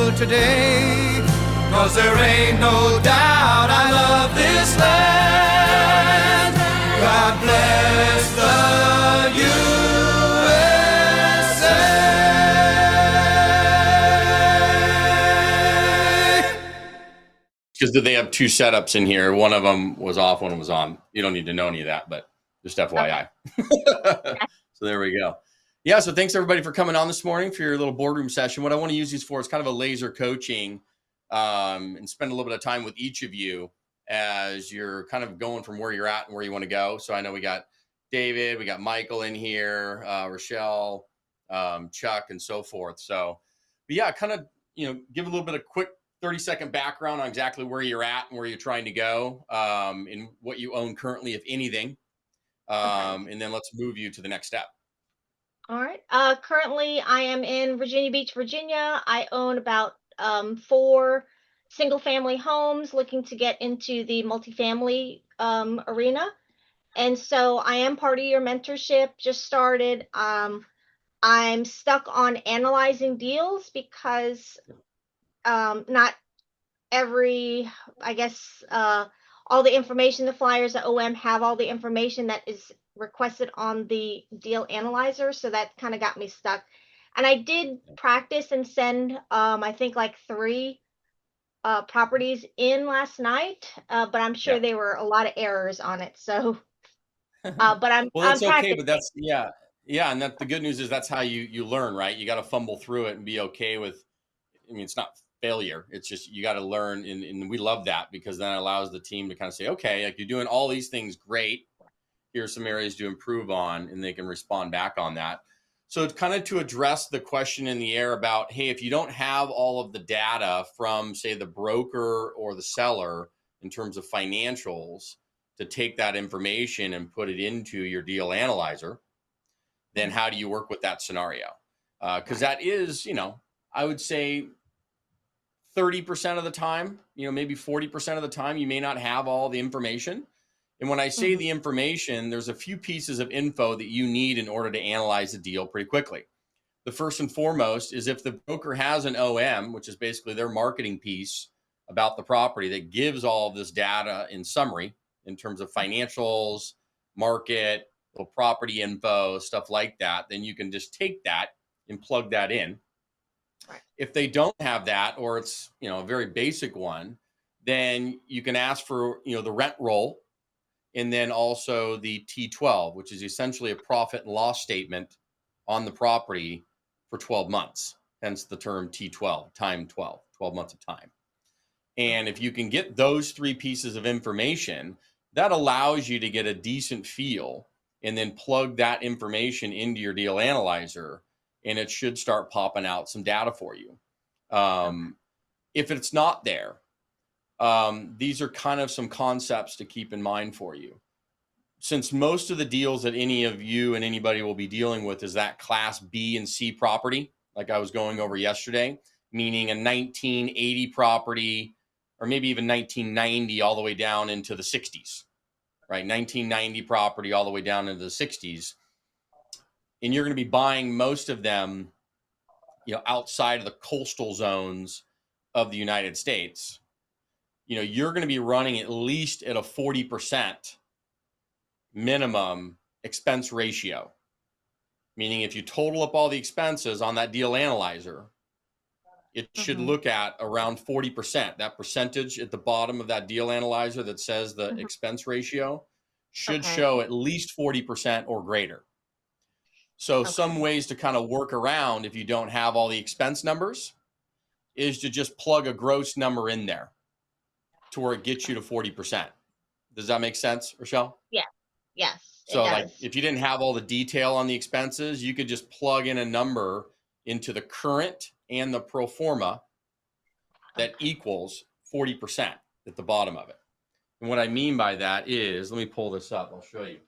you today. 'Cause there ain't no doubt I love this land. God bless the USA. Because they have two setups in here. One of them was off, one was on. You don't need to know any of that, but just FYI. Okay. So there we go. Yeah, so thanks everybody for coming on this morning for your little boardroom session. What I want to use these for is kind of a laser coaching and spend a little bit of time with each of you as you're kind of going from where you're at and where you want to go. So I know we got David, we got Michael in here, Rochelle, Chuck, and so forth. So, but yeah, kind of, give a little bit of quick 30-second background on exactly where you're at and where you're trying to go, and what you own currently, if anything. And then let's move you to the next step. All right. Currently, I am in Virginia Beach, Virginia. I own about 4 single-family homes, looking to get into the multifamily arena. And so I am part of your mentorship, just started. I'm stuck on analyzing deals because not every, I guess, all the information, the flyers at OM have all the information that is requested on the deal analyzer. So that kind of got me stuck. And I did practice and send, I think like 3 properties in last night, but I'm sure there were a lot of errors on it. So, but well, that's I'm okay. But that's, yeah. And that the good news is that's how you learn, right? You got to fumble through it and be okay with, it's not failure. It's just, you got to learn. And we love that, because then it allows the team to kind of say, okay, like, you're doing all these things great. Here's some areas to improve on, and they can respond back on that. So it's kind of to address the question in the air about, hey, if you don't have all of the data from, say, the broker or the seller in terms of financials to take that information and put it into your deal analyzer, then how do you work with that scenario? Because that is, I would say 30% of the time, maybe 40% of the time, you may not have all the information. And when I say the information, there's a few pieces of info that you need in order to analyze the deal pretty quickly. The first and foremost is if the broker has an OM, which is basically their marketing piece about the property that gives all of this data in summary in terms of financials, market, little property info, stuff like that, then you can just take that and plug that in. Right. If they don't have that, or it's, a very basic one, then you can ask for, the rent roll, and then also the T12, which is essentially a profit and loss statement on the property for 12 months. Hence the term T12, time 12 months of time. And if you can get those 3 pieces of information, that allows you to get a decent feel and then plug that information into your deal analyzer, and it should start popping out some data for you. If it's not there, these are kind of some concepts to keep in mind for you. Since most of the deals that any of you and anybody will be dealing with is that class B and C property, like I was going over yesterday, meaning a 1980 property, or maybe even 1990 all the way down into the 60s, right? 1990 property all the way down into the 60s. And you're going to be buying most of them, outside of the coastal zones of the United States. You're going to be running at least at a 40% minimum expense ratio, meaning if you total up all the expenses on that deal analyzer, it should look at around 40%. That percentage at the bottom of that deal analyzer that says the expense ratio should show at least 40% or greater. So some ways to kind of work around if you don't have all the expense numbers is to just plug a gross number in there to where it gets you to 40%. Does that make sense, Rochelle? Yeah. Yes. So like if you didn't have all the detail on the expenses, you could just plug in a number into the current and the pro forma that equals 40% at the bottom of it. And what I mean by that is, let me pull this up. I'll show you.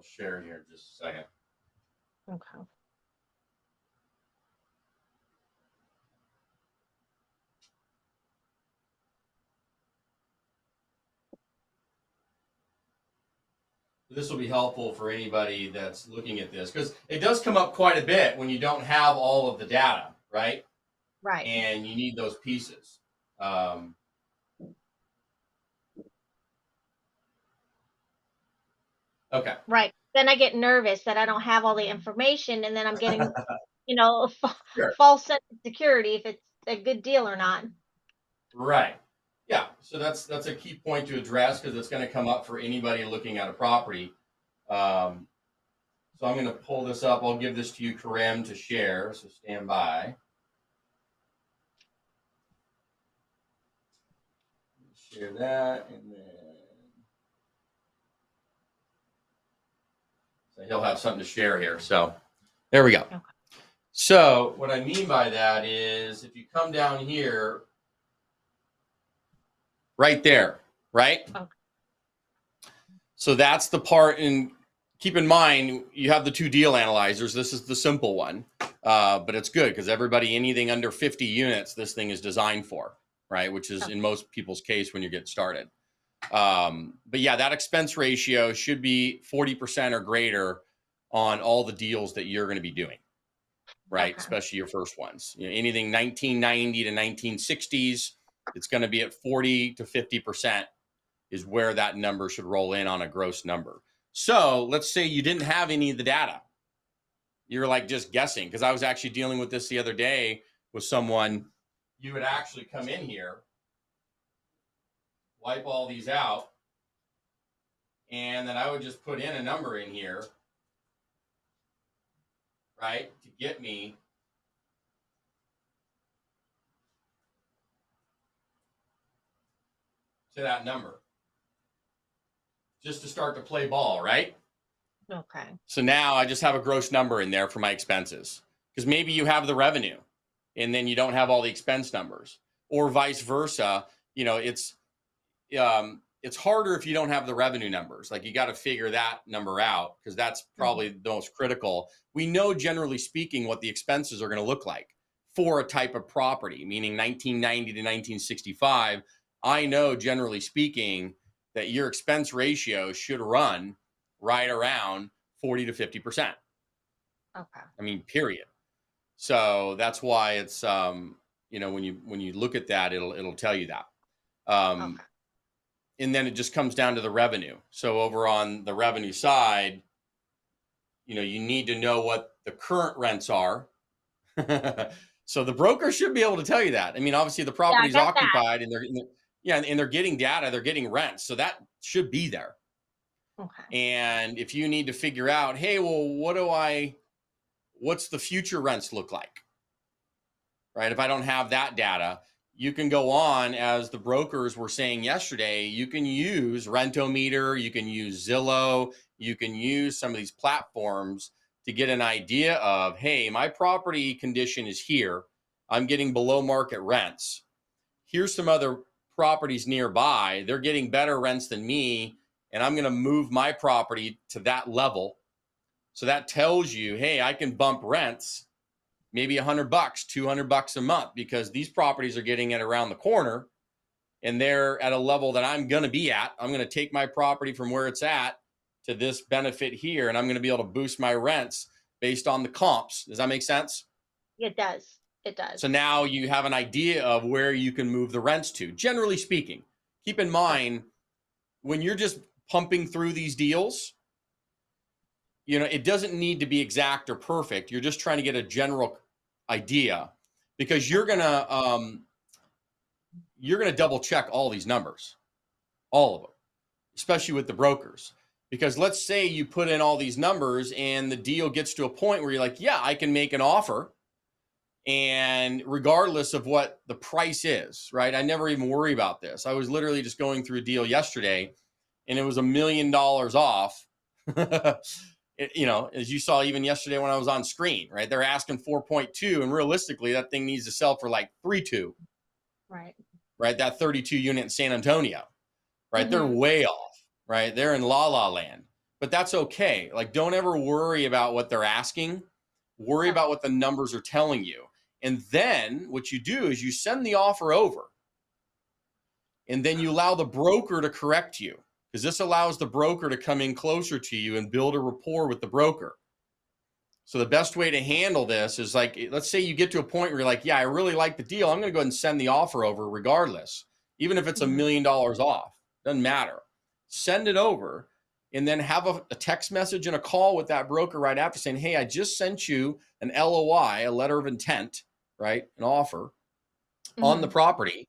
We'll share here in just a second. Okay. This will be helpful for anybody that's looking at this, because it does come up quite a bit when you don't have all of the data, right? Right. And you need those pieces. Okay. Right. Then I get nervous that I don't have all the information, and then I'm getting, a Sure. false sense of security if it's a good deal or not. Right. Yeah. So that's a key point to address, because it's going to come up for anybody looking at a property. So I'm going to pull this up. I'll give this to you, Karim, to share. So stand by. Share that, and then so he'll have something to share here. So there we go. Okay. So what I mean by that is, if you come down here, right there, right? Okay. So that's the part, and keep in mind, you have the two deal analyzers. This is the simple one, but it's good because anything under 50 units, this thing is designed for, right? Which is in most people's case when you get started. But yeah, that expense ratio should be 40% or greater on all the deals that you're going to be doing, right? Okay. Especially your first ones. Anything 1990 to 1960s, it's going to be at 40 to 50% is where that number should roll in on a gross number. So let's say you didn't have any of the data. You're like just guessing, because I was actually dealing with this the other day with someone. You would actually come in here, wipe all these out, and then I would just put in a number in here, right, to get me to that number, just to start to play ball, right? Okay. So now I just have a gross number in there for my expenses, because maybe you have the revenue and then you don't have all the expense numbers, or vice versa. It's harder if you don't have the revenue numbers. Like, you got to figure that number out, because that's probably the most critical. We know, generally speaking, what the expenses are going to look like for a type of property, meaning 1990 to 1965. I know, generally speaking, that your expense ratio should run right around 40 to 50%. Okay. I mean, period. So that's why it's, when you look at that, it'll tell you that. Okay. And then it just comes down to the revenue. So over on the revenue side, you need to know what the current rents are. So the broker should be able to tell you that. I mean, obviously the property's occupied and they're getting data, they're getting rents. So that should be there. Okay. And if you need to figure out, hey, well, what's the future rents look like? Right? If I don't have that data, you can go on, as the brokers were saying yesterday, you can use Rentometer, you can use Zillow, you can use some of these platforms to get an idea of, hey, my property condition is here. I'm getting below market rents. Here's some other properties nearby. They're getting better rents than me, and I'm going to move my property to that level. So that tells you, hey, I can bump rents maybe $100, $200 a month, because these properties are getting it around the corner and they're at a level that I'm going to be at. I'm going to take my property from where it's at to this benefit here, and I'm going to be able to boost my rents based on the comps. Does that make sense? It does. It does. So now you have an idea of where you can move the rents to, generally speaking. Keep in mind, when you're just pumping through these deals, it doesn't need to be exact or perfect. You're just trying to get a general idea, because you're gonna double check all these numbers, all of them, especially with the brokers. Because let's say you put in all these numbers and the deal gets to a point where you're like, yeah, I can make an offer, and regardless of what the price is, right? I never even worry about this. I was literally just going through a deal yesterday and it was $1 million off. As you saw even yesterday when I was on screen, right? They're asking 4.2, and realistically that thing needs to sell for like 3.2. Right? That 32 unit in San Antonio, right? Mm-hmm. They're way off, right? They're in la la land. but that's okay. Like, don't ever worry about what they're asking. Worry about what the numbers are telling you. And then what you do is you send the offer over, and then you allow the broker to correct you, because this allows the broker to come in closer to you and build a rapport with the broker. So the best way to handle this is, like, let's say you get to a point where you're like, yeah, I really like the deal. I'm going to go ahead and send the offer over regardless, even if it's $1 million off. Doesn't matter. Send it over, and then have a text message and a call with that broker right after saying, hey, I just sent you an LOI, a letter of intent, right? An offer on the property.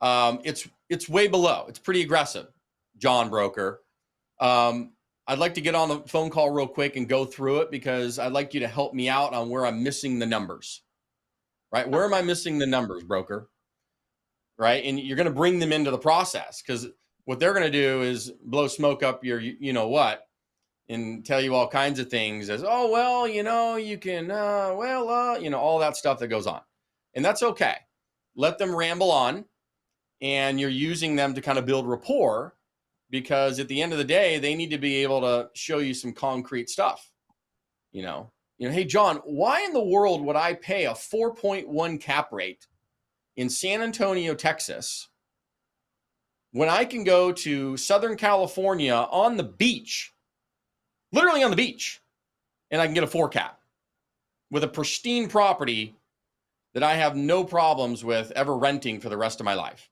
It's way below. It's pretty aggressive, John broker. I'd like to get on the phone call real quick and go through it, because I'd like you to help me out on where I'm missing the numbers, right? Where am I missing the numbers, broker? Right? And you're going to bring them into the process, because what they're going to do is blow smoke up your, you know what, and tell you all kinds of things as, oh, well, you can, all that stuff that goes on. And that's okay. Let them ramble on, and you're using them to kind of build rapport, because at the end of the day, they need to be able to show you some concrete stuff. Hey, John, why in the world would I pay a 4.1 cap rate in San Antonio, Texas, when I can go to Southern California on the beach, literally on the beach, and I can get a 4 cap with a pristine property that I have no problems with ever renting for the rest of my life?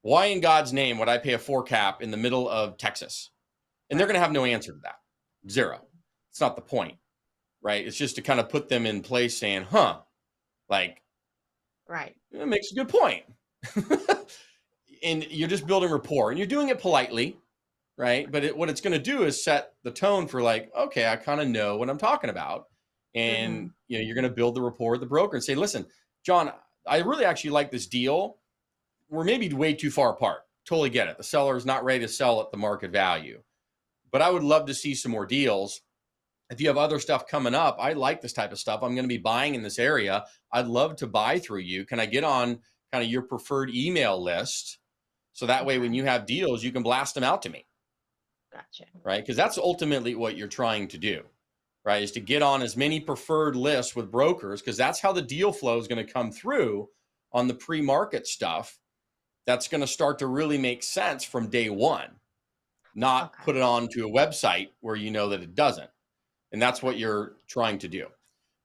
Why in God's name would I pay a 4 cap in the middle of Texas? And they're going to have no answer to that. Zero. It's not the point, right? It's just to kind of put them in place saying, right. It makes a good point. And you're just building rapport, and you're doing it politely, right? But what it's going to do is set the tone for, like, okay, I kind of know what I'm talking about. And you're going to build the rapport with the broker and say, listen, John, I really actually like this deal. We're maybe way too far apart. Totally get it. The seller is not ready to sell at the market value, but I would love to see some more deals. If you have other stuff coming up, I like this type of stuff. I'm going to be buying in this area. I'd love to buy through you. Can I get on kind of your preferred email list? So that way, when you have deals, you can blast them out to me. Gotcha. Right? Because that's ultimately what you're trying to do, right? Is to get on as many preferred lists with brokers, because that's how the deal flow is going to come through on the pre-market stuff. That's going to start to really make sense from day one, not put it onto a website where you know that it doesn't. And that's what you're trying to do.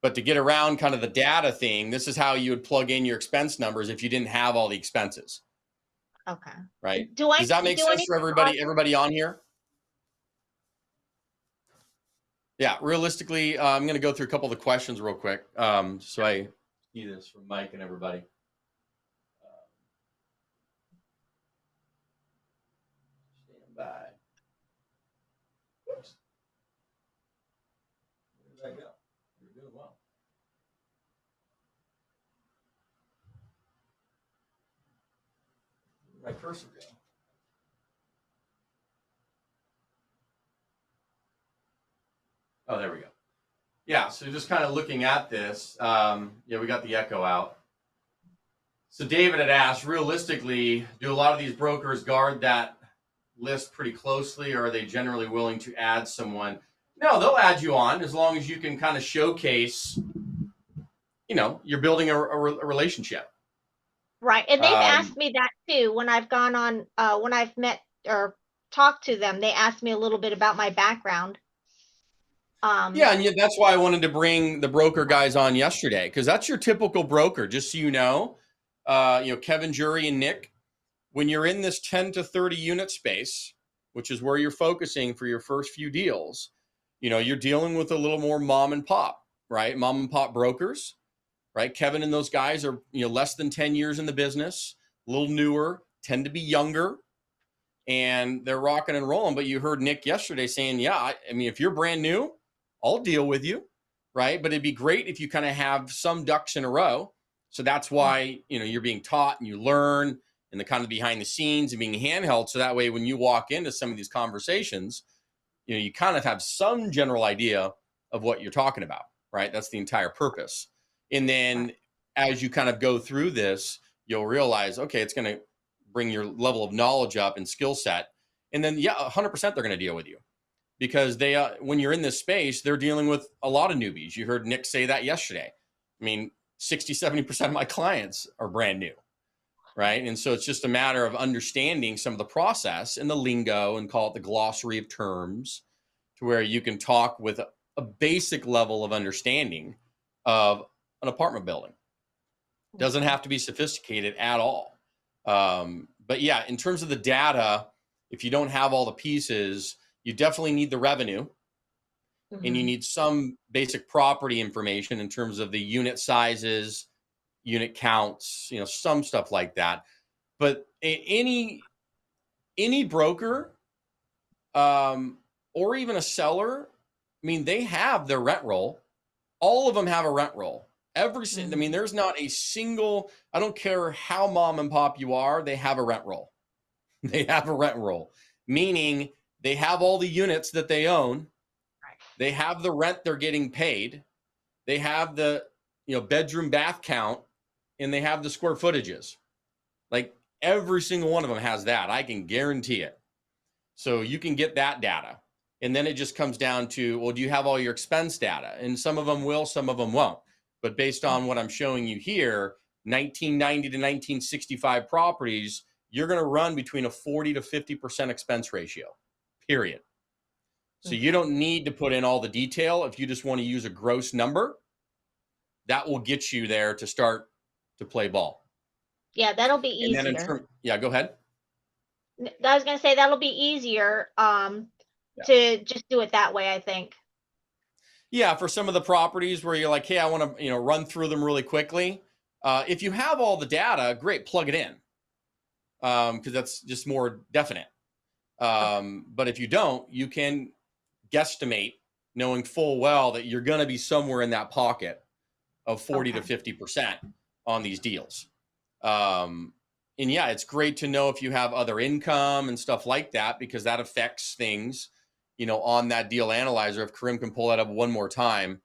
But to get around kind of the data thing, this is how you would plug in your expense numbers if you didn't have all the expenses. Okay. Right? Does that make sense for everybody on here? Yeah, realistically, I'm going to go through a couple of the questions real quick. So I see this from Mike and everybody. Stand by. Whoops. Where did that go? You're doing well. Where did my cursor go? Oh, there we go. Yeah, so just kind of looking at this, we got the echo out. So David had asked, realistically, do a lot of these brokers guard that list pretty closely, or are they generally willing to add someone? No, they'll add you on as long as you can kind of showcase, you're building a relationship. Right. And they've asked me that too. When I've gone on, when I've met or talked to them, they asked me a little bit about my background. Yeah, and that's why I wanted to bring the broker guys on yesterday, because that's your typical broker. Just so you know, Kevin, Jury, and Nick, when you're in this 10 to 30 unit space, which is where you're focusing for your first few deals, you're dealing with a little more mom and pop, right? Mom and pop brokers, right? Kevin and those guys are, less than 10 years in the business, a little newer, tend to be younger, and they're rocking and rolling. But you heard Nick yesterday saying, yeah, I mean, if you're brand new, I'll deal with you, right? But it'd be great if you kind of have some ducks in a row. So that's why, you're being taught and you learn, and the kind of behind the scenes and being handheld. So that way, when you walk into some of these conversations, you kind of have some general idea of what you're talking about, right? That's the entire purpose. And then as you kind of go through this, you'll realize, okay, it's going to bring your level of knowledge up and skill set. And then, 100% they're going to deal with you. because they, when you're in this space, they're dealing with a lot of newbies. You heard Nick say that yesterday. I mean, 60-70% of my clients are brand new, right? And so it's just a matter of understanding some of the process and the lingo, and call it the glossary of terms, to where you can talk with a basic level of understanding of an apartment building. Doesn't have to be sophisticated at all. But yeah, in terms of the data, if you don't have all the pieces, you definitely need the revenue, and you need some basic property information in terms of the unit sizes, unit counts, some stuff like that. But any broker, or even a seller, I mean, they have their rent roll. All of them have a rent roll. I mean, there's not a single, I don't care how mom and pop you are, they have a rent roll. They have a rent roll, meaning they have all the units that they own. They have the rent they're getting paid. They have the, bedroom bath count, and they have the square footages. Like every single one of them has that. I can guarantee it. So you can get that data. And then it just comes down to, well, do you have all your expense data? And some of them will, some of them won't. But based on what I'm showing you here, 1990 to 1965 properties, you're going to run between a 40 to 50% expense ratio, period. So you don't need to put in all the detail. If you just want to use a gross number, that will get you there to start to play ball. Yeah, that'll be easier. And then yeah, go ahead. I was going to say that'll be easier to just do it that way, I think. Yeah, for some of the properties where you're like, hey, I want to run through them really quickly. If you have all the data, great, plug it in, because that's just more definite. But if you don't, you can guesstimate, knowing full well that you're going to be somewhere in that pocket of 40 to 50% on these deals. And yeah, it's great to know if you have other income and stuff like that, because that affects things, on that deal analyzer. If Karim can pull that up one more time.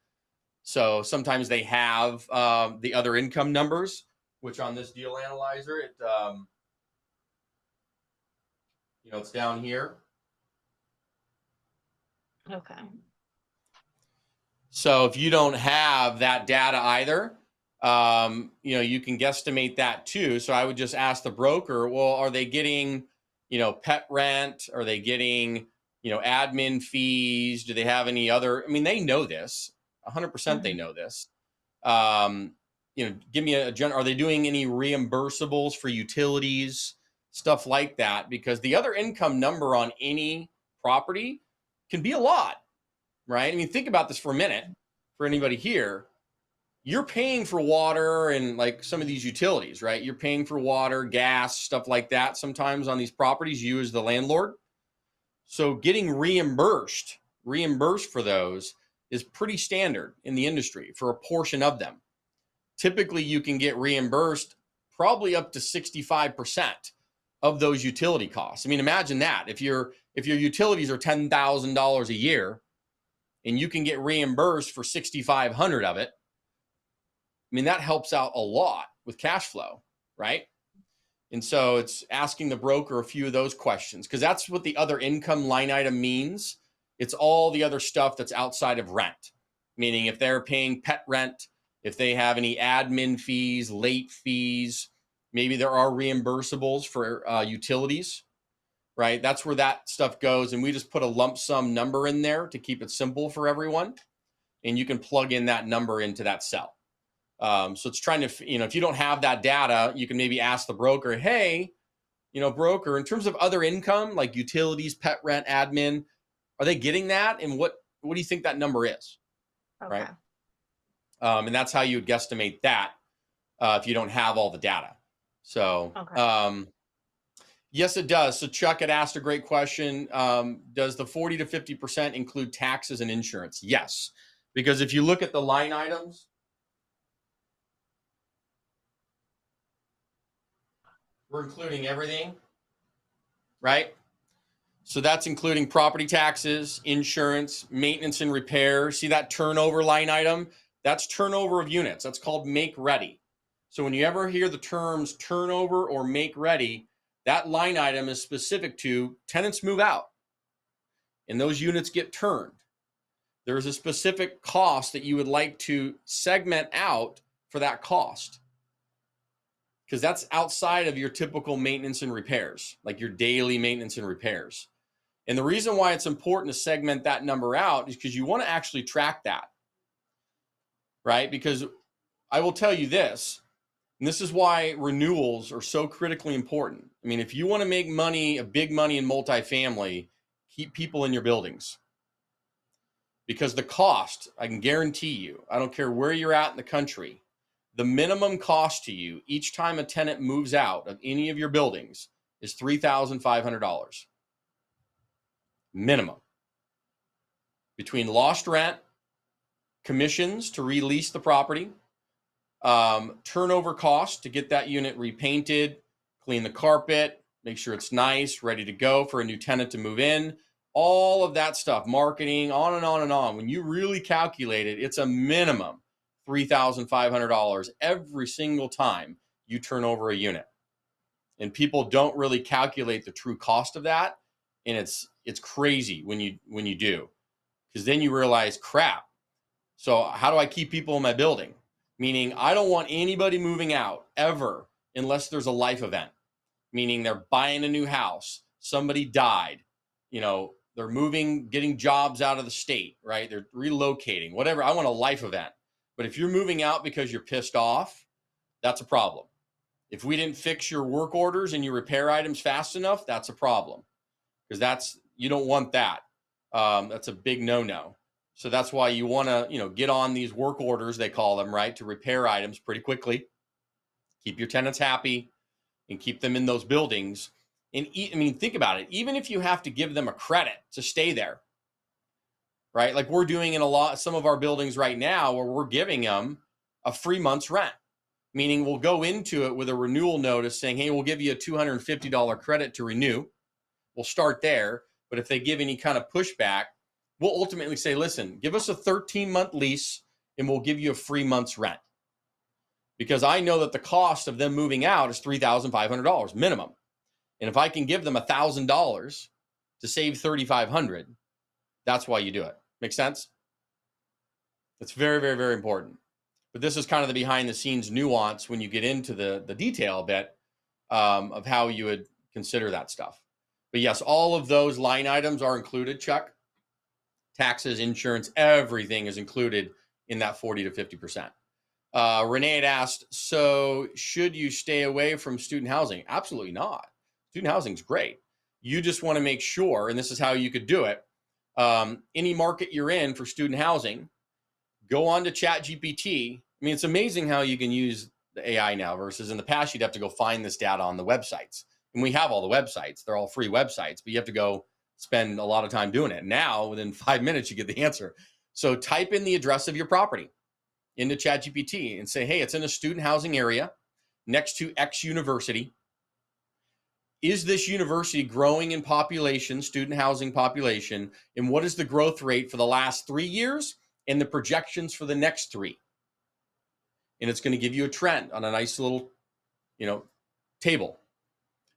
So sometimes they have the other income numbers, which on this deal analyzer, it's down here. Okay. So if you don't have that data either, you can guesstimate that too. So I would just ask the broker, well, are they getting, pet rent? Are they getting, admin fees? Do they have any other, I mean, they know this, 100% they know this. Give me are they doing any reimbursables for utilities, stuff like that? Because the other income number on any property can be a lot, right? I mean, think about this for a minute for anybody here. You're paying for water and like some of these utilities, right? You're paying for water, gas, stuff like that. Sometimes on these properties, you as the landlord. So getting reimbursed for those is pretty standard in the industry for a portion of them. Typically, you can get reimbursed probably up to 65% of those utility costs. I mean, imagine that. If your utilities are $10,000 a year and you can get reimbursed for $6,500 of it, I mean, that helps out a lot with cash flow, right? And so it's asking the broker a few of those questions, because that's what the other income line item means. It's all the other stuff that's outside of rent, meaning if they're paying pet rent, if they have any admin fees, late fees, maybe there are reimbursables for utilities, right? That's where that stuff goes. And we just put a lump sum number in there to keep it simple for everyone. And you can plug in that number into that cell. So it's trying to, if you don't have that data, you can maybe ask the broker, hey, broker, in terms of other income, like utilities, pet rent, admin, are they getting that? And what do you think that number is? Okay. Right. And that's how you would guesstimate that if you don't have all the data. So, yes, it does. So Chuck had asked a great question. Does the 40 to 50% include taxes and insurance? Yes, because if you look at the line items, we're including everything, right? So that's including property taxes, insurance, maintenance and repair. See that turnover line item? That's turnover of units. That's called make ready. So when you ever hear the terms turnover or make ready, that line item is specific to tenants move out. and those units get turned, there's a specific cost that you would like to segment out for that cost, because that's outside of your typical maintenance and repairs, like your daily maintenance and repairs. And the reason why it's important to segment that number out is because you want to actually track that, right? Because I will tell you this, and this is why renewals are so critically important. I mean, if you want to make money, a big money in multifamily, keep people in your buildings. Because the cost, I can guarantee you, I don't care where you're at in the country, the minimum cost to you each time a tenant moves out of any of your buildings is $3,500. Minimum. Between lost rent, commissions to release the property, turnover costs to get that unit repainted, clean the carpet, make sure it's nice, ready to go for a new tenant to move in, all of that stuff, marketing, on and on and on. When you really calculate it, it's a minimum $3,500 every single time you turn over a unit. And people don't really calculate the true cost of that. And it's crazy when you do, because then you realize, crap. So how do I keep people in my building? Meaning I don't want anybody moving out ever unless there's a life event, meaning they're buying a new house, somebody died, they're moving, getting jobs out of the state, right? They're relocating, whatever. I want a life event. But if you're moving out because you're pissed off, that's a problem. If we didn't fix your work orders and your repair items fast enough, that's a problem, because you don't want that. That's a big no-no. So that's why you want to, get on these work orders, they call them, right, to repair items pretty quickly, keep your tenants happy, and keep them in those buildings. And think about it. Even if you have to give them a credit to stay there, right? Like we're doing in some of our buildings right now, where we're giving them a free month's rent, meaning we'll go into it with a renewal notice saying, hey, we'll give you a $250 credit to renew. We'll start there. But if they give any kind of pushback, we'll ultimately say, listen, give us a 13-month lease and we'll give you a free month's rent. Because I know that the cost of them moving out is $3,500 minimum. And if I can give them $1,000 to save $3,500, that's why you do it. Make sense? It's very, very, very important. But this is kind of the behind the scenes nuance when you get into the detail a bit of how you would consider that stuff. But yes, all of those line items are included, Chuck. Taxes, insurance, everything is included in that 40 to 50%. Renee had asked, so should you stay away from student housing? Absolutely not. Student housing is great. You just want to make sure, and this is how you could do it. Any market you're in for student housing, go on to ChatGPT. It's amazing how you can use the AI now versus in the past, you'd have to go find this data on the websites. And we have all the websites. They're all free websites, but you have to go spend a lot of time doing it. Now, within 5 minutes, you get the answer. So type in the address of your property into ChatGPT and say, hey, it's in a student housing area next to X university. Is this university growing in population, student housing population? And what is the growth rate for the last 3 years and the projections for the next 3? And it's going to give you a trend on a nice little, table.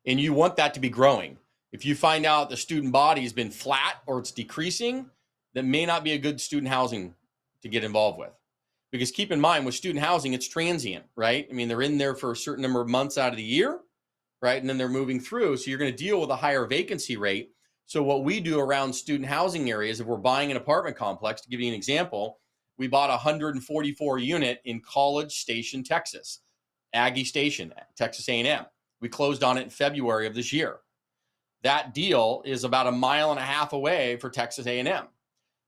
And you want that to be growing. If you find out the student body has been flat or it's decreasing, that may not be a good student housing to get involved with. Because keep in mind, with student housing, it's transient, right? They're in there for a certain number of months out of the year, right? And then they're moving through. So you're going to deal with a higher vacancy rate. So what we do around student housing areas, if we're buying an apartment complex, to give you an example, we bought a 144 unit in College Station, Texas, Aggie Station, Texas A&M. We closed on it in February of this year. That deal is about 1.5 miles away for Texas A&M,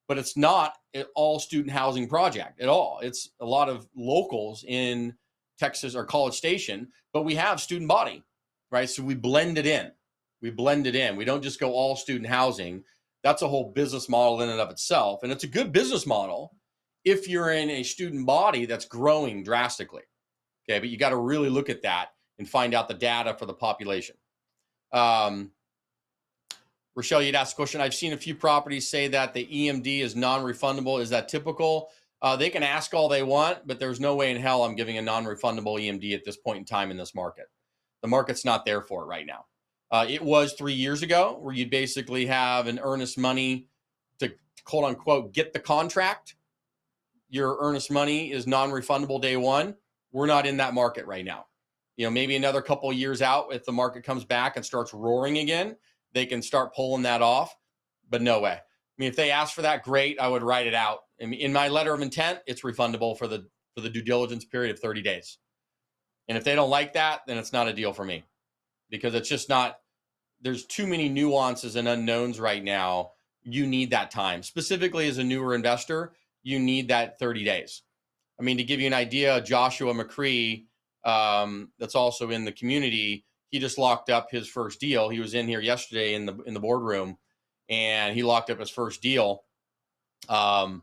but it's not an all student housing project at all. It's a lot of locals in Texas or College Station, but we have student body, right? So we blend it in. We don't just go all student housing. That's a whole business model in and of itself. And it's a good business model if you're in a student body that's growing drastically. Okay, but you got to really look at that and find out the data for the population. Rochelle, you'd asked a question. I've seen a few properties say that the EMD is non-refundable. Is that typical? They can ask all they want, but there's no way in hell I'm giving a non-refundable EMD at this point in time in this market. The market's not there for it right now. It was 3 years ago where you'd basically have an earnest money quote unquote get the contract, your earnest money is non-refundable day one. We're not in that market right now. Maybe another couple of years out, if the market comes back and starts roaring again, they can start pulling that off, but no way. I mean, if they ask for that, great, I would write it out. I mean, in my letter of intent, it's refundable for the due diligence period of 30 days. And if they don't like that, then it's not a deal for me, because it's just not, there's too many nuances and unknowns right now. You need that time. Specifically as a newer investor, you need that 30 days. I mean, to give you an idea, Joshua McCree, that's also in the community, he just locked up his first deal. He was in here yesterday in the boardroom, and he locked up his first deal. And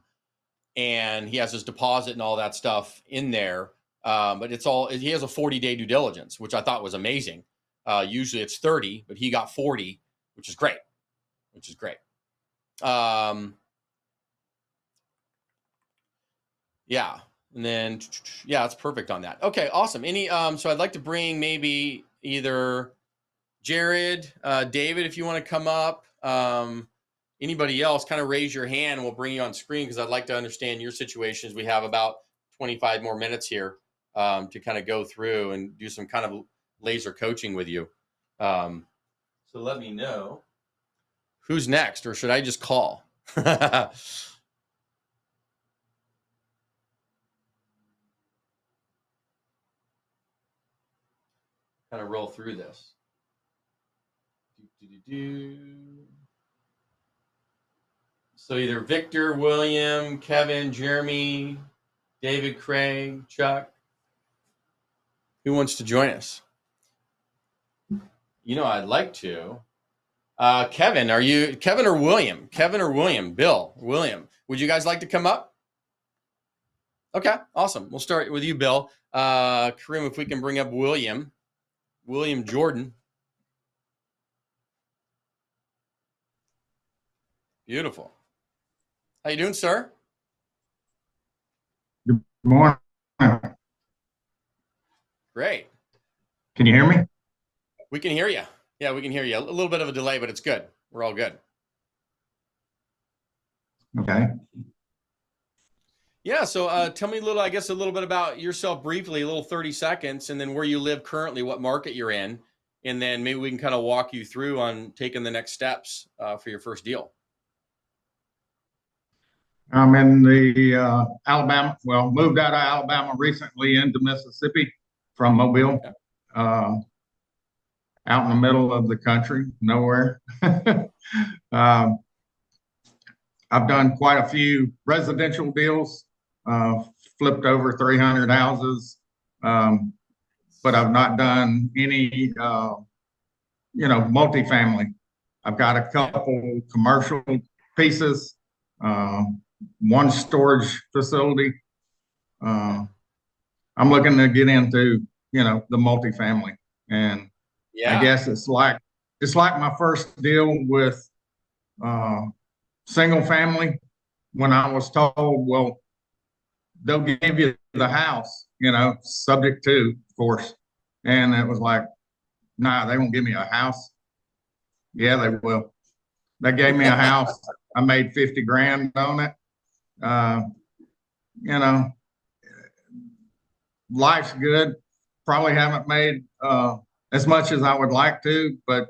he has his deposit and all that stuff in there. But he has a 40-day due diligence, which I thought was amazing. Usually it's 30, but he got 40, which is great. Yeah. And then, yeah, it's perfect on that. Okay, awesome. So I'd like to bring maybe either Jared, David, if you want to come up, anybody else, kind of raise your hand and we'll bring you on screen, because I'd like to understand your situations. We have about 25 more minutes here to kind of go through and do some kind of laser coaching with you. So let me know who's next, or should I just call? Kind of roll through this. So either Victor, William, Kevin, Jeremy, David, Craig, Chuck. Who wants to join us? I'd like to. Kevin, are you Kevin or William? Kevin or William? Bill, William. Would you guys like to come up? Okay, awesome. We'll start with you, Bill. Kareem, if we can bring up William Jordan. Beautiful. How you doing, sir? Good morning. Great. Can you hear me? We can hear you. Yeah, we can hear you. A little bit of a delay, but it's good. We're all good. Okay. Yeah, so tell me a little bit about yourself briefly, a little 30 seconds, and then where you live currently, what market you're in, and then maybe we can kind of walk you through on taking the next steps for your first deal. I'm in the Alabama, moved out of Alabama recently into Mississippi from Mobile, Okay. Out in the middle of the country, nowhere. I've done quite a few residential deals, flipped over 300 houses, but I've not done any, multifamily. I've got a couple commercial pieces, one storage facility. I'm looking to get into, the multifamily, and I guess it's like my first deal with single family, when I was told, well, they'll give you the house, subject to, of course. And it was like, nah, they won't give me a house. Yeah, they will. They gave me a house. I made 50 grand on it. Life's good. Probably haven't made as much as I would like to, but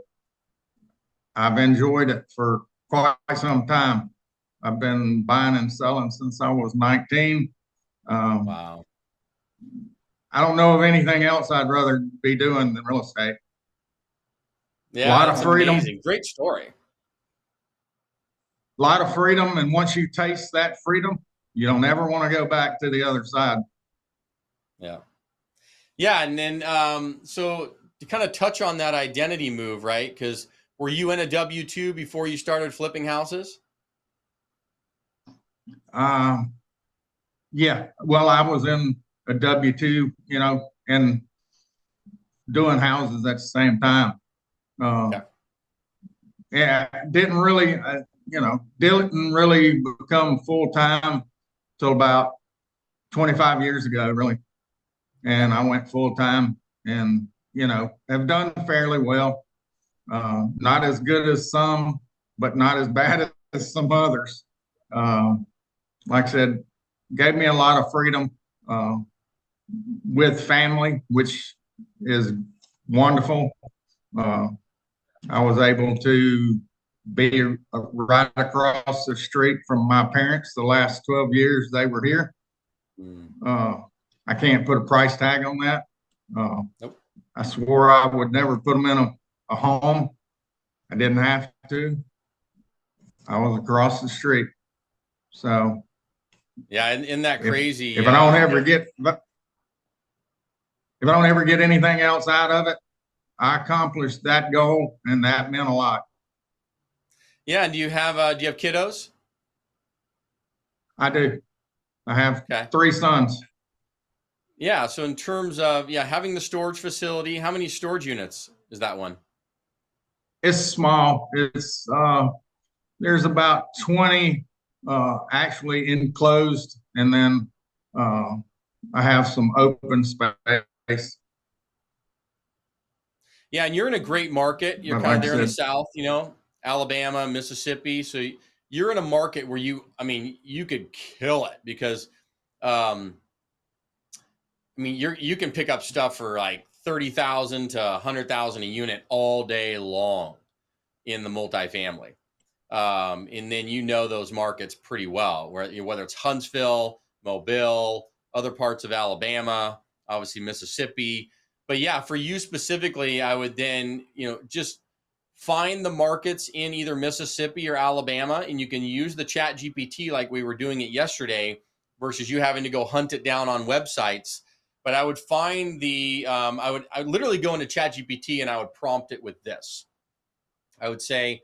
I've enjoyed it for quite some time. I've been buying and selling since I was 19. Wow. I don't know of anything else I'd rather be doing than real estate. Yeah, a lot of freedom. Amazing. Great story. A lot of freedom, and once you taste that freedom, you don't ever want to go back to the other side. Yeah, and then so to kind of touch on that identity move, right? Because were you in a W-2 before you started flipping houses? Yeah. Well, I was in a W-2, and doing houses at the same time. Yeah, didn't really become full-time till about 25 years ago, really. And I went full-time and, have done fairly well. Not as good as some, but not as bad as some others. like I said, gave me a lot of freedom with family, which is wonderful. I was able to be right across the street from my parents the last 12 years they were here. I can't put a price tag on that. Nope. I swore I would never put them in a home. I didn't have to. I was across the street. So yeah, and isn't that crazy? If I don't ever get anything else out of it, I accomplished that goal, and that meant a lot. Yeah, and do you have kiddos? I do. I have 3 sons. Yeah, so in terms of having the storage facility, how many storage units is that one? It's small. It's there's about 20 actually enclosed, and then I have some open space. Yeah, and you're in a great market. You're kind of there in the South, Alabama, Mississippi. So you're in a market where you could kill it because, you can pick up stuff for like 30,000 to 100,000 a unit all day long in the multifamily. And then those markets pretty well, whether it's Huntsville, Mobile, other parts of Alabama, obviously Mississippi. But yeah, for you specifically, I would then, just find the markets in either Mississippi or Alabama, and you can use the Chat GPT like we were doing it yesterday versus you having to go hunt it down on websites. But I would find I would literally go into Chat GPT and I would prompt it with this. I would say,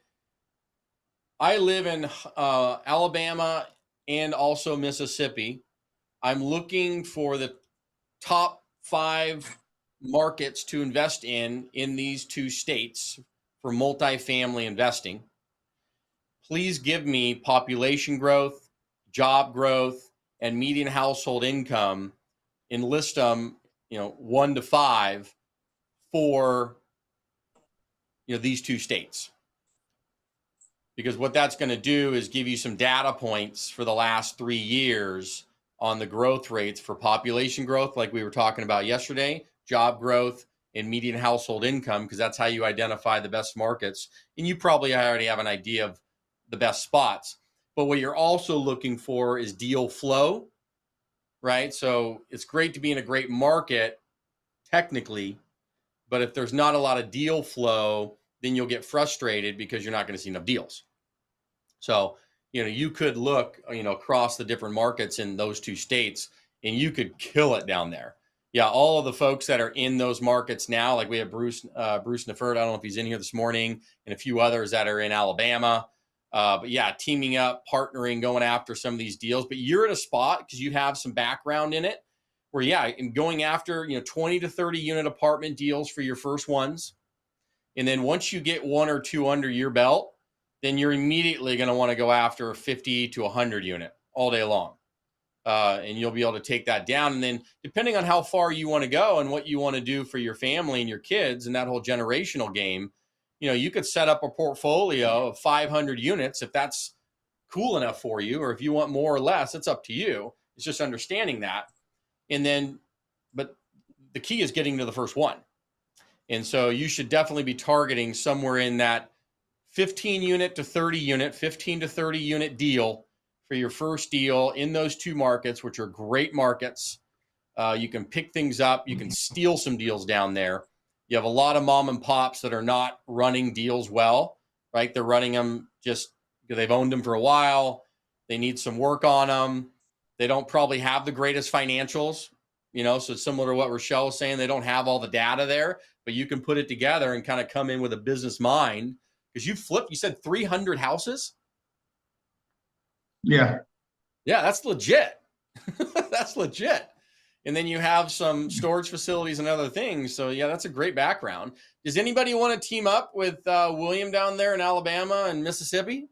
I live in Alabama and also Mississippi. I'm looking for the top 5 markets to invest in these 2 states for multifamily investing. Please give me population growth, job growth, and median household income, and list them, 1 to 5 for, these 2 states. Because what that's going to do is give you some data points for the last 3 years on the growth rates for population growth, like we were talking about yesterday, job growth, and median household income, because that's how you identify the best markets. And you probably already have an idea of the best spots. But what you're also looking for is deal flow, right? So it's great to be in a great market, technically, but if there's not a lot of deal flow, then you'll get frustrated because you're not going to see enough deals. So, you could look, across the different markets in those 2 states, and you could kill it down there. Yeah, all of the folks that are in those markets now, like we have Bruce Nefert, I don't know if he's in here this morning, and a few others that are in Alabama. But yeah, teaming up, partnering, going after some of these deals. But you're at a spot because you have some background in it where, and going after, 20 to 30 unit apartment deals for your first ones. And then once you get 1 or 2 under your belt, then you're immediately going to want to go after a 50 to 100 unit all day long. And you'll be able to take that down. And then depending on how far you want to go and what you want to do for your family and your kids and that whole generational game, you could set up a portfolio of 500 units if that's cool enough for you, or if you want more or less, it's up to you. It's just understanding that. And then, but the key is getting to the first one. And so you should definitely be targeting somewhere in that 15 to 30 unit deal for your first deal in those 2 markets, which are great markets. You can pick things up. You can steal some deals down there. You have a lot of mom and pops that are not running deals well, right? They're running them just because they've owned them for a while. They need some work on them. They don't probably have the greatest financials, so it's similar to what Rochelle was saying. They don't have all the data there, but you can put it together and kind of come in with a business mind. Because you said 300 houses? Yeah. Yeah, that's legit. That's legit. And then you have some storage facilities and other things. So yeah, that's a great background. Does anybody want to team up with William down there in Alabama and Mississippi?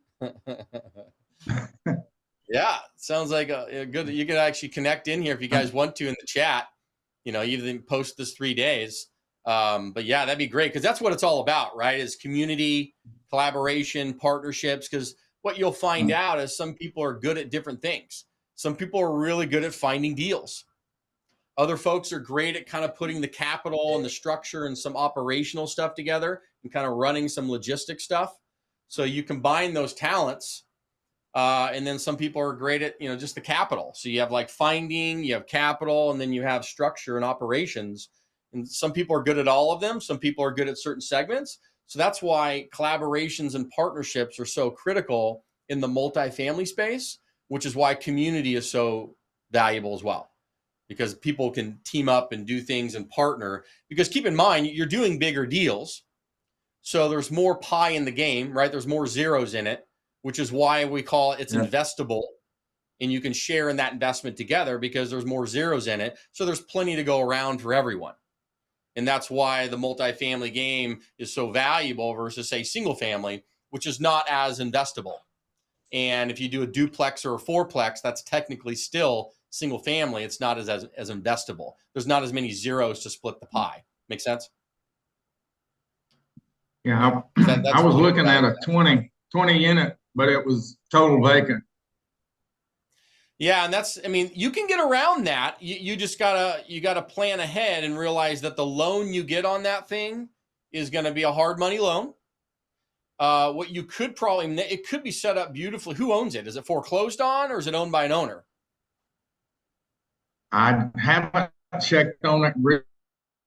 Yeah, sounds like a good, you could actually connect in here if you guys want to in the chat, even post this 3 days. But yeah, that'd be great. Cause that's what it's all about, right? Is community, collaboration, partnerships. Cause what you'll find out is some people are good at different things. Some people are really good at finding deals. Other folks are great at kind of putting the capital and the structure and some operational stuff together and kind of running some logistic stuff. So you combine those talents. And then some people are great at, just the capital. So you have like finding, you have capital, and then you have structure and operations. And some people are good at all of them. Some people are good at certain segments. So that's why collaborations and partnerships are so critical in the multifamily space, which is why community is so valuable as well, because people can team up and do things and partner. Because keep in mind, you're doing bigger deals. So there's more pie in the game, right? There's more zeros in it, which is why we call it's investable, and you can share in that investment together because there's more zeros in it. So there's plenty to go around for everyone. And that's why the multifamily game is so valuable versus, say, single family, which is not as investable. And if you do a duplex or a fourplex, that's technically still single family. It's not as investable. There's not as many zeros to split the pie. Make sense? Yeah, I was looking at a 20 unit, but it was total vacant. Yeah, and you can get around that. You just gotta plan ahead and realize that the loan you get on that thing is going to be a hard money loan. What you could it could be set up beautifully. Who owns it? Is it foreclosed on, or is it owned by an owner? I haven't checked on it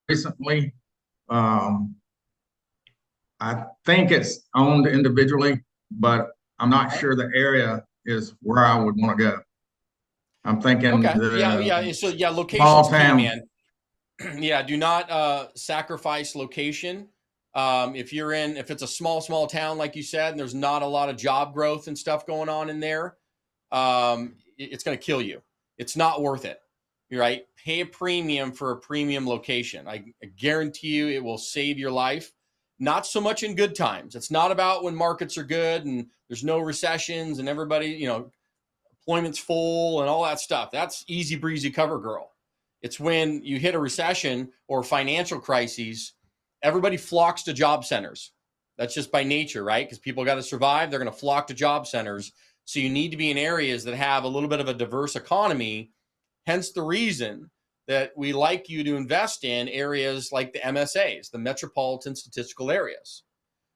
recently. I think it's owned individually, but I'm not sure the area is where I would want to go. I'm thinking, okay. So location's key, man. Yeah, do not sacrifice location. If it's a small town, like you said, and there's not a lot of job growth and stuff going on in there, it's going to kill you. It's not worth it. You're right. Pay a premium for a premium location. I guarantee you it will save your life. Not so much in good times. It's not about when markets are good and there's no recessions and everybody, employment's full and all that stuff. That's easy breezy cover girl. It's when you hit a recession or financial crises, everybody flocks to job centers. That's just by nature, right? Because people got to survive. They're going to flock to job centers. So you need to be in areas that have a little bit of a diverse economy. Hence the reason that we like you to invest in areas like the MSAs, the metropolitan statistical areas.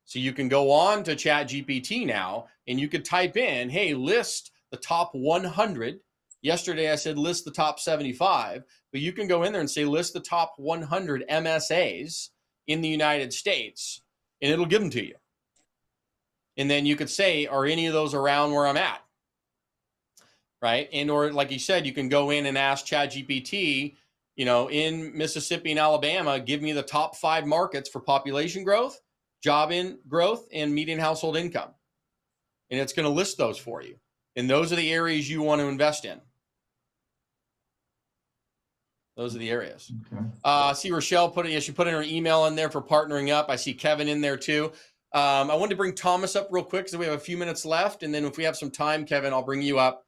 So you can go on to ChatGPT now and you could type in, hey, list the top 100. Yesterday I said list the top 75, but you can go in there and say list the top 100 MSAs in the United States, and it'll give them to you. And then you could say, are any of those around where I'm at? Right? And or like you said, you can go in and ask ChatGPT, in Mississippi and Alabama, give me the top 5 markets for population growth, job growth, and median household income. And it's going to list those for you. And those are the areas you want to invest in. Those are the areas. Okay. I see Rochelle she put in her email in there for partnering up. I see Kevin in there too. I wanted to bring Thomas up real quick because we have a few minutes left. And then if we have some time, Kevin, I'll bring you up,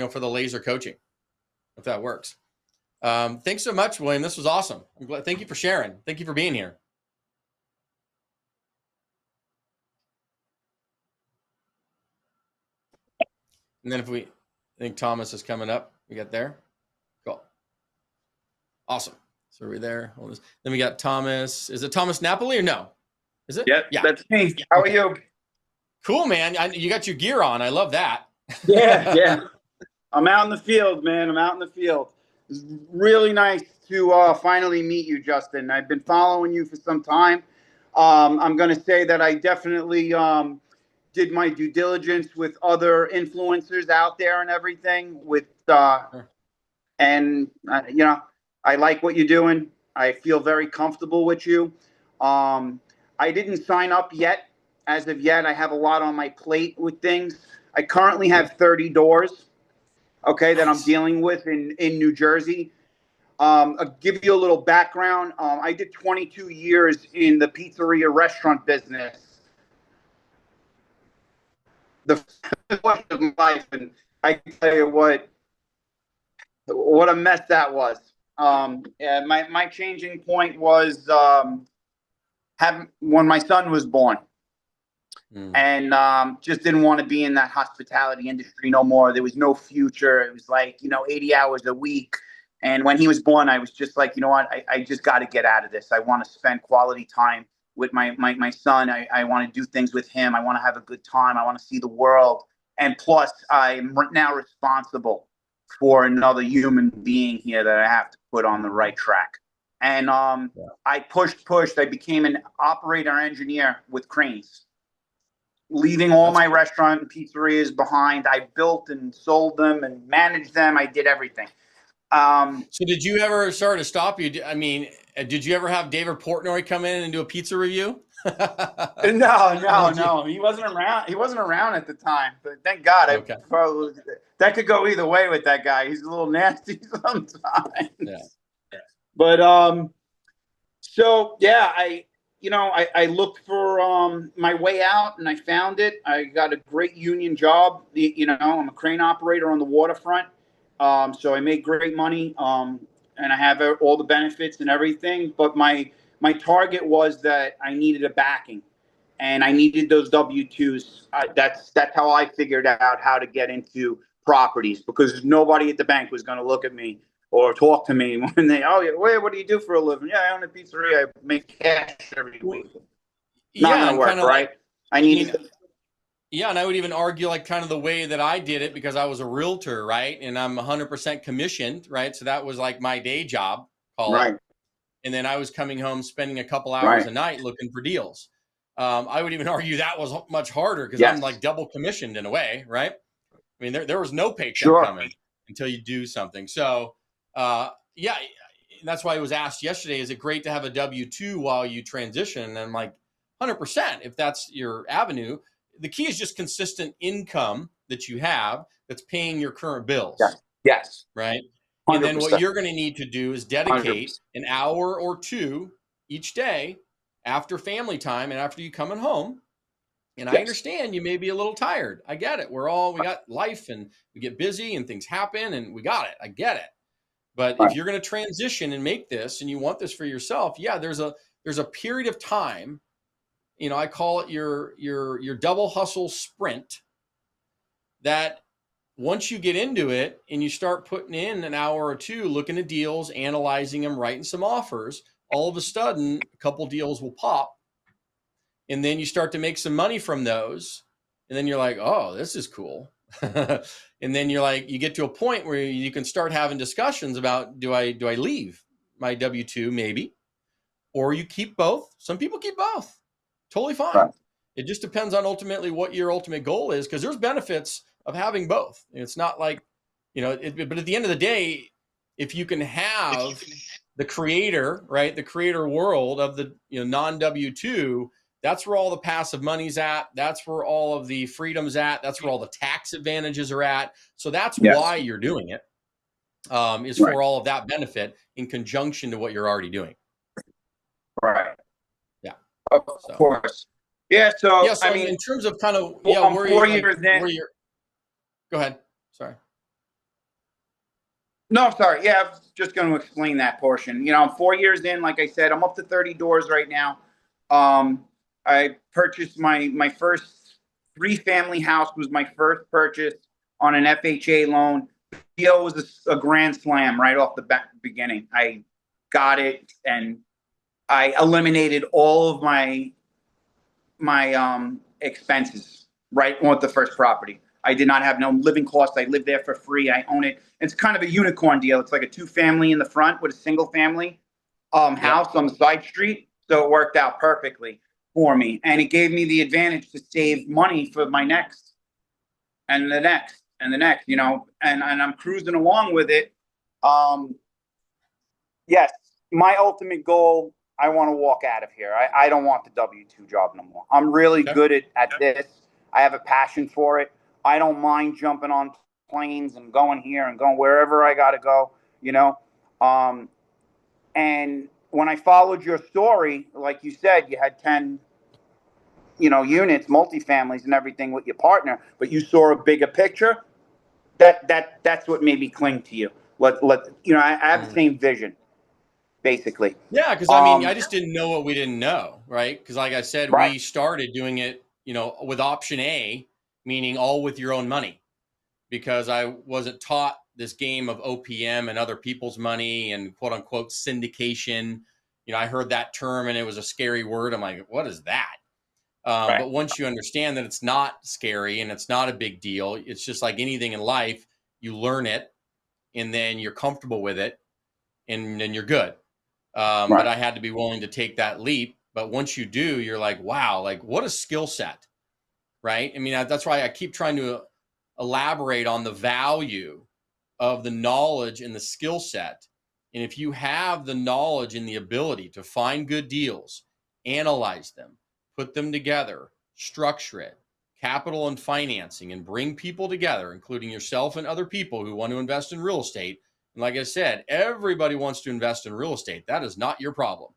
for the laser coaching, if that works. Thanks so much, William. This was awesome. Thank you for sharing. Thank you for being here. And then I think Thomas is coming up. We got there. Cool. Awesome. So are we there? Then we got Thomas. Is it Thomas Napoli or no? Is it? Yep, yeah, that's me. How are you? Cool, man. You got your gear on. I love that. Yeah. I'm out in the field, man. I'm out in the field. It's really nice to finally meet you, Justin. I've been following you for some time. I'm going to say that I definitely did my due diligence with other influencers out there and everything. And I like what you're doing. I feel very comfortable with you. I didn't sign up yet. As of yet, I have a lot on my plate with things. I currently have 30 doors. Okay, that I'm dealing with in New Jersey. I'll give you a little background. I did 22 years in the pizzeria restaurant business. The point of my life, and I can tell you what a mess that was. My changing point was when my son was born. and just didn't want to be in that hospitality industry no more. There was no future. It was like, 80 hours a week. And when he was born, I was just like, you know what, I just got to get out of this. I want to spend quality time with my son. I want to do things with him. I want to have a good time. I want to see the world. And plus, I'm now responsible for another human being here that I have to put on the right track. And I pushed. I became an operator engineer with cranes, leaving all my restaurant and pizzerias behind. I built and sold them and managed them. I did everything. So did you ever, sorry to stop you, I mean, did you ever have David Portnoy come in and do a pizza review? No. He wasn't around. He wasn't around at the time, but thank God. Okay. That could go either way with that guy. He's a little nasty sometimes. Yeah. But so yeah, I looked for my way out, and I found it. I got a great union job. I'm a crane operator on the waterfront. So I make great money, and I have all the benefits and everything. But my target was that I needed a backing, and I needed those W-2s. That's how I figured out how to get into properties, because nobody at the bank was going to look at me or talk to me when what do you do for a living? Yeah, I own a pizzeria. I make cash every week. Not going to work, right? I need. Yeah, and I would even argue like kind of the way that I did it, because I was a realtor, right? And I'm 100% commissioned, right? So that was like my day job, right. And then I was coming home, spending a couple hours a night looking for deals. I would even argue that was much harder, because I'm like double commissioned in a way, right? I mean, there was no paycheck coming until you do something. So, yeah, that's why it was asked yesterday, is it great to have a W-2 while you transition? And I'm like, 100%, if that's your avenue. The key is just consistent income that you have that's paying your current bills. Yes. Right. 100%. And then what you're going to need to do is dedicate 100%. an hour or two each day after family time and after you coming home. And I understand you may be a little tired. I get it. We got life, and we get busy and things happen, and we got it. I get it. But if you're going to transition and make this, and you want this for yourself, there's a period of time. I call it your double hustle sprint, that once you get into it and you start putting in an hour or two, looking at deals, analyzing them, writing some offers, all of a sudden a couple deals will pop, and then you start to make some money from those. And then you're like, oh, this is cool. And then you're like, you get to a point where you can start having discussions about, do I leave my W-2 maybe, or you keep both? Some people keep both. Totally fine. Right. It just depends on ultimately what your ultimate goal is, because there's benefits of having both. It's not like, but at the end of the day, if you can have the creator, right, the creator world of the non-W-2, that's where all the passive money's at. That's where all of the freedom's at. That's where all the tax advantages are at. So that's why you're doing it, is for all of that benefit in conjunction to what you're already doing. Right. Of course. Yeah. So, I mean, in terms of kind of, where you're, go ahead. Sorry. No, sorry. Yeah. I was just going to explain that portion. I'm 4 years in, like I said, I'm up to 30 doors right now. I purchased my first 3-family house, was my first purchase on an FHA loan. Deal was a grand slam right off the beginning. I got it, and I eliminated all of my expenses right on the first property. I did not have no living costs. I lived there for free. I own it. It's kind of a unicorn deal. It's like a 2-family in the front with a single family house on the side street. So it worked out perfectly for me. And it gave me the advantage to save money for my next and the next and the next, and I'm cruising along with it. Yes, my ultimate goal, I want to walk out of here. I don't want the W-2 job no more. I'm really good at this. I have a passion for it. I don't mind jumping on planes and going here and going wherever I got to go, and when I followed your story, like you said, you had 10, units, multifamilies and everything with your partner, but you saw a bigger picture. That's what made me cling to you. I have the same vision. Basically. Yeah, because I just didn't know what we didn't know, right? Because like I said, we started doing it, with option A, meaning all with your own money, because I wasn't taught this game of OPM and other people's money and quote unquote syndication. I heard that term and it was a scary word. I'm like, what is that? Right. But once you understand that it's not scary and it's not a big deal, it's just like anything in life, you learn it and then you're comfortable with it and then you're good. Right. But I had to be willing to take that leap. But once you do, you're like, wow, like what a skill set, right? I mean, that's why I keep trying to elaborate on the value of the knowledge and the skill set. And if you have the knowledge and the ability to find good deals, analyze them, put them together, structure it, capital and financing, and bring people together, including yourself and other people who want to invest in real estate. And like I said, everybody wants to invest in real estate. That is not your problem.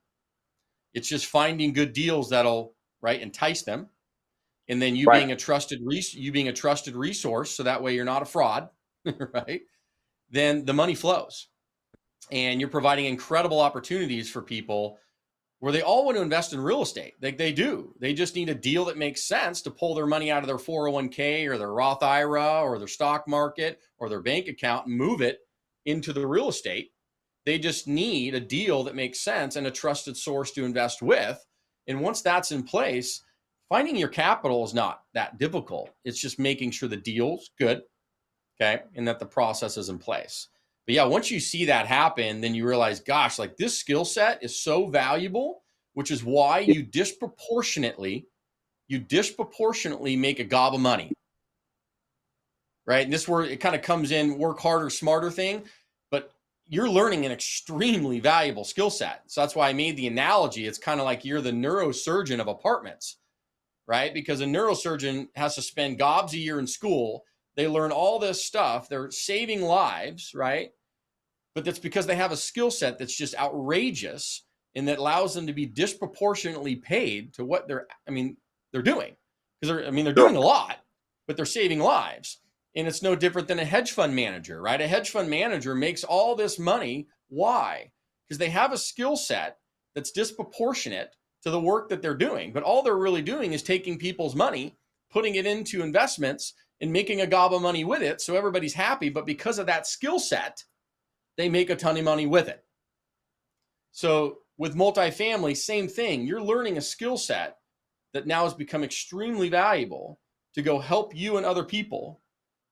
It's just finding good deals that'll entice them. And then you being a trusted resource, so that way you're not a fraud, right? Then the money flows. And you're providing incredible opportunities for people where they all want to invest in real estate. They do. They just need a deal that makes sense to pull their money out of their 401k or their Roth IRA or their stock market or their bank account and move it into the real estate. They just need a deal that makes sense and a trusted source to invest with. And once that's in place, finding your capital is not that difficult. It's just making sure the deal's good, okay, and that the process is in place. But yeah, once you see that happen, then you realize, gosh, like this skill set is so valuable, which is why you disproportionately make a gob of money, right? And this is where it kind of comes in, work harder, smarter thing, but you're learning an extremely valuable skill set. So that's why I made the analogy. It's kind of like you're the neurosurgeon of apartments, right? Because a neurosurgeon has to spend gobs a year in school. They learn all this stuff. They're saving lives, right? But that's because they have a skill set that's just outrageous and that allows them to be disproportionately paid to what they're doing. Because they're doing a lot, but they're saving lives. And it's no different than a hedge fund manager, right? A hedge fund manager makes all this money. Why? Because they have a skill set that's disproportionate to the work that they're doing. But all they're really doing is taking people's money, putting it into investments, and making a gob of money with it. So everybody's happy. But because of that skill set, they make a ton of money with it. So with multifamily, same thing. You're learning a skill set that now has become extremely valuable to go help you and other people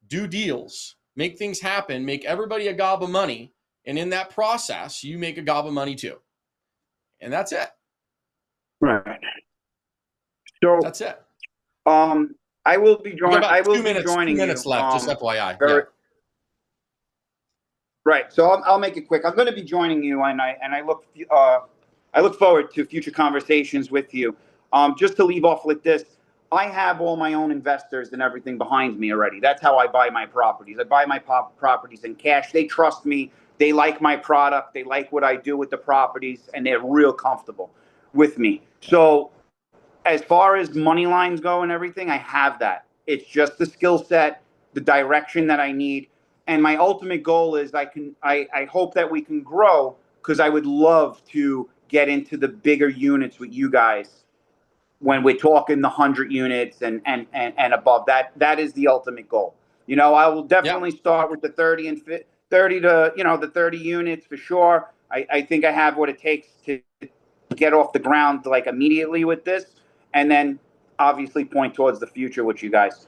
do deals, make things happen, make everybody a gob of money. And in that process, you make a gob of money too. And that's it. Right. So that's it. I will be joining. I will 2 minutes, be joining 2 minutes you. left, just FYI. Right. So I'll make it quick. I'm going to be joining you, and I look forward to future conversations with you. Just to leave off with this, I have all my own investors and everything behind me already. That's how I buy my properties. I buy my properties in cash. They trust me. They like my product. They like what I do with the properties, and they're real comfortable with me. So as far as money lines go and everything, I have that. It's just the skill set, the direction that I need. And my ultimate goal is I hope that we can grow, because I would love to get into the bigger units with you guys when we're talking the 100 units and above. That is the ultimate goal. I will definitely start with the 30 to the 30 units for sure. I think I have what it takes to get off the ground like immediately with this, and then obviously point towards the future with you guys.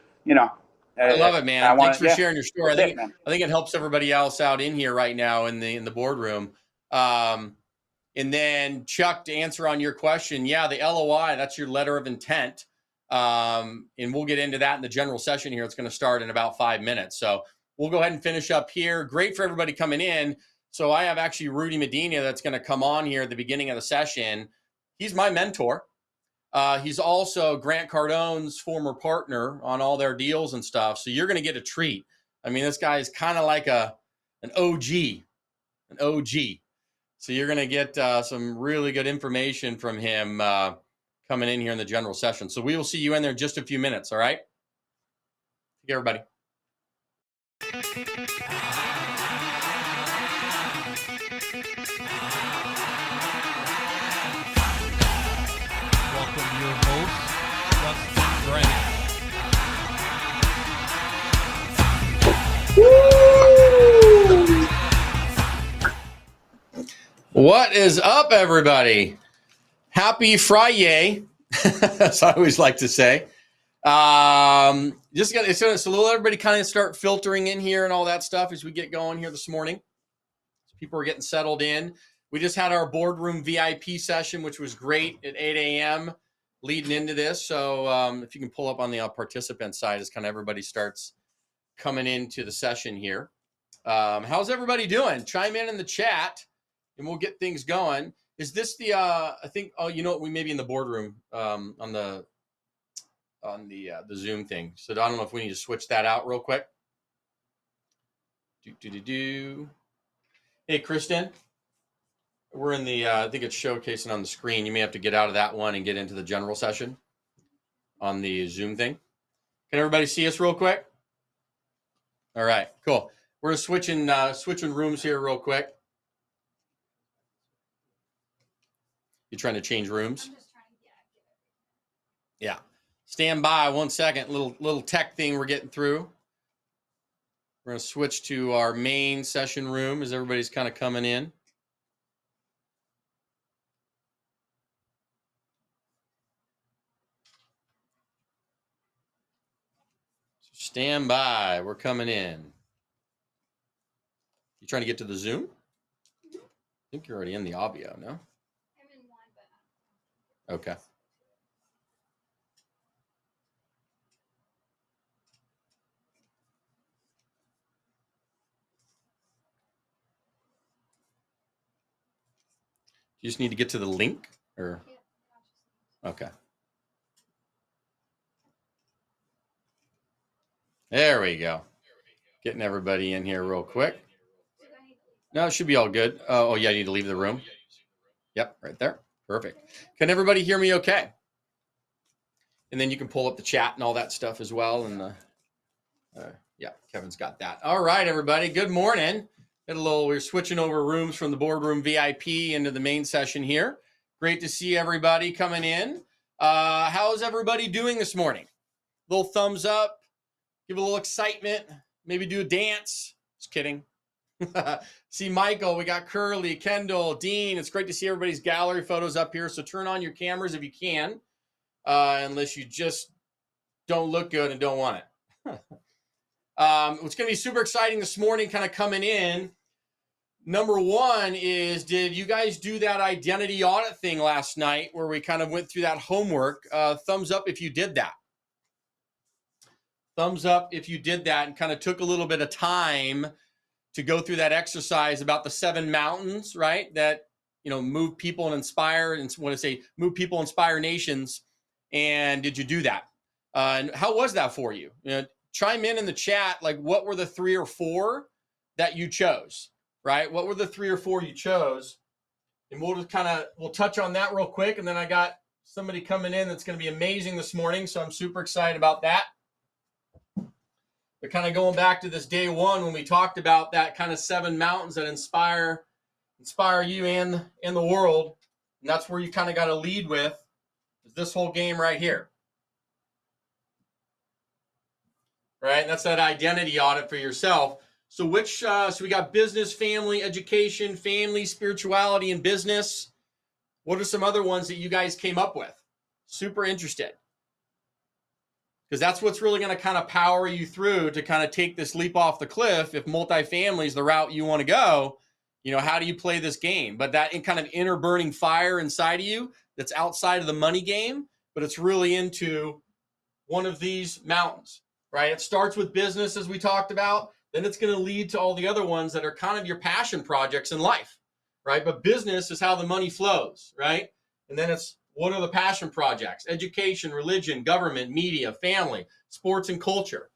I love it, man. Thanks for sharing your story. I think it helps everybody else out in here right now in the boardroom. And then Chuck, to answer on your question, the LOI, that's your letter of intent. And we'll get into that in the general session here. It's going to start in about 5 minutes. So we'll go ahead and finish up here. Great for everybody coming in. So I have actually Rudy Medina that's going to come on here at the beginning of the session. He's my mentor. He's also Grant Cardone's former partner on all their deals and stuff. So you're going to get a treat. I mean, this guy is kind of like an OG. So you're going to get some really good information from him coming in here in the general session. So we will see you in there in just a few minutes. All right. Take care, everybody. Welcome your host, Justin Brennan. What is up, everybody? Happy Friday, as I always like to say. So we'll let everybody kind of start filtering in here and all that stuff as we get going here this morning. People are getting settled in. We just had our boardroom VIP session, which was great at 8 a.m. leading into this. So if you can pull up on the participant side as kind of everybody starts coming into the session here. How's everybody doing? Chime in the chat and we'll get things going. Is this the, I think, we may be in the boardroom on the Zoom thing. So I don't know if we need to switch that out real quick. Hey, Kristen, we're in the, I think it's showcasing on the screen. You may have to get out of that one and get into the general session on the Zoom thing. Can everybody see us real quick? All right, cool. We're switching rooms here real quick. You trying to change rooms? I'm just trying to yeah. Stand by 1 second. Little tech thing we're getting through. We're going to switch to our main session room as everybody's kind of coming in. So stand by. We're coming in. You trying to get to the Zoom? I think you're already in the audio, no? I'm in one, but okay. You just need to get to the link, or okay. There we go. Getting everybody in here real quick. No, it should be all good. Oh yeah, you need to leave the room. Yep, right there. Perfect. Can everybody hear me okay? And then you can pull up the chat and all that stuff as well. And yeah, Kevin's got that. All right, everybody. Good morning. We're switching over rooms from the boardroom VIP into the main session here. Great to see everybody coming in. How's everybody doing this morning? Little thumbs up. Give a little excitement. Maybe do a dance. Just kidding. See Michael, we got Curly, Kendall, Dean. It's great to see everybody's gallery photos up here. So turn on your cameras if you can, unless you just don't look good and don't want it. What's going to be super exciting this morning kind of coming in. Number one is, did you guys do that identity audit thing last night where we kind of went through that homework? Thumbs up if you did that. Thumbs up if you did that and kind of took a little bit of time to go through that exercise about the 7 mountains, right? That, move people and inspire, and when I say move people, inspire nations. And did you do that? And how was that for you? Chime in the chat, like what were the 3 or 4 that you chose, right? What were the 3 or 4 you chose? And we'll just we'll touch on that real quick. And then I got somebody coming in that's going to be amazing this morning. So I'm super excited about that. But kind of going back to this day one when we talked about that kind of 7 mountains that inspire you and the world. And that's where you kind of got to lead with is this whole game right here. Right? And that's that identity audit for yourself. So so we got business, family, education, family, spirituality, and business. What are some other ones that you guys came up with? Super interested. Because that's what's really going to kind of power you through to kind of take this leap off the cliff. If multifamily is the route you want to go, how do you play this game? But that kind of inner burning fire inside of you that's outside of the money game, but it's really into one of these mountains, right? It starts with business, as we talked about. Then it's going to lead to all the other ones that are kind of your passion projects in life, right? But business is how the money flows, right? And then it's, what are the passion projects? Education, religion, government, media, family, sports, and culture.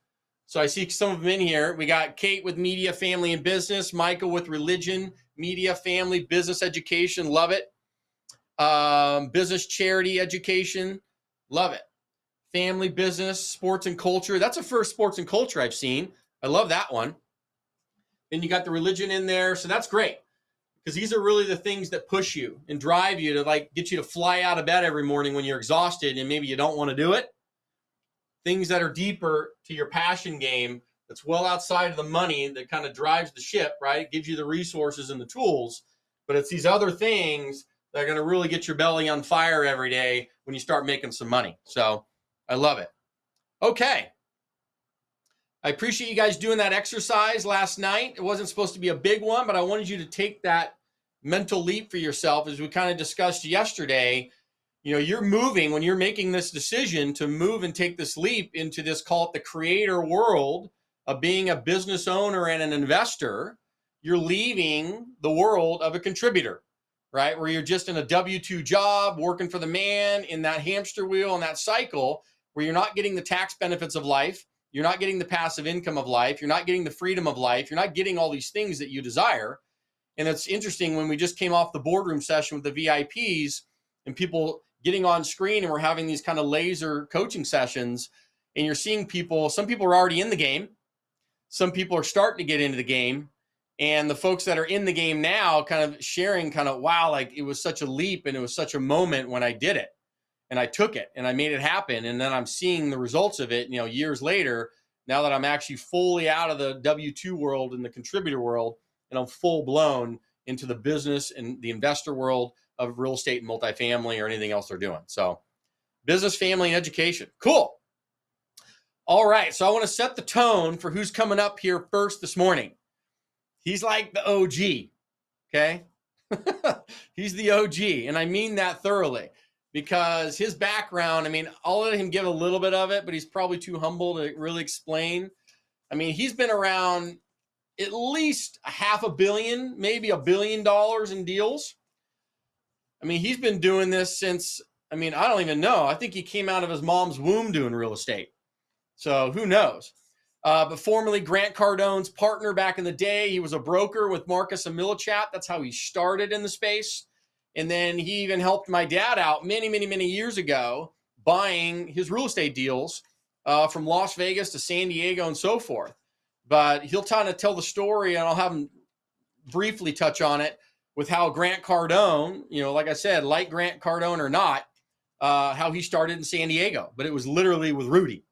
So I see some of them in here. We got Kate with media, family, and business. Michael with religion, media, family, business, education. Love it. Business, charity, education. Love it. Family, business, sports, and culture. That's the first sports and culture I've seen. I love that one. Then you got the religion in there. So that's great. Because these are really the things that push you and drive you to get you to fly out of bed every morning when you're exhausted and maybe you don't want to do it. things that are deeper to your passion game, that's well outside of the money, that kind of drives the ship, right? It gives you the resources and the tools, but it's these other things that are going to really get your belly on fire every day when you start making some money. So I love it. Okay. I appreciate you guys doing that exercise last night. It wasn't supposed to be a big one, but I wanted you to take that mental leap for yourself. As we kind of discussed yesterday, you're moving when you're making this decision to move and take this leap into this, call it the creator world of being a business owner and an investor. You're leaving the world of a contributor, right? Where you're just in a W-2 job, working for the man in that hamster wheel and that cycle where you're not getting the tax benefits of life. You're not getting the passive income of life. You're not getting the freedom of life. You're not getting all these things that you desire. And it's interesting, when we just came off the boardroom session with the VIPs and people getting on screen, and we're having these kind of laser coaching sessions, and you're seeing people, some people are already in the game. Some people are starting to get into the game. And the folks that are in the game now kind of sharing wow, like it was such a leap and it was such a moment when I did it. And I took it and I made it happen. And then I'm seeing the results of it, years later, now that I'm actually fully out of the W-2 world and the contributor world, and I'm full blown into the business and the investor world of real estate and multifamily or anything else they're doing. So business, family, and education. Cool. All right. So I want to set the tone for who's coming up here first this morning. He's like the OG. Okay. He's the OG. And I mean that thoroughly. Because his background, I'll let him give a little bit of it, but he's probably too humble to really explain. He's been around at least $500 million, maybe $1 billion in deals. He's been doing this since, I don't even know. I think he came out of his mom's womb doing real estate. So who knows? But formerly Grant Cardone's partner back in the day. He was a broker with Marcus and Millichat. That's how he started in the space. And then he even helped my dad out many, many, many years ago buying his real estate deals from Las Vegas to San Diego and so forth. But he'll kind of tell the story, and I'll have him briefly touch on it with how Grant Cardone, like I said, like Grant Cardone or not, how he started in San Diego. But it was literally with Rudy.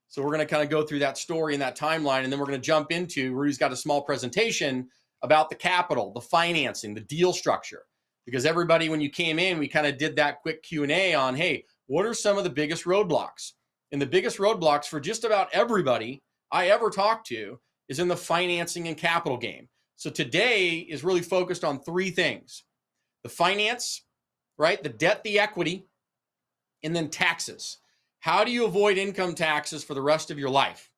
So we're going to kind of go through that story and that timeline, and then we're going to jump into, Rudy's got a small presentation about the capital, the financing, the deal structure. Because everybody, when you came in, we kind of did that quick Q&A on, hey, what are some of the biggest roadblocks? And the biggest roadblocks for just about everybody I ever talked to is in the financing and capital game. So today is really focused on three things: the finance, right? The debt, the equity, and then taxes. How do you avoid income taxes for the rest of your life?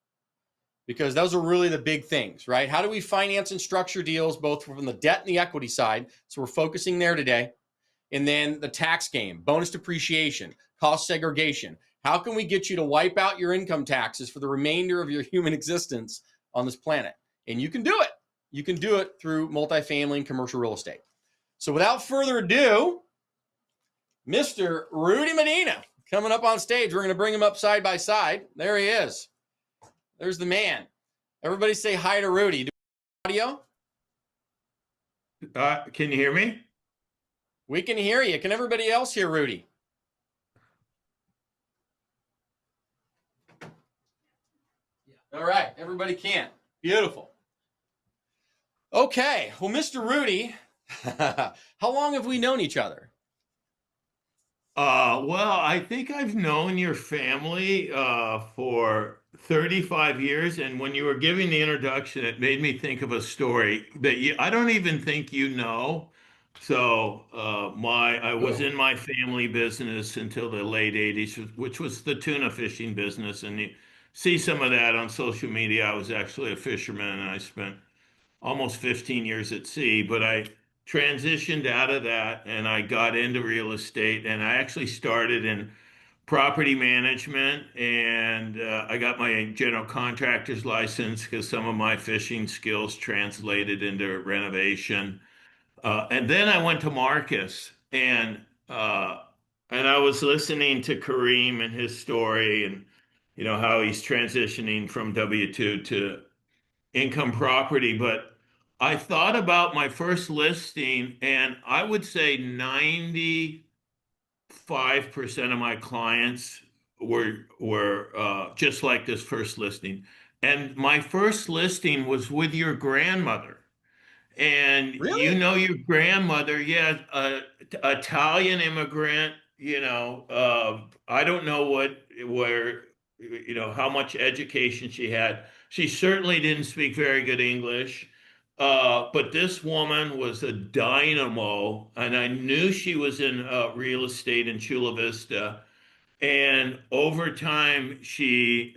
Because those are really the big things, right? How do we finance and structure deals both from the debt and the equity side? So we're focusing there today. And then the tax game, bonus depreciation, cost segregation. How can we get you to wipe out your income taxes for the remainder of your human existence on this planet? And you can do it. You can do it through multifamily and commercial real estate. So without further ado, Mr. Rudy Medina coming up on stage. We're going to bring him up side by side. There he is. There's the man. Everybody say hi to Rudy. Do audio? Can you hear me? We can hear you. Can everybody else hear Rudy? All right. Everybody can. Beautiful. Okay. Well, Mr. Rudy, how long have we known each other? Well, I think I've known your family for 35 years, and when you were giving the introduction, it made me think of a story that I don't even think you know. So I was in my family business until the late 80s, which was the tuna fishing business, and you see some of that on social media. I was actually a fisherman, and I spent almost 15 years at sea, but I transitioned out of that and I got into real estate, and I actually started in property management, and I got my general contractor's license because some of my fishing skills translated into renovation. And then I went to Marcus, and I was listening to Kareem and his story, and how he's transitioning from W-2 to income property. But I thought about my first listing, and I would say 95% of my clients were just like this first listing. And my first listing was with your grandmother. And you Really? know your grandmother, yeah, Italian immigrant, I don't know how much education she had. She certainly didn't speak very good English. But this woman was a dynamo, and I knew she was in real estate in Chula Vista. And over time, she,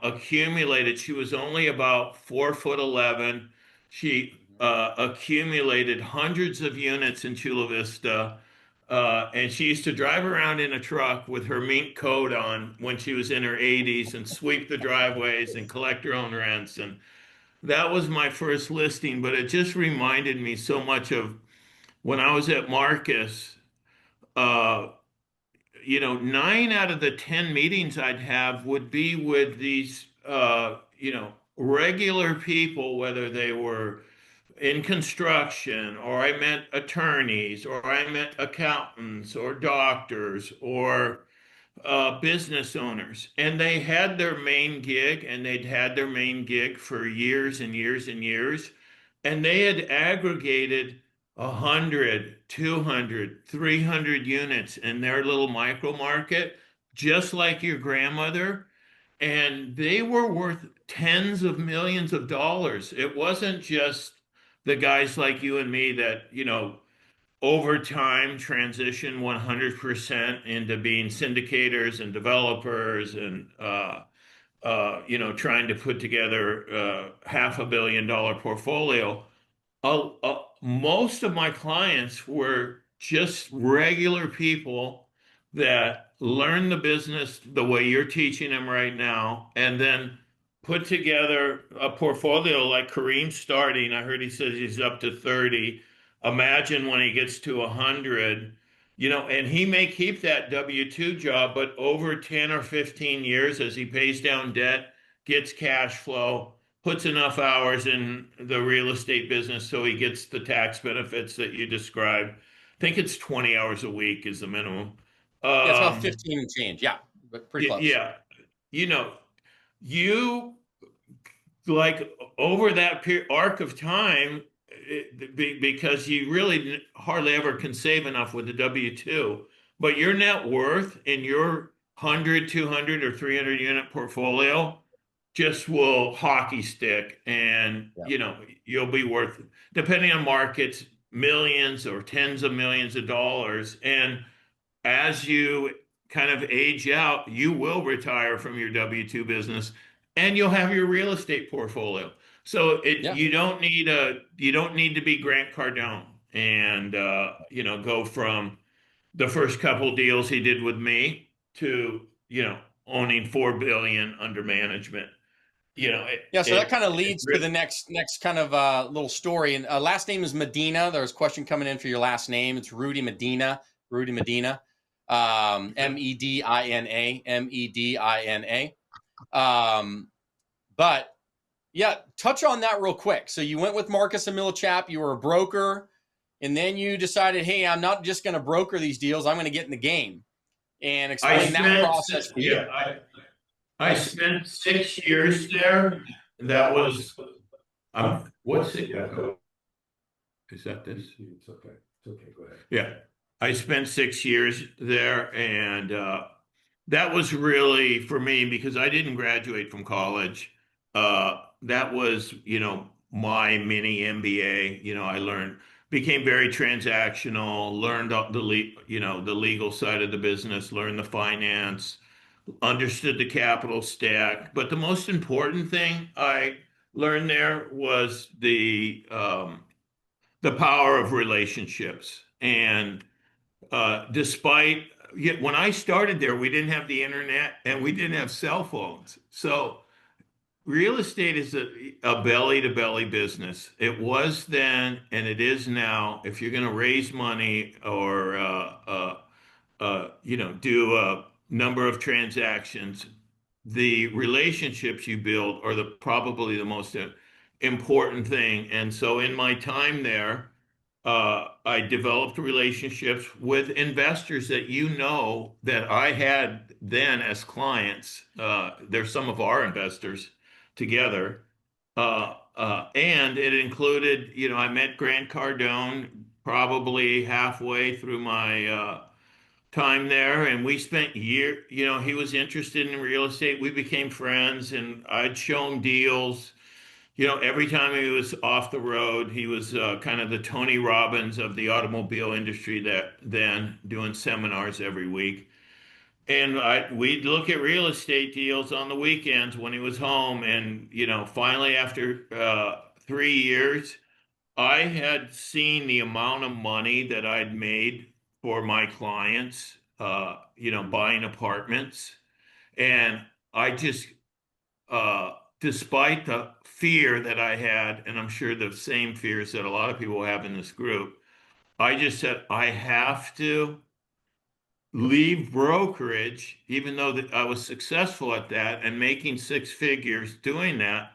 accumulated. She was only about 4'11". She accumulated hundreds of units in Chula Vista. And she used to drive around in a truck with her mink coat on when she was in her 80s and sweep the driveways and collect her own rents. And that was my first listing, but it just reminded me so much of when I was at Marcus. Uh, 9 out of the 10 meetings I'd have would be with these, regular people, whether they were in construction, or I met attorneys, or I met accountants, or doctors, or business owners. And they had their main gig, and they'd had their main gig for years and years and years. And they had aggregated 100, 200, 300 units in their little micro market, just like your grandmother. And they were worth tens of millions of dollars. It wasn't just the guys like you and me that, over time transition 100% into being syndicators and developers and trying to put together $500 million portfolio. Most of my clients were just regular people that learn the business the way you're teaching them right now, and then put together a portfolio like Kareem's starting. I heard he says he's up to 30. Imagine when he gets to 100, and he may keep that W-2 job, but over 10 or 15 years, as he pays down debt, gets cash flow, puts enough hours in the real estate business so he gets the tax benefits that you described. I think it's 20 hours a week is the minimum. Yeah, it's about 15 and change. Yeah, but pretty close. Yeah. You know, you like over that arc of time, because you really hardly ever can save enough with the W-2, but your net worth in your 100, 200, or 300 unit portfolio just will hockey stick, and you'll be worth, depending on markets, millions or tens of millions of dollars. And as you kind of age out, you will retire from your W-2 business, and you'll have your real estate portfolio. So you don't need to be Grant Cardone and go from the first couple deals he did with me to owning 4 billion under management. So that kind of leads to the next kind of little story. And last name is Medina. There's a question coming in for your last name. It's Rudy Medina. Medina. Medina. But yeah, touch on that real quick. So you went with Marcus and Millichap. You were a broker, and then you decided, hey, I'm not just going to broker these deals. I'm going to get in the game, and explain that process for you. I spent 6 years there. That was, what's it? Is that this? It's okay. It's okay. Go ahead. Yeah. I spent 6 years there, and that was really for me because I didn't graduate from college. That was, my mini MBA. I became very transactional, learned the legal side of the business, learned the finance, understood the capital stack. But the most important thing I learned there was the power of relationships. And despite when I started there, we didn't have the internet and we didn't have cell phones. So real estate is a belly-to-belly business. It was then, and it is now. If you're going to raise money or do a number of transactions, the relationships you build are probably the most important thing. And so in my time there, I developed relationships with investors that that I had then as clients. They're some of our investors together. And it included, I met Grant Cardone probably halfway through my time there, and we spent he was interested in real estate. We became friends, and I'd show him deals. Every time he was off the road, he was kind of the Tony Robbins of the automobile industry that then doing seminars every week. And we'd look at real estate deals on the weekends when he was home. And, finally, after 3 years, I had seen the amount of money that I'd made for my clients, buying apartments. And I just, despite the fear that I had, and I'm sure the same fears that a lot of people have in this group, I just said, I have to leave brokerage, even though that I was successful at that and making six figures doing that.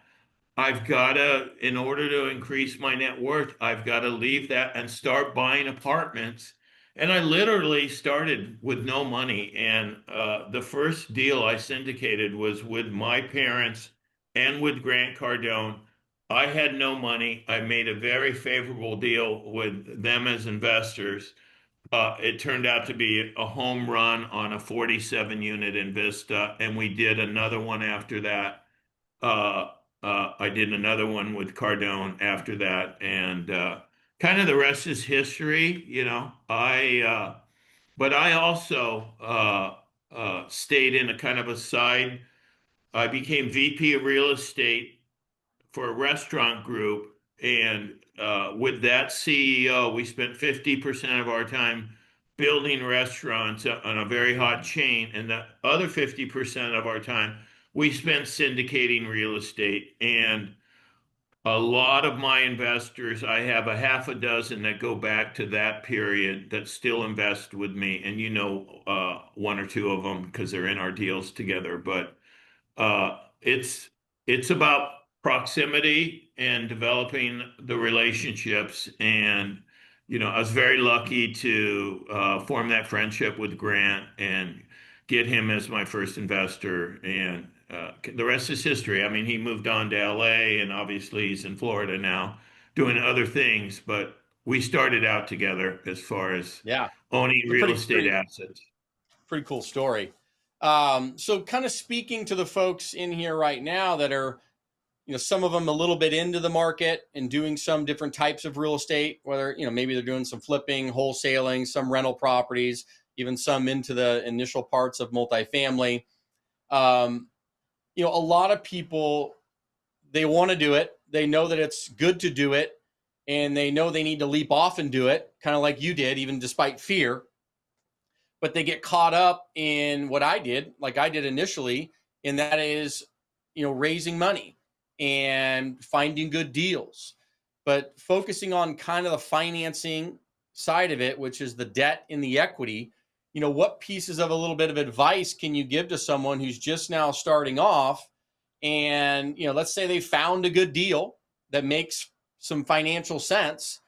I've got to, in order to increase my net worth, I've got to leave that and start buying apartments. And I literally started with no money. And the first deal I syndicated was with my parents and with Grant Cardone. I had no money. I made a very favorable deal with them as investors. It turned out to be a home run on a 47 unit in Vista, and we did another one after that. I did another one with Cardone after that, and kind of the rest is history. But I also stayed in a kind of a side. I became VP of real estate for a restaurant group, and with that CEO, we spent 50% of our time building restaurants on a very hot chain, and the other 50% of our time we spent syndicating real estate. And a lot of my investors, I have a half a dozen that go back to that period that still invest with me, and one or two of them because they're in our deals together. But it's about proximity and developing the relationships. And I was very lucky to form that friendship with Grant and get him as my first investor. And the rest is history. I mean, he moved on to LA, and obviously he's in Florida now doing other things. But we started out together as far as owning real estate assets. Pretty cool story. So kind of speaking to the folks in here right now that are, some of them a little bit into the market and doing some different types of real estate, whether, maybe they're doing some flipping, wholesaling, some rental properties, even some into the initial parts of multifamily. A lot of people, they want to do it. They know that it's good to do it, and they know they need to leap off and do it, kind of like you did, even despite fear. But they get caught up in what I did, like I did initially, and that is, raising money and finding good deals, but focusing on kind of the financing side of it, which is the debt and the equity. What pieces of a little bit of advice can you give to someone who's just now starting off? And, let's say they found a good deal that makes some financial sense,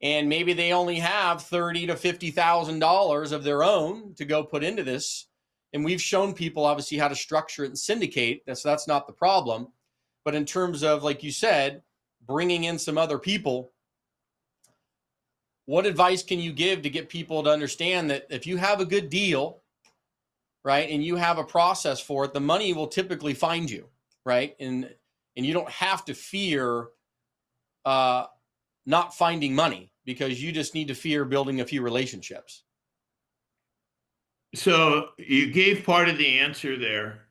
and maybe they only have $30,000 to $50,000 of their own to go put into this. And we've shown people obviously how to structure it and syndicate. That's not the problem. But in terms of, like you said, bringing in some other people, what advice can you give to get people to understand that if you have a good deal, right, and you have a process for it, the money will typically find you, right? And you don't have to fear not finding money, because you just need to fear building a few relationships. So you gave part of the answer there,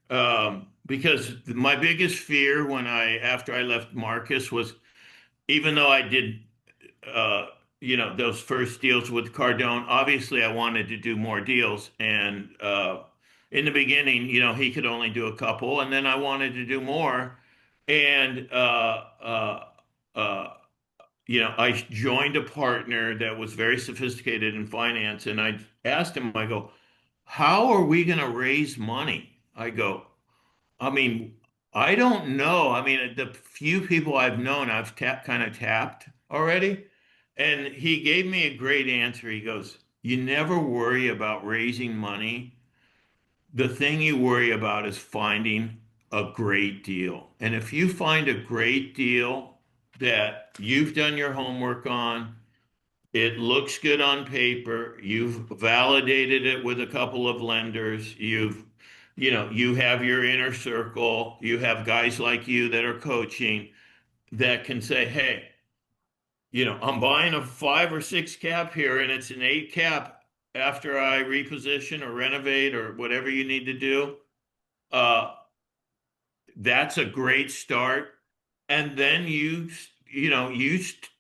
because my biggest fear after I left Marcus was, even though I did, those first deals with Cardone, obviously I wanted to do more deals. And in the beginning, he could only do a couple, and then I wanted to do more. And I joined a partner that was very sophisticated in finance, and I asked him, I go, how are we going to raise money? I go, I mean, I don't know. I mean, the few people I've known, I've kind of tapped already. And he gave me a great answer. He goes, you never worry about raising money. The thing you worry about is finding a great deal. And if you find a great deal that you've done your homework on, it looks good on paper, you've validated it with a couple of lenders, you have your inner circle, you have guys like you that are coaching that can say, hey, I'm buying a 5 or 6 cap here and it's an 8 cap after I reposition or renovate or whatever you need to do. That's a great start. And then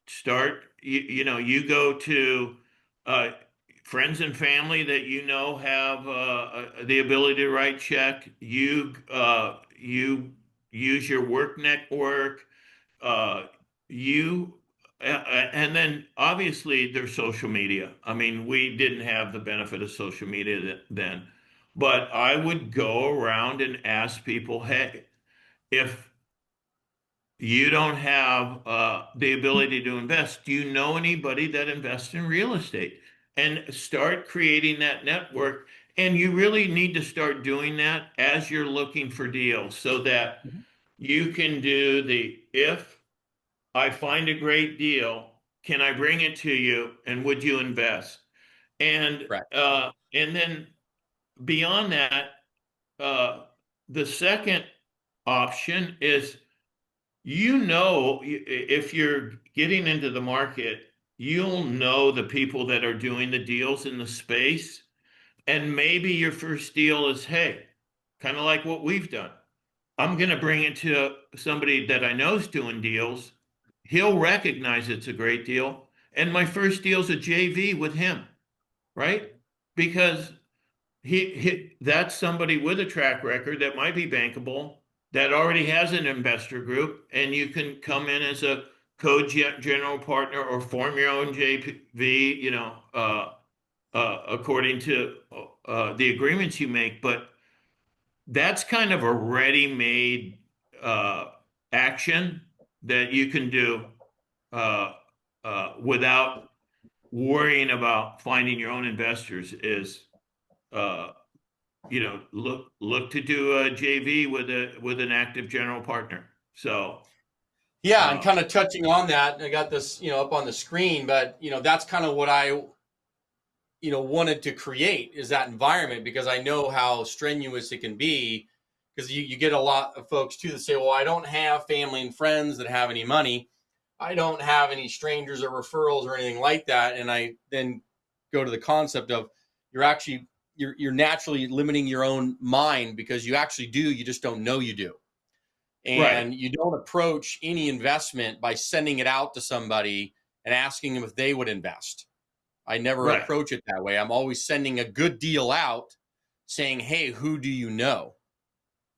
start, you go to friends and family that have the ability to write check. You use your work network. You and then obviously there's social media. I mean, we didn't have the benefit of social media then, but I would go around and ask people, hey, if you don't have the ability to invest, do you know anybody that invests in real estate? And start creating that network. And you really need to start doing that as you're looking for deals so that you can do if I find a great deal, can I bring it to you and would you invest? And Right. And then beyond that, the second option is, if you're getting into the market, you'll know the people that are doing the deals in the space. And maybe your first deal is, hey, kind of like what we've done. I'm going to bring it to somebody that I know is doing deals. He'll recognize it's a great deal. And my first deal's a JV with him, right? Because that's somebody with a track record that might be bankable, that already has an investor group, and you can come in as a co-general partner or form your own JV, according to the agreements you make. But that's kind of a ready-made action that you can do without worrying about finding your own investors. Is look to do a JV with an active general partner. So yeah, and kind of touching on that, I got this up on the screen, but that's kind of what I wanted to create, is that environment, because I know how strenuous it can be, because you get a lot of folks too that say, well, I don't have family and friends that have any money, I don't have any strangers or referrals or anything like that. And I then go to the concept of you're naturally limiting your own mind, because you actually do, you just don't know you do. And right. You don't approach any investment by sending it out to somebody and asking them if they would invest. I never approach it that way. I'm always sending a good deal out saying, hey, who do you know?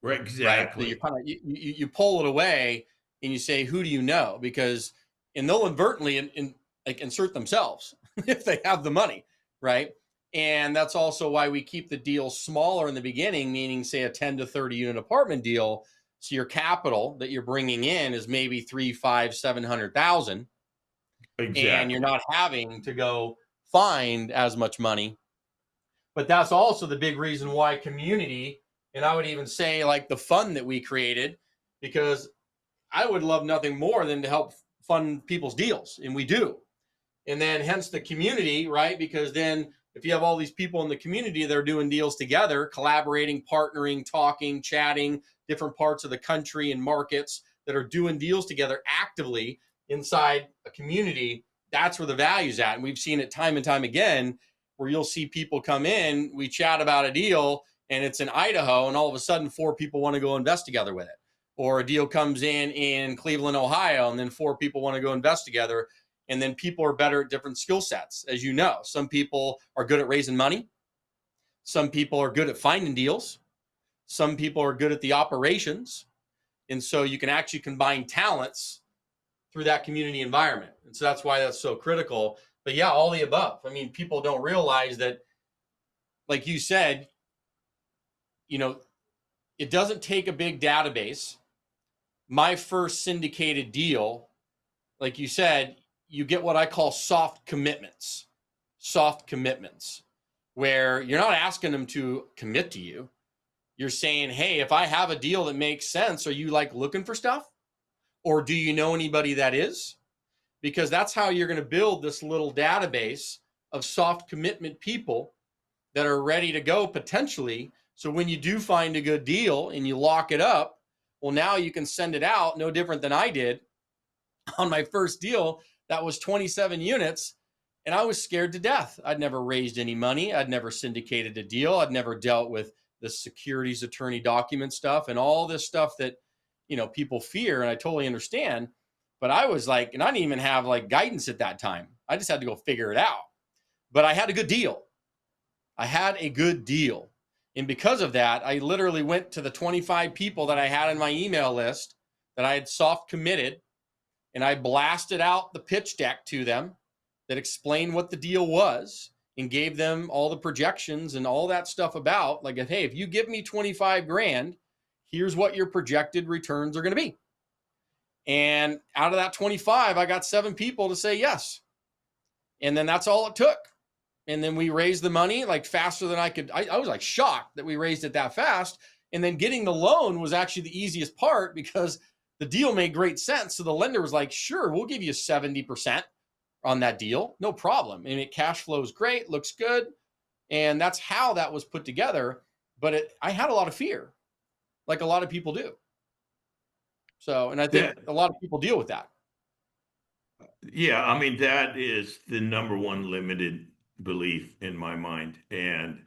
Right, exactly. Right? So you pull it away and you say, who do you know? And they'll inadvertently insert themselves if they have the money, right? And that's also why we keep the deal smaller in the beginning, meaning say a 10 to 30 unit apartment deal. So your capital that you're bringing in is maybe 300, 500, 700,000. Exactly. And you're not having to go find as much money. But that's also the big reason why community, and I would even say like the fund that we created, because I would love nothing more than to help fund people's deals, and we do. And then hence the community, right? Because then if you have all these people in the community that are doing deals together, collaborating, partnering, talking, chatting, different parts of the country and markets that are doing deals together actively inside a community, that's where the value's at. And we've seen it time and time again, where you'll see people come in, we chat about a deal, and it's in Idaho, and all of a sudden 4 people want to go invest together with it. Or a deal comes in Cleveland, Ohio, and then 4 people want to go invest together. And then people are better at different skill sets, as you know. Some people are good at raising money. Some people are good at finding deals. Some people are good at the operations. And so you can actually combine talents through that community environment. And so that's why that's so critical. But yeah, all the above. I mean, people don't realize that, like you said, it doesn't take a big database. My first syndicated deal, like you said, you get what I call soft commitments, where you're not asking them to commit to you. You're saying, hey, if I have a deal that makes sense, are you like looking for stuff? Or do you know anybody that is? Because that's how you're going to build this little database of soft commitment people that are ready to go potentially. So when you do find a good deal and you lock it up, well, now you can send it out, no different than I did on my first deal. That was 27 units. And I was scared to death. I'd never raised any money. I'd never syndicated a deal. I'd never dealt with the securities attorney document stuff and all this stuff that, you know, people fear. And I totally understand. But I was like, and I didn't even have like guidance at that time. I just had to go figure it out. But I had a good deal. And because of that, I literally went to the 25 people that I had in my email list that I had soft committed, and I blasted out the pitch deck to them that explained what the deal was and gave them all the projections and all that stuff about, like, hey, if you give me 25 grand, here's what your projected returns are going to be. And out of that 25, I got 7 people to say yes. And then that's all it took. And then we raised the money like faster than I could. I was like shocked that we raised it that fast. And then getting the loan was actually the easiest part because the deal made great sense. So the lender was like, sure, we'll give you 70% on that deal. No problem. And it cash flows great, looks good. And that's how that was put together. But I had a lot of fear, like a lot of people do. So, and I think a lot of people deal with that. Yeah, I mean, that is the number one limited belief in my mind. And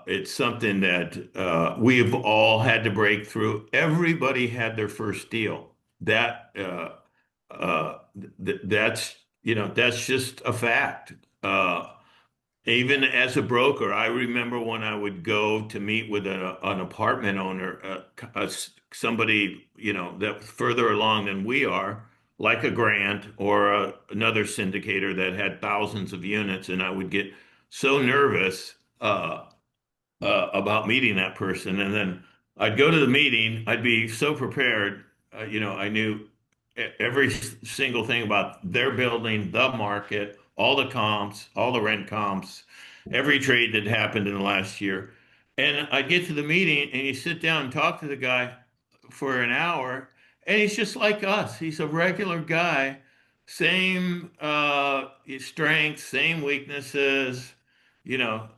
it's something that we've all had to break through. Everybody had their first deal. That's, you know, that's just a fact. Even as a broker, I remember when I would go to meet with an apartment owner, somebody, you know, that further along than we are, like a Grant or another syndicator that had thousands of units, and I would get so nervous about meeting that person. And then I'd go to the meeting, I'd be so prepared, you know, I knew every single thing about their building, the market, all the comps, all the rent comps, every trade that happened in the last year. And I'd get to the meeting and you sit down and talk to the guy for an hour, and he's just like us. He's a regular guy, same strengths, same weaknesses, you know,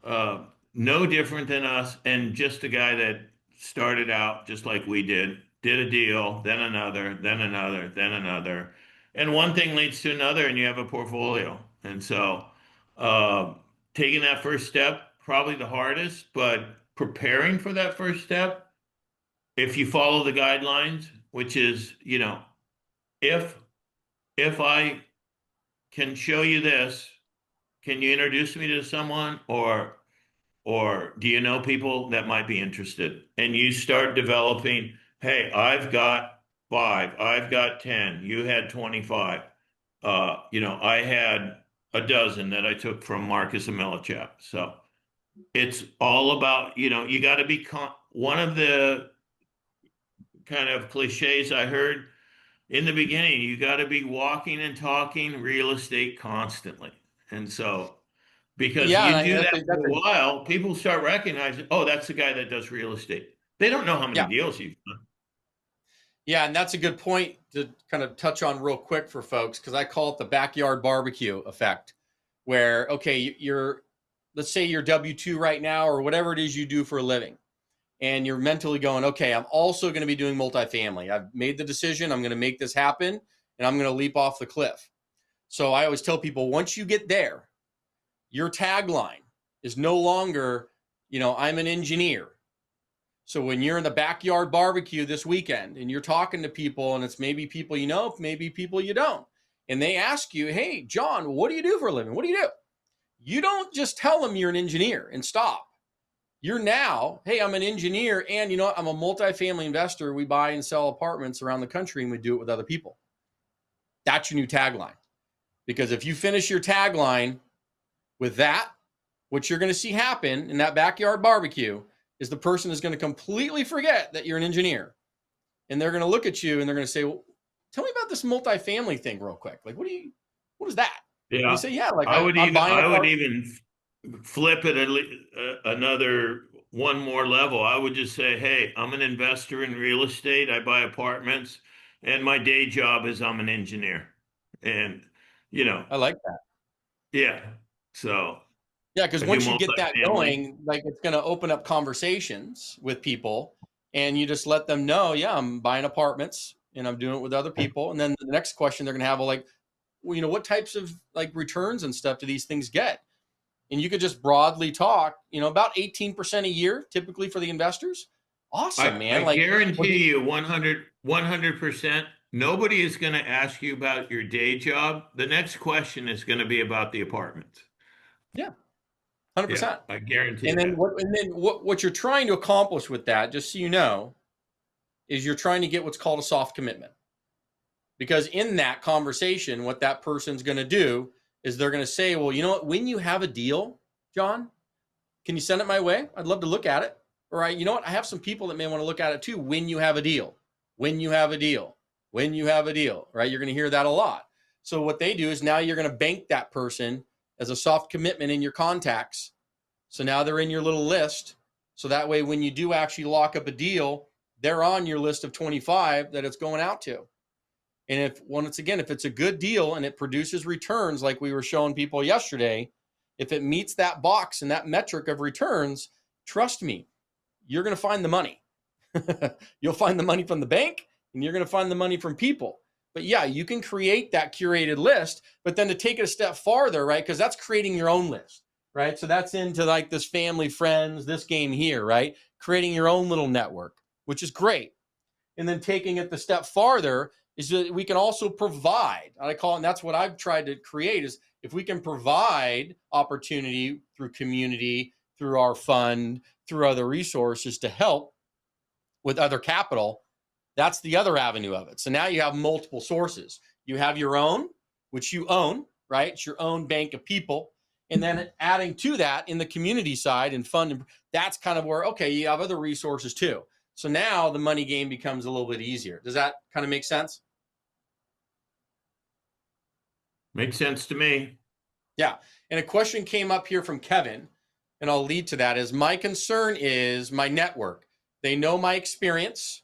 no different than us, and just a guy that started out just like we did a deal, then another, then another, then another. And one thing leads to another, and you have a portfolio. And so taking that first step, probably the hardest, but preparing for that first step, if you follow the guidelines, which is, you know, if I can show you this, can you introduce me to someone, or do you know people that might be interested? And you start developing, hey, I've got 5, I've got 10, you had 25. You know, I had a dozen that I took from Marcus and Millichap. So it's all about, you know, you got to be one of the kind of cliches I heard in the beginning, you got to be walking and talking real estate constantly. And so, because you do that for a while, people start recognizing, oh, that's the guy that does real estate. They don't know how many deals you've done. Yeah, and that's a good point to kind of touch on real quick for folks, because I call it the backyard barbecue effect, where, okay, let's say you're W-2 right now, or whatever it is you do for a living, and you're mentally going, okay, I'm also going to be doing multifamily. I've made the decision. I'm going to make this happen, and I'm going to leap off the cliff. So I always tell people, once you get there, your tagline is no longer, you know, I'm an engineer. So when you're in the backyard barbecue this weekend and you're talking to people, and it's maybe people you know, maybe people you don't, and they ask you, hey, John, what do you do for a living? What do you do? You don't just tell them you're an engineer and stop. You're now, hey, I'm an engineer, and you know what? I'm a multifamily investor. We buy and sell apartments around the country, and we do it with other people. That's your new tagline. Because if you finish your tagline with that, what you're going to see happen in that backyard barbecue is the person is going to completely forget that you're an engineer. And they're going to look at you and they're going to say, well, tell me about this multifamily thing real quick. Like, what do What is that? And Yeah. you say, yeah, like I would I'm even, buying I would apartments. even flip it another one more level. I would just say, hey, I'm an investor in real estate. I buy apartments, and my day job is I'm an engineer. And, you know, I like that. yeah. So Yeah, because I do once you get that multifamily. going, like it's going to open up conversations with people, and you just let them know, yeah, I'm buying apartments and I'm doing it with other people. And then the next question they're going to have, well, like, well, you know, what types of like returns and stuff do these things get? And you could just broadly talk, you know, about 18% a year, typically for the investors. Awesome, I man. Like, what do guarantee you 100%, nobody is going to ask you about your day job. The next question is going to be about the apartment. yeah, Yeah, 100%. I guarantee And then that. what you're trying to accomplish with that, just so you know, is you're trying to get what's called a soft commitment. Because in that conversation, what that person's going to do is they're going to say, well, you know what, when you have a deal, John, can you send it my way? I'd love to look at it. All right, you know what, I have some people that may want to look at it too. When you have a deal, when you have a deal, when you have a deal, right? You're going to hear that a lot. So what they do is now you're going to bank that person as a soft commitment in your contacts. So now they're in your little list. So that way, when you do actually lock up a deal, they're on your list of 25 that it's going out to. And if once again, if it's a good deal and it produces returns like we were showing people yesterday, if it meets that box and that metric of returns, trust me, you're going to find the money. You'll find the money from the bank and you're going to find the money from people. But yeah, you can create that curated list, but then to take it a step farther, right? Because that's creating your own list, right? So that's into like this family, friends, this game here, right? Creating your own little network, which is great. And then taking it the step farther is that we can also provide, I call it, and that's what I've tried to create, is if we can provide opportunity through community, through our fund, through other resources to help with other capital, that's the other avenue of it. So now you have multiple sources. You have your own, which you own, right? It's your own bank of people. And then adding to that in the community side and fund, that's kind of where, okay, you have other resources too. So now the money game becomes a little bit easier. Does that kind of make sense? Makes sense to me. Yeah. And a question came up here from Kevin, and I'll lead to that, is my concern is my network. They know my experience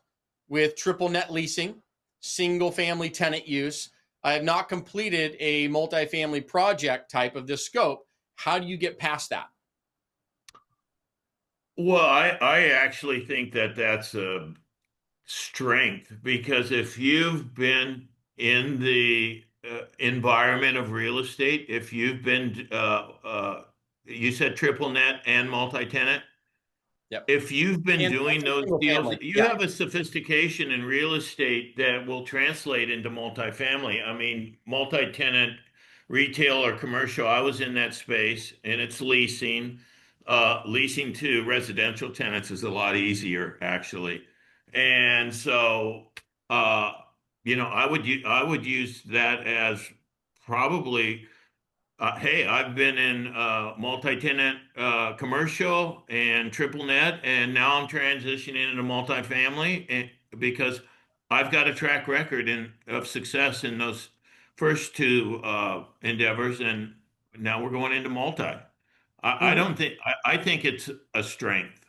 with triple net leasing, single family tenant use. I have not completed a multifamily project type of this scope. How do you get past that? Well, I actually think that that's a strength because if you've been in the environment of real estate, if you've been, you said triple net and multi-tenant, Yep. if you've been And doing those single deals, family. you Yeah. have a sophistication in real estate that will translate into multifamily. I mean, multi-tenant retail or commercial, I was in that space and it's leasing. Leasing to residential tenants is a lot easier, actually. And so, uh, I would use that as probably hey, I've been in multi-tenant commercial and triple net, and now I'm transitioning into multifamily because I've got a track record of success in those first two endeavors, and now we're going into multi. I Mhm. don't think I think it's a strength.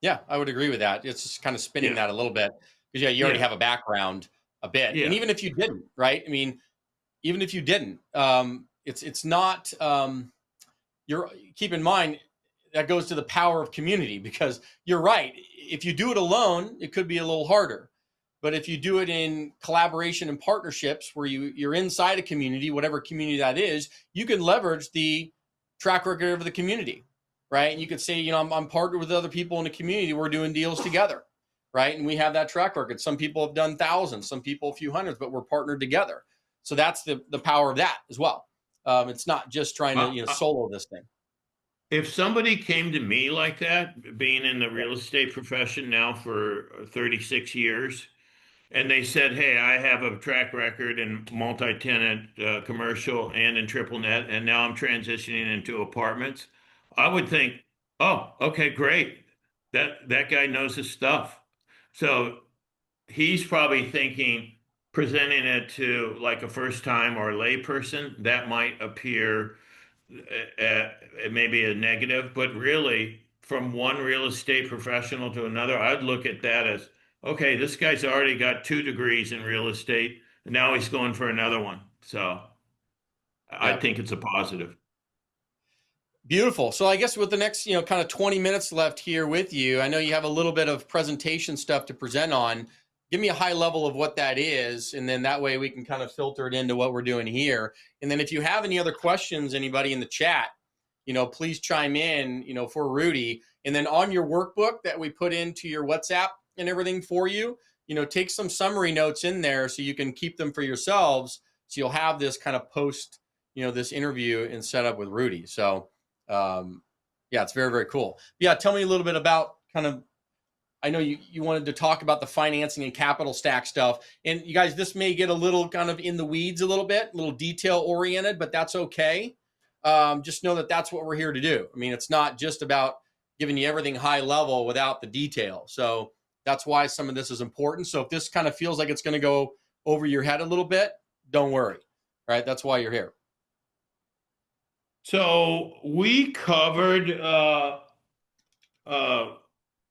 Yeah, I would agree with that. It's just kind of spinning Yeah, that a little bit because yeah, you already yeah, have a background a bit, and yeah. even if you didn't, right? I mean, even if you didn't, it's not. You're keep in mind that goes to the power of community because you're right. If you do it alone, it could be a little harder. But if you do it in collaboration and partnerships where you're inside a community, whatever community that is, you can leverage the track record of the community, right? And you could say, you know, I'm partnered with other people in the community. We're doing deals together, right? And we have that track record. Some people have done thousands, some people a few hundreds, but we're partnered together. So that's the power of that as well. It's not just trying to, Uh, you know, uh, solo this thing. if somebody came to me like that, being in the real estate profession now for 36 years, and they said, "Hey, I have a track record in multi-tenant commercial and in triple net, and now I'm transitioning into apartments," I would think, "Oh, okay, great. That guy knows his stuff." So he's probably thinking, presenting it to like a first time or a lay person, that might appear maybe a negative, but really from one real estate professional to another, I'd look at that as, okay, this guy's already got 2 degrees in real estate, and now he's going for another one. So I Yeah. think it's a positive. Beautiful. So I guess with the next, kind of 20 minutes left here with you, I know you have a little bit of presentation stuff to present on. Give me a high level of what that is, and then that way we can kind of filter it into what we're doing here. And then if you have any other questions, anybody in the chat, please chime in, for Rudy. And then on your workbook that we put into your WhatsApp and everything for you, take some summary notes in there so you can keep them for yourselves. So you'll have this kind of post, this interview and set up with Rudy. So yeah, it's very, very cool. Yeah. Tell me a little bit about I know you wanted to talk about the financing and capital stack stuff, and you guys, this may get a little kind of in the weeds a little bit, a little detail oriented, but that's okay. Just know that that's what we're here to do. I mean, it's not just about giving you everything high level without the detail. So that's why some of this is important. So if this kind of feels like it's going to go over your head a little bit, don't worry, right? That's why you're here. So we covered,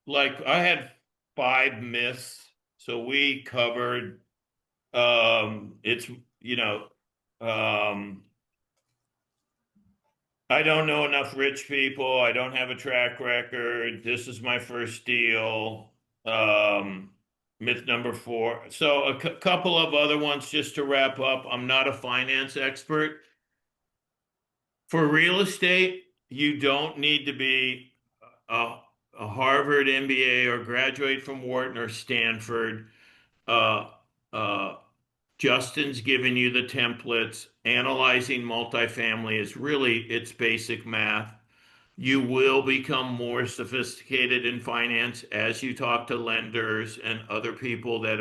like I had 5 myths. So we covered, it's, I don't know enough rich people. I don't have a track record. This is my first deal. Myth number 4. So a couple of other ones just to wrap up. I'm not a finance expert. For real estate, you don't need to be a Harvard MBA or graduate from Wharton or Stanford. Justin's giving you the templates. Analyzing multifamily is really, it's basic math. You will become more sophisticated in finance as you talk to lenders and other people that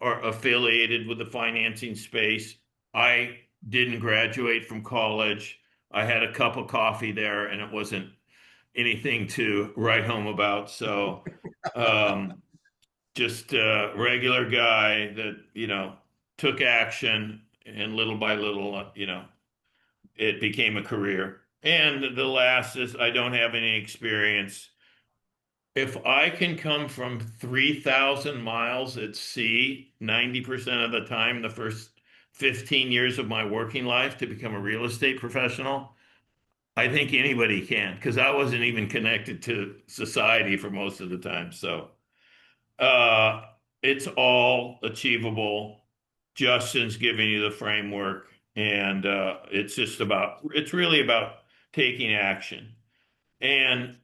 are affiliated with the financing space. I didn't graduate from college. I had a cup of coffee there, and it wasn't anything to write home about. So just a regular guy that, took action, and little by little, it became a career. And the last is I don't have any experience. If I can come from 3,000 miles at sea 90% of the time, the first 15 years of my working life to become a real estate professional, I think anybody can, because I wasn't even connected to society for most of the time. So it's all achievable. Justin's giving you the framework, and it's really about taking action. And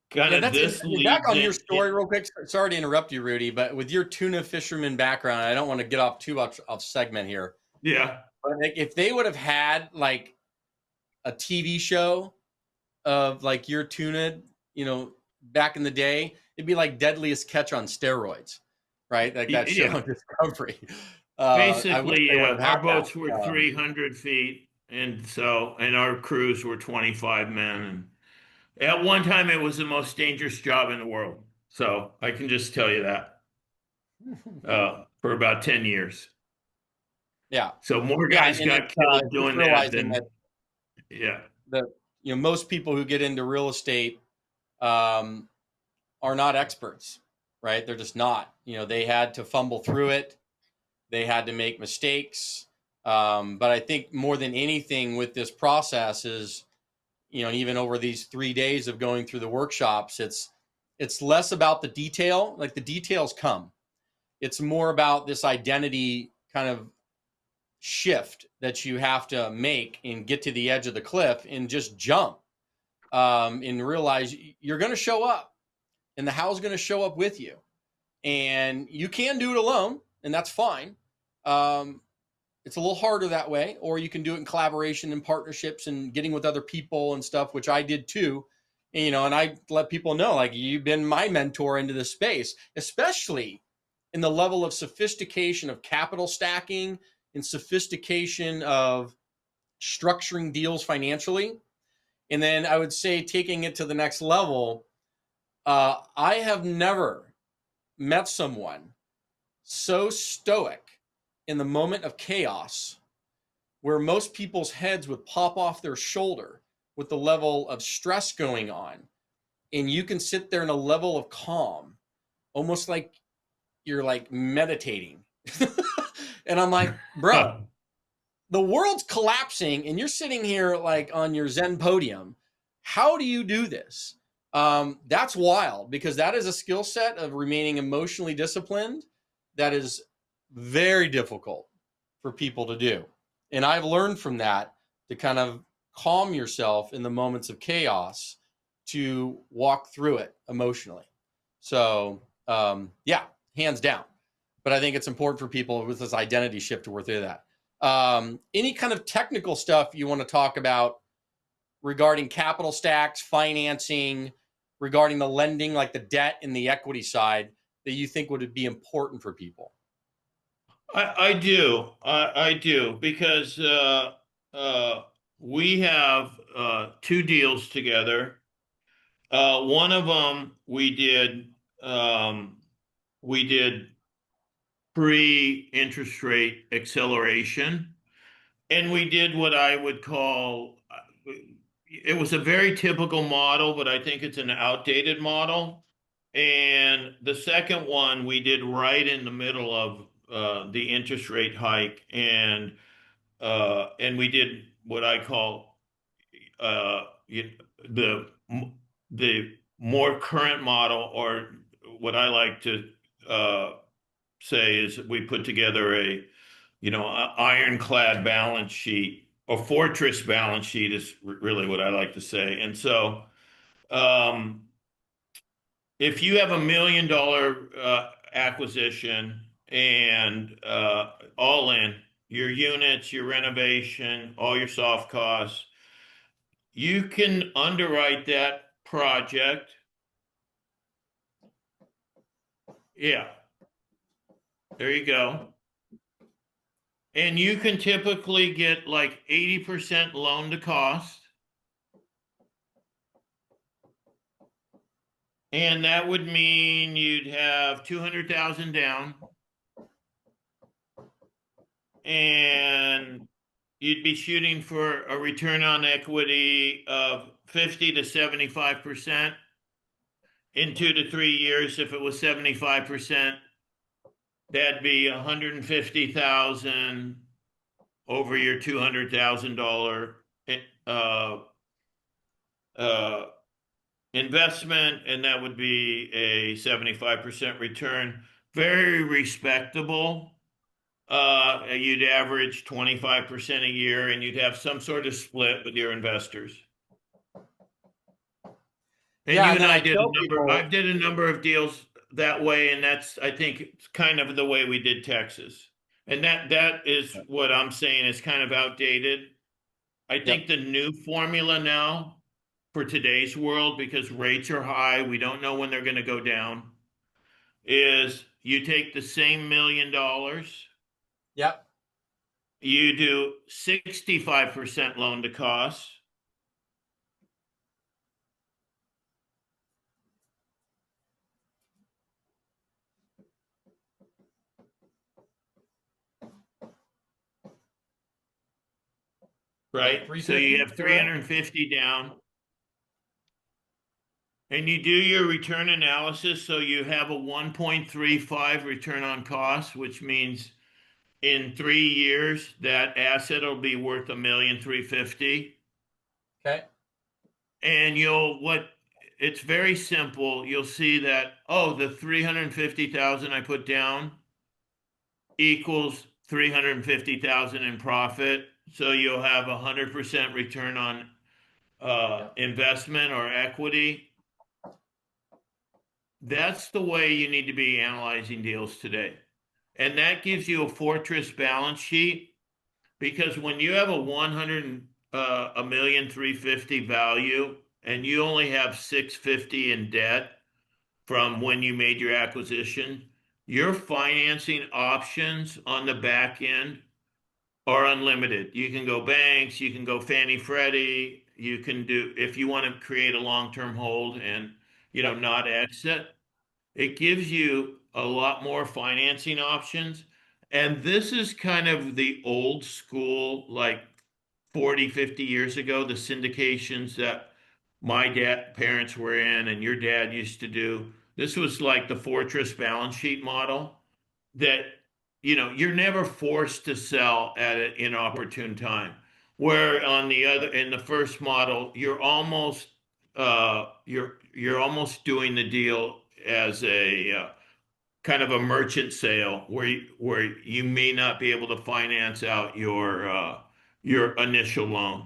kind of this leads back on your story real quick. Sorry to interrupt you, Rudy, but with your tuna fisherman background, I don't want to get off too much of segment here. Yeah. But if they would have had like a TV show of like your tuna, back in the day, it'd be like Deadliest Catch on steroids, right? Like that show on Discovery. Basically, our boats were 300 feet, and our crews were 25 men. And at one time, it was the most dangerous job in the world. So I can just tell you that for about 10 years. Yeah. So more guys got killed doing that than most people who get into real estate are not experts, right? They're just not. They had to fumble through it. They had to make mistakes. But I think more than anything with this process is, even over these 3 days of going through the workshops, it's less about the detail. Like the details come. It's more about this identity kind of shift that you have to make and get to the edge of the cliff and just jump and realize you're going to show up, and the how's going to show up with you. And you can do it alone, and that's fine. It's a little harder that way, or you can do it in collaboration and partnerships and getting with other people and stuff, which I did too. And I let people know, like, you've been my mentor into this space, especially in the level of sophistication of capital stacking and sophistication of structuring deals financially. And then I would say taking it to the next level, I have never met someone so stoic in the moment of chaos, where most people's heads would pop off their shoulder with the level of stress going on, and you can sit there in a level of calm, almost like you're like meditating. And I'm like, bro, the world's collapsing and you're sitting here like on your Zen podium. How do you do this? That's wild, because that is a skill set of remaining emotionally disciplined that is very difficult for people to do. And I've learned from that to kind of calm yourself in the moments of chaos, to walk through it emotionally. So yeah, hands down. But I think it's important for people with this identity shift to work through that. Any kind of technical stuff you want to talk about regarding capital stacks, financing, regarding the lending, like the debt and the equity side, that you think would be important for people? I do, because we have two deals together. One of them we did pre-interest rate acceleration, and we did what I would call, it was a very typical model, but I think it's an outdated model. And the second one we did right in the middle of the interest rate hike, and we did what I call the more current model, or what I like to say is we put together a ironclad balance sheet, a fortress balance sheet is really what I like to say. And so if you have $1 million acquisition, and all in your units, your renovation, all your soft costs, you can underwrite that project. Yeah, there you go. And you can typically get like 80% loan to cost. And that would mean you'd have 200,000 down, and you'd be shooting for a return on equity of 50 to 75% in 2 to 3 years. If it was 75%, that'd be 150,000 over your $200,000 investment, and that would be a 75% return. Very respectable. You'd average 25% a year, and you'd have some sort of split with your investors. And Yeah, you and I did people, I did a number of deals that way, and that's, I think, it's kind of the way we did Texas. And that is what I'm saying is kind of outdated. I think the new formula now for today's world, because rates are high, we don't know when they're going to go down, is you take the same $1 million. Yep. You do 65% loan to cost. Right? So you have 350 down. And you do your return analysis, so you have a 1.35 return on cost, which means in 3 years that asset will be worth $1,350,000. Okay. And it's very simple. You'll see that, the 350,000 I put down equals 350,000 in profit. So you'll have 100% return on investment or equity. That's the way you need to be analyzing deals today. And that gives you a fortress balance sheet, because when you have a 1,350,000 value and you only have 650 in debt from when you made your acquisition, your financing options on the back end are unlimited. You can go banks, you can go Fannie Freddie, you can do, if you want to create a long-term hold and not exit, it gives you a lot more financing options. And this is kind of the old school, like 40, 50 years ago, the syndications that my parents were in and your dad used to do. This was like the fortress balance sheet model that, you're never forced to sell at an inopportune time. Where on the other, in the first model, you're almost doing the deal as a kind of a merchant sale where you may not be able to finance out your initial loan.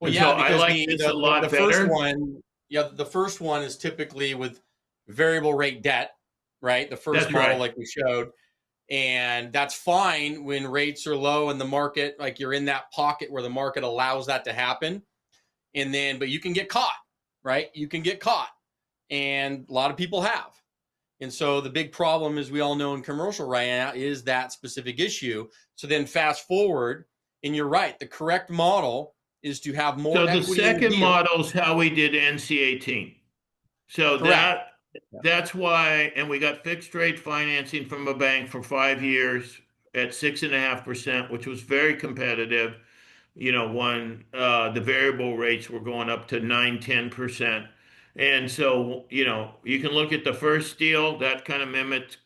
Well, And yeah, so I because like this a the lot first better. one, yeah, the first one is typically with variable rate debt, right? The first That's model, right. like we showed, and that's fine when rates are low in the market, like you're in that pocket where the market allows that to happen. And then, but you can get caught, right? You can get caught, and a lot of people have. And so the big problem, as we all know in commercial right now, is that specific issue. So then fast forward, and you're right, the correct model is to have more So the equity in the second deal. model is how we did NC18. So Correct. that's why, and we got fixed rate financing from a bank for 5 years at 6.5%, which was very competitive. When the variable rates were going up to 9, 10%. And so, you can look at the first deal that kind of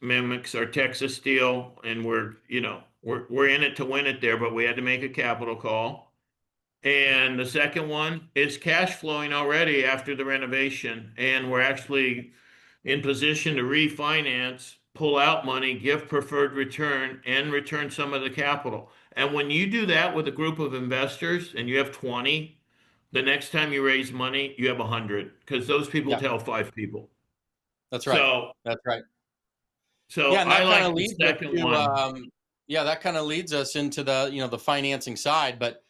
mimics our Texas deal, and we're in it to win it there, but we had to make a capital call. And the second one is cash flowing already after the renovation, and we're actually in position to refinance, pull out money, give preferred return, and return some of the capital. And when you do that with a group of investors and you have 20, the next time you raise money, you have 100, because those people Yeah, tell 5 people. that's right. So, That's right. so Yeah, and I that kind of like the leads us second to, one. yeah, that kind of leads us into the financing side. But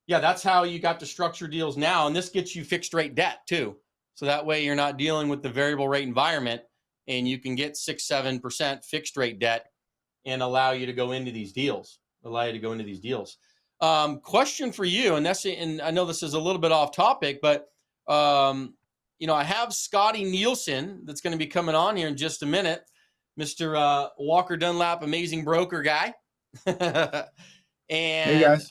yeah, that's how you got to structure deals now. And this gets you fixed rate debt too. So that way you're not dealing with the variable rate environment, and you can get 6, 7% fixed rate debt and allow you to go into these deals, Question for you, and I know this is a little bit off topic, but I have Scotty Nielsen that's going to be coming on here in just a minute, Mr. Walker Dunlap, amazing broker guy. Hey And guys.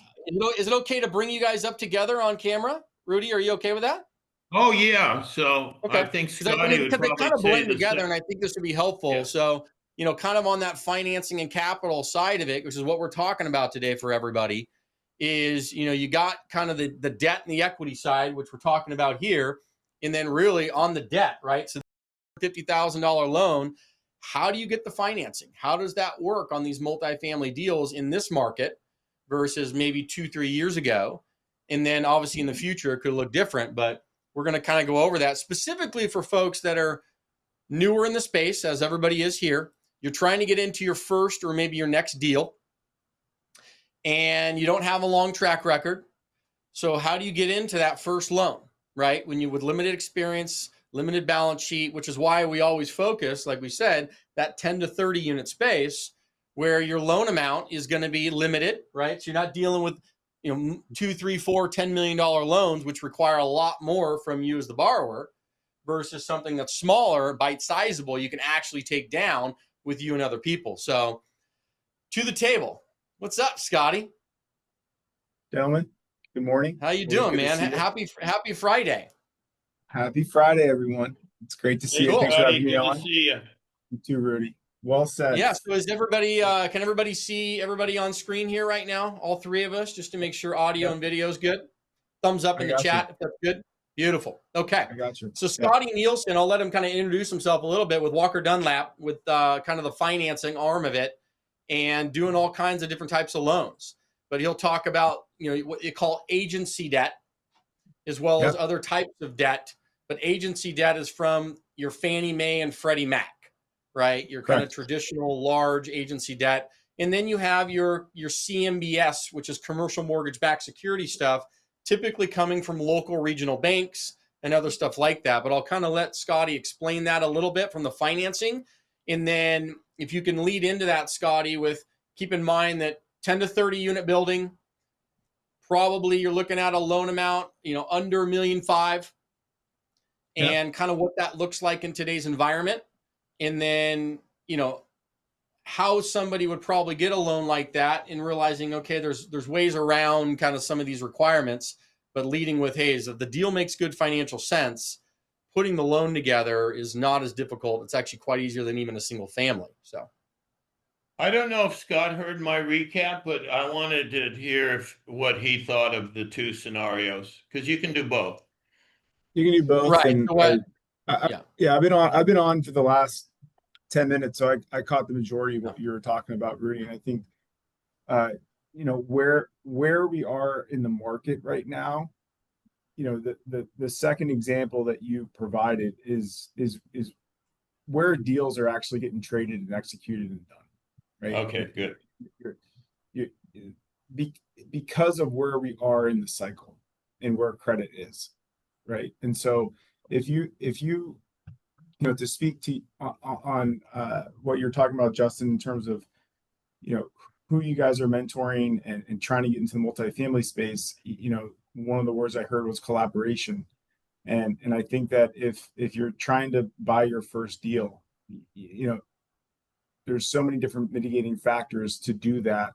is it okay to bring you guys up together on camera? Rudy, are you okay with that? Oh, yeah. So I Okay. think Because Scotty would they probably kind of say blend the together, same. and I think this would be helpful. Yeah. So, kind of on that financing and capital side of it, which is what we're talking about today for everybody, is, you got kind of the debt and the equity side, which we're talking about here. And then really on the debt, right? So $50,000 loan, how do you get the financing? How does that work on these multifamily deals in this market versus maybe 2-3 years ago? And then obviously in the future, it could look different, but we're going to kind of go over that specifically for folks that are newer in the space, as everybody is here. You're trying to get into your first or maybe your next deal, and you don't have a long track record. So how do you get into that first loan, right? When you with limited experience, limited balance sheet, which is why we always focus, like we said, that 10 to 30 unit space where your loan amount is going to be limited, right? So you're not dealing with, 2, 3, 4, $10 million loans, which require a lot more from you as the borrower, versus something that's smaller, bite-sizable, you can actually take down with you and other people. So to the table. What's up, Scotty? Gentlemen, good morning. How you doing, man? Happy Friday. Happy Friday, everyone. It's great to see you. Cool. Thanks for having me Good on. to see you. You too, Rudy. Well said. Yeah. So is everybody? Can everybody see everybody on screen here right now? All three of us, just to make sure audio and video is good. Thumbs up in the chat if that's good. Beautiful. Okay. I got you. So Scotty Nielsen, I'll let him kind of introduce himself a little bit with Walker Dunlap, with kind of the financing arm of it, and doing all kinds of different types of loans. But he'll talk about what you call agency debt, as well as other types of debt. But agency debt is from your Fannie Mae and Freddie Mac, right? Your kind of traditional large agency debt. And then you have your CMBS, which is commercial mortgage-backed security stuff, typically coming from local regional banks and other stuff like that. But I'll kind of let Scotty explain that a little bit from the financing. And then if you can lead into that, Scotty, with keep in mind that 10 to 30 unit building, probably you're looking at a loan amount, under $1.5 million, and kind of what that looks like in today's environment. And then, how somebody would probably get a loan like that, and realizing, okay, there's ways around kind of some of these requirements, but leading with, hey, if the deal makes good financial sense, putting the loan together is not as difficult. It's actually quite easier than even a single family. So I don't know if Scott heard my recap, but I wanted to hear what he thought of the two scenarios, because you can do both. You can do both. right. And So what, yeah, I've been on for the last 10 minutes. So I caught the majority of what you were talking about, Rudy. And I think, where we are in the market right now, the second example that you provided is where deals are actually getting traded and executed and done, right? Okay, good. Because of where we are in the cycle and where credit is, right? And so if you to speak to on what you're talking about, Justin, in terms of who you guys are mentoring and trying to get into the multifamily space, one of the words I heard was collaboration. And I think that if you're trying to buy your first deal, there's so many different mitigating factors to do that.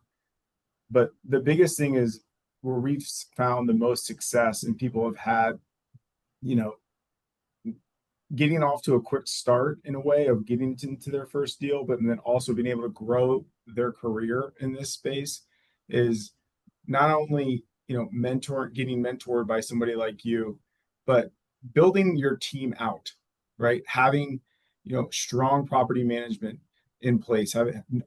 But the biggest thing is where we've found the most success and people have had, getting off to a quick start in a way of getting into their first deal, but then also being able to grow their career in this space is not only, getting mentored by somebody like you, but building your team out, right? Having, strong property management in place,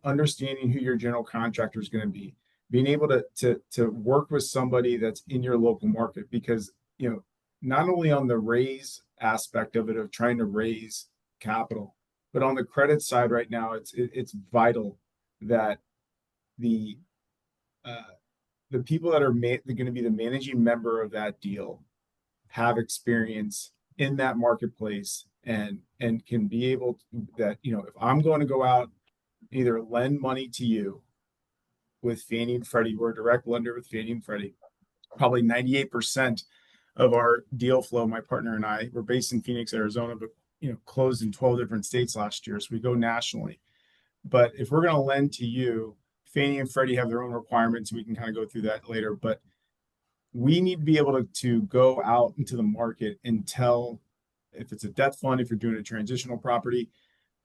understanding who your general contractor is going to be, being able to work with somebody that's in your local market, because, not only on the raise aspect of it, of trying to raise capital, but on the credit side right now, it's vital that the people that are going to be the managing member of that deal have experience in that marketplace and can be able to, that, if I'm going to go out, either lend money to you with Fannie and Freddie, we're a direct lender with Fannie and Freddie, probably 98% of our deal flow, my partner and I, we're based in Phoenix, Arizona, but closed in 12 different states last year. So we go nationally. But if we're going to lend to you, Fannie and Freddie have their own requirements. We can kind of go through that later. But we need to be able to go out into the market and tell, if it's a debt fund, if you're doing a transitional property,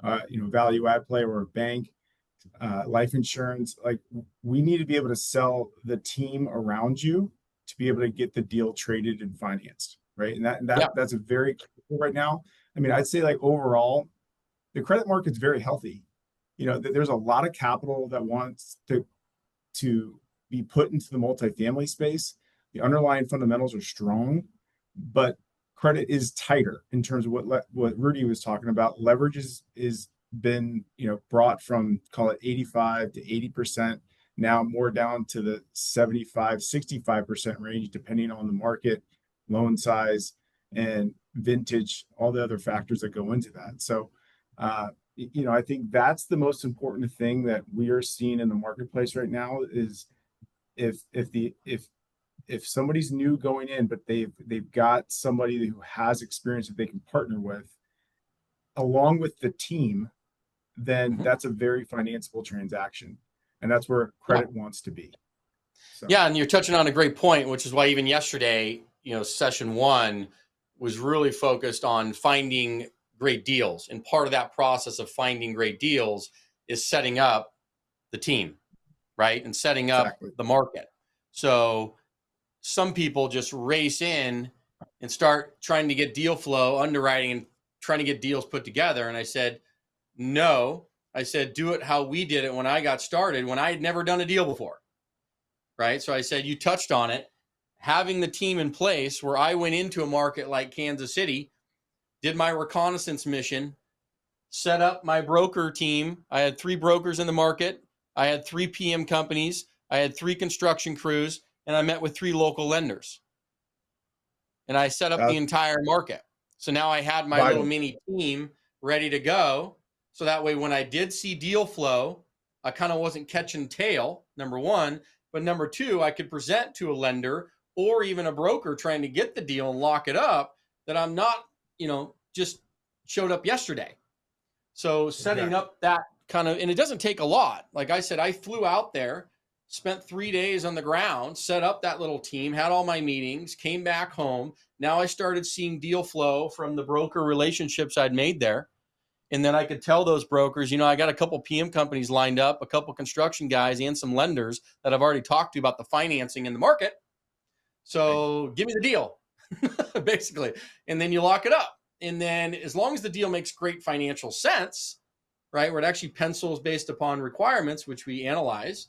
value add play, or a bank, life insurance, like we need to be able to sell the team around you to be able to get the deal traded and financed, right? And that's a very critical right now. I mean, I'd say, like, overall, the credit market's very healthy. There's a lot of capital that wants to be put into the multifamily space. The underlying fundamentals are strong, but credit is tighter in terms of what Rudy was talking about. Leverage is been brought from, call it 85 to 80%. Now more down to the 75-65% range, depending on the market, loan size, and vintage, all the other factors that go into that. So, I think that's the most important thing that we are seeing in the marketplace right now is if somebody's new going in, but they've got somebody who has experience that they can partner with, along with the team, then that's a very financeable transaction. And that's where credit wants to be. So. Yeah, and you're touching on a great point, which is why even yesterday, session one was really focused on finding great deals. And part of that process of finding great deals is setting up the team, right? And setting up the market. So some people just race in and start trying to get deal flow, underwriting, and trying to get deals put together. And I said, no. I said, do it how we did it when I got started, when I had never done a deal before, right? So I said, you touched on it, having the team in place where I went into a market like Kansas City, did my reconnaissance mission, set up my broker team. I had 3 brokers in the market. I had 3 PM companies. I had 3 construction crews, and I met with 3 local lenders. And I set up the entire market. So now I had my little mini team ready to go. So that way, when I did see deal flow, I kind of wasn't catching tail, number one. But number two, I could present to a lender or even a broker trying to get the deal and lock it up that I'm not, just showed up yesterday. So setting up that kind of, and it doesn't take a lot. Like I said, I flew out there, spent 3 days on the ground, set up that little team, had all my meetings, came back home. Now I started seeing deal flow from the broker relationships I'd made there. And then I could tell those brokers, you know, I got a couple PM companies lined up, a couple construction guys, and some lenders that I've already talked to about the financing in the market. So give me the deal, basically. And then you lock it up. And then as long as the deal makes great financial sense, right, where it actually pencils based upon requirements, which we analyze,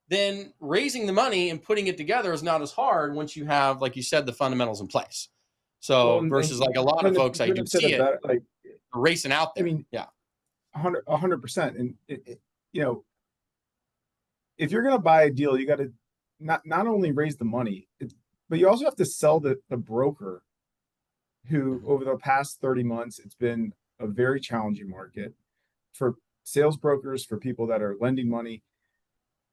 then raising the money and putting it together is not as hard once you have, like you said, the fundamentals in place. So versus like a lot of folks, I do see it like racing out there. I mean, yeah, 100%. And you know, if you're going to buy a deal, you got to not only raise the money, but you also have to sell the broker who over the past 30 months, it's been a very challenging market for sales brokers, for people that are lending money,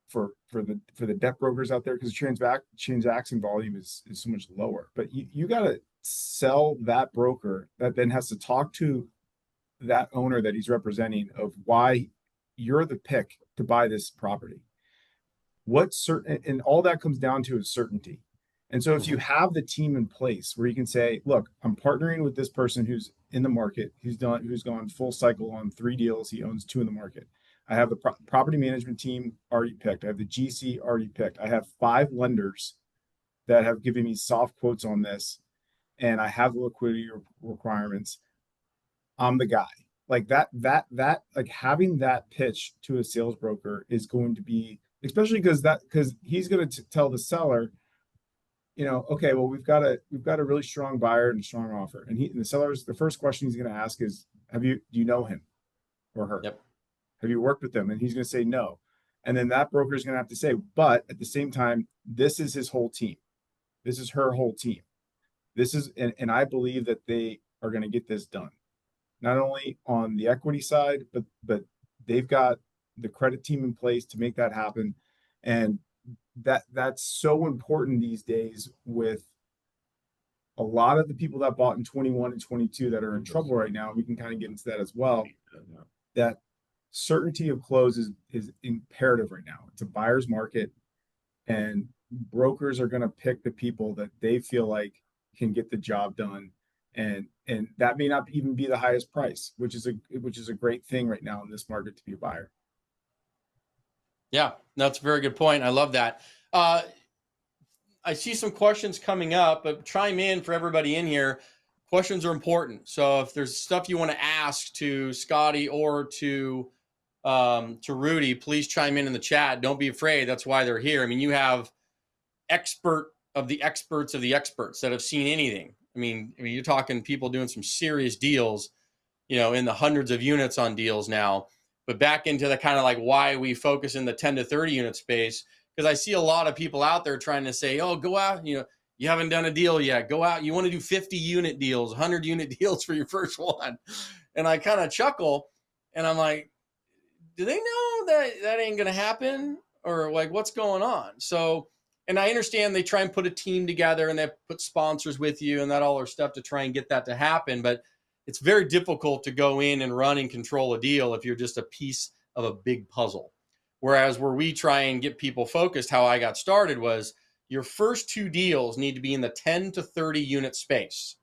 for the debt brokers out there, because transaction volume is so much lower. But you got to sell that broker that then has to talk to that owner that he's representing of why you're the pick to buy this property. And all that comes down to is certainty. And so if you have the team in place where you can say, look, I'm partnering with this person who's in the market, who's gone full cycle on 3 deals, he owns 2 in the market. I have the property management team already picked. I have the GC already picked. I have 5 lenders that have given me soft quotes on this, and I have the liquidity requirements. I'm the guy. Like that, like having that pitch to a sales broker is going to be, especially because he's going to tell the seller, you know, okay, well, we've got a really strong buyer and a strong offer. And the seller's, the first question he's going to ask is, do you know him or her? Yep. Have you worked with them? And he's going to say no. And then that broker is going to have to say, but at the same time, this is his whole team. This is her whole team. And I believe that they are going to get this done. Not only on the equity side, but they've got the credit team in place to make that happen. And that's so important these days with a lot of the people that bought in 21 and 22 that are in trouble right now. We can kind of get into that as well. That certainty of close is imperative right now. It's a buyer's market, and brokers are going to pick the people that they feel like can get the job done. And that may not even be the highest price, which is a great thing right now in this market to be a buyer. Yeah, that's a very good point. I love that. I see some questions coming up, but chime in for everybody in here. Questions are important. So if there's stuff you want to ask to Scotty or to Rudy, please chime in the chat. Don't be afraid. That's why they're here. I mean, you have expert of the experts of the experts that have seen anything. I mean, you're talking people doing some serious deals, you know, in the hundreds of units on deals now. But back into the kind of like why we focus in the 10 to 30 unit space, because I see a lot of people out there trying to say, oh, go out, you know, you haven't done a deal yet. Go out. You want to do 50 unit deals, 100 unit deals for your first one. And I kind of chuckle and I'm like, do they know that ain't going to happen? Or like, what's going on? So, and I understand they try and put a team together and they put sponsors with you and that all their stuff to try and get that to happen. But it's very difficult to go in and run and control a deal if you're just a piece of a big puzzle. Whereas where we try and get people focused, how I got started was your first 2 deals need to be in the 10 to 30 unit space.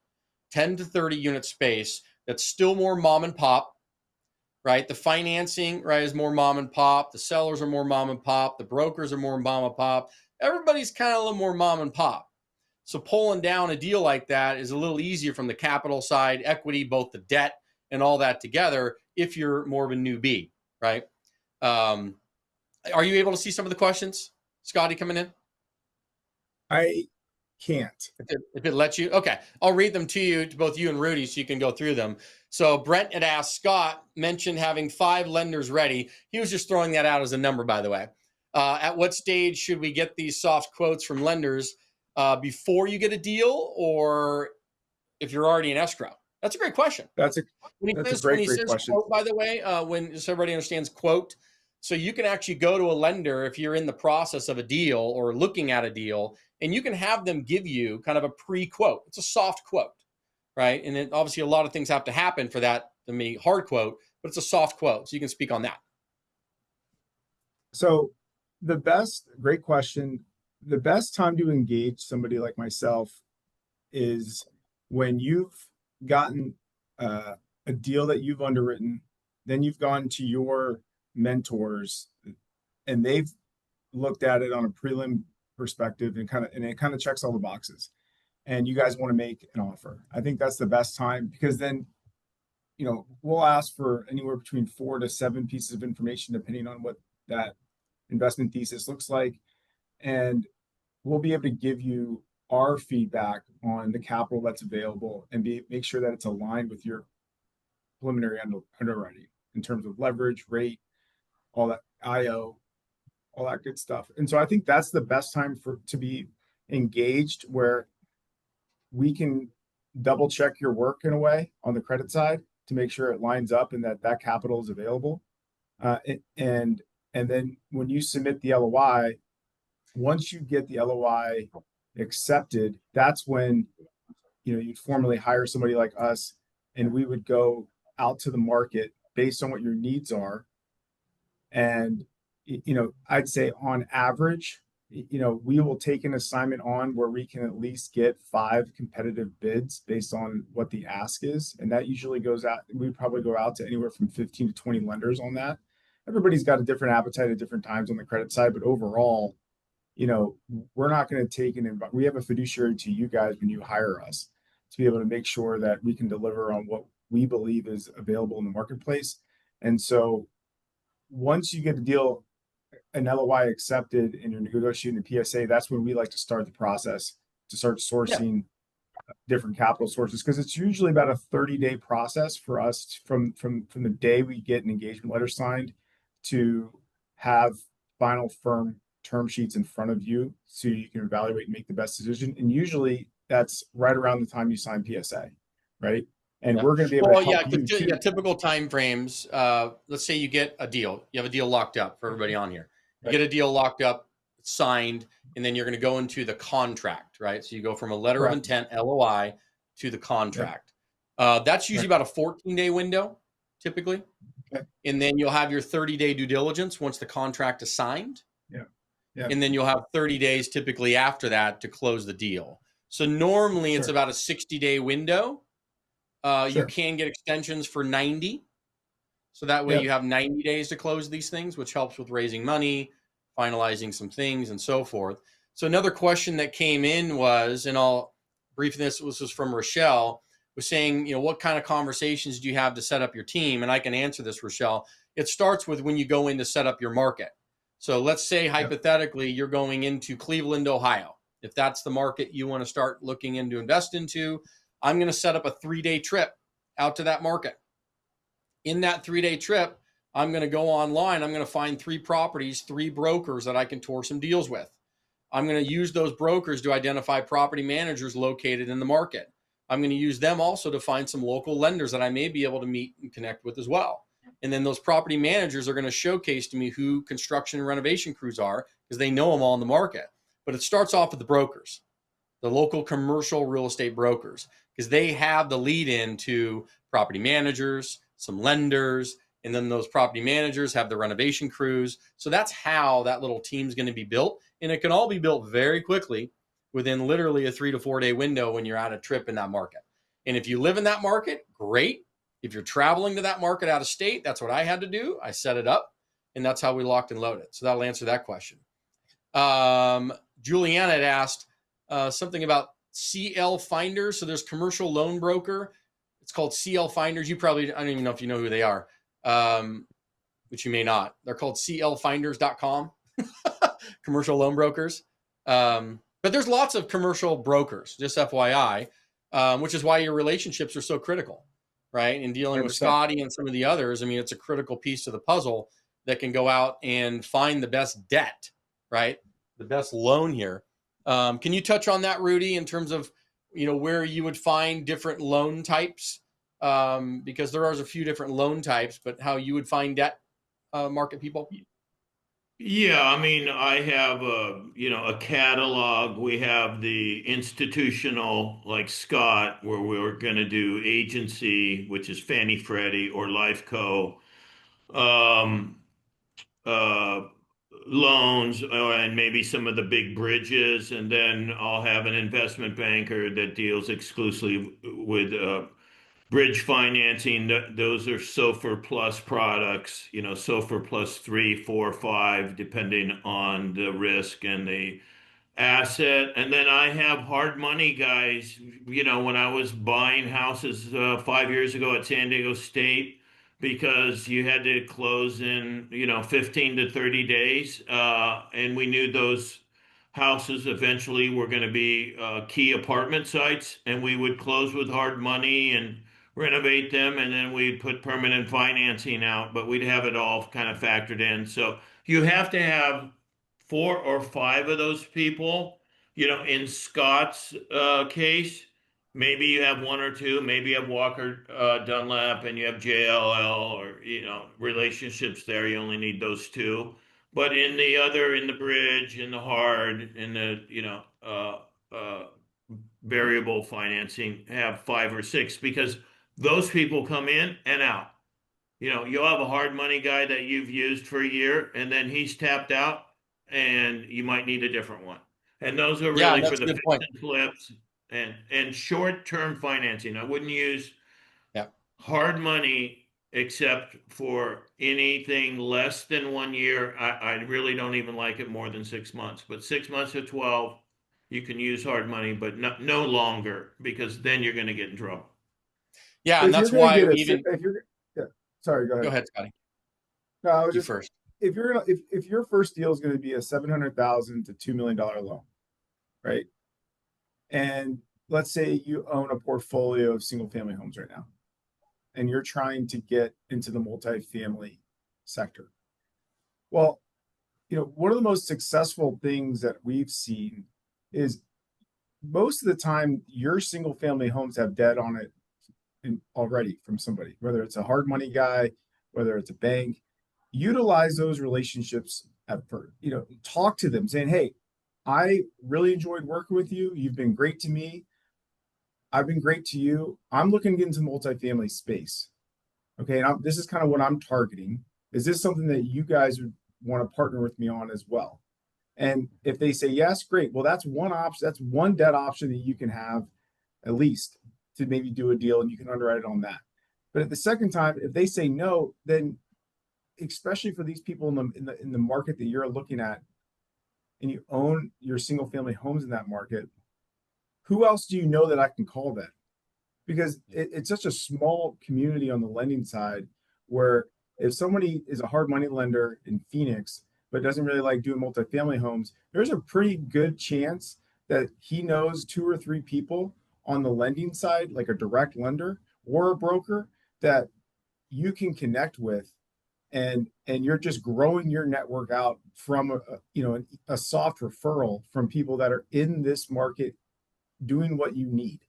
10 to 30 unit space that's still more mom and pop, right? The financing, right, is more mom and pop. The sellers are more mom and pop. The brokers are more mom and pop. Everybody's kind of a little more mom and pop. So pulling down a deal like that is a little easier from the capital side, equity, both the debt and all that together, if you're more of a newbie, right? Are you able to see some of the questions, Scotty, coming in? I can't. If it lets you. Okay. I'll read them to you, to both you and Rudy, so you can go through them. So Brent had asked, Scott mentioned having 5 lenders ready. He was just throwing that out as a number, by the way. At what stage should we get these soft quotes from lenders? Before you get a deal, or if you're already in escrow? That's a great question. That's a great question. Quote, by the way, so everybody understands quote. So you can actually go to a lender if you're in the process of a deal or looking at a deal, and you can have them give you kind of a pre-quote. It's a soft quote, right? And then obviously a lot of things have to happen for that to be hard quote, but it's a soft quote. So you can speak on that. So great question. The best time to engage somebody like myself is when you've gotten a deal that you've underwritten, then you've gone to your mentors and they've looked at it on a prelim perspective and it kind of checks all the boxes. And you guys want to make an offer. I think that's the best time because then, we'll ask for anywhere between 4 to 7 pieces of information, depending on what that investment thesis looks like. And we'll be able to give you our feedback on the capital that's available and make sure that it's aligned with your preliminary underwriting in terms of leverage, rate, all that IO, all that good stuff. And so I think that's the best time to be engaged, where we can double check your work in a way on the credit side to make sure it lines up and that capital is available. And then when you submit the LOI, once you get the LOI accepted, that's when you'd formally hire somebody like us, and we would go out to the market based on what your needs are. And I'd say on average, we will take an assignment on where we can at least get 5 competitive bids based on what the ask is. And that usually goes out, we probably go out to anywhere from 15 to 20 lenders on that. Everybody's got a different appetite at different times on the credit side, but overall, we're not going to take we have a fiduciary to you guys when you hire us to be able to make sure that we can deliver on what we believe is available in the marketplace. And so once you get the deal, an LOI accepted, and you're negotiating a PSA, that's when we like to start the process to start sourcing different capital sources, because it's usually about a 30-day process for us from the day we get an engagement letter signed to have final firm term sheets in front of you so you can evaluate and make the best decision. And usually that's right around the time you sign PSA, right? And we're going to be able to help you too. Typical time frames. Let's say you get a deal. You have a deal locked up for everybody on here. You get a deal locked up, signed, and then you're going to go into the contract, right? So you go from a letter of intent, LOI, to the contract. That's usually about a 14-day window, typically. Okay. And then you'll have your 30-day due diligence once the contract is signed. And then you'll have 30 days typically after that to close the deal. So normally it's about a 60-day window. You can get extensions for 90. So that way you have 90 days to close these things, which helps with raising money, finalizing some things, and so forth. So another question that came in was, and I'll brief this was from Rochelle, was saying, what kind of conversations do you have to set up your team? And I can answer this, Rochelle. It starts with when you go in to set up your market. So let's say hypothetically you're going into Cleveland, Ohio. If that's the market you want to start looking into invest into, I'm going to set up a 3-day trip out to that market. In that 3-day trip, I'm going to go online. I'm going to find 3 properties, 3 brokers that I can tour some deals with. I'm going to use those brokers to identify property managers located in the market. I'm going to use them also to find some local lenders that I may be able to meet and connect with as well. And then those property managers are going to showcase to me who construction and renovation crews are, because they know them all in the market. But it starts off with the brokers, the local commercial real estate brokers, because they have the lead in to property managers, some lenders, and then those property managers have the renovation crews. So that's how that little team's going to be built. And it can all be built very quickly within literally a 3 to 4 day window when you're at a trip in that market. And if you live in that market, great. If you're traveling to that market out of state, that's what I had to do. I set it up, and that's how we locked and loaded. So that'll answer that question. Juliana had asked something about CL Finders. So there's commercial loan broker. It's called CL Finders. I don't even know if you know who they are, which you may not. They're called clfinders.com, commercial loan brokers. But there's lots of commercial brokers, just FYI, which is why your relationships are so critical, right? In dealing 100%. With Scotty and some of the others, it's a critical piece to the puzzle that can go out and find the best debt, right? The best loan here. Can you touch on that, Rudy, in terms of, where you would find different loan types? Because there are a few different loan types, but how you would find debt market people? Yeah, I have a catalog. We have the institutional, like Scott, where we're going to do agency, which is Fannie Freddie or Lifeco. loans and maybe some of the big bridges, and then I'll have an investment banker that deals exclusively with bridge financing. Those are SOFR plus products, SOFR plus 3, 4, 5, depending on the risk and the asset. And then I have hard money guys. When I was buying houses 5 years ago at San Diego State, because you had to close in 15 to 30 days, and we knew those houses eventually were going to be key apartment sites, and we would close with hard money and renovate them, and then we'd put permanent financing out, but we'd have it all kind of factored in. So you have to have 4 or 5 of those people. In Scott's case, maybe you have 1 or 2, maybe you have Walker Dunlap and you have JLL, or relationships there. You only need those 2. But in the bridge, in the hard, in the variable financing, have 5 or 6, because those people come in and out. You'll have a hard money guy that you've used for a year, and then he's tapped out, and you might need a different one. And those are really for the fix and flips and short-term financing. I wouldn't use hard money except for anything less than 1 year. I really don't even like it more than 6 months, but 6 months to 12, you can use hard money, but no longer, because then you're going to get in trouble. Yeah, and that's why even. Sorry, go ahead. Go ahead, Scotty. No, I was You just first. If your first deal is going to be a $700,000 to $2 million loan, right? And let's say you own a portfolio of single family homes right now, and you're trying to get into the multifamily sector. Well, one of the most successful things that we've seen is most of the time your single family homes have debt on it already from somebody, whether it's a hard money guy, whether it's a bank. Utilize those relationships at first. Talk to them saying, hey, I really enjoyed working with you. You've been great to me. I've been great to you. I'm looking to get into multifamily space. Okay. And this is kind of what I'm targeting. Is this something that you guys would want to partner with me on as well? And if they say yes, great. Well, that's one option. That's one debt option that you can have, at least, to maybe do a deal, and you can underwrite it on that. But at the second time, if they say no, then especially for these people in the market that you're looking at, and you own your single family homes in that market, who else do you know that I can call then? Because it's such a small community on the lending side, where if somebody is a hard money lender in Phoenix but doesn't really like doing multifamily homes, there's a pretty good chance that he knows 2 or 3 people on the lending side, like a direct lender or a broker, that you can connect with, and you're just growing your network out from a soft referral from people that are in this market doing what you need,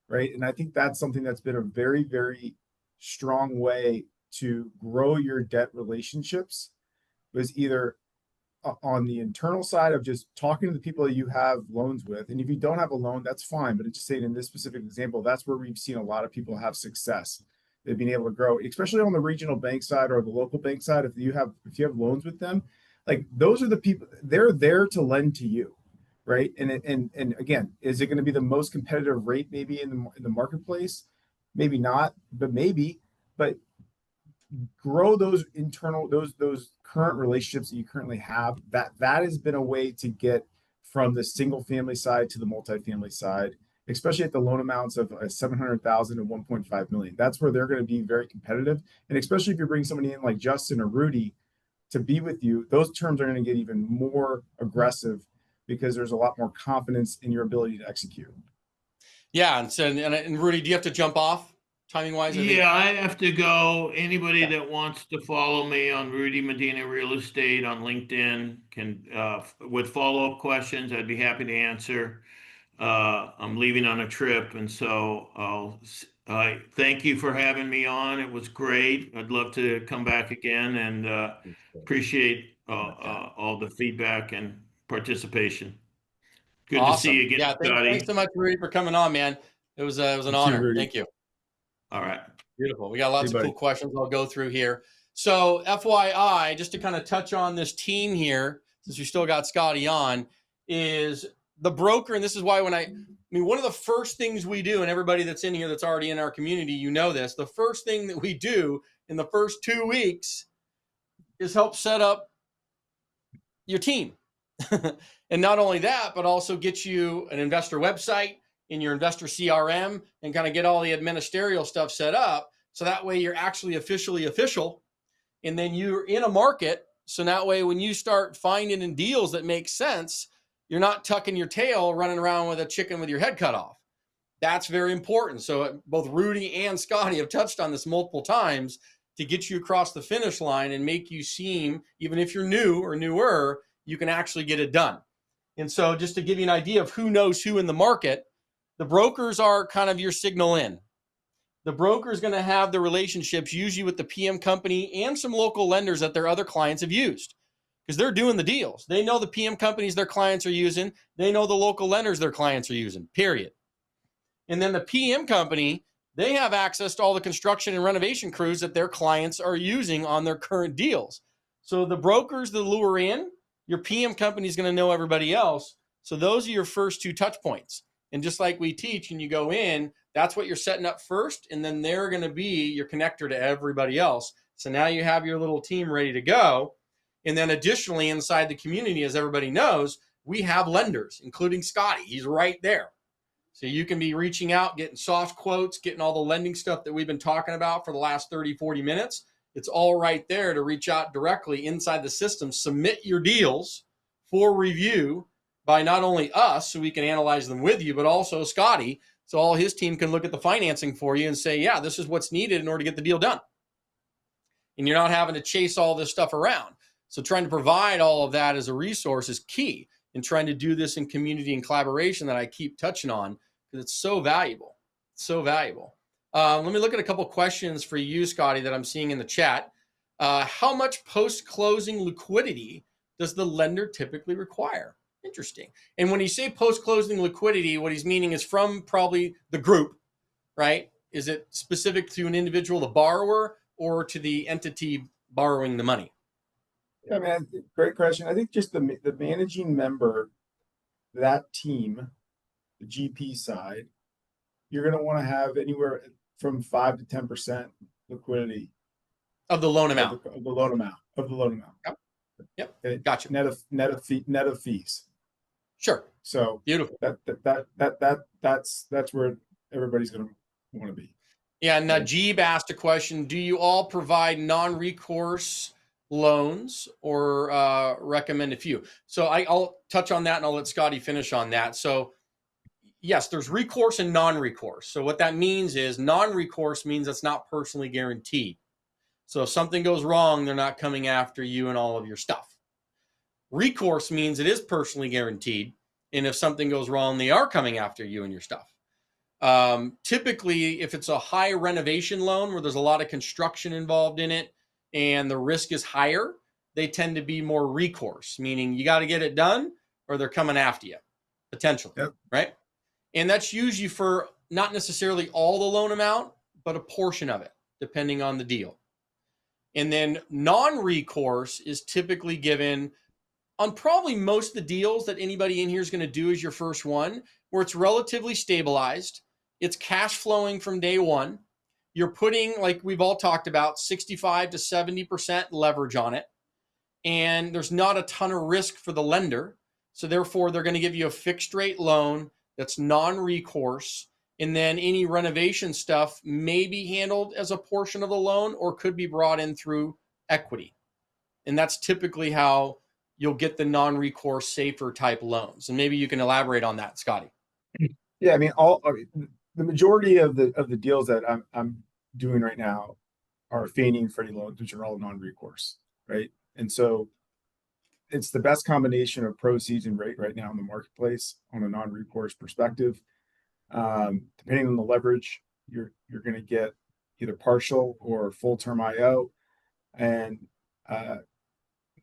right? And I think that's something that's been a very, very strong way to grow your debt relationships, was either on the internal side of just talking to the people that you have loans with. And if you don't have a loan, that's fine. But it's just saying, in this specific example, that's where we've seen a lot of people have success. They've been able to grow, especially on the regional bank side or the local bank side. If you have loans with them, like, those are the people, they're there to lend to you, right? And again, is it going to be the most competitive rate maybe in the marketplace? Maybe not, but maybe. But grow those internal, those current relationships that you currently have. That has been a way to get from the single family side to the multifamily side, especially at the loan amounts of 700,000 and 1.5 million. That's where they're going to be very competitive. And especially if you bring somebody in like Justin or Rudy to be with you, those terms are going to get even more aggressive, because there's a lot more confidence in your ability to execute. Yeah. And Rudy, do you have to jump off timing wise? Yeah, I have to go. Anybody that wants to follow me on Rudy Medina Real Estate on LinkedIn can, with follow-up questions, I'd be happy to answer. I'm leaving on a trip, and so I thank you for having me on. It was great. I'd love to come back again, and appreciate all the feedback and participation. Good to see you again, Scotty. Thanks so much, Rudy, for coming on, man. It was an honor. Thank you. All right. Beautiful. We got lots of cool questions I'll go through here. So FYI, just to kind of touch on this team here, since we still got Scotty on, is the broker. And this is why when I mean, one of the first things we do, and everybody that's in here that's already in our community, you know this, the first thing that we do in the first 2 weeks is help set up your team. And not only that, but also get you an investor website in your investor CRM and kind of get all the administerial stuff set up. So that way you're actually officially official. And then you're in a market. So that way, when you start finding in deals that make sense, you're not tucking your tail running around with a chicken with your head cut off. That's very important. So both Rudy and Scotty have touched on this multiple times to get you across the finish line and make you seem, even if you're new or newer, you can actually get it done. And so just to give you an idea of who knows who in the market, the brokers are kind of your signal in. The broker is going to have the relationships usually with the PM company and some local lenders that their other clients have used because they're doing the deals. They know the PM companies their clients are using. They know the local lenders their clients are using, period. And then the PM company, they have access to all the construction and renovation crews that their clients are using on their current deals. So the brokers that lure in, your PM company is going to know everybody else. So those are your first two touch points. And just like we teach and you go in, that's what you're setting up first. And then they're going to be your connector to everybody else. So now you have your little team ready to go. And then additionally, inside the community, as everybody knows, we have lenders, including Scotty. He's right there. So you can be reaching out, getting soft quotes, getting all the lending stuff that we've been talking about for the last 30, 40 minutes. It's all right there to reach out directly inside the system, submit your deals for review by not only us, so we can analyze them with you, but also Scotty, so all his team can look at the financing for you and say, yeah, this is what's needed in order to get the deal done. And you're not having to chase all this stuff around. So trying to provide all of that as a resource is key in trying to do this in community and collaboration that I keep touching on because it's so valuable. It's so valuable. Let me look at a couple questions for you, Scotty, that I'm seeing in the chat. How much post-closing liquidity does the lender typically require? Interesting. And when you say post-closing liquidity, what he's meaning is from probably the group, right? Is it specific to an individual, the borrower, or to the entity borrowing the money? Yeah, man, great question. I think just the managing member, that team, the GP side, you're going to want to have anywhere from 5 to 10% liquidity of the loan amount. Of the loan amount. Yep. Okay. Gotcha. Net of fees. Sure. So beautiful. That's where everybody's going to want to be. Yeah. Najib asked a question: do you all provide non-recourse loans or recommend a few? So I'll touch on that and I'll let Scotty finish on that. So yes, there's recourse and non-recourse. So what that means is non-recourse means it's not personally guaranteed. So if something goes wrong, they're not coming after you and all of your stuff. Recourse means it is personally guaranteed. And if something goes wrong, they are coming after you and your stuff. Typically, if it's a high renovation loan where there's a lot of construction involved in it and the risk is higher, they tend to be more recourse, meaning you got to get it done or they're coming after you, potentially, right? And that's usually for not necessarily all the loan amount, but a portion of it, depending on the deal. And then non-recourse is typically given on probably most of the deals that anybody in here is going to do as your first one, where it's relatively stabilized. It's cash flowing from day one. You're putting, like we've all talked about, 65 to 70% leverage on it. And there's not a ton of risk for the lender. So therefore, they're going to give you a fixed rate loan that's non-recourse. And then any renovation stuff may be handled as a portion of the loan or could be brought in through equity. And that's typically how you'll get the non-recourse, safer type loans. And maybe you can elaborate on that, Scotty. Yeah, I mean, the majority of the deals that I'm doing right now are Fannie and Freddie loans, which are all non-recourse, right? And so it's the best combination of proceeds and rate right now in the marketplace on a non-recourse perspective. Depending on the leverage, you're going to get either partial or full-term IO, and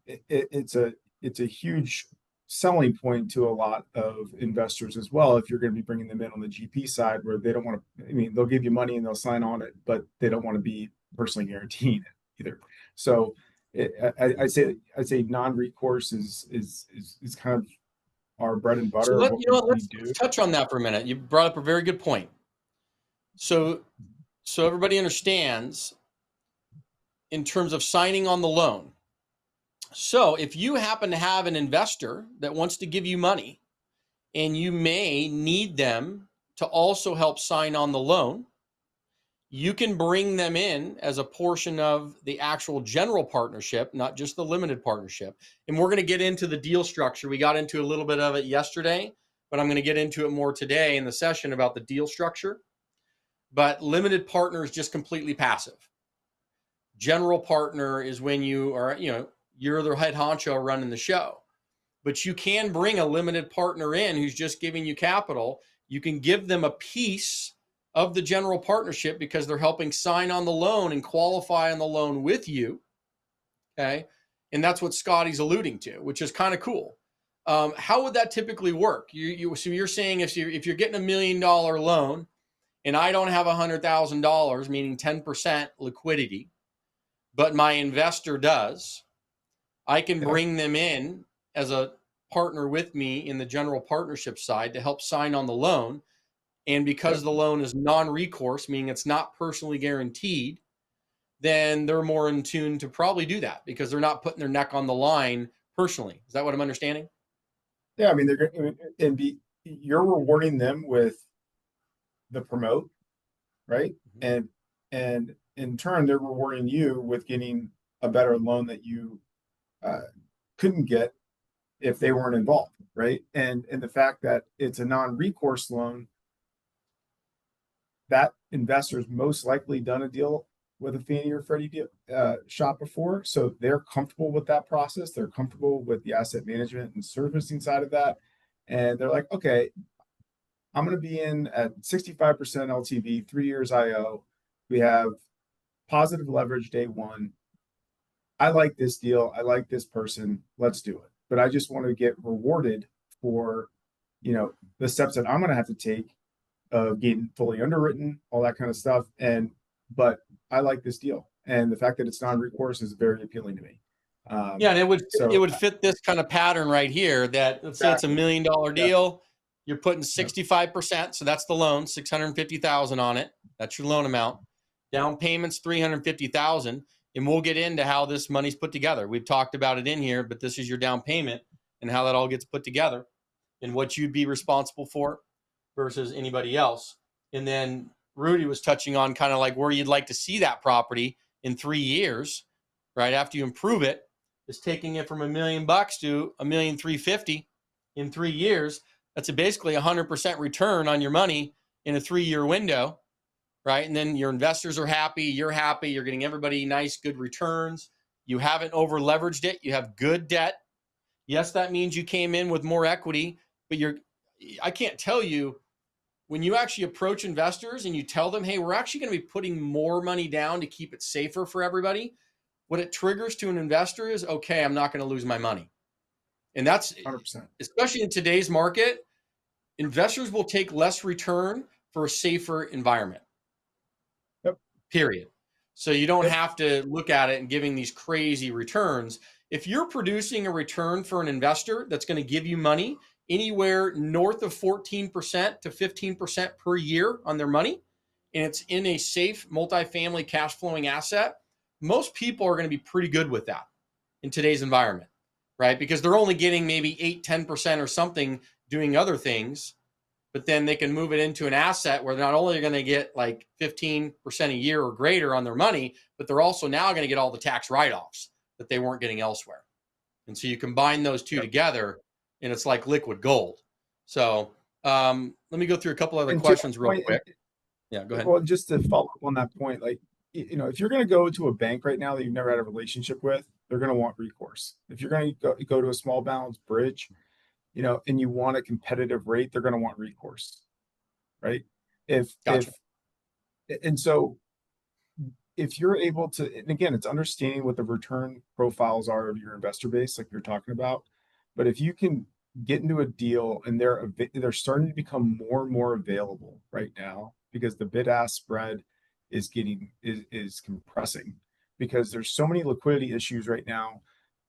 it's a huge selling point to a lot of investors as well. If you're going to be bringing them in on the GP side, where they don't want to, I mean, they'll give you money and they'll sign on it, but they don't want to be personally guaranteed either. So I'd say non-recourse is kind of our bread and butter So of what we let's do. touch on that for a minute. You brought up a very good point. So everybody understands in terms of signing on the loan. So if you happen to have an investor that wants to give you money and you may need them to also help sign on the loan, you can bring them in as a portion of the actual general partnership, not just the limited partnership. And we're going to get into the deal structure. We got into a little bit of it yesterday, but I'm going to get into it more today in the session about the deal structure. But limited partner is just completely passive. General partner is when you are, you're the head honcho running the show. But you can bring a limited partner in who's just giving you capital. You can give them a piece of the general partnership because they're helping sign on the loan and qualify on the loan with you. Okay. And that's what Scotty's alluding to, which is kind of cool. How would that typically work? So you're saying if you're getting $1 million loan and I don't have $100,000, meaning 10% liquidity, but my investor does, I can bring them in as a partner with me in the general partnership side to help sign on the loan. And because the loan is non-recourse, meaning it's not personally guaranteed, then they're more in tune to probably do that because they're not putting their neck on the line personally. Is that what I'm understanding? Yeah, I mean, you're rewarding them with the promote, right? And in turn, they're rewarding you with getting a better loan that you couldn't get if they weren't involved, right? And the fact that it's a non-recourse loan, that investor's most likely done a deal with a Fannie or Freddie deal, shop before, so they're comfortable with that process. They're comfortable with the asset management and servicing side of that, and they're like, okay, I'm going to be in at 65% LTV, 3 years IO. We have positive leverage day one. I like this deal. I like this person. Let's do it. But I just want to get rewarded for, the steps that I'm going to have to take of getting fully underwritten, all that kind of stuff. But I like this deal. And the fact that it's non-recourse is very appealing to me. And it would fit this kind of pattern right here that let's say it's $1 million deal. You're putting 65%. So that's the loan, 650,000 on it. That's your loan amount. Down payment's 350,000. And we'll get into how this money's put together. We've talked about it in here, but this is your down payment and how that all gets put together and what you'd be responsible for versus anybody else. And then Rudy was touching on kind of like where you'd like to see that property in 3 years, right? After you improve it, is taking it from $1 million to $1,350,000 in 3 years. That's basically 100% return on your money in a 3-year window, right? And then your investors are happy, you're happy, you're getting everybody nice, good returns. You haven't over leveraged it. You have good debt. Yes, that means you came in with more equity, but I can't tell you when you actually approach investors and you tell them, hey, we're actually going to be putting more money down to keep it safer for everybody. What it triggers to an investor is, okay, I'm not going to lose my money. And that's 100%. Especially in today's market, investors will take less return for a safer environment. Yep. Period. So you don't have to look at it and giving these crazy returns. If you're producing a return for an investor that's going to give you money anywhere north of 14% to 15% per year on their money, and it's in a safe multifamily cash flowing asset, most people are going to be pretty good with that in today's environment, right? Because they're only getting maybe 8-10% or something doing other things, but then they can move it into an asset where they're not only going to get like 15% a year or greater on their money, but they're also now going to get all the tax write-offs that they weren't getting elsewhere. And so you combine those two together and it's like liquid gold. So let me go through a couple other questions real quick. Yeah, go ahead. Well, just to follow up on that point, like, if you're going to go to a bank right now that you've never had a relationship with, they're going to want recourse. If you're going to go to a small balance bridge, and you want a competitive rate, they're going to want recourse, right? So if you're able to, and again, it's understanding what the return profiles are of your investor base, like you're talking about. But if you can get into a deal and they're starting to become more and more available right now because the bid-ask spread is compressing because there's so many liquidity issues right now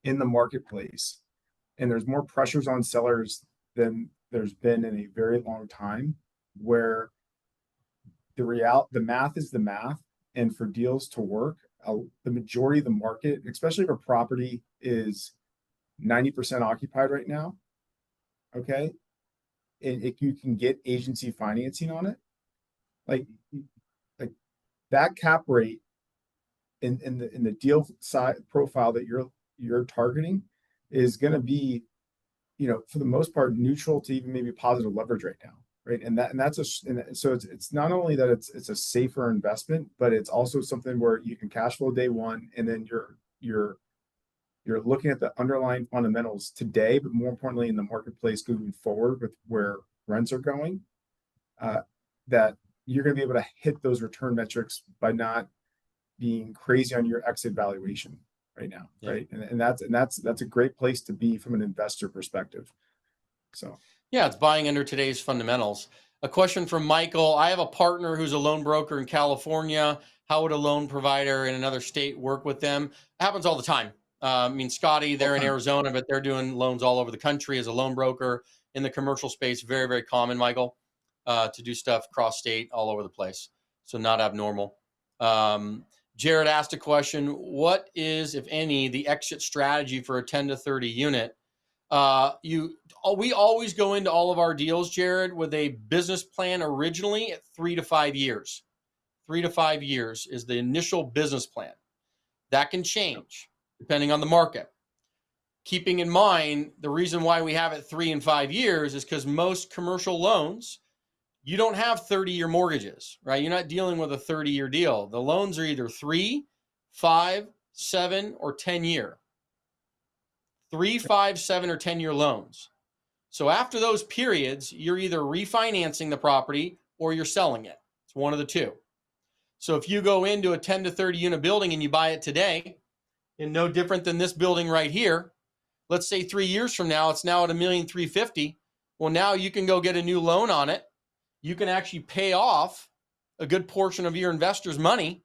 in the marketplace, and there's more pressures on sellers than there's been in a very long time, where the math is the math. And for deals to work, the majority of the market, especially if a property is 90% occupied right now, okay, and if you can get agency financing on it, like that cap rate in the deal side profile that you're targeting is going to be, for the most part, neutral to even maybe positive leverage right now, right? So it's not only that it's a safer investment, but it's also something where you can cash flow day one, and then you're looking at the underlying fundamentals today, but more importantly in the marketplace moving forward with where rents are going, that you're going to be able to hit those return metrics by not being crazy on your exit valuation right now, right? And that's a great place to be from an investor perspective. So yeah, it's buying under today's fundamentals. A question from Michael: I have a partner who's a loan broker in California. How would a loan provider in another state work with them? It happens all the time. I mean, Scotty, they're in Arizona, but they're doing loans all over the country as a loan broker in the commercial space. Very, very common, Michael, to do stuff cross state all over the place. So not abnormal. Jared asked a question: what is, if any, the exit strategy for a 10 to 30 unit? We always go into all of our deals, Jared, with a business plan originally at 3 to 5 years. 3 to 5 years is the initial business plan. That can change depending on the market. Keeping in mind, the reason why we have it 3 and 5 years is because most commercial loans, you don't have 30-year mortgages, right? You're not dealing with a 30-year deal. The loans are either 3, 5, 7, or 10-year. 3, 5, 7, or 10-year loans. So after those periods, you're either refinancing the property or you're selling it. It's one of the two. So if you go into a 10 to 30 unit building and you buy it today, and no different than this building right here, let's say 3 years from now, it's now at $1,350,000. Well, now you can go get a new loan on it. You can actually pay off a good portion of your investor's money.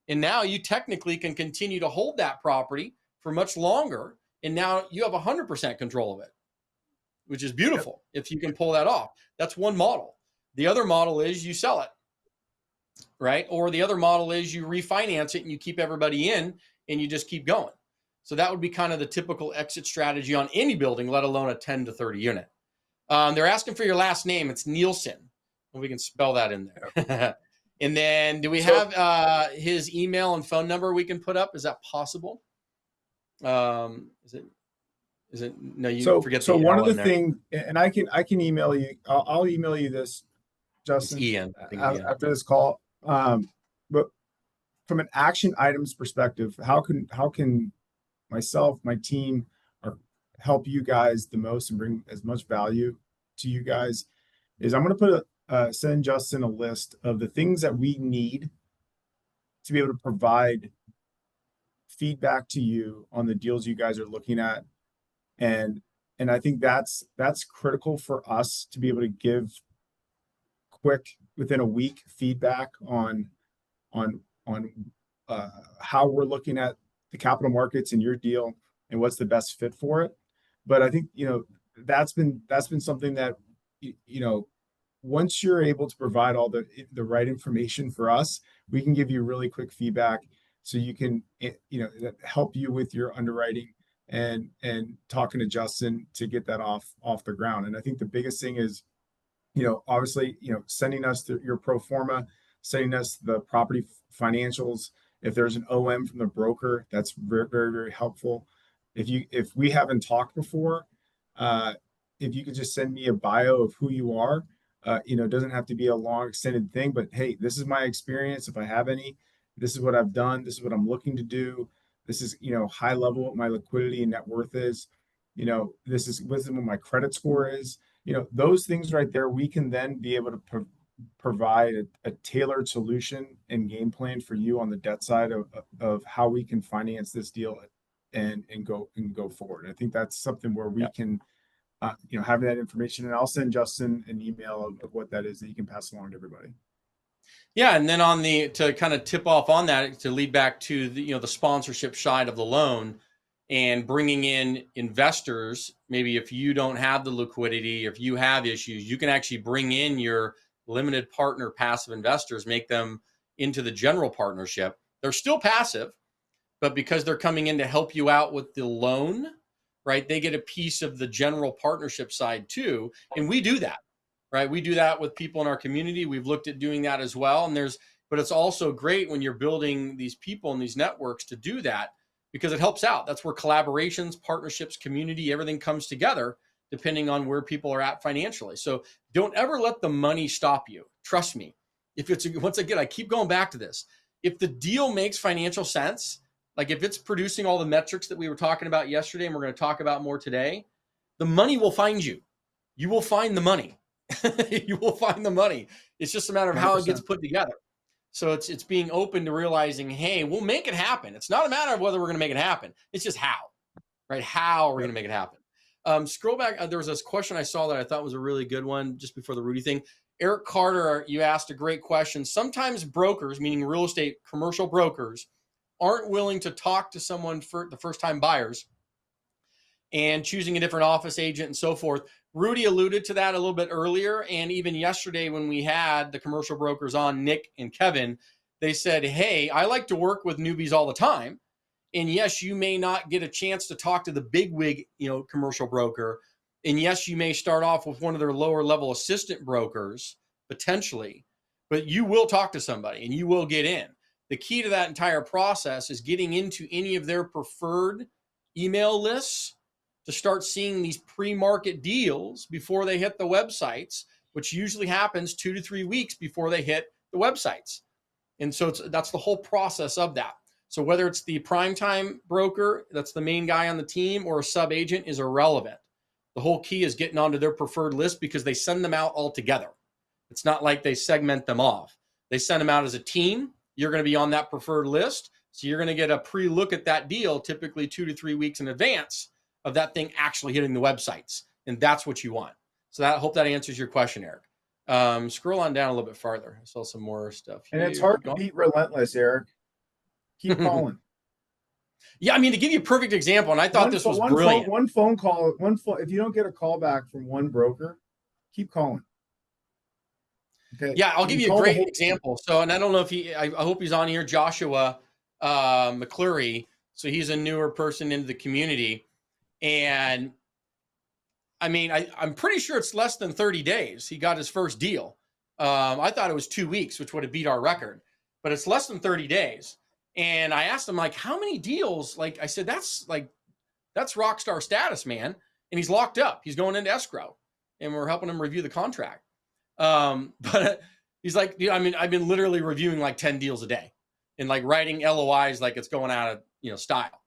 And now you technically can continue to hold that property for much longer. And now you have 100% control of it, which is beautiful if you can pull that off. That's one model. The other model is you sell it, right? Or the other model is you refinance it and you keep everybody in and you just keep going. So that would be kind of the typical exit strategy on any building, let alone a 10 to 30 unit. They're asking for your last name. It's Nielsen. We can spell that in there. And then do we have his email and phone number we can put up? Is that possible? Is it? No, you forget. So one of the things, and I can email you. I'll email you this, Justin, it's Ian, after this call. But from an action items perspective, how can myself, my team, help you guys the most and bring as much value to you guys? Is I'm going to send Justin a list of the things that we need to be able to provide feedback to you on the deals you guys are looking at. And I think that's critical for us to be able to give quick, within a week, feedback on how we're looking at the capital markets in your deal and what's the best fit for it. But I think, that's been something that, once you're able to provide all the right information for us, we can give you really quick feedback so you can, help you with your underwriting and talking to Justin to get that off the ground. And I think the biggest thing is, obviously, sending us your pro forma, sending us the property financials. If there's an OM from the broker, that's very, very, very helpful. If we haven't talked before, if you could just send me a bio of who you are, it doesn't have to be a long extended thing, but hey, this is my experience. If I have any, this is what I've done. This is what I'm looking to do. This is, high level what my liquidity and net worth is. This is what my credit score is. Those things right there, we can then be able to provide a tailored solution and game plan for you on the debt side of how we can finance this deal and go forward. I think that's something where we can, have that information, and I'll send Justin an email of what that is that you can pass along to everybody. Yeah, and then to kind of tip off on that, to lead back to the sponsorship side of the loan and bringing in investors. Maybe if you don't have the liquidity, if you have issues, you can actually bring in your limited partner passive investors, make them into the general partnership. They're still passive, but because they're coming in to help you out with the loan, right? They get a piece of the general partnership side too, and we do that. Right. We do that with people in our community. We've looked at doing that as well. But it's also great when you're building these people and these networks to do that, because it helps out. That's where collaborations, partnerships, community, everything comes together depending on where people are at financially. So don't ever let the money stop you. Trust me. Once again, I keep going back to this. If the deal makes financial sense, like if it's producing all the metrics that we were talking about yesterday, and we're going to talk about more today, the money will find you. You will find the money. You will find the money. It's just a matter of how 100%. it gets put together. So it's being open to realizing, hey, we'll make it happen. It's not a matter of whether we're going to make it happen. It's just how, right? How are we going to make it happen? Scroll back. There was this question I saw that I thought was a really good one just before the Rudy thing. Eric Carter, you asked a great question. Sometimes brokers, meaning real estate commercial brokers, aren't willing to talk to someone for the first time buyers and choosing a different office agent and so forth. Rudy alluded to that a little bit earlier. And even yesterday when we had the commercial brokers on, Nick and Kevin, they said, hey, I like to work with newbies all the time. And yes, you may not get a chance to talk to the bigwig, commercial broker. And yes, you may start off with one of their lower level assistant brokers, potentially, but you will talk to somebody and you will get in. The key to that entire process is getting into any of their preferred email lists to start seeing these pre-market deals before they hit the websites, which usually happens 2 to 3 weeks before they hit the websites. And so that's the whole process of that. So whether it's the primetime broker, that's the main guy on the team, or a sub agent is irrelevant. The whole key is getting onto their preferred list, because they send them out all together. It's not like they segment them off. They send them out as a team. You're going to be on that preferred list. So you're going to get a pre-look at that deal, typically 2 to 3 weeks in advance of that thing actually hitting the websites. And that's what you want. So I hope that answers your question, Eric. Scroll on down a little bit farther. I saw some more stuff here. And it's hard to beat relentless, Eric. Keep calling. Yeah, I mean, to give you a perfect example, and I thought this was brilliant. One phone call, if you don't get a call back from one broker, keep calling. Okay. Yeah, I'll give you a great example. So, and I don't know if I hope he's on here, Joshua McClurry. So he's a newer person into the community. And I mean, I'm pretty sure it's less than 30 days. He got his first deal. I thought it was 2 weeks, which would have beat our record, but it's less than 30 days. And I asked him, like, how many deals? Like, I said, that's rock star status, man. And he's locked up. He's going into escrow, and we're helping him review the contract. But he's like, dude, I mean, I've been literally reviewing like 10 deals a day and like writing LOIs like it's going out of, style.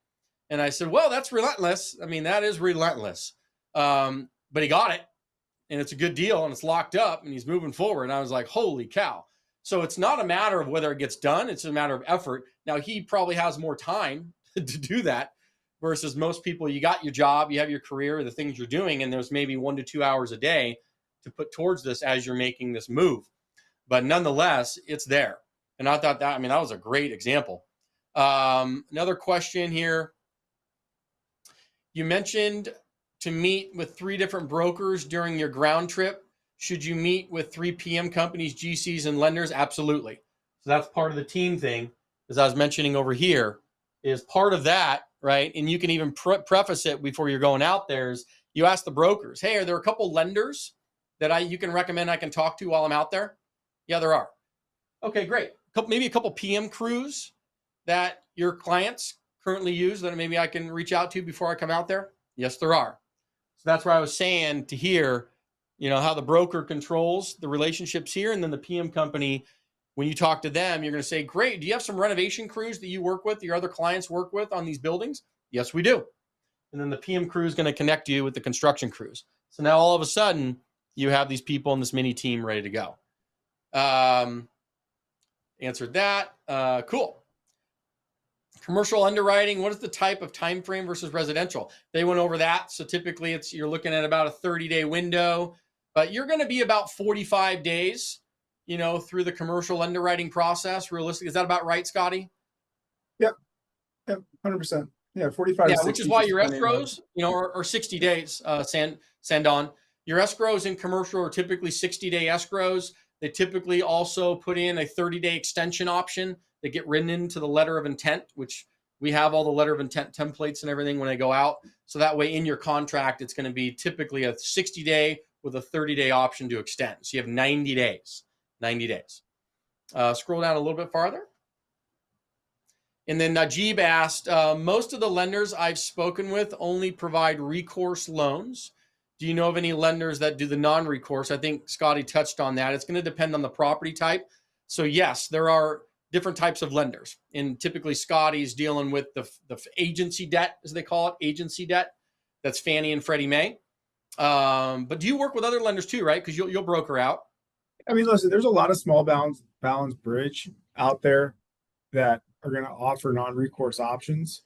And I said, well, that's relentless. I mean, that is relentless. But he got it, and it's a good deal, and it's locked up, and he's moving forward. And I was like, holy cow. So it's not a matter of whether it gets done. It's a matter of effort. Now, he probably has more time to do that versus most people. You got your job, you have your career, the things you're doing, and there's maybe 1 to 2 hours a day to put towards this as you're making this move. But nonetheless, it's there. And I thought that was a great example. Another question here. You mentioned to meet with 3 different brokers during your ground trip. Should you meet with 3 PM companies, GCs, and lenders? Absolutely. So that's part of the team thing, as I was mentioning over here, is part of that, right? And you can even preface it before you're going out there. Is you ask the brokers, hey, are there a couple lenders that you can recommend I can talk to while I'm out there? Yeah, there are. Okay, great. Maybe a couple PM crews that your clients currently use that maybe I can reach out to before I come out there? Yes, there are. So that's where I was saying to hear, how the broker controls the relationships here, and then the PM company, when you talk to them, you're going to say, great, do you have some renovation crews that you work with, your other clients work with on these buildings? Yes, we do. And then the PM crew is going to connect you with the construction crews. So now all of a sudden, you have these people in this mini team ready to go. Answered that. Cool. Commercial underwriting, what is the type of time frame versus residential? They went over that. So typically you're looking at about a 30-day window, but you're going to be about 45 days through the commercial underwriting process. Realistic, is that about right, Scotty? Yep. Yep. 100%. Yeah. 45 Yeah, to 60. which is why just your depending on- escrows, or 60 days, Sandon. Your escrows in commercial are typically 60-day escrows. They typically also put in a 30-day extension option that get written into the letter of intent, which we have all the letter of intent templates and everything when they go out. So that way in your contract, it's going to be typically a 60-day with a 30-day option to extend. So you have 90 days. 90 days. Scroll down a little bit farther. And then Najib asked, most of the lenders I've spoken with only provide recourse loans. Do you know of any lenders that do the non-recourse? I think Scotty touched on that. It's going to depend on the property type. So yes, there are different types of lenders. And typically Scotty's dealing with the agency debt, as they call it, agency debt. That's Fannie and Freddie Mae. But do you work with other lenders too, right? Because you'll broker out. I mean, listen, there's a lot of small balance bridge out there that are going to offer non-recourse options,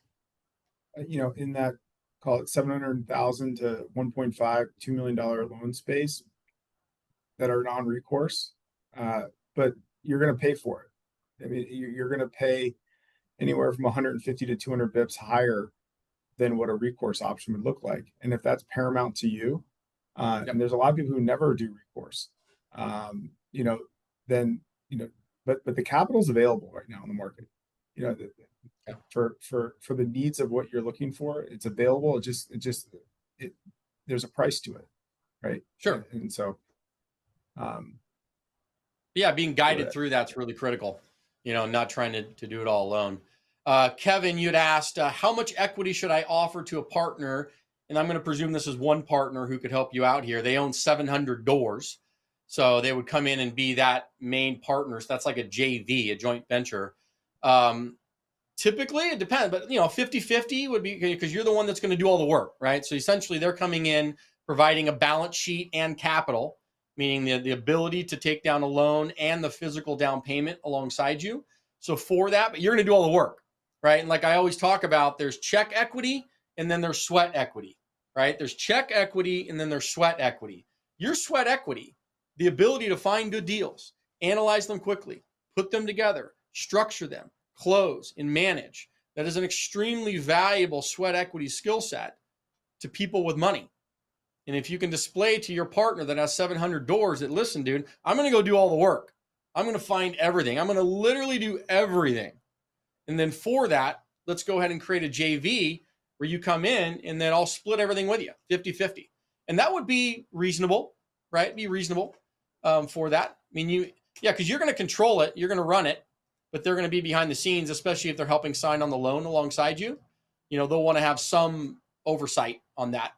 in that, call it 700,000 to 1.5, $2 million loan space that are non-recourse. But you're going to pay for it. I mean, you're going to pay anywhere from 150 to 200 bips higher than what a recourse option would look like. And if that's paramount to you, and there's a lot of people who never do recourse, then, but the capital's available right now in the market, for the needs of what you're looking for, it's available. There's a price to it. Right. Sure. And so, yeah, being guided through that's really critical, not trying to do it all alone. Kevin, you'd asked, how much equity should I offer to a partner? And I'm going to presume this is one partner who could help you out here. They own 700 doors. So they would come in and be that main partner. So that's like a JV, a joint venture. Typically it depends, but 50-50 would be, because you're the one that's going to do all the work, right? So essentially they're coming in, providing a balance sheet and capital, meaning the ability to take down a loan and the physical down payment alongside you. So for that, but you're going to do all the work, right? And like I always talk about, there's check equity and then there's sweat equity, right? There's check equity and then there's sweat equity. Your sweat equity, the ability to find good deals, analyze them quickly, put them together, structure them, close, and manage. That is an extremely valuable sweat equity skill set to people with money. And if you can display to your partner that has 700 doors that, listen, dude, I'm going to go do all the work. I'm going to find everything. I'm going to literally do everything. And then for that, let's go ahead and create a JV where you come in and then I'll split everything with you, 50-50. And that would be reasonable, right? Be reasonable for that. I mean, because you're going to control it. You're going to run it, but they're going to be behind the scenes, especially if they're helping sign on the loan alongside you. They'll want to have some oversight on that.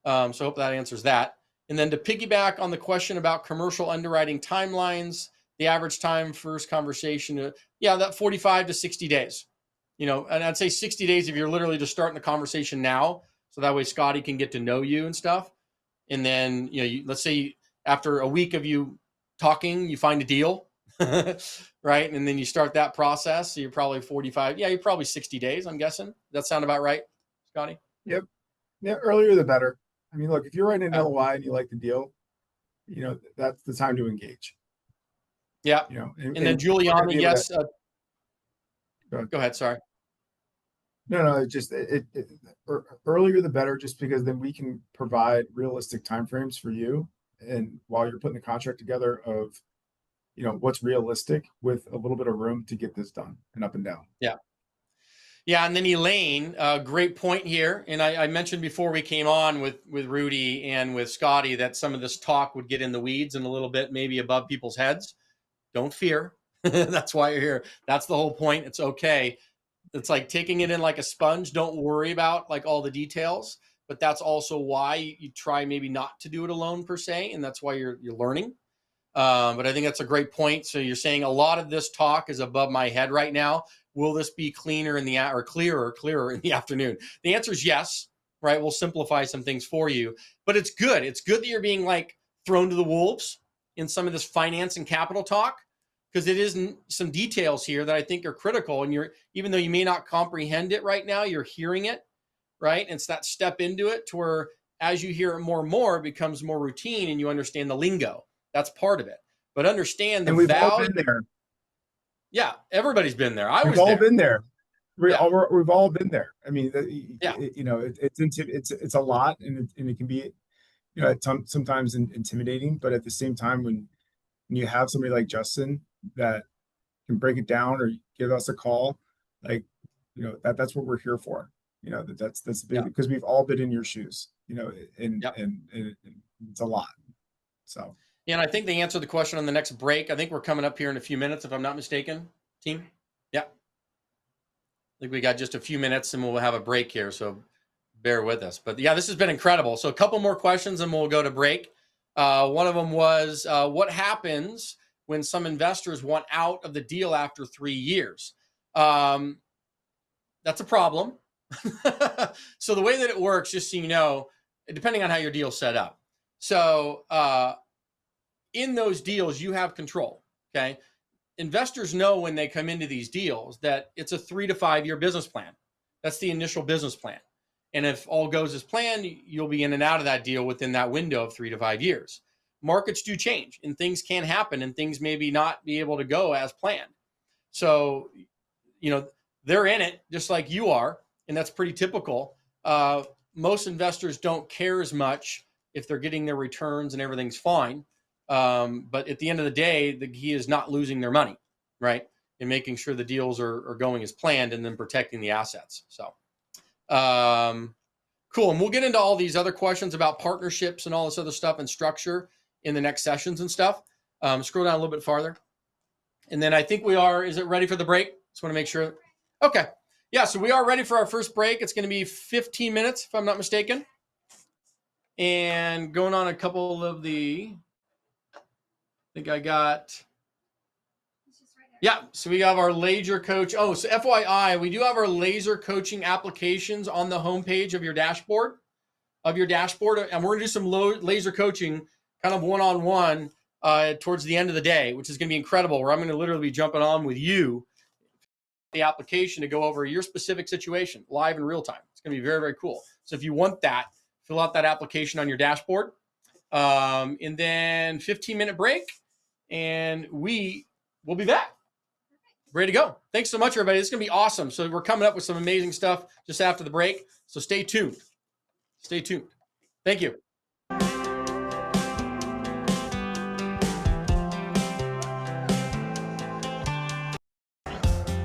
So I hope that answers that. And then to piggyback on the question about commercial underwriting timelines, the average time first conversation, that 45 to 60 days, and I'd say 60 days if you're literally just starting the conversation now. So that way Scotty can get to know you and stuff. And then, let's say after a week of you talking, you find a deal, right? And then you start that process. So you're probably 45. Yeah, you're probably 60 days, I'm guessing. Does that sound about right, Scotty? Yep. Yeah. Earlier the better. I mean, look, if you're writing an LOI and you like the deal, that's the time to engage. Yeah. And then Juliana, yes. Go ahead. Sorry. No, just earlier the better, just because then we can provide realistic timeframes for you. And while you're putting the contract together of, what's realistic with a little bit of room to get this done and up and down. Yeah. Yeah. And then Elaine, great point here. And I mentioned before we came on with Rudy and with Scotty that some of this talk would get in the weeds and a little bit maybe above people's heads. Don't fear. That's why you're here. That's the whole point. It's okay. It's like taking it in like a sponge. Don't worry about like all the details, but that's also why you try maybe not to do it alone per se. And that's why you're learning. But I think that's a great point. So you're saying a lot of this talk is above my head right now. Will this be clearer in the clearer in the afternoon? The answer is yes, right? We'll simplify some things for you, but it's good. It's good that you're being like thrown to the wolves in some of this finance and capital talk, because it is some details here that I think are critical. And even though you may not comprehend it right now, you're hearing it, right? And it's that step into it to where as you hear it more and more, it becomes more routine and you understand the lingo. That's part of it. but understand the And we've all value. been there. Yeah, everybody's been there. We've all been there. We've all been there. I mean, Yeah. you know, it's a lot, and it can be, you know, sometimes intimidating, but at the same time, when you have somebody like Justin that can break it down or give us a call, like, you know, that's what we're here for. You know, that's big, because we've all been in your shoes, you know, and it's a lot. So. Yeah, and I think they answered the question on the next break. I think we're coming up here in a few minutes, if I'm not mistaken, team. Yeah. I think we got just a few minutes and we'll have a break here, so bear with us. But yeah, this has been incredible. So a couple more questions and we'll go to break. One of them was, what happens when some investors want out of the deal after 3 years? That's a problem. So the way that it works, just so you know, depending on how your deal's set up. So in those deals, you have control, okay? Investors know when they come into these deals that it's a 3 to 5 year business plan. That's the initial business plan. And if all goes as planned, you'll be in and out of that deal within that window of 3 to 5 years. Markets do change and things can happen and things maybe not be able to go as planned. So, you know, they're in it just like you are, and that's pretty typical. Most investors don't care as much if they're getting their returns and everything's fine. But at the end of the day, the key is not losing their money, right? And making sure the deals are going as planned and then protecting the assets. So, cool. And we'll get into all these other questions about partnerships and all this other stuff and structure in the next sessions and stuff. Scroll down a little bit farther. And then I think is it ready for the break? Just want to make sure. Okay. Yeah. So we are ready for our first break. It's going to be 15 minutes, if I'm not mistaken. And going on a couple of I think I got, so we have our laser coach. Oh, so FYI, we do have our laser coaching applications on the homepage of your dashboard. And we're going to do some laser coaching kind of one-on-one towards the end of the day, which is going to be incredible, where I'm going to literally be jumping on with you, the application, to go over your specific situation live in real time. It's going to be very, very cool. So if you want that, fill out that application on your dashboard. And then 15-minute break, and we will be back. Ready to go. Thanks so much, everybody. It's going to be awesome. So we're coming up with some amazing stuff just after the break. So stay tuned. Stay tuned. Thank you.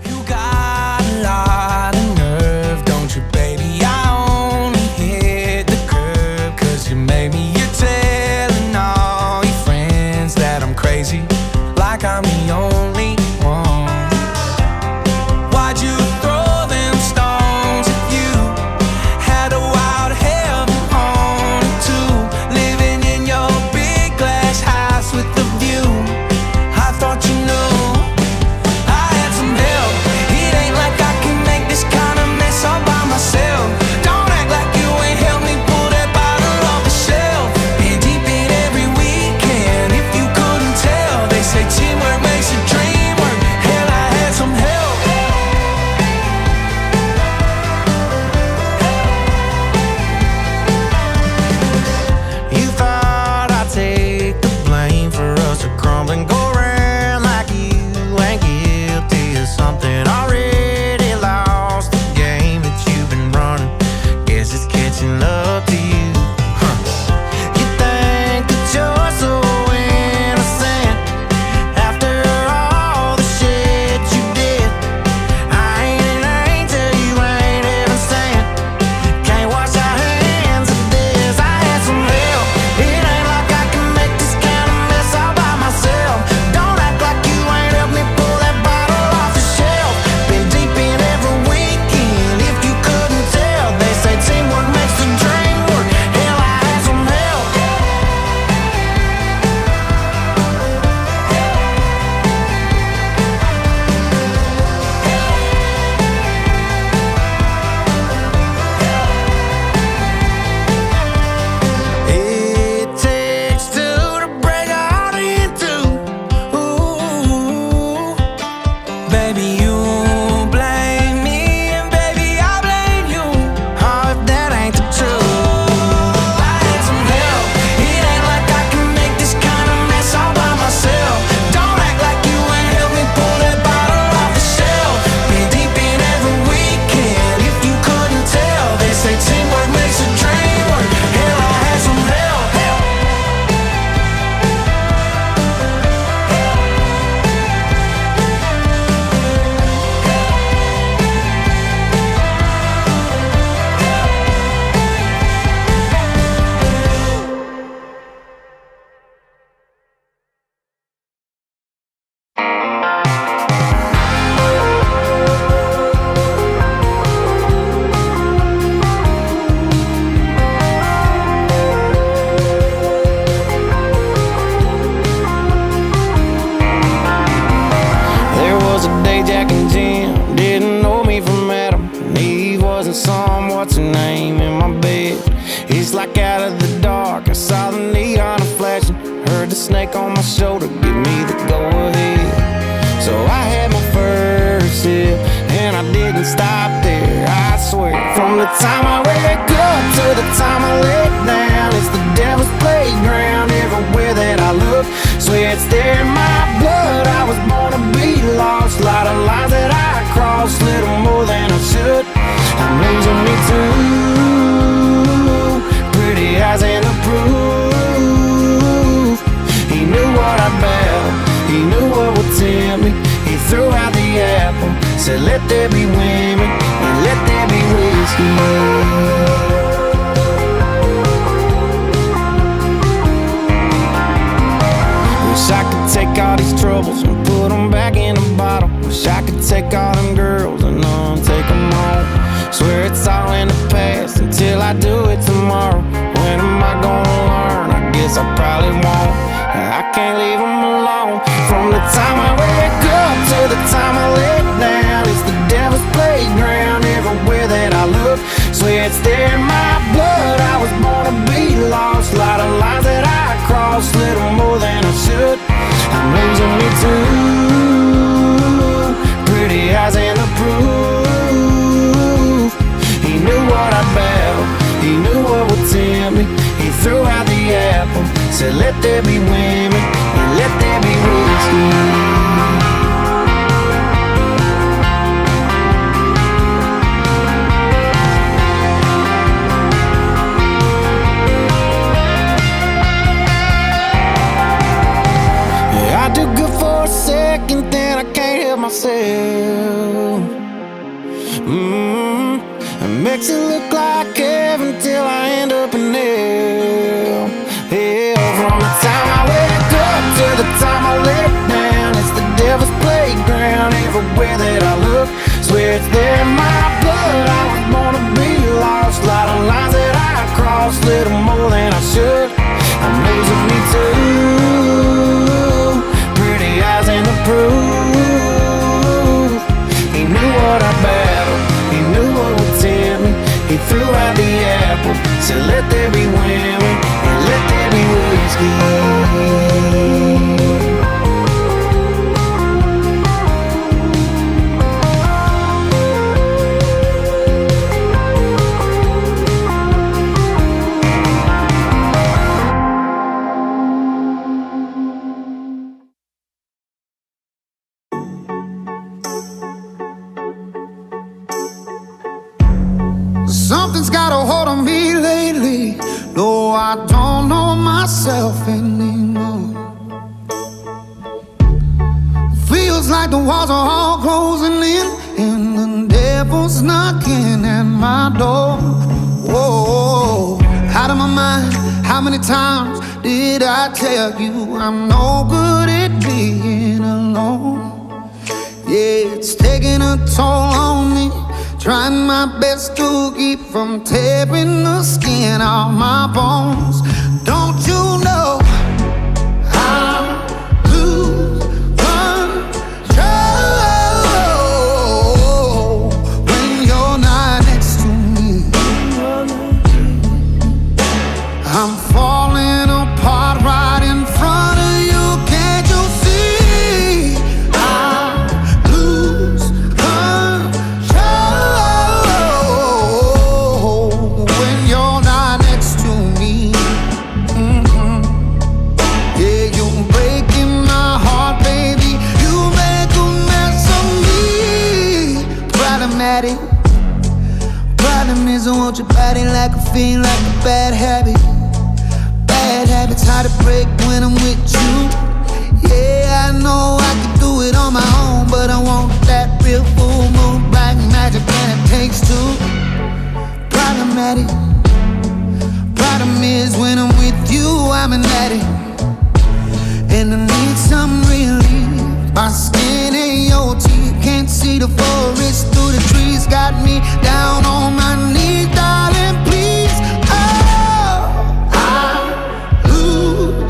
You got a lot of nerve, don't you, baby? I only hit the curb 'cause you made me. You're telling all your friends that I'm crazy, like I'm the only one. Why'd you throw them stones if you had a wild heaven on it too? Living in your big glass house with the view. I thought you knew I had some help. It ain't like I can make this kind of mess all by myself. Don't act like you ain't helped me pull that bottle off the shelf. Been deep in every weekend, if you couldn't tell. They say teamwork makes a dream Jack and Jim didn't know me from Adam. And Eve wasn't some what's her name in my bed. It's like out of the dark, I saw the neon flashing, heard the snake on my shoulder give me the go-ahead. So I had my first sip, and I didn't stop there, I swear. From the time I wake up to the time I lay down, it's the devil's playground everywhere that I look. Swear it's there in my blood, I was born to be lost. Lot of lines that I crossed, little more than I should. I'm losing me too. Pretty eyes and the proof. He knew what I'd battle, he knew what would tempt me. He threw out the apple, said let there be women and let there be whiskey. Wish I could take all these troubles and put them back in a bottle. Wish I could take all them girls and take them home. Swear it's all in the past until I do it tomorrow. When am I gonna learn? I guess I probably won't. I can't leave them alone. From the time I wake up to the time I lay down, it's the devil's playground everywhere that I look. Swear it's there in my blood, I was born to be lost. Lot of lines that I crossed, little more than I should. I'm losing me too. Pretty eyes and the proof. He knew what I'd battle, he knew what would tempt me. He threw out the apple, said let there be women and let there be whiskey. I do good for a second, then I can't help myself. It makes it look like heaven till I end up in hell. Hell, from the time I wake up to the time I lay down, it's the devil's playground everywhere that I look. Swear it's there in my blood, I was born to be lost. Lot of lines that I crossed, little more than I should. I'm losing me too. Pretty eyes and the proof. He knew what I battled, he knew what would tempt me. He threw out the apple, said let there be women and let there be whiskey. Something's got a hold on me lately. No, I don't know myself anymore. Feels like the walls are all closing in and the devil's knocking at my door. Whoa, out of my mind. How many times did I tell you I'm no good at being alone? Yeah, it's taking a toll on me. Trying my best to keep from tearing the skin off my bones. Don't you know I lose control when you're not next to me? I'm falling apart right in front of you. Can't you see? I lose control when you're not next to me. Yeah, you're breaking my heart, baby. You make a mess of me. Problematic. Problem is I want your body like a fiend, like a bad habit. Bad habits hard to break when I'm with you. Yeah, I know I could do it on my own, but I want that real full moon, black magic, and it takes two. Problematic. Problem is when I'm with you, I'm an addict, and I need some relief. My skin ain't your teeth, can't see the forest through the trees. Got me down on my knees, darling, please. Oh, I lose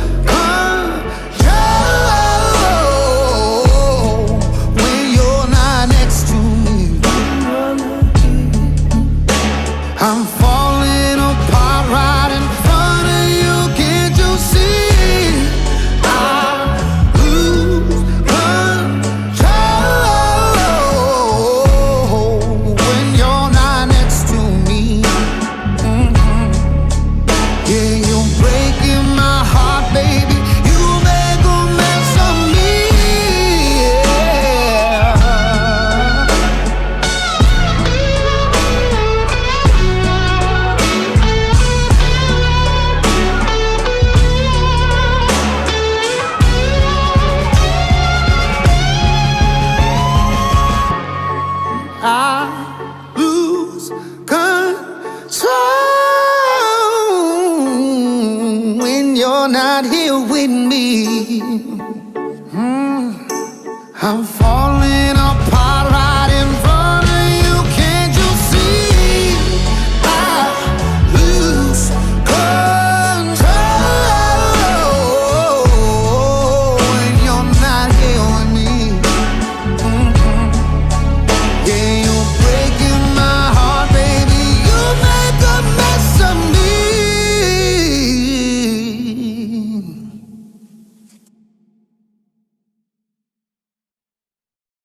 control when you're not I'm falling apart right in front of you. Can't you see? I lose control when you're not here with me. Yeah, you're breaking my heart, baby. You make a mess of me.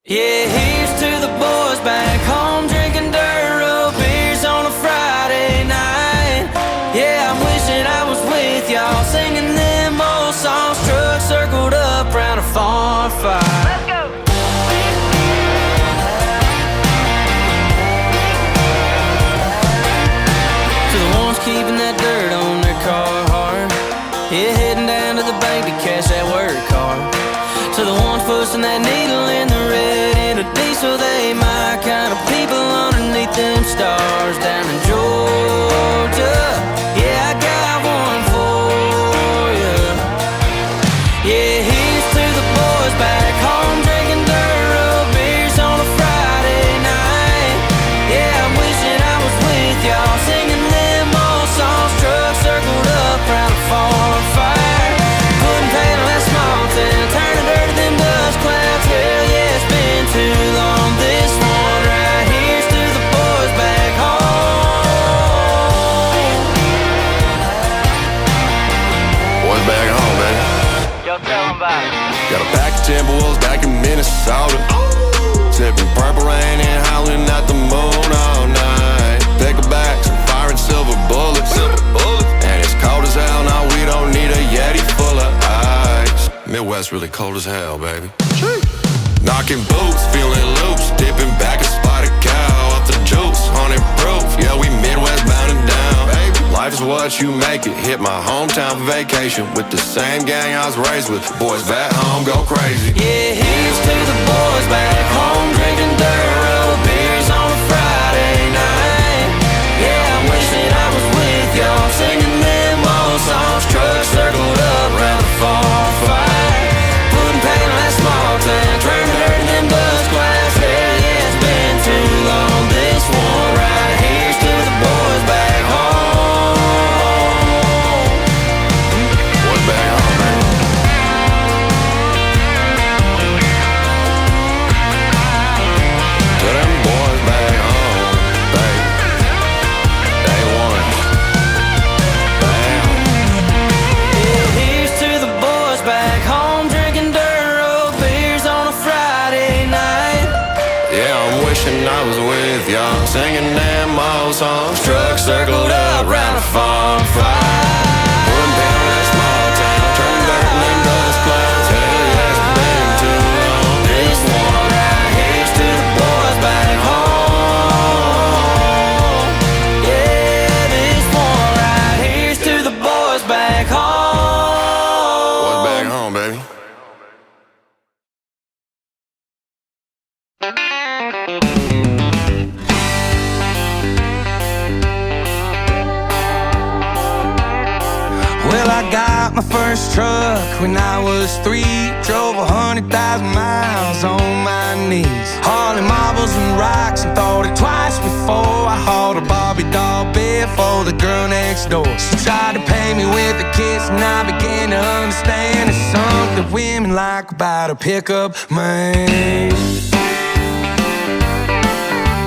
Yeah, here's to the boys back home drinking dirt road beers on a Friday night. Yeah, I'm wishing I was with y'all singing them old songs, trucks circled up round a farm fire. Let's go. To the ones keeping that dirt on their car hard, yeah, heading down to the bank to cash that work card. To the ones pushing that needle in the red in a diesel, they my kind of people underneath them stars down in Georgia. Yeah, I got one for you. Yeah, here's to the boys back home drinking dirt road beers on a Friday night. Yeah, I'm wishing I was with y'all singing them old songs, trucks circled up round a farm fire. Putting paint on that small town, turning dirt to them dust clouds. Hell yeah, it's been too long. This one right here's to the boys back home. Boys back home, baby. Yo, tell them about it. Got a pack of Timberwolves back in Minnesota. Sipping purple rain and howling at the moon all night. Picklebacks and firing silver bullets. And it's cold as hell, now we don't need a Yeti full of ice. Midwest really cold as hell, baby. Knocking boots, feeling loose. Dipping back a spotted cow off the juice. 100 proof, yeah, we Midwest bound and down. Life is what you make it. Hit my hometown for vacation with the same gang I was raised with. Boys back home go crazy. Yeah, here's to the boys back home drinking dirt road beers on a Friday night. Yeah, I'm wishing I was with y'all singing them old songs, trucks circled up round the farm fire. Putting paint on that small town, turning dirt in them dust clouds. Hell yeah, it's been too long. This one right here's to the boys back home. Boys back home, baby. To them boys back home, baby. Day one. Damn. Yeah, here's to the boys back home drinking dirt road beers on a Friday night. Yeah, I'm wishing I was with y'all singing them old songs, trucks circled up round a farm fire. Putting paint on that small town, turning dirt in them dust clouds. Hell yeah, it's been too long. This one right here's to the boys back home. Yeah, this one right here's to the boys back home. Boys back home, baby. Well, I got my first truck when I was 3. Drove 100,000 miles on my knees, hauling marbles and rocks, and thought it twice before I hauled a Barbie doll bed for the girl next door. She tried to pay me with a kiss, and I began to understand there's something women like about a pickup man.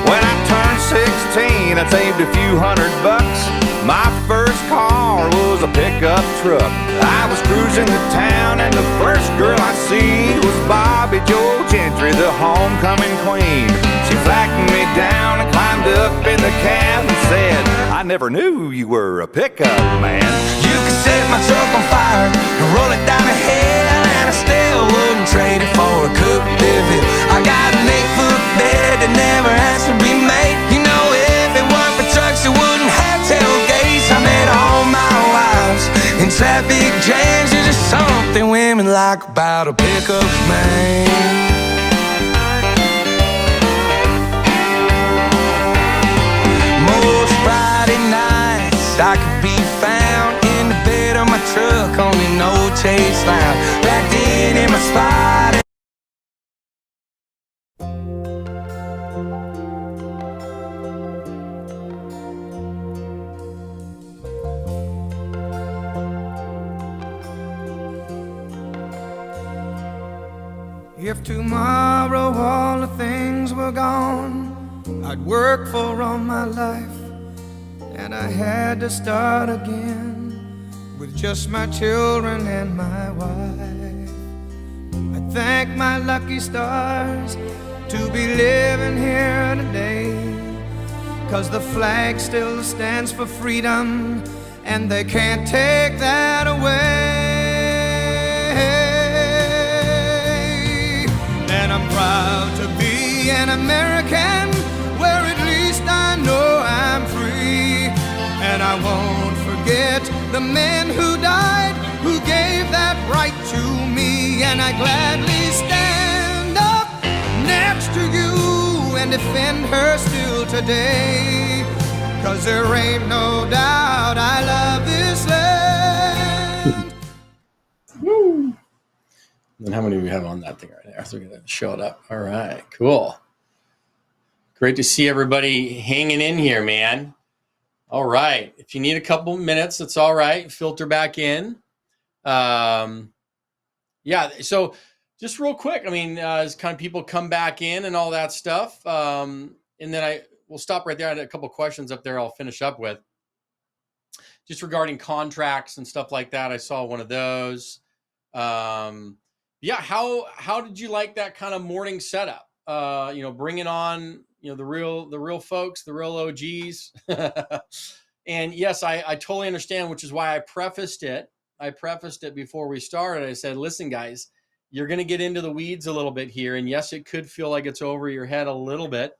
When I turned 16, I saved a few $100. My first car was a pickup truck. I was cruising the town, and the first girl I seen was Bobby Joe Gentry, the homecoming queen. She flagged me down and climbed up in the cab and said, I never knew you were a pickup man. You could set my truck on fire and roll it down the hill, and I still wouldn't trade it for a coupe de ville. I got an 8-foot bed that never has to be made. You know, if it weren't for trucks, it wouldn't have tailgates. I met all my wives in traffic jams. There's just something women like about a pickup man. Most Friday nights I could be found in the bed of my truck on an old chase line, back in my spot. tomorrow all the things were gone I'd worked for all my life, and I had to start again with just my children and my wife. I thank my lucky stars to be living here today, 'cause the flag still stands for freedom, and they can't take that away. And I'm proud to be an American, where at least I know I'm free. And I won't forget the men who died, who gave that right to me. And I gladly stand up next to you and defend her still today, 'cause there ain't no doubt I love this land. And how many do we have on that thing right there? So we're going to show it up. All right, cool. Great to see everybody hanging in here, man. All right. If you need a couple minutes, it's all right. Filter back in. Yeah. So just real quick, I mean, as kind of people come back in and all that stuff. And then we'll stop right there. I had a couple questions up there I'll finish up with. Just regarding contracts and stuff like that. I saw one of those. Yeah. How did you like that kind of morning setup? Bringing on, the real folks, the real OGs. And yes, I totally understand, which is why I prefaced it before we started. I said, listen, guys, you're going to get into the weeds a little bit here. And yes, it could feel like it's over your head a little bit,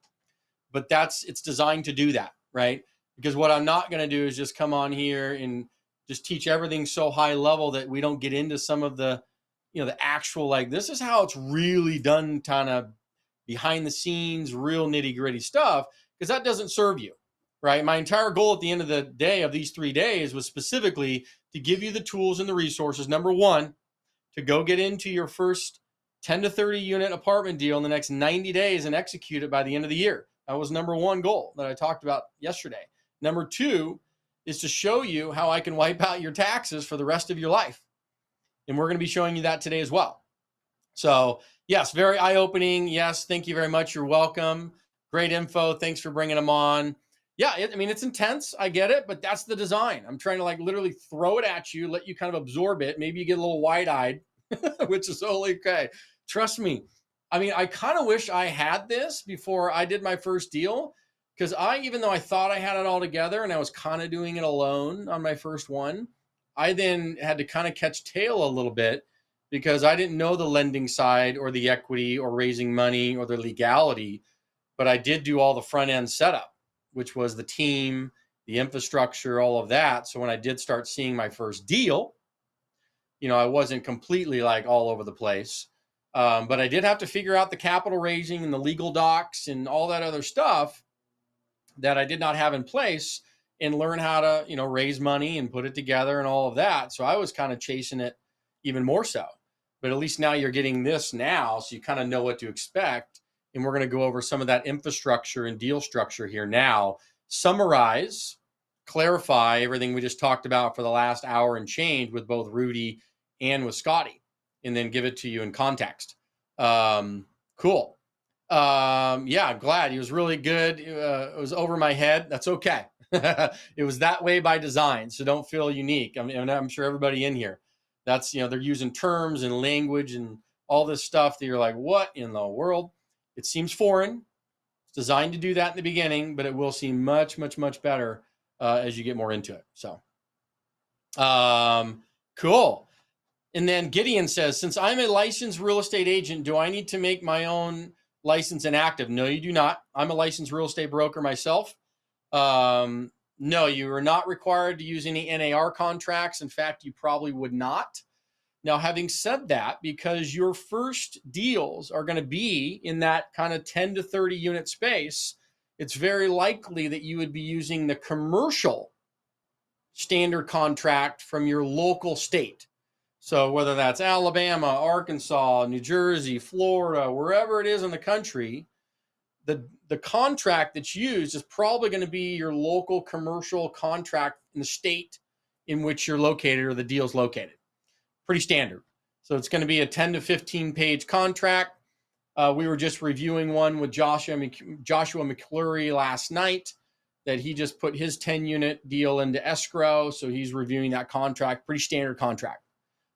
but it's designed to do that, right? Because what I'm not going to do is just come on here and just teach everything so high level that we don't get into some of the, the actual, like, this is how it's really done, kind of behind the scenes, real nitty gritty stuff, because that doesn't serve you, right? My entire goal at the end of the day of these 3 days was specifically to give you the tools and the resources. Number one, to go get into your first 10 to 30 unit apartment deal in the next 90 days and execute it by the end of the year. That was number one goal that I talked about yesterday. Number two is to show you how I can wipe out your taxes for the rest of your life. And we're going to be showing you that today as well. So yes, very eye-opening. Yes, thank you very much. You're welcome. Great info. Thanks for bringing them on. Yeah, it's intense. I get it, but that's the design. I'm trying to literally throw it at you, let you kind of absorb it. Maybe you get a little wide-eyed, which is totally okay. Trust me. I kind of wish I had this before I did my first deal, because even though I thought I had it all together and I was kind of doing it alone on my first one, I then had to kind of catch tail a little bit, because I didn't know the lending side or the equity or raising money or the legality, but I did do all the front end setup, which was the team, the infrastructure, all of that. So when I did start seeing my first deal, I wasn't completely all over the place, but I did have to figure out the capital raising and the legal docs and all that other stuff that I did not have in place, and learn how to, raise money and put it together and all of that. So I was kind of chasing it even more so. But at least now you're getting this now, so you kind of know what to expect. And we're going to go over some of that infrastructure and deal structure here now, summarize, clarify everything we just talked about for the last hour and change with both Rudy and with Scotty, and then give it to you in context. Cool. Yeah, I'm glad. He was really good. It was over my head. That's okay. It was that way by design, so don't feel unique. I'm sure everybody in here, that's, they're using terms and language and all this stuff that you're like, what in the world? It seems foreign. It's designed to do that in the beginning, but it will seem much, much, much better as you get more into it. So, cool. And then Gideon says, since I'm a licensed real estate agent, do I need to make my own license inactive? No, you do not. I'm a licensed real estate broker myself. No, you are not required to use any NAR contracts. In fact, you probably would not. Now, having said that, because your first deals are going to be in that kind of 10 to 30 unit space, it's very likely that you would be using the commercial standard contract from your local state. So whether that's Alabama, Arkansas, New Jersey, Florida, wherever it is in the country, the contract that's used is probably going to be your local commercial contract in the state in which you're located or the deal's located. Pretty standard. So it's going to be a 10 to 15 page contract. We were just reviewing one with Joshua McClure last night that he just put his 10-unit deal into escrow. So he's reviewing that contract, pretty standard contract.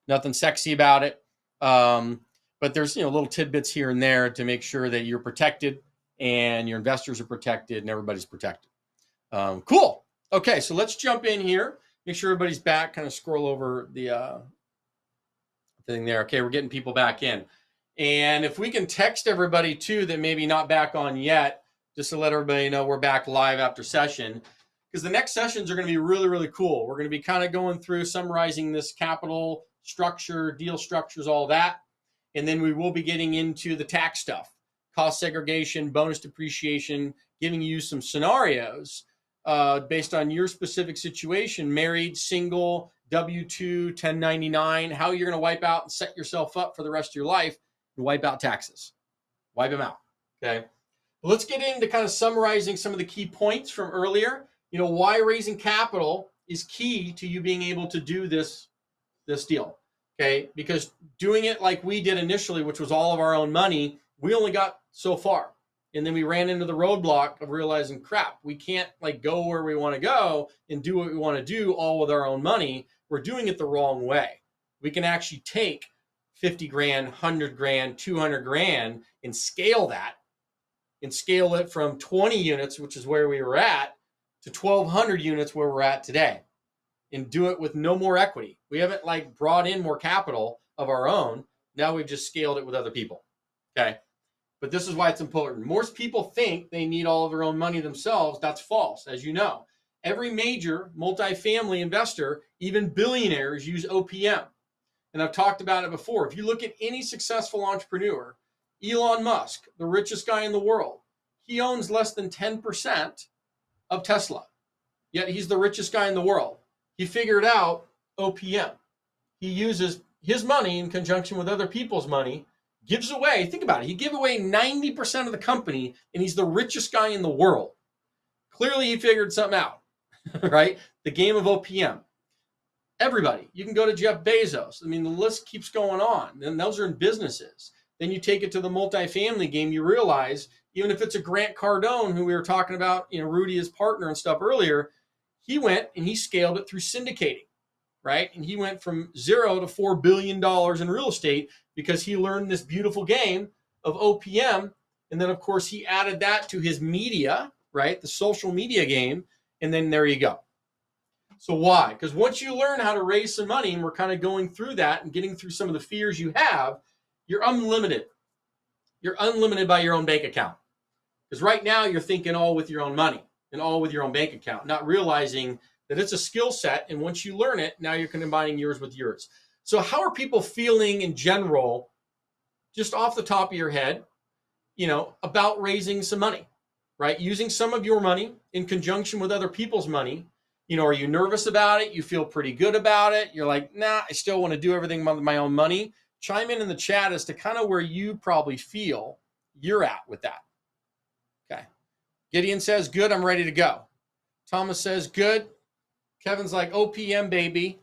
Nothing sexy about it. But there's, little tidbits here and there to make sure that you're protected and your investors are protected and everybody's protected. Cool. Okay, so let's jump in here. Make sure everybody's back. Kind of scroll over the thing there. Okay, we're getting people back in. And if we can text everybody too that maybe not back on yet, just to let everybody know we're back live after session, because the next sessions are going to be really, really cool. We're going to be kind of going through summarizing this capital structure, deal structures, all that. And then we will be getting into the tax stuff, cost segregation, bonus depreciation, giving you some scenarios based on your specific situation, married, single, W-2, 1099, how you're going to wipe out and set yourself up for the rest of your life and wipe out taxes. Wipe them out, okay? Let's get into kind of summarizing some of the key points from earlier. Why raising capital is key to you being able to do this deal, okay? Because doing it like we did initially, which was all of our own money, we only got so far. And then we ran into the roadblock of realizing, crap, we can't go where we want to go and do what we want to do all with our own money. We're doing it the wrong way. We can actually take 50 grand, 100 grand, 200 grand and scale that, and scale it from 20 units, which is where we were at, to 1,200 units where we're at today, and do it with no more equity. We haven't brought in more capital of our own. Now we've just scaled it with other people, okay? But this is why it's important. Most people think they need all of their own money themselves. That's false, as you know. Every major multifamily investor, even billionaires, use OPM. And I've talked about it before. If you look at any successful entrepreneur, Elon Musk, the richest guy in the world, he owns less than 10% of Tesla, yet he's the richest guy in the world. He figured out OPM. He uses his money in conjunction with other people's money, gives away, think about it, he gave away 90% of the company, and he's the richest guy in the world. Clearly he figured something out, right? The game of OPM. Everybody, you can go to Jeff Bezos. The list keeps going on, and those are in businesses. Then you take it to the multifamily game, you realize, even if it's a Grant Cardone, who we were talking about, Rudy, his partner and stuff earlier, he went and he scaled it through syndicating, right? And he went from 0 to $4 billion in real estate because he learned this beautiful game of OPM. And then, of course, he added that to his media, right? The social media game. And then there you go. So why? Because once you learn how to raise some money, and we're kind of going through that and getting through some of the fears you have, you're unlimited. You're unlimited by your own bank account. Because right now you're thinking all with your own money and all with your own bank account, not realizing that it's a skill set. And once you learn it, now you're combining yours with yours. So how are people feeling in general, just off the top of your head, about raising some money, right? Using some of your money in conjunction with other people's money. Are you nervous about it? You feel pretty good about it? You're like, nah, I still want to do everything with my own money. Chime in the chat as to kind of where you probably feel you're at with that. Okay. Gideon says, good, I'm ready to go. Thomas says, good. Kevin's like, OPM, baby.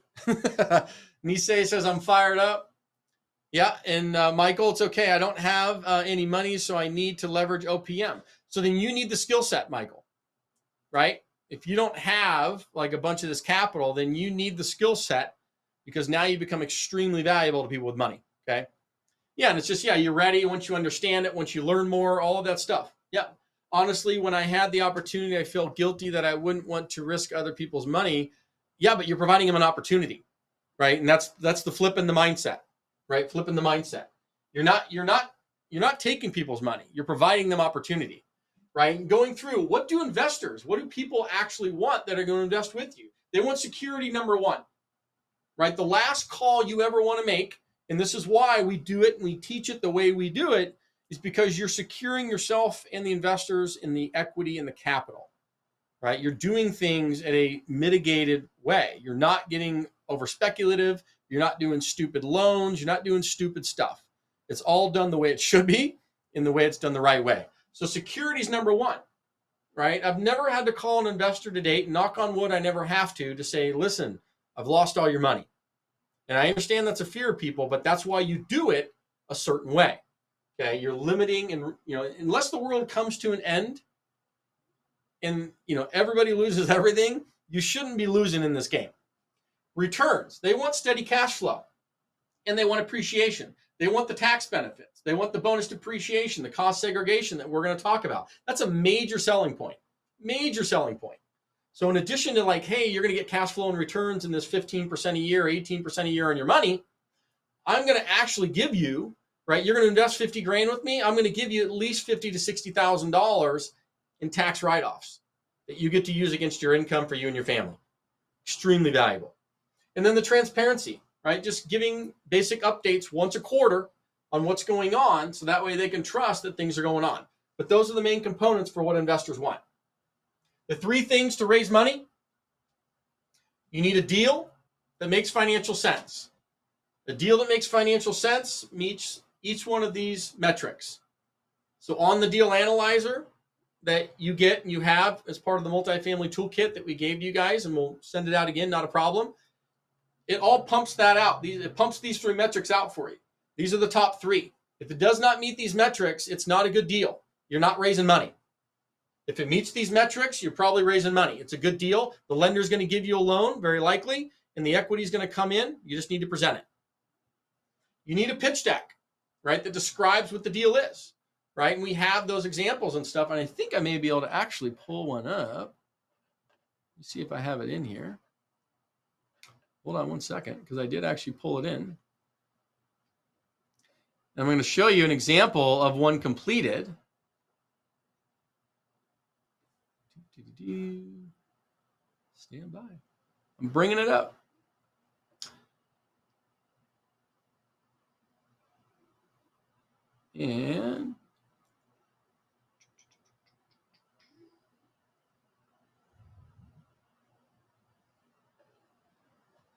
Nisei says, I'm fired up. Yeah, and Michael, it's okay. I don't have any money, so I need to leverage OPM. So then you need the skill set, Michael, right? If you don't have a bunch of this capital, then you need the skill set, because now you become extremely valuable to people with money, okay? Yeah, and it's just, you're ready once you understand it, once you learn more, all of that stuff. Yeah. Honestly, when I had the opportunity, I felt guilty that I wouldn't want to risk other people's money. Yeah, but you're providing them an opportunity, right? And that's the flip in the mindset, right? Flipping the mindset. You're not taking people's money. You're providing them opportunity, right? And going through, what do people actually want that are going to invest with you? They want security, number one, right? The last call you ever want to make, and this is why we do it and we teach it the way we do it, is because you're securing yourself and the investors in the equity and the capital, right? You're doing things in a mitigated way. You're not getting over speculative. You're not doing stupid loans. You're not doing stupid stuff. It's all done the way it should be, in the way it's done the right way. So security is number one, right? I've never had to call an investor to date, knock on wood, I never have to say, listen, I've lost all your money. And I understand that's a fear of people, but that's why you do it a certain way. Okay, you're limiting, and unless the world comes to an end and everybody loses everything, you shouldn't be losing in this game. Returns, they want steady cash flow, and they want appreciation. They want the tax benefits. They want the bonus depreciation, the cost segregation that we're going to talk about. That's a major selling point. Major selling point. So in addition to like, hey, you're going to get cash flow and returns in this 15% a year, 18% a year on your money, I'm going to actually give you, right? You're going to invest 50 grand with me. I'm going to give you at least $50,000 to $60,000 in tax write-offs that you get to use against your income for you and your family. Extremely valuable. And then the transparency, right? Just giving basic updates once a quarter on what's going on, so that way they can trust that things are going on. But those are the main components for what investors want. The 3 things to raise money: you need a deal that makes financial sense. A deal that makes financial sense meets each one of these metrics. So on the deal analyzer that you get and you have as part of the multifamily toolkit that we gave you guys, and we'll send it out again, not a problem. It all pumps that out. It pumps these 3 metrics out for you. These are the top 3. If it does not meet these metrics, it's not a good deal. You're not raising money. If it meets these metrics, you're probably raising money. It's a good deal. The lender is going to give you a loan, very likely, and the equity is going to come in. You just need to present it. You need a pitch deck, right, that describes what the deal is, right? And we have those examples and stuff, and I think I may be able to actually pull one up. Let me see if I have it in here. Hold on one second, because I did actually pull it in. And I'm going to show you an example of one completed. Stand by. I'm bringing it up. And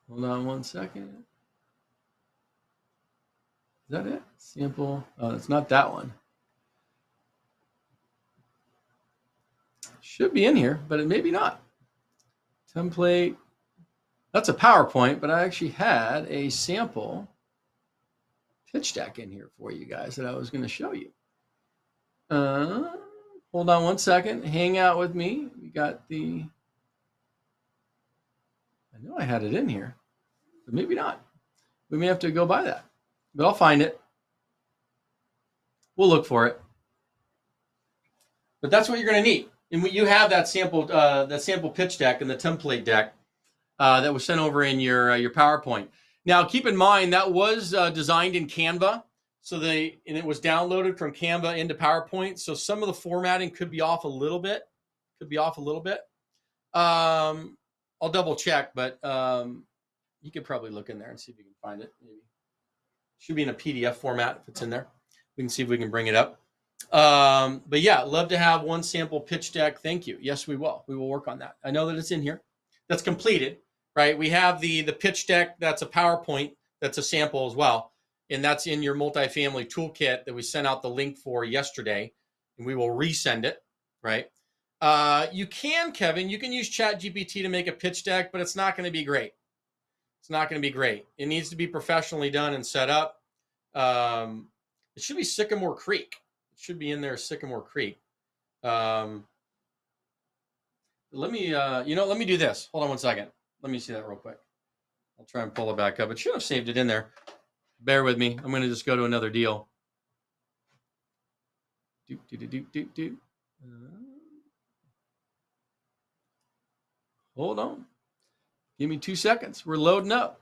hold on one second. Is that it? Sample. Oh, it's not that one. Should be in here, but it maybe not. Template. That's a PowerPoint, but I actually had a sample pitch deck in here for you guys that I was going to show you. Hold on one second. Hang out with me. We got the... I know I had it in here, but maybe not. We may have to go by that, but I'll find it. We'll look for it. But that's what you're going to need. And you have that sample pitch deck and the template deck that was sent over in your PowerPoint. Now, keep in mind that was designed in Canva, and it was downloaded from Canva into PowerPoint. So some of the formatting could be off a little bit. I'll double check, but you could probably look in there and see if you can find it. Maybe should be in a PDF format if it's in there. We can see if we can bring it up. But yeah, love to have one sample pitch deck. Thank you. Yes, we will. We will work on that. I know that it's in here. That's completed, right? We have the pitch deck. That's a PowerPoint. That's a sample as well. And that's in your multifamily toolkit that we sent out the link for yesterday. And we will resend it, right? You can, Kevin, you can use ChatGPT to make a pitch deck, but it's not going to be great. It's not going to be great. It needs to be professionally done and set up. It should be Sycamore Creek. It should be in there, Sycamore Creek. Let me do this. Hold on one second. Let me see that real quick. I'll try and pull it back up. It should have saved it in there. Bear with me. I'm going to just go to another deal. Hold on. Give me 2 seconds. We're loading up.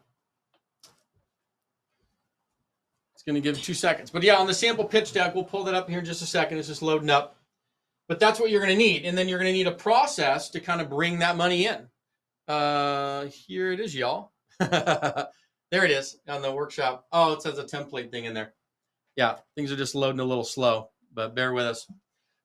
It's going to give 2 seconds. But yeah, on the sample pitch deck, we'll pull that up here in just a second. It's just loading up. But that's what you're going to need. And then you're going to need a process to kind of bring that money in. Here it is, y'all. There it is on the workshop. Oh, it says a template thing in there. Yeah, things are just loading a little slow, but bear with us.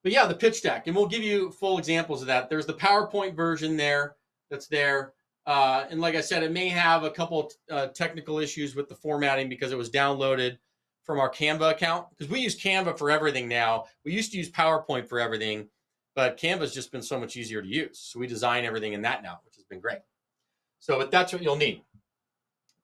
But yeah, the pitch deck, and we'll give you full examples of that. There's the PowerPoint version there that's there. And like I said, it may have a couple technical issues with the formatting because it was downloaded from our Canva account. Because we use Canva for everything now. We used to use PowerPoint for everything, but Canva's just been so much easier to use. So we design everything in that now, which has been great. So but that's what you'll need.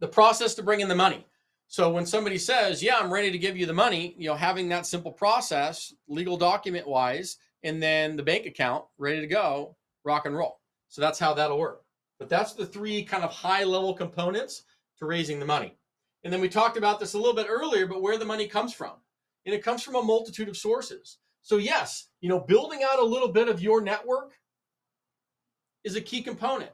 The process to bring in the money. So when somebody says, yeah, I'm ready to give you the money, having that simple process, legal document wise, and then the bank account ready to go, rock and roll. So that's how that'll work. But that's the 3 kind of high level components to raising the money. And then we talked about this a little bit earlier, but where the money comes from. And it comes from a multitude of sources. So yes, building out a little bit of your network is a key component.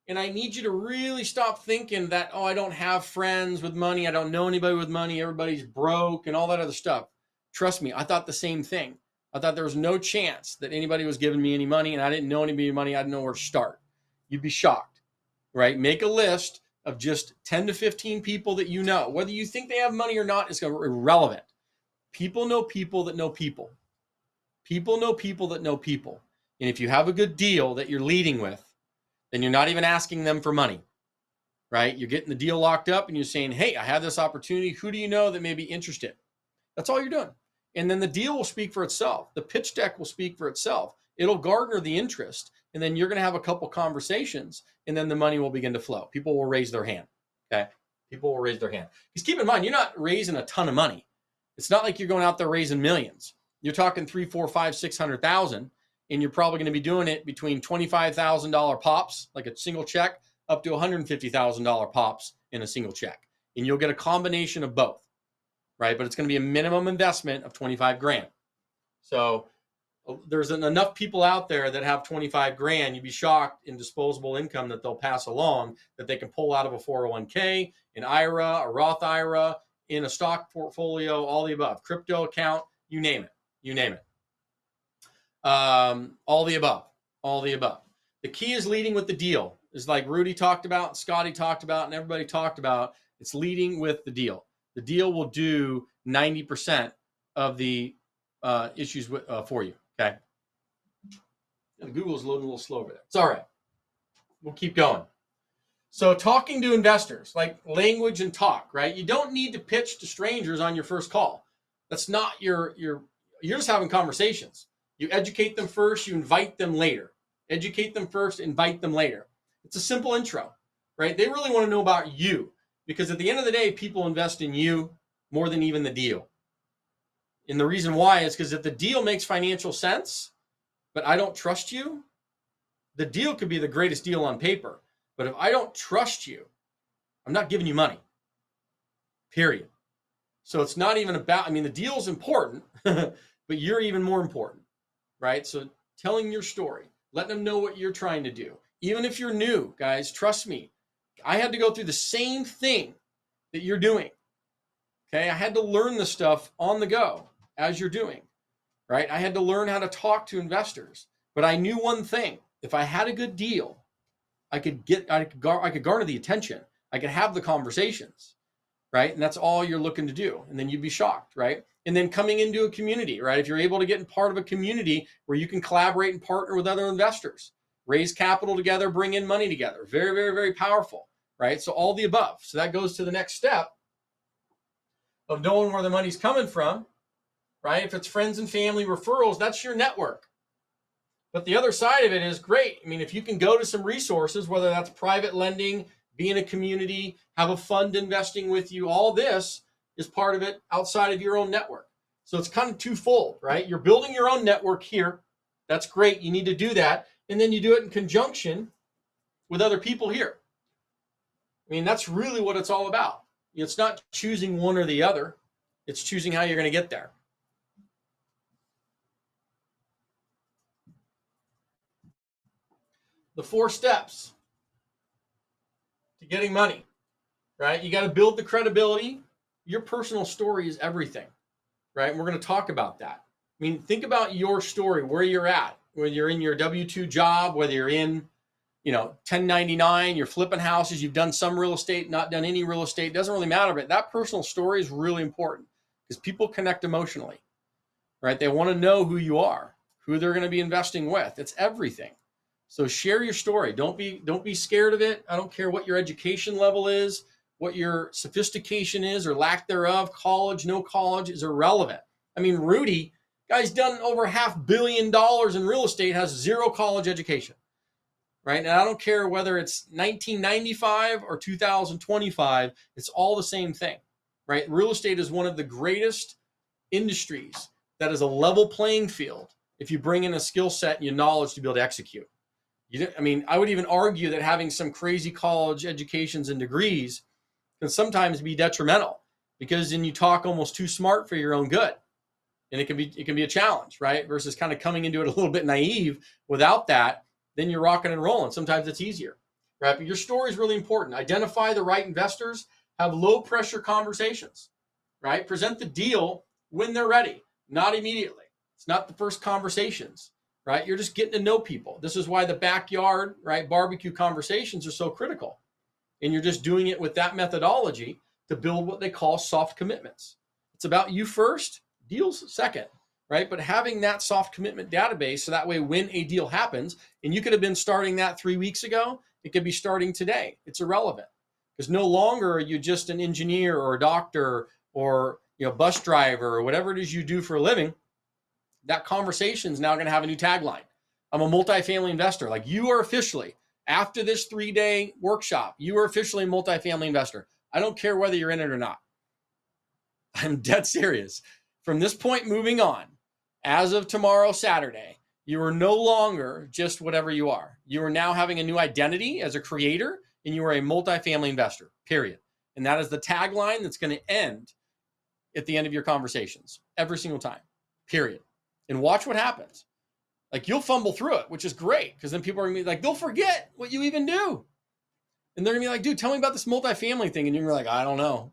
And I need you to really stop thinking that, I don't have friends with money. I don't know anybody with money. Everybody's broke and all that other stuff. Trust me, I thought the same thing. I thought there was no chance that anybody was giving me any money, and I didn't know anybody money. I didn't know where to start. You'd be shocked, right? Make a list of just 10 to 15 people that you know. Whether you think they have money or not is irrelevant. People know people that know people. People know people that know people. And if you have a good deal that you're leading with, then you're not even asking them for money, right? You're getting the deal locked up and you're saying, hey, I have this opportunity. Who do you know that may be interested? That's all you're doing. And then the deal will speak for itself. The pitch deck will speak for itself. It'll garner the interest. And then you're going to have a couple conversations and then the money will begin to flow. People will raise their hand. Okay. People will raise their hand. Because keep in mind, you're not raising a ton of money. It's not like you're going out there raising millions. You're talking 3, 4, 5, 600,000. And you're probably going to be doing it between $25,000 pops, like a single check, up to $150,000 pops in a single check. And you'll get a combination of both, right? But it's going to be a minimum investment of 25 grand. So there's enough people out there that have 25 grand. You'd be shocked in disposable income that they'll pass along that they can pull out of a 401k, an IRA, a Roth IRA, in a stock portfolio, all the above, crypto account, you name it. You name it. All the above. The key is leading with the deal. It's like Rudy talked about, Scotty talked about, and everybody talked about. It's leading with the deal. The deal will do 90% of the issues for you. Okay. And Google's loading a little slow over there. It's all right. We'll keep going. So talking to investors, like language and talk, right? You don't need to pitch to strangers on your first call. That's not you're just having conversations. You educate them first, you invite them later. Educate them first, invite them later. It's a simple intro, right? They really want to know about you because at the end of the day, people invest in you more than even the deal. And the reason why is because if the deal makes financial sense, but I don't trust you, the deal could be the greatest deal on paper. But if I don't trust you, I'm not giving you money, period. So it's not even about, the deal's important, but you're even more important. Right? So telling your story, letting them know what you're trying to do. Even if you're new, guys, trust me, I had to go through the same thing that you're doing. Okay. I had to learn this stuff on the go as you're doing, right? I had to learn how to talk to investors, but I knew one thing. If I had a good deal, I could garner the attention. I could have the conversations, right? And that's all you're looking to do. And then you'd be shocked, right? And then coming into a community, right? If you're able to get in part of a community where you can collaborate and partner with other investors, raise capital together, bring in money together. Very, very, very powerful, right? So all the above. So that goes to the next step of knowing where the money's coming from, right? If it's friends and family referrals, that's your network. But the other side of it is great. If you can go to some resources, whether that's private lending, be in a community, have a fund investing with you, all this is part of it outside of your own network. So it's kind of twofold, right? You're building your own network here. That's great. You need to do that. And then you do it in conjunction with other people here. That's really what it's all about. It's not choosing one or the other. It's choosing how you're going to get there. The 4 steps to getting money, right? You got to build the credibility. Your personal story is everything, right? And we're going to talk about that. Think about your story, where you're at, whether you're in your W-2 job, whether you're in, 1099, you're flipping houses, you've done some real estate, not done any real estate, doesn't really matter. But that personal story is really important because people connect emotionally, right? They want to know who you are, who they're going to be investing with. It's everything. So share your story. Don't be scared of it. I don't care what your education level is, what your sophistication is or lack thereof, college, no college is irrelevant. Rudy, guy's done over $500 million in real estate, has 0 college education, right? And I don't care whether it's 1995 or 2025, it's all the same thing. right? Real estate is one of the greatest industries that is a level playing field if you bring in a skill set and your knowledge to be able to execute. I would even argue that having some crazy college educations and degrees can sometimes be detrimental, because then you talk almost too smart for your own good. And it can be a challenge, right? Versus kind of coming into it a little bit naive without that, then you're rocking and rolling. Sometimes it's easier, right? But your story is really important. Identify the right investors, have low pressure conversations, right? Present the deal when they're ready, not immediately. It's not the first conversations, right? You're just getting to know people. This is why the backyard, right, barbecue conversations are so critical. And you're just doing it with that methodology to build what they call soft commitments. It's about you first, deals second, right? But having that soft commitment database, so that way when a deal happens, and you could have been starting that 3 weeks ago, it could be starting today. It's irrelevant, because no longer are you just an engineer or a doctor or bus driver or whatever it is you do for a living. That conversation is now going to have a new tagline. I'm a multifamily investor. Like, you are officially, after this 3-day workshop, you are officially a multifamily investor. I don't care whether you're in it or not. I'm dead serious. From this point moving on, as of tomorrow, Saturday, you are no longer just whatever you are. You are now having a new identity as a creator, and you are a multifamily investor, period. And that is the tagline that's going to end at the end of your conversations every single time, period. And watch what happens. Like, you'll fumble through it, which is great, because then people are going to be like, they'll forget what you even do. And they're going to be like, dude, tell me about this multifamily thing. And you're like, I don't know,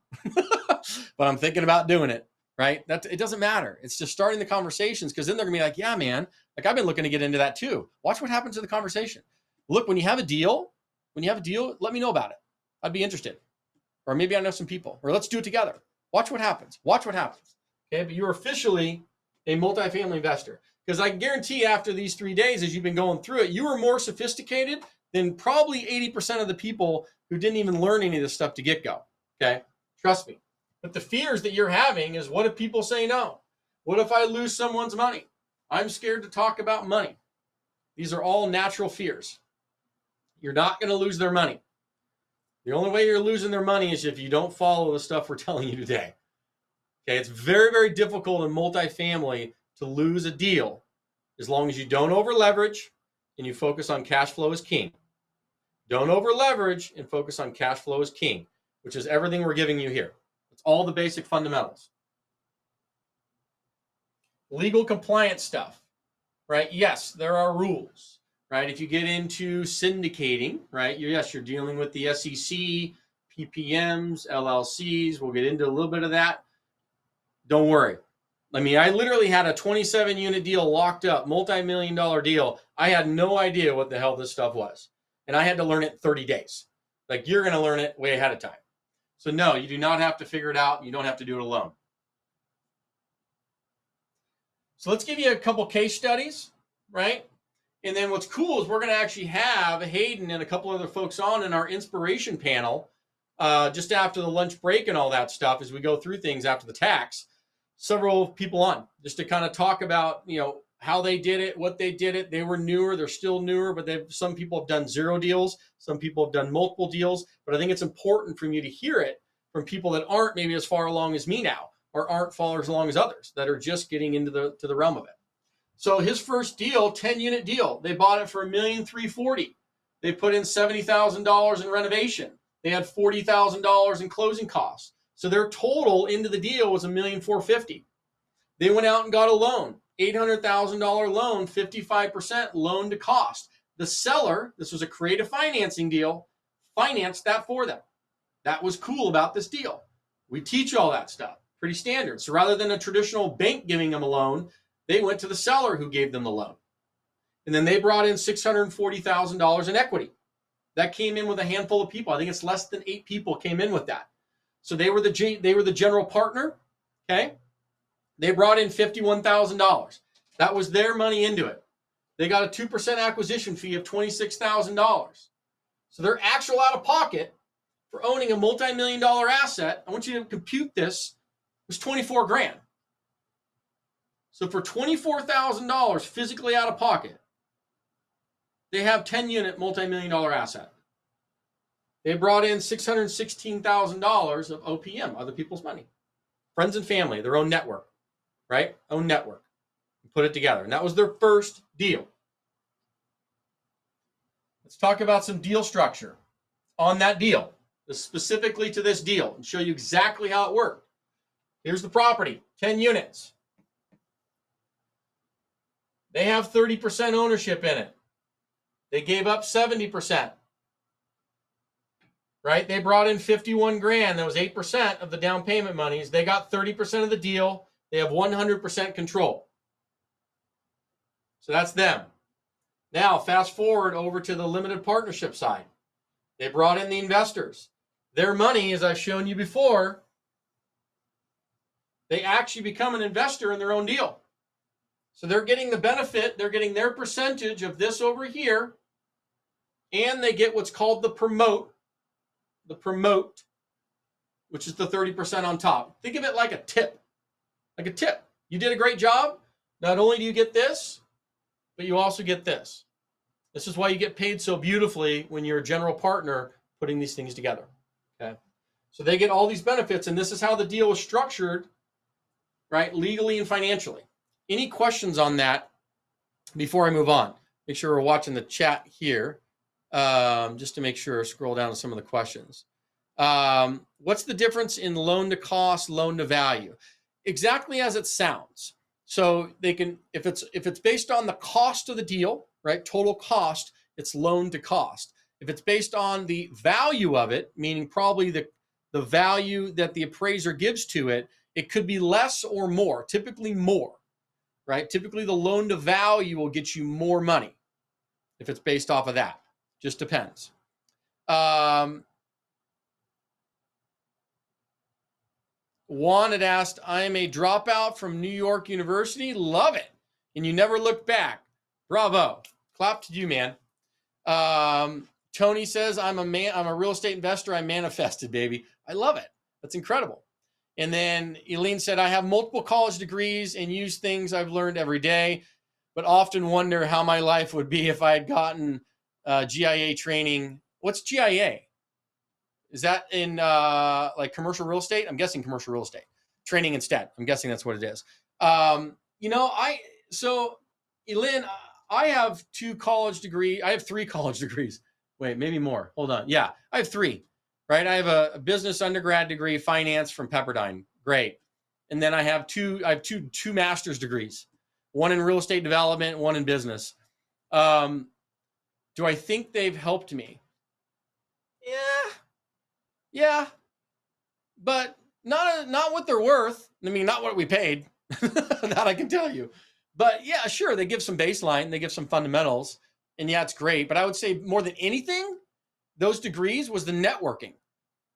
but I'm thinking about doing it, right? It doesn't matter. It's just starting the conversations, because then they're going to be like, yeah, man, like, I've been looking to get into that too. Watch what happens to the conversation. Look, when you have a deal, let me know about it. I'd be interested. Or maybe I know some people, or let's do it together. Watch what happens. Okay, but you're officially a multifamily investor. Because I guarantee after these 3 days, as you've been going through it, you are more sophisticated than probably 80% of the people who didn't even learn any of this stuff to get go. Okay, trust me. But the fears that you're having is, what if people say no? What if I lose someone's money? I'm scared to talk about money. These are all natural fears. You're not going to lose their money. The only way you're losing their money is if you don't follow the stuff we're telling you today. Okay, it's very, very difficult in multifamily to lose a deal as long as you don't over leverage and you focus on cash flow as king. Don't over leverage and focus on cash flow as king, which is everything we're giving you here. It's all the basic fundamentals. Legal compliance stuff, right? Yes, there are rules, right? If you get into syndicating, right? You're dealing with the SEC, PPMs, LLCs. We'll get into a little bit of that. Don't worry. I mean, I literally had a 27-unit deal locked up, multi-million-dollar deal. I had no idea what the hell this stuff was. And I had to learn it in 30 days. Like, you're going to learn it way ahead of time. So no, you do not have to figure it out. You don't have to do it alone. So let's give you a couple case studies, right? And then what's cool is we're going to actually have Hayden and a couple other folks on in our inspiration panel just after the lunch break and all that stuff, as we go through things after the tax. Several people on just to kind of talk about, how they did it, what they did it. They were newer. They're still newer, but some people have done 0 deals. Some people have done multiple deals. But I think it's important for you to hear it from people that aren't maybe as far along as me now, or aren't far as long as others that are just getting into the realm of it. So his first deal, 10-unit deal, they bought it for $1,340,000. They put in $70,000 in renovation. They had $40,000 in closing costs. So their total into the deal was $1,450,000. They went out and got a loan, $800,000 loan, 55% loan to cost. The seller, this was a creative financing deal, financed that for them. That was cool about this deal. We teach all that stuff, pretty standard. So rather than a traditional bank giving them a loan, they went to the seller who gave them the loan. And then they brought in $640,000 in equity. That came in with a handful of people. I think it's less than 8 people came in with that. So they were the general partner, okay? They brought in $51,000. That was their money into it. They got a 2% acquisition fee of $26,000. So their actual out-of-pocket for owning a multi-million-dollar asset, I want you to compute this, was $24,000. So for $24,000 physically out of pocket, they have 10-unit multi-million-dollar asset. They brought in $616,000 of OPM, other people's money, friends and family, their own network, right? Own network. Put it together. And that was their first deal. Let's talk about some deal structure on that deal, specifically to this deal, and show you exactly how it worked. Here's the property, 10 units. They have 30% ownership in it. They gave up 70%. Right? They brought in 51 grand. That was 8% of the down payment monies. They got 30% of the deal. They have 100% control. So that's them. Now, fast forward over to the limited partnership side. They brought in the investors. Their money, as I've shown you before, they actually become an investor in their own deal. So they're getting the benefit. They're getting their percentage of this over here. And they get what's called the promote, which is the 30% on top. Think of it like a tip. Like a tip. You did a great job. Not only do you get this, but you also get this. This is why you get paid so beautifully when you're a general partner putting these things together. Okay. So they get all these benefits, and this is how the deal was structured, right? Legally and financially. Any questions on that before I move on? Make sure we're watching the chat here. Just to make sure, scroll down to some of the questions. What's the difference in loan to cost, loan to value? Exactly as it sounds. So they can, if it's based on the cost of the deal, right? Total cost, it's loan to cost. If it's based on the value of it, meaning probably the value that the appraiser gives to it, it could be less or more, typically more, right? Typically the loan to value will get you more money if it's based off of that. Just depends. Juan had asked, I am a dropout from New York University. Love it. And you never look back. Bravo. Clap to you, man. Tony says, I'm a real estate investor. I manifested, baby. I love it. That's incredible. And then Eileen said, I have multiple college degrees and use things I've learned every day, but often wonder how my life would be if I had gotten GIA training. What's GIA? Is that in like commercial real estate? I'm guessing commercial real estate training instead. I'm guessing that's what it is. So Elin, I have 2 college degrees. I have 3 college degrees. Wait, maybe more. Hold on. Yeah, I have 3, right? I have a business undergrad degree, finance from Pepperdine. Great. And then I have two master's degrees, one in real estate development, one in business. Do I think they've helped me? Yeah, but not what they're worth. I mean, not what we paid. That I can tell you. But yeah, sure, they give some baseline, they give some fundamentals, and yeah, it's great. But I would say more than anything, those degrees was the networking.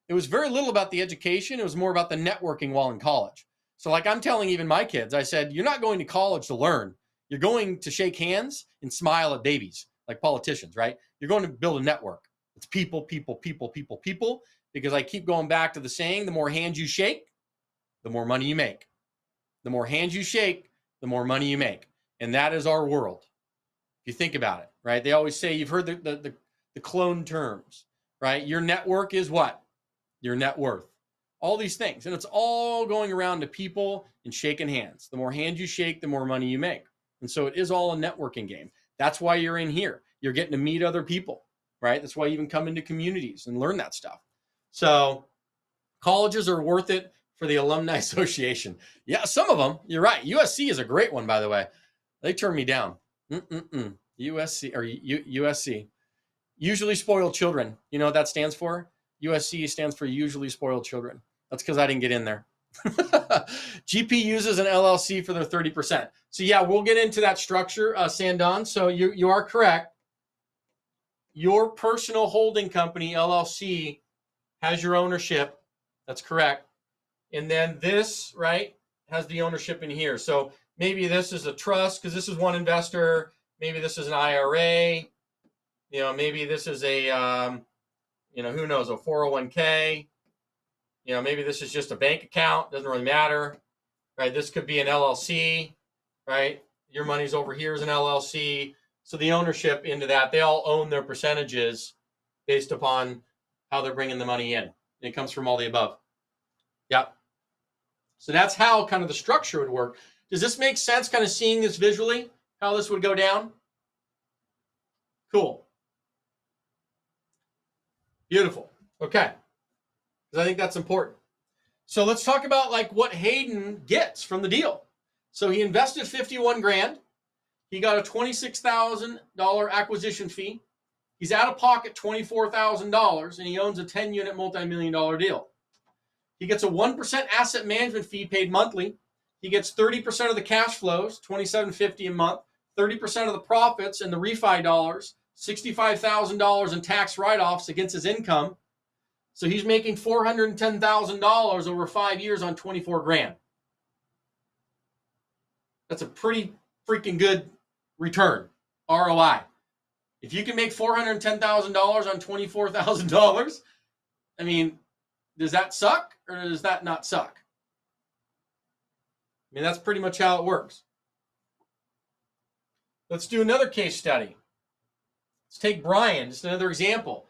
It was very little about the education. It was more about the networking while in college. So like I'm telling even my kids, I said, you're not going to college to learn. You're going to shake hands and smile at babies. Like politicians, right? You're going to build a network. It's people, because I keep going back to the saying, the more hands you shake, the more money you make. The more hands you shake, the more money you make. And that is our world. If you think about it, right? They always say, you've heard the clone terms, right? Your network is what? Your net worth. All these things. And it's all going around to people and shaking hands. The more hands you shake, the more money you make. And so it is all a networking game. That's why you're in here. You're getting to meet other people, right? That's why you even come into communities and learn that stuff. So colleges are worth it for the Alumni Association. Yeah, some of them. You're right. USC is a great one, by the way. They turned me down. USC. Usually spoiled children. You know what that stands for? USC stands for usually spoiled children. That's because I didn't get in there. GP uses an LLC for their 30%. So yeah, we'll get into that structure, Sandon. So you are correct. Your personal holding company, LLC, has your ownership. That's correct. And then this, right, has the ownership in here. So maybe this is a trust because this is one investor. Maybe this is an IRA. Maybe this is a, who knows, a 401k. Maybe this is just a bank account. Doesn't really matter, right? This could be an LLC, right? Your money's over here as an LLC. So the ownership into that, they all own their percentages based upon how they're bringing the money in. It comes from all the above. Yep. So that's how kind of the structure would work. Does this make sense, kind of seeing this visually, how this would go down? Cool. Beautiful. Okay. Because I think that's important. So let's talk about like what Hayden gets from the deal. So he invested $51,000. He got a $26,000 acquisition fee. He's out of pocket $24,000, and he owns a 10-unit multi-million-dollar deal. He gets a 1% asset management fee paid monthly. He gets 30% of the cash flows, $2,750 a month, 30% of the profits and the refi dollars, $65,000 in tax write-offs against his income. So he's making $410,000 over 5 years on $24,000. That's a pretty freaking good return, ROI. If you can make $410,000 on $24,000, I mean, does that suck or does that not suck? I mean, that's pretty much how it works. Let's do another case study. Let's take Brian, just another example.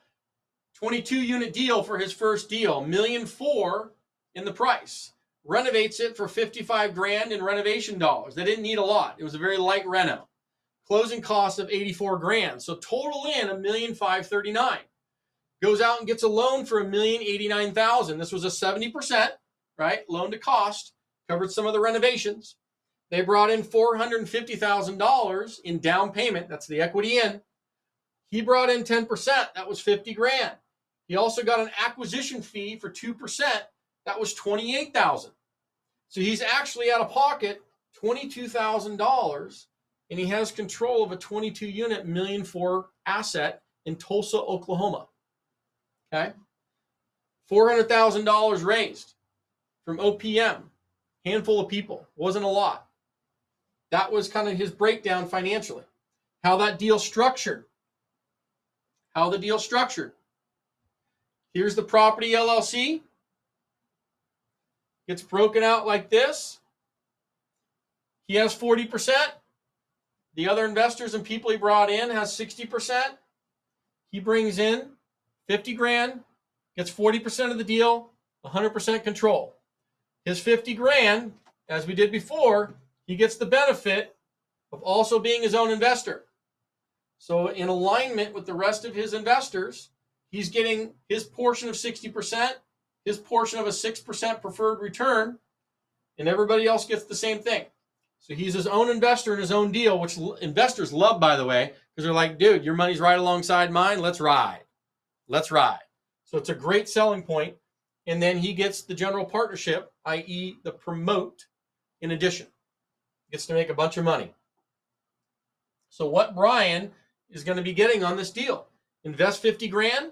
22-unit deal for his first deal, $1.4 million in the price. Renovates it for $55,000 in renovation dollars. They didn't need a lot. It was a very light reno. Closing cost of $84,000. So total in $1,539,000. Goes out and gets a loan for $1,089,000. This was a 70%, right? Loan to cost. Covered some of the renovations. They brought in $450,000 in down payment. That's the equity in. He brought in 10%. That was $50,000. He also got an acquisition fee for 2%. That was $28,000. So he's actually out of pocket $22,000, and he has control of a 22-unit $1.4 million asset in Tulsa, Oklahoma. Okay, $400,000 raised from OPM, handful of people, wasn't a lot. That was kind of his breakdown financially. How that deal structured. How the deal structured. Here's the property LLC. Gets broken out like this. He has 40%. The other investors and people he brought in has 60%. He brings in $50,000, gets 40% of the deal, 100% control. His $50,000, as we did before, he gets the benefit of also being his own investor. So in alignment with the rest of his investors, he's getting his portion of 60%, his portion of a 6% preferred return, and everybody else gets the same thing. So he's his own investor in his own deal, which investors love, by the way, because they're like, dude, your money's right alongside mine. Let's ride. Let's ride. So it's a great selling point. And then he gets the general partnership, i.e. the promote, in addition. Gets to make a bunch of money. So what Brian is going to be getting on this deal, invest $50,000,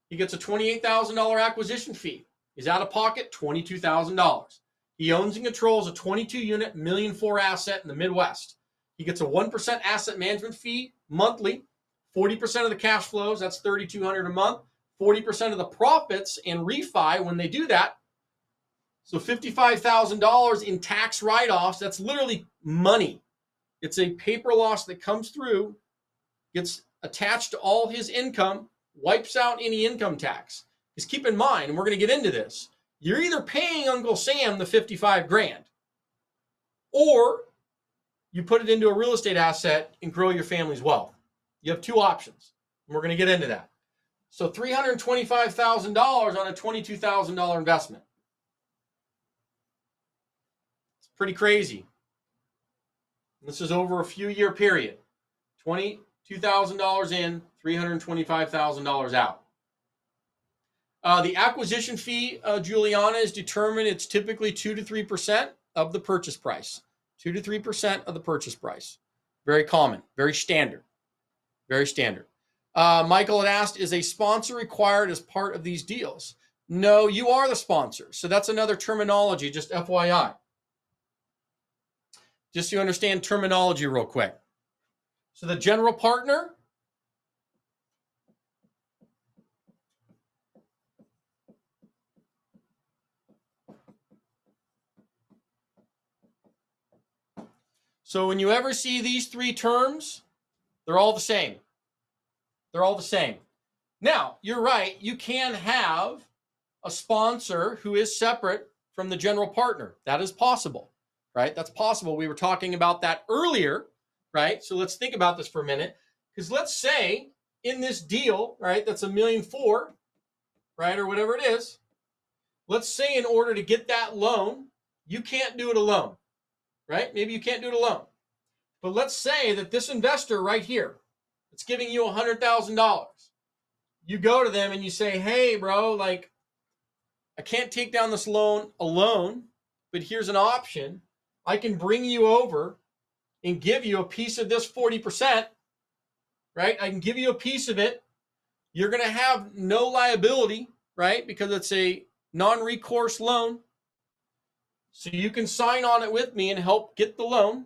he gets a $28,000 acquisition fee. He's out of pocket $22,000. He owns and controls a 22-unit $1.4 million asset in the Midwest. He gets a 1% asset management fee monthly, 40% of the cash flows, that's $3,200 a month, 40% of the profits and refi when they do that. So $55,000 in tax write-offs, that's literally money. It's a paper loss that comes through, gets attached to all his income, wipes out any income tax. Because keep in mind, and we're going to get into this, you're either paying Uncle Sam the $55,000 or you put it into a real estate asset and grow your family's wealth. You have two options, and we're going to get into that. So $325,000 on a $22,000 investment. It's pretty crazy. This is over a few-year period. $22,000 in, $325,000 out. The acquisition fee, Juliana, is determined. It's typically 2 to 3% of the purchase price. 2 to 3% of the purchase price. Very common, very standard. Very standard. Michael had asked, is a sponsor required as part of these deals? No, you are the sponsor. So that's another terminology, just FYI. Just so you understand terminology real quick. So the general partner, so when you ever see these three terms, they're all the same. They're all the same. Now, you're right. You can have a sponsor who is separate from the general partner. That is possible, right? That's possible. We were talking about that earlier, right? So let's think about this for a minute. Because let's say in this deal, right, that's $1.4 million, right, or whatever it is. Let's say in order to get that loan, you can't do it alone, right? Maybe you can't do it alone. But let's say that this investor right here, it's giving you $100,000. You go to them and you say, hey, bro, like, I can't take down this loan alone, but here's an option. I can bring you over and give you a piece of this 40%, right? I can give you a piece of it. You're going to have no liability, right? Because it's a non-recourse loan. So you can sign on it with me and help get the loan,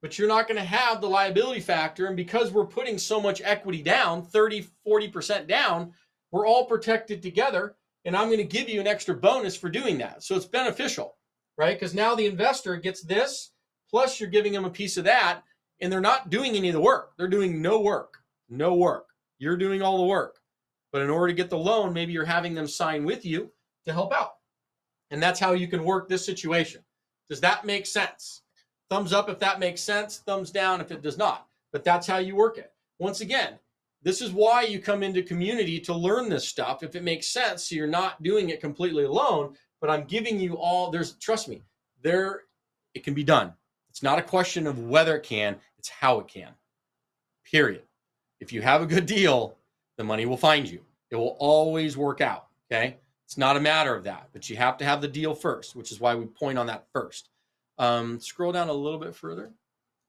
but you're not going to have the liability factor. And because we're putting so much equity down, 30, 40% down, we're all protected together. And I'm going to give you an extra bonus for doing that. So it's beneficial, right? Because now the investor gets this, plus you're giving them a piece of that, and they're not doing any of the work. They're doing no work. You're doing all the work. But in order to get the loan, maybe you're having them sign with you to help out. And that's how you can work this situation. Does that make sense? Thumbs up if that makes sense. Thumbs down if it does not. But that's how you work it. Once again, this is why you come into community, to learn this stuff, if it makes sense, so you're not doing it completely alone. But I'm giving you all, trust me, it can be done. It's not a question of whether it can, it's how it can. Period. If you have a good deal, the money will find you. It will always work out, okay? It's not a matter of that, but you have to have the deal first, which is why we point on that first. Scroll down a little bit further.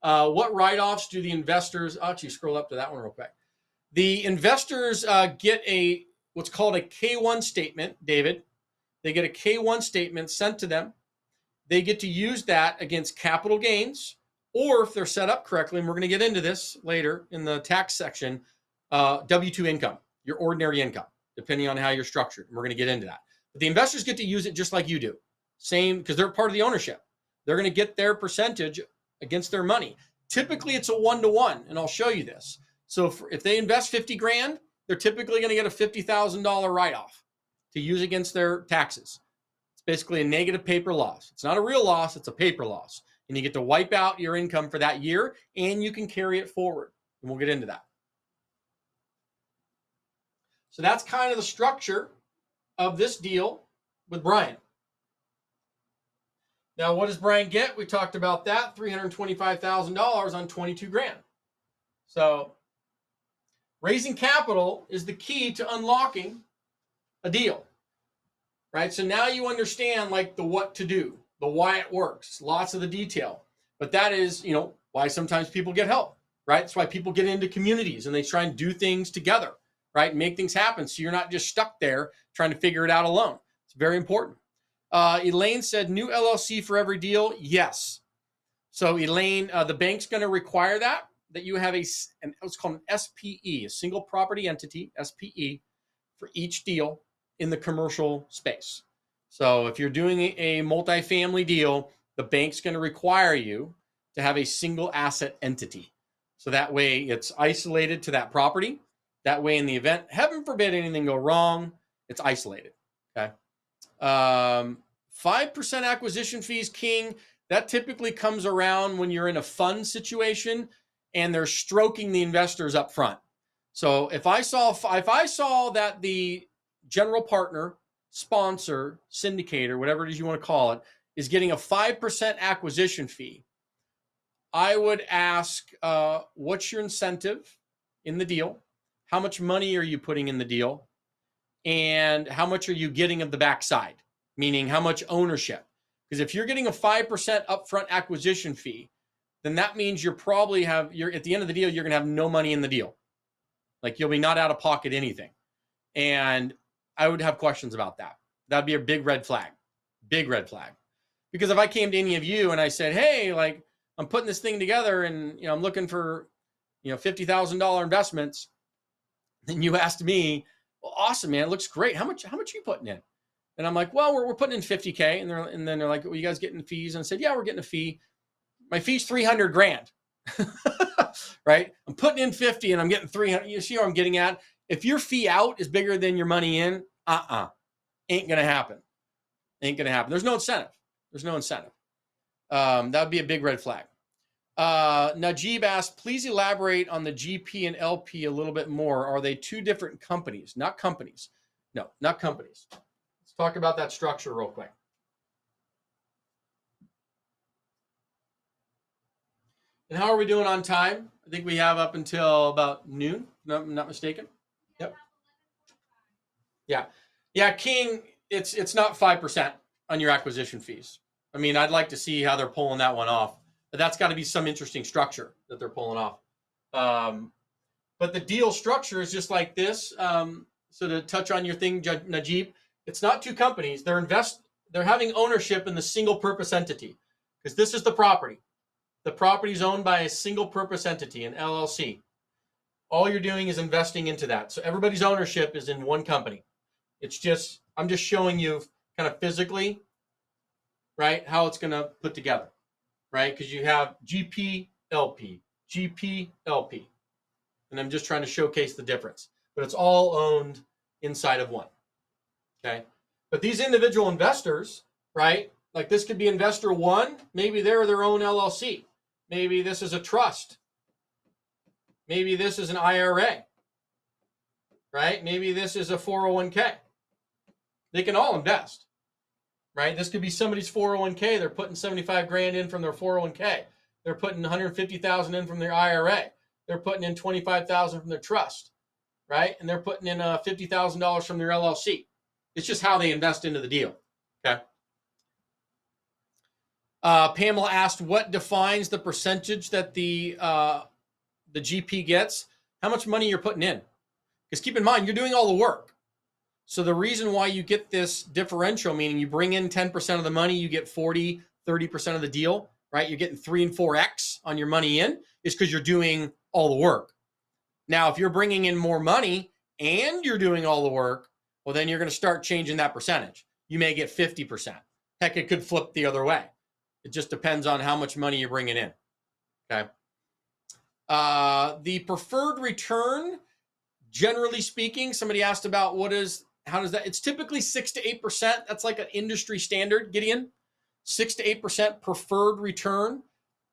What write-offs do the investors, actually scroll up to that one real quick. The investors get what's called a K1 statement, David. They get a K1 statement sent to them. They get to use that against capital gains, or if they're set up correctly, and we're going to get into this later in the tax section, W-2 income, your ordinary income, depending on how you're structured. And we're going to get into that. But the investors get to use it just like you do. Same, because they're part of the ownership. They're going to get their percentage against their money. Typically, it's a 1-to-1, and I'll show you this. So if they invest 50 grand, they're typically going to get a $50,000 write-off to use against their taxes. It's basically a negative paper loss. It's not a real loss, it's a paper loss. And you get to wipe out your income for that year, and you can carry it forward. And we'll get into that. So that's kind of the structure of this deal with Brian. Now, what does Brian get? We talked about that, $325,000 on 22 grand. So raising capital is the key to unlocking a deal, right? So now you understand like the what to do, the why it works, lots of the detail. But that is, why sometimes people get help, right? That's why people get into communities and they try and do things together, right? And make things happen. So you're not just stuck there trying to figure it out alone. It's very important. Elaine said, new LLC for every deal. Yes. So Elaine, the bank's going to require that you have what's called an SPE, a single property entity, SPE, for each deal in the commercial space. So if you're doing a multifamily deal, the bank's going to require you to have a single asset entity. So that way it's isolated to that property. That way in the event, heaven forbid anything go wrong, it's isolated, okay? 5% acquisition fees, King. That typically comes around when you're in a fund situation and they're stroking the investors up front. So if I saw that the general partner, sponsor, syndicator, whatever it is you want to call it, is getting a 5% acquisition fee, I would ask, what's your incentive in the deal? How much money are you putting in the deal? And how much are you getting of the backside? Meaning how much ownership? Because if you're getting a 5% upfront acquisition fee, then that means you're at the end of the deal, you're going to have no money in the deal. Like you'll be not out of pocket anything. And I would have questions about that. That'd be a big red flag. Big red flag. Because if I came to any of you and I said, hey, like I'm putting this thing together and I'm looking for $50,000 investments, then you asked me, well, awesome, man, it looks great. How much are you putting in? And I'm like, well, we're putting in 50K. And then they're like, well, you guys getting fees? And I said, yeah, we're getting a fee. My fee's 300 grand, right? I'm putting in 50 and I'm getting 300. You see where I'm getting at? If your fee out is bigger than your money in, ain't going to happen. Ain't going to happen. There's no incentive. There's no incentive. That would be a big red flag. Najib asked, please elaborate on the GP and LP a little bit more. Are they two different companies? Not companies. No, not companies. Let's talk about that structure real quick. And how are we doing on time? I think we have up until about noon, if I'm not mistaken. Yep. Yeah. Yeah, King, it's not 5% on your acquisition fees. I mean, I'd like to see how they're pulling that one off. But that's got to be some interesting structure that they're pulling off. But the deal structure is just like this. So to touch on your thing, Najib, it's not two companies. They're having ownership in the single purpose entity because this is the property. The property is owned by a single purpose entity, an LLC. All you're doing is investing into that. So everybody's ownership is in one company. It's just, I'm just showing you kind of physically, right, how it's going to put together. Right? Because you have GP, LP, GP, LP. And I'm just trying to showcase the difference. But it's all owned inside of one. Okay? But these individual investors, right? Like this could be investor one. Maybe they're their own LLC. Maybe this is a trust. Maybe this is an IRA. Right? Maybe this is a 401k. They can all invest. Right? This could be somebody's 401k. They're putting 75 grand in from their 401k. They're putting 150,000 in from their IRA. They're putting in 25,000 from their trust, right? And they're putting in $50,000 from their LLC. It's just how they invest into the deal. Okay. Pamela asked, what defines the percentage that the GP gets? How much money you're putting in? Because keep in mind, you're doing all the work. So the reason why you get this differential, meaning you bring in 10% of the money, you get 40, 30% of the deal, right? You're getting 3 and 4x on your money in, is because you're doing all the work. Now, if you're bringing in more money and you're doing all the work, well, then you're going to start changing that percentage. You may get 50%. Heck, it could flip the other way. It just depends on how much money you're bringing in. Okay. The preferred return, generally speaking, somebody asked about how does that? It's typically 6 to 8%. That's like an industry standard, Gideon. 6 to 8% preferred return.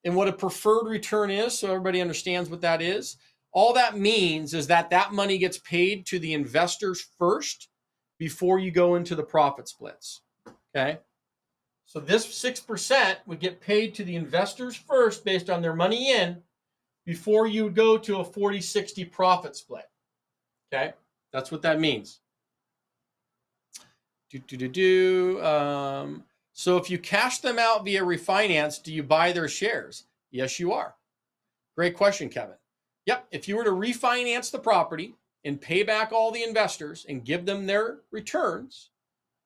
And what a preferred return is, so everybody understands what that is. All that means is that that money gets paid to the investors first before you go into the profit splits. Okay. So this 6% would get paid to the investors first based on their money in before you would go to a 40-60 profit split. Okay. That's what that means. So if you cash them out via refinance, do you buy their shares? Yes, you are. Great question, Kevin. Yep. If you were to refinance the property and pay back all the investors and give them their returns,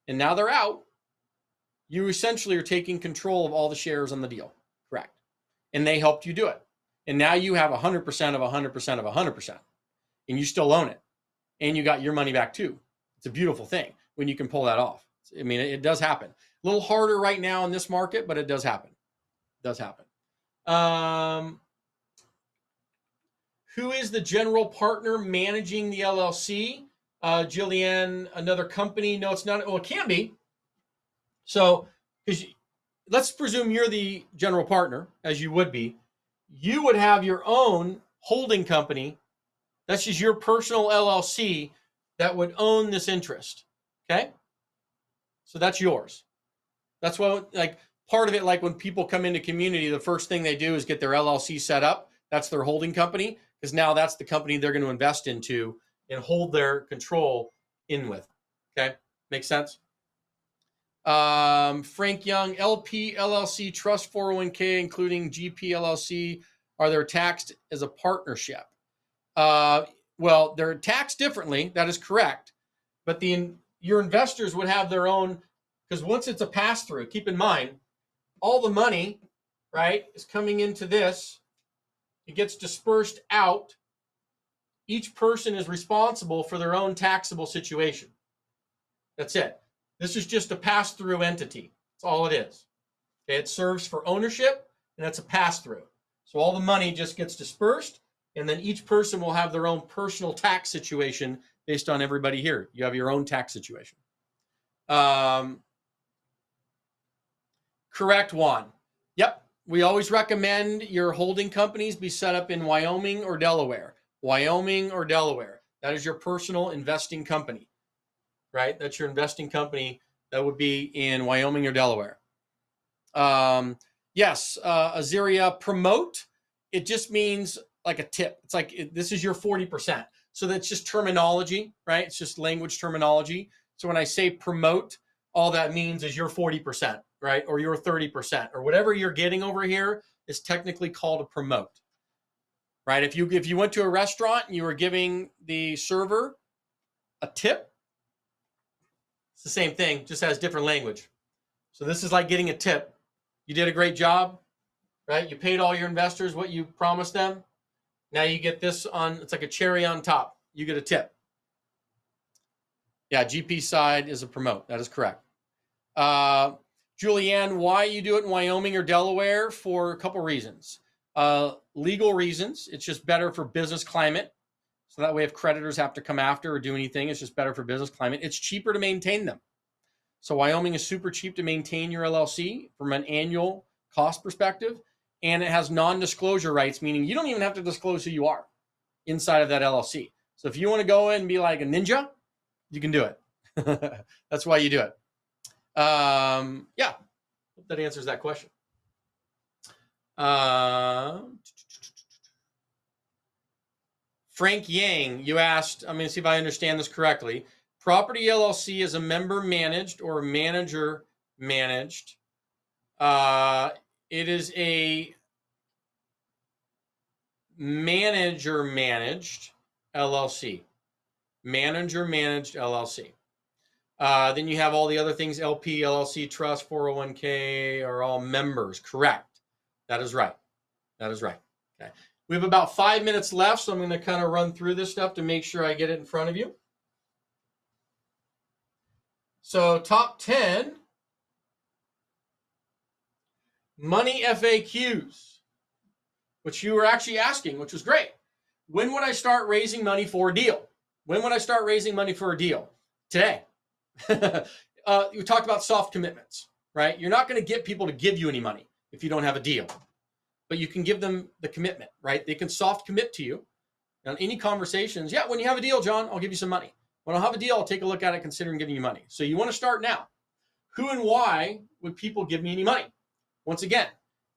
and now they're out, you essentially are taking control of all the shares on the deal. Correct. And they helped you do it. And now you have 100% of 100% of 100%. And you still own it. And you got your money back too. It's a beautiful thing when you can pull that off. I mean, it does happen. A little harder right now in this market, but it does happen. It does happen. Who is the general partner managing the LLC? Jillian, another company? No, it's not. Well, it can be. So, let's presume you're the general partner, as you would be. You would have your own holding company. That's just your personal LLC that would own this interest. Okay? So that's yours. That's what, like, part of it, like when people come into community, the first thing they do is get their LLC set up. That's their holding company, because now that's the company they're going to invest into and hold their control in with. Okay? Makes sense? Frank Young, LP, LLC, Trust 401k, including GP, LLC, are they taxed as a partnership? Well, they're taxed differently. That is correct. But your investors would have their own, because once it's a pass-through, keep in mind, all the money, right, is coming into this. It gets dispersed out. Each person is responsible for their own taxable situation. That's it. This is just a pass-through entity. That's all it is. Okay, it serves for ownership, and it's a pass-through. So all the money just gets dispersed, And then each person will have their own personal tax situation based on everybody here. You have your own tax situation. Correct, Juan. Yep. We always recommend your holding companies be set up in Wyoming or Delaware. Wyoming or Delaware. That is your personal investing company, right? That's your investing company. That would be in Wyoming or Delaware. Yes, Azaria, promote. It just means like a tip. It's like, this is your 40%. So that's just terminology, right? It's just language terminology. So when I say promote, all that means is your 40%, right? Or your 30%, or whatever you're getting over here is technically called a promote, right? If you went to a restaurant and you were giving the server a tip, it's the same thing, just has different language. So this is like getting a tip. You did a great job, right? You paid all your investors what you promised them. Now you get this on, it's like a cherry on top. You get a tip. Yeah, GP side is a promote. That is correct. Julianne, why you do it in Wyoming or Delaware? For a couple reasons. Legal reasons. It's just better for business climate. So that way if creditors have to come after or do anything, it's just better for business climate. It's cheaper to maintain them. So Wyoming is super cheap to maintain your LLC from an annual cost perspective. And it has non-disclosure rights, meaning you don't even have to disclose who you are inside of that LLC. So if you want to go in and be like a ninja, you can do it. That's why you do it. Yeah, hope that answers that question. Frank Yang, you asked, I'm going to see if I understand this correctly. Property LLC is a member managed or manager managed. It is a manager managed LLC. Manager managed LLC. Then you have all the other things, LP, LLC, trust, 401k are all members. Correct. That is right. That is right. Okay. We have about 5 minutes left, so I'm going to kind of run through this stuff to make sure I get it in front of you. So top 10 money FAQs, which you were actually asking, which was great. When would I start raising money for a deal? When would I start raising money for a deal? Today. You talked about soft commitments, right? You're not going to get people to give you any money if you don't have a deal, but you can give them the commitment, right? They can soft commit to you on any conversations. Yeah, when you have a deal, John, I'll give you some money. When I'll have a deal, I'll take a look at it, considering giving you money. So you want to start now. Who and why would people give me any money? Once again,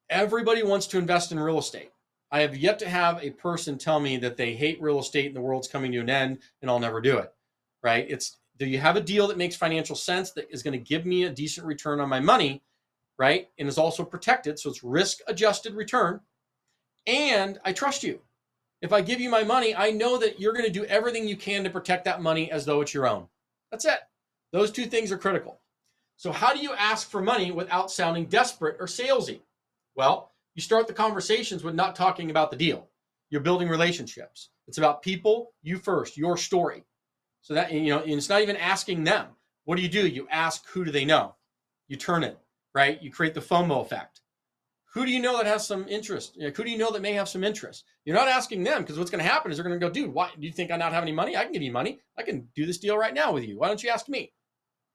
everybody wants to invest in real estate. I have yet to have a person tell me that they hate real estate and the world's coming to an end and I'll never do it, right? It's, do you have a deal that makes financial sense, that is going to give me a decent return on my money, right? And is also protected, so it's risk-adjusted return. And I trust you. If I give you my money, I know that you're going to do everything you can to protect that money as though it's your own. That's it. Those two things are critical. So how do you ask for money without sounding desperate or salesy? Well, you start the conversations with not talking about the deal. You're building relationships. It's about people, you first, your story. So that, you know, and it's not even asking them. What do? You ask, who do they know? You turn it, right? You create the FOMO effect. Who do you know that has some interest? Who do you know that may have some interest? You're not asking them, because what's going to happen is they're going to go, dude, why do you think I not have any money? I can give you money. I can do this deal right now with you. Why don't you ask me?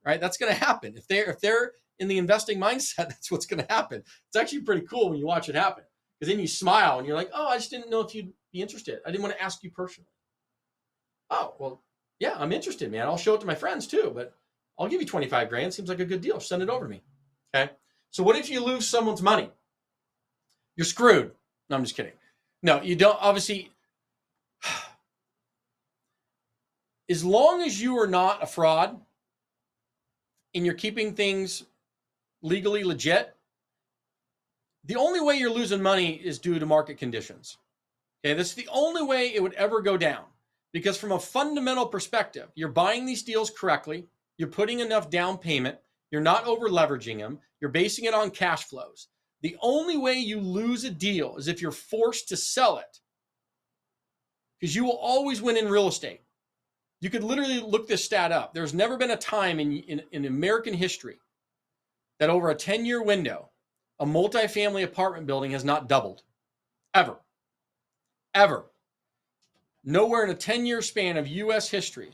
Right? That's going to happen. If they're in the investing mindset, that's what's going to happen. It's actually pretty cool when you watch it happen, because then you smile and you're like, oh, I just didn't know if you'd be interested. I didn't want to ask you personally. Oh, well, yeah, I'm interested, man. I'll show it to my friends too, but I'll give you 25 grand. Seems like a good deal. Send it over to me. Okay. So what if you lose someone's money? You're screwed. No, I'm just kidding. No, you don't. Obviously, as long as you are not a fraud and you're keeping things legally legit, the only way you're losing money is due to market conditions. Okay, that's the only way it would ever go down, because from a fundamental perspective, you're buying these deals correctly, you're putting enough down payment, you're not over leveraging them, you're basing it on cash flows. The only way you lose a deal is if you're forced to sell it, because you will always win in real estate. You could literally look this stat up. There's never been a time in American history that over a 10-year window, a multifamily apartment building has not doubled. Ever. Ever. Nowhere in a 10-year span of U.S. history,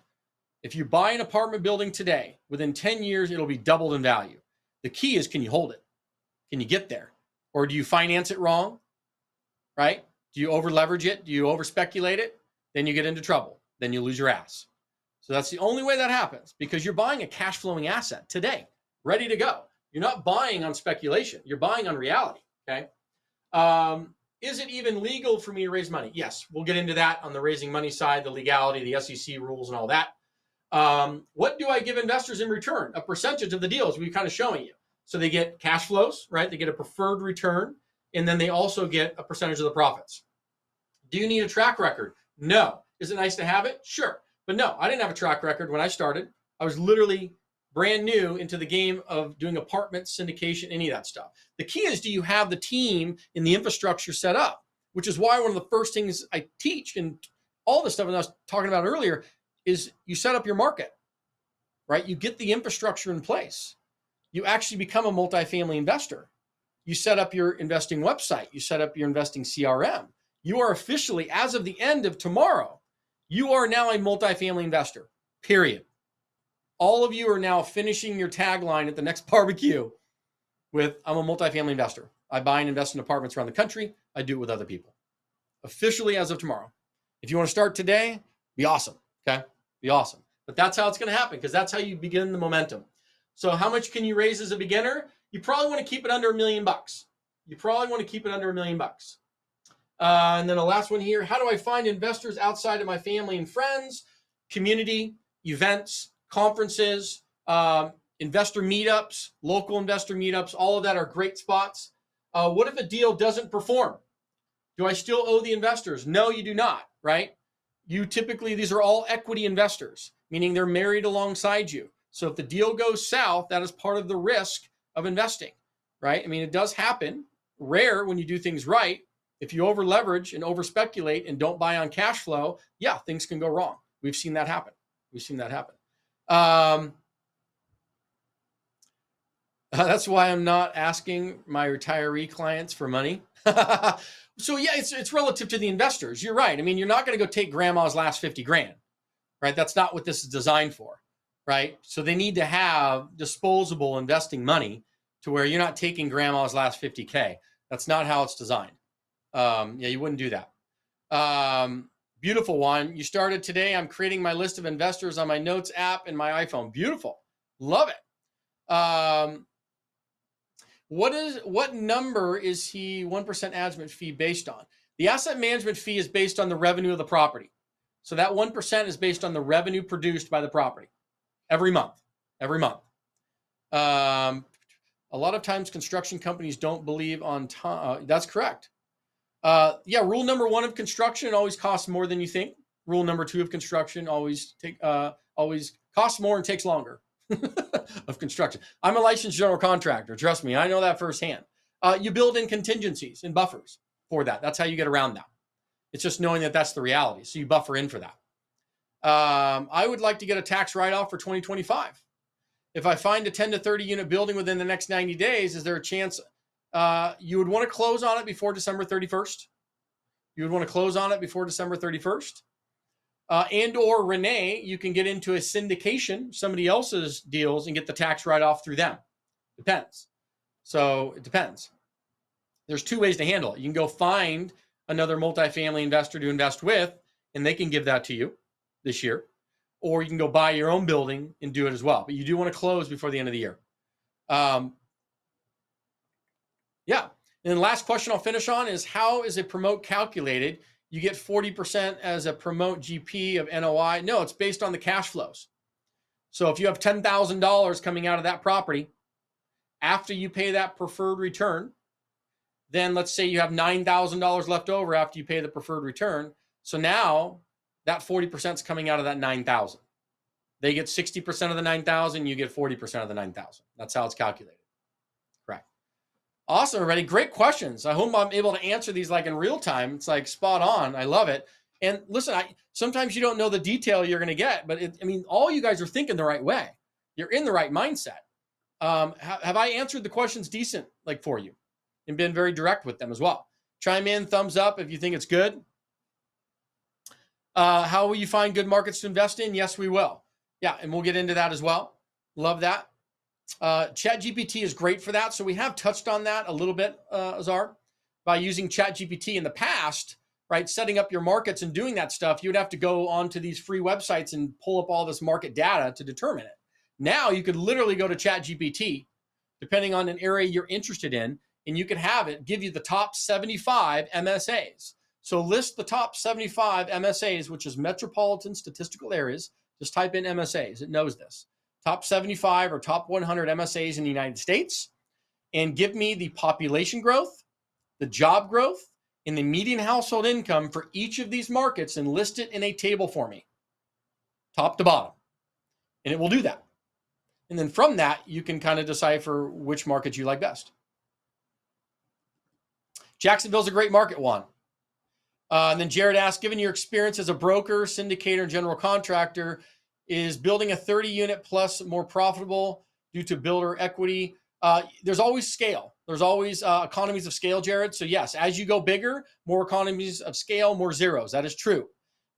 if you buy an apartment building today, within 10 years, it'll be doubled in value. The key is, can you hold it? Can you get there? Or do you finance it wrong, right? Do you over leverage it? Do you over speculate it? Then you get into trouble. Then you lose your ass. So that's the only way that happens, because you're buying a cash flowing asset today, ready to go. You're not buying on speculation. You're buying on reality, okay? Is it even legal for me to raise money? Yes, we'll get into that on the raising money side, the legality, the SEC rules and all that. What do I give investors in return? A percentage of the deals we're kind of showing you. So they get cash flows, right? They get a preferred return, and then they also get a percentage of the profits. Do you need a track record? No. Is it nice to have it? Sure. But no, I didn't have a track record when I started. I was literally brand new into the game of doing apartment syndication, any of that stuff. The key is, do you have the team and the infrastructure set up? Which is why one of the first things I teach and all the stuff that I was talking about earlier is you set up your market, right? You get the infrastructure in place. You actually become a multifamily investor. You set up your investing website. You set up your investing CRM. You are officially, as of the end of tomorrow, you are now a multifamily investor, period. All of you are now finishing your tagline at the next barbecue with, I'm a multifamily investor. I buy and invest in apartments around the country. I do it with other people. Officially as of tomorrow. If you want to start today, be awesome, okay? Be awesome. But that's how it's going to happen, because that's how you begin the momentum. So how much can you raise as a beginner? You probably want to keep it under $1 million. You probably want to keep it under $1 million. And then the last one here, how do I find investors outside of my family and friends? Community, events, conferences, investor meetups, local investor meetups, all of that are great spots. What if a deal doesn't perform? Do I still owe the investors? No, you do not, right? You typically, these are all equity investors, meaning they're married alongside you. So if the deal goes south, that is part of the risk of investing, right? I mean, it does happen, rare when you do things right. If you over leverage and over speculate and don't buy on cash flow, yeah, things can go wrong. We've seen that happen. We've seen that happen. That's why I'm not asking my retiree clients for money. So yeah, it's relative to the investors. You're right. I mean, you're not going to go take grandma's last 50 grand, right? That's not what this is designed for, right? So they need to have disposable investing money to where you're not taking grandma's last 50K. That's not how it's designed. Yeah, you wouldn't do that. Beautiful one. You started today. I'm creating my list of investors on my notes app and my iPhone. Beautiful. Love it. What number is he 1% management fee based on? The asset management fee is based on the revenue of the property. So that 1% is based on the revenue produced by the property every month. A lot of times construction companies don't believe on time. That's correct. Yeah, rule number 1 of construction, always costs more than you think. Rule number 2 of construction, always costs more and takes longer of construction. I'm a licensed general contractor. Trust me, I know that firsthand. You build in contingencies and buffers for that. That's how you get around that. It's just knowing that that's the reality. So you buffer in for that. I would like to get a tax write-off for 2025. If I find a 10 to 30 unit building within the next 90 days, is there a chance you would want to close on it before December 31st? You would want to close on it before December 31st. And or Renee, you can get into a syndication, somebody else's deals, and get the tax write-off through them. Depends. So it depends. There's 2 ways to handle it. You can go find another multifamily investor to invest with, and they can give that to you this year. Or you can go buy your own building and do it as well. But you do want to close before the end of the year. Yeah. And then the last question I'll finish on is, how is a promote calculated? You get 40% as a promote GP of NOI. No, it's based on the cash flows. So if you have $10,000 coming out of that property, after you pay that preferred return, then let's say you have $9,000 left over after you pay the preferred return. So now that 40% is coming out of that 9,000. They get 60% of the 9,000. You get 40% of the 9,000. That's how it's calculated. Correct. Awesome, everybody. Great questions. I hope I'm able to answer these like in real time. It's like spot on. I love it. And listen, sometimes you don't know the detail you're going to get, but all you guys are thinking the right way. You're in the right mindset. Have I answered the questions decent, like for you, and been very direct with them as well? Chime in, thumbs up if you think it's good. How will you find good markets to invest in? Yes, we will. Yeah, and we'll get into that as well. Love that. ChatGPT is great for that. So we have touched on that a little bit, Azar, by using ChatGPT in the past, right? Setting up your markets and doing that stuff, you would have to go onto these free websites and pull up all this market data to determine it. Now you could literally go to ChatGPT, depending on an area you're interested in, and you can have it give you the top 75 MSAs. So list the top 75 MSAs, which is metropolitan statistical areas. Just type in MSAs. It knows this. Top 75 or top 100 MSAs in the United States, and give me the population growth, the job growth, and the median household income for each of these markets, and list it in a table for me, top to bottom. And it will do that. And then from that, you can kind of decipher which market you like best. Jacksonville's a great market, Juan. And then Jared asked, given your experience as a broker, syndicator, and general contractor, is building a 30-unit plus more profitable due to builder equity? There's always scale. There's always economies of scale, Jared. So yes, as you go bigger, more economies of scale, more zeros. That is true.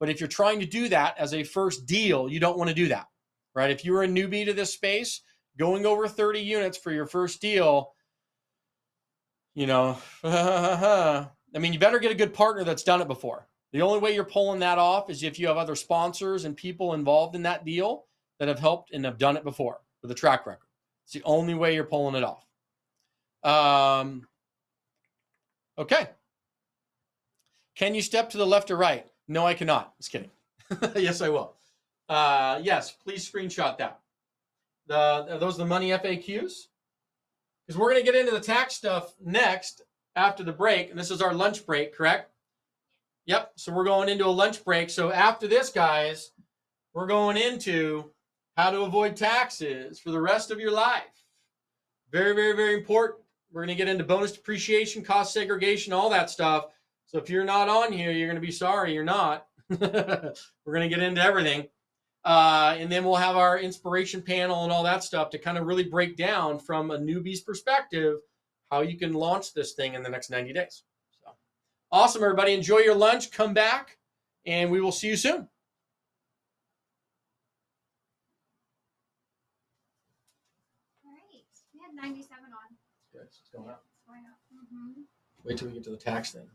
But if you're trying to do that as a first deal, you don't want to do that, right? If you're a newbie to this space, going over 30 units for your first deal, you know, I mean, you better get a good partner that's done it before. The only way you're pulling that off is if you have other sponsors and people involved in that deal that have helped and have done it before with a track record. It's the only way you're pulling it off. Okay. Can you step to the left or right? No, I cannot. Just kidding. Yes, I will. Yes, please screenshot that. Are those the money FAQs? Because we're going to get into the tax stuff next after the break. And this is our lunch break, correct? Yep. So we're going into a lunch break. So after this, guys, we're going into how to avoid taxes for the rest of your life. Very, very, very important. We're going to get into bonus depreciation, cost segregation, all that stuff. So if you're not on here, you're going to be sorry you're not. We're going to get into everything. And then we'll have our inspiration panel and all that stuff to kind of really break down from a newbie's perspective how you can launch this thing in the next 90 days. So awesome, everybody. Enjoy your lunch. Come back, and we will see you soon. All right. We had 97 on. Good. It's going up. It's going up. Mm-hmm. Wait till we get to the tax thing.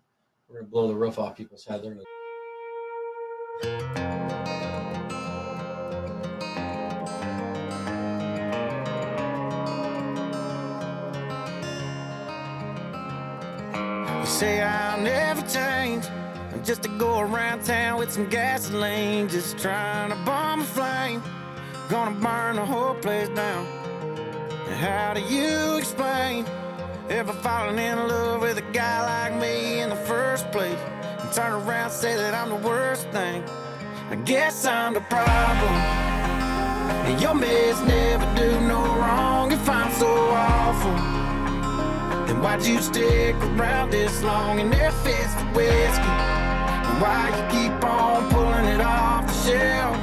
We're going to blow the roof off people's head. They're going to... Say I'll never change. I'm just to go around town with some gasoline, just trying to bomb a flame. Gonna burn the whole place down. And how do you explain ever falling in love with a guy like me in the first place, and turn around and say that I'm the worst thing? I guess I'm the problem, and your mess never do no wrong. If I'm so awful, then why'd you stick around this long and there fits the whiskey? And why you keep on pulling it off the shelf?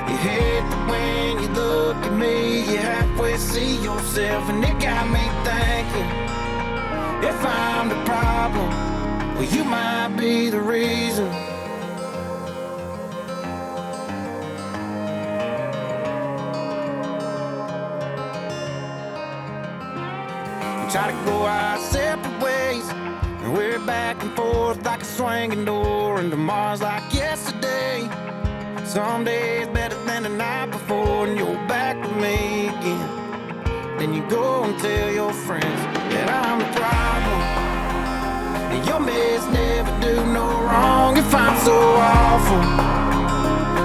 You hate that when you look at me, you halfway see yourself, and it got me thinking, if I'm the problem, well, you might be the reason. Try to go our separate ways, and we're back and forth like a swinging door, and tomorrow's like yesterday. Some days better than the night before, and you're back with me again. Then you go and tell your friends that I'm the problem, and your mess never do no wrong. If I'm so awful,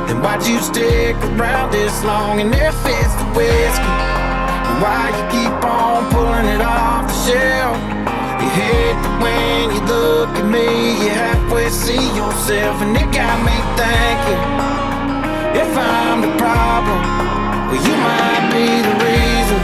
then why'd you stick around this long and there fits the whiskey? Why you keep on pulling it off the shelf? You hate that when you look at me, you halfway see yourself, and it got me thinking, if I'm the problem, well, you might be the reason.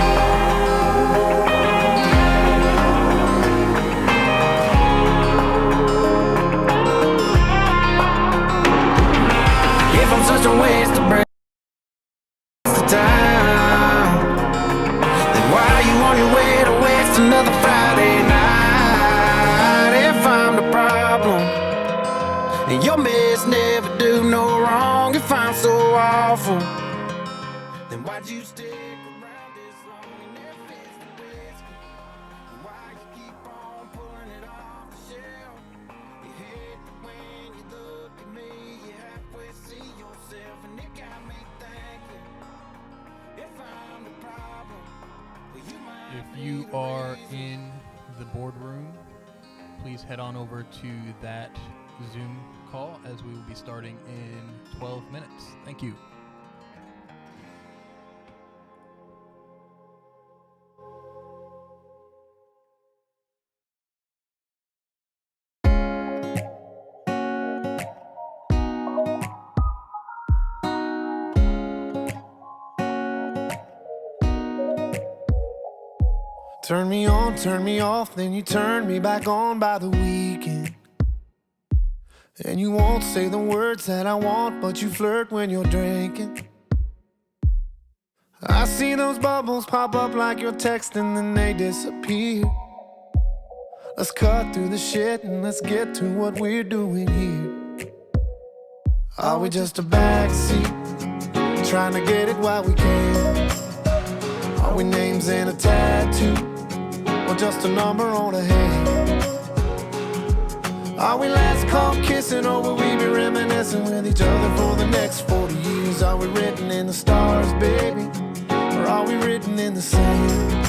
If I'm such a waste of breath, the time, why you on your way to waste another Friday night? If I'm the problem, And your mess never do no wrong. If I'm so awful, then why'd you stick around this long and never fix the whiskey? And why you keep on pulling it off the shelf? You hate it when you look at me, you halfway see yourself, and it got me thinking, if I'm the problem, well, you might. If you are in the boardroom, please head on over to that Zoom call as we will be starting in 12 minutes. Thank you. Turn me on, turn me off, then you turn me back on by the weekend. And you won't say the words that I want, but you flirt when you're drinking. I see those bubbles pop up like you're texting, then they disappear. Let's cut through the shit and let's get to what we're doing here. Are we just a backseat, trying to get it while we can? Are we names in a tattoo, or just a number on a hand? Are we last call kissing, or will we be reminiscing with each other for the next 40 years? Are we written in the stars, baby, or are we written in the sand?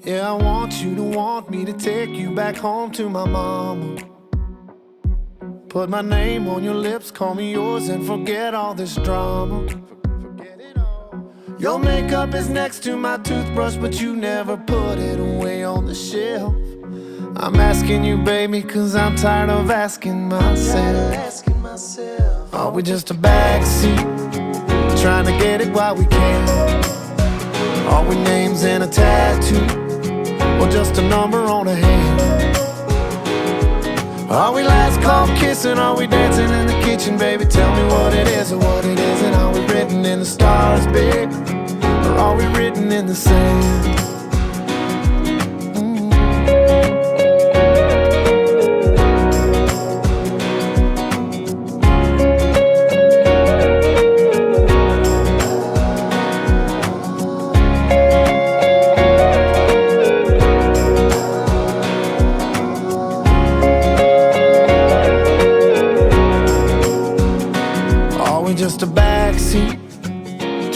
Yeah, I want you to want me to take you back home to my mama. Put my name on your lips, call me yours, and forget all this drama. Your makeup is next to my toothbrush, but you never put it away on the shelf. I'm asking you, baby, cause I'm tired of asking myself. Are we just a backseat, trying to get it while we can? Are we names in a tattoo, or just a number on a hand? Are we last call kissing? Are we dancing in the kitchen, baby? Tell me what it is or what it isn't. Are we written in the stars, baby, or are we written in the sand? Just a backseat,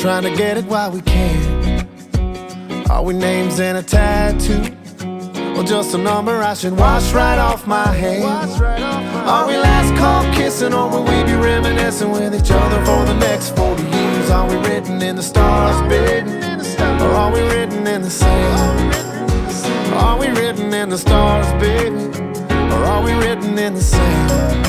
trying to get it while we can. Are we names in a tattoo, or just a number I should wash right off my hands? Are we last call kissing, or will we be reminiscing with each other for the next 40 years? Are we written in the stars, baby, or are we written in the sand? Are we written in the stars, baby, or are we written in the sand?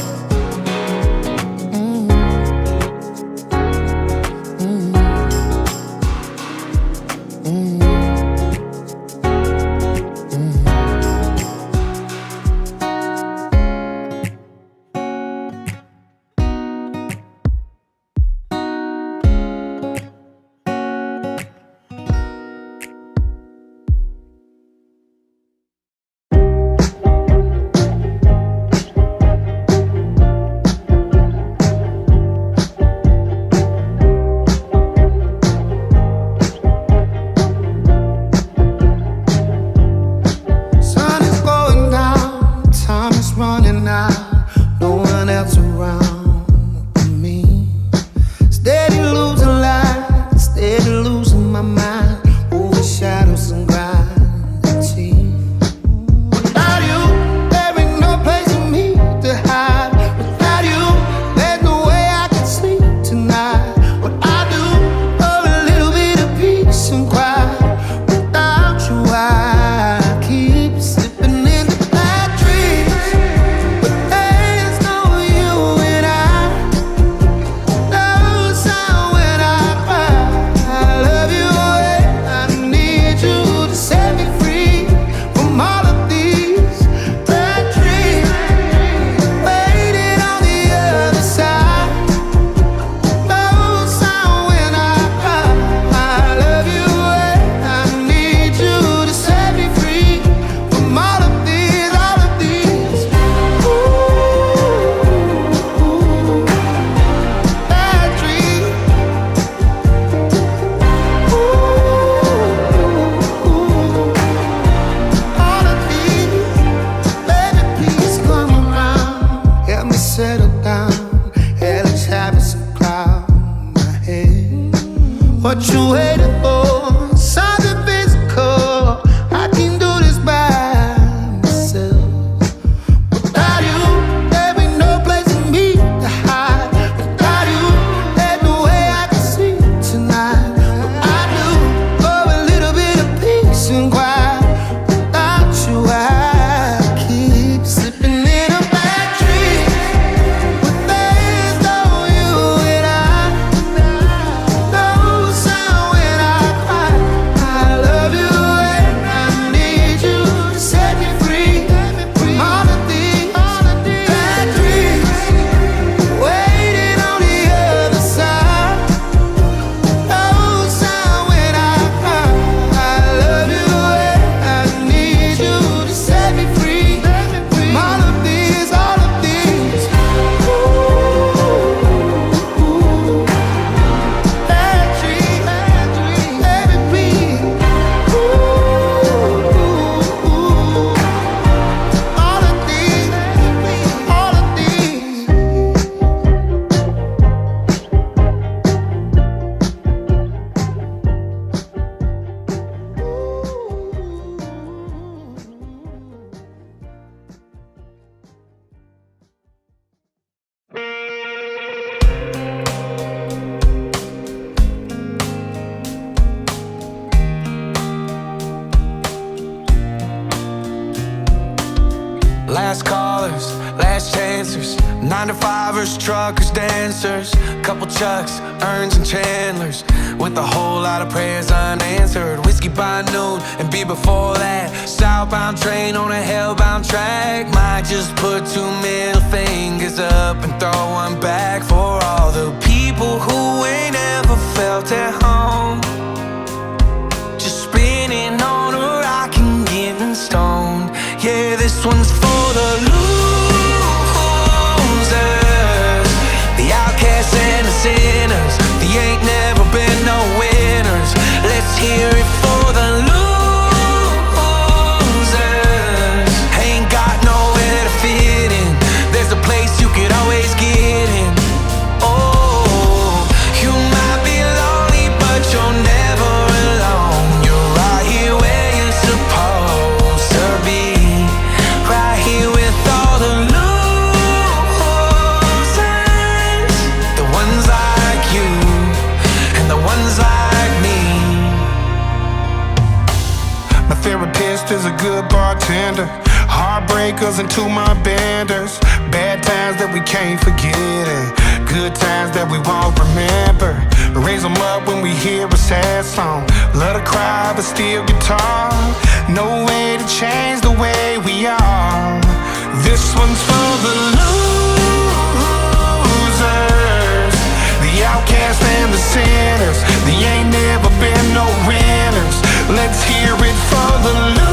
Last callers, last chancers, 9-to-5ers, truckers, dancers, couple Chucks, Earns and Chandlers, with a whole lot of prayers unanswered. Whiskey by noon and beer before that. Southbound train on a hellbound track. Might just put 2 middle fingers up and throw one back for all the people who ain't ever felt at home. Just spinning on a rock and getting stoned. Yeah, this one's for the losers, the outcasts and the sinners. They ain't never been no winners. Let's hear it for the losers. Ain't got nowhere to fit in. There's a place you could always get in. Oh, you might be lonely, but you're never alone. You're right here where you're supposed to be. Right here with all the losers, the ones like you and the ones like me. My therapist is a good bartender. Heartbreakers and to my benders. Bad times that we can't forget and good times that we won't remember. Raise them up when we hear a sad song. Love to cry but still guitar. No way to change the way we are. This one's for the losers, the outcasts and the sinners. They ain't never been no winners. Let's hear it for the losers.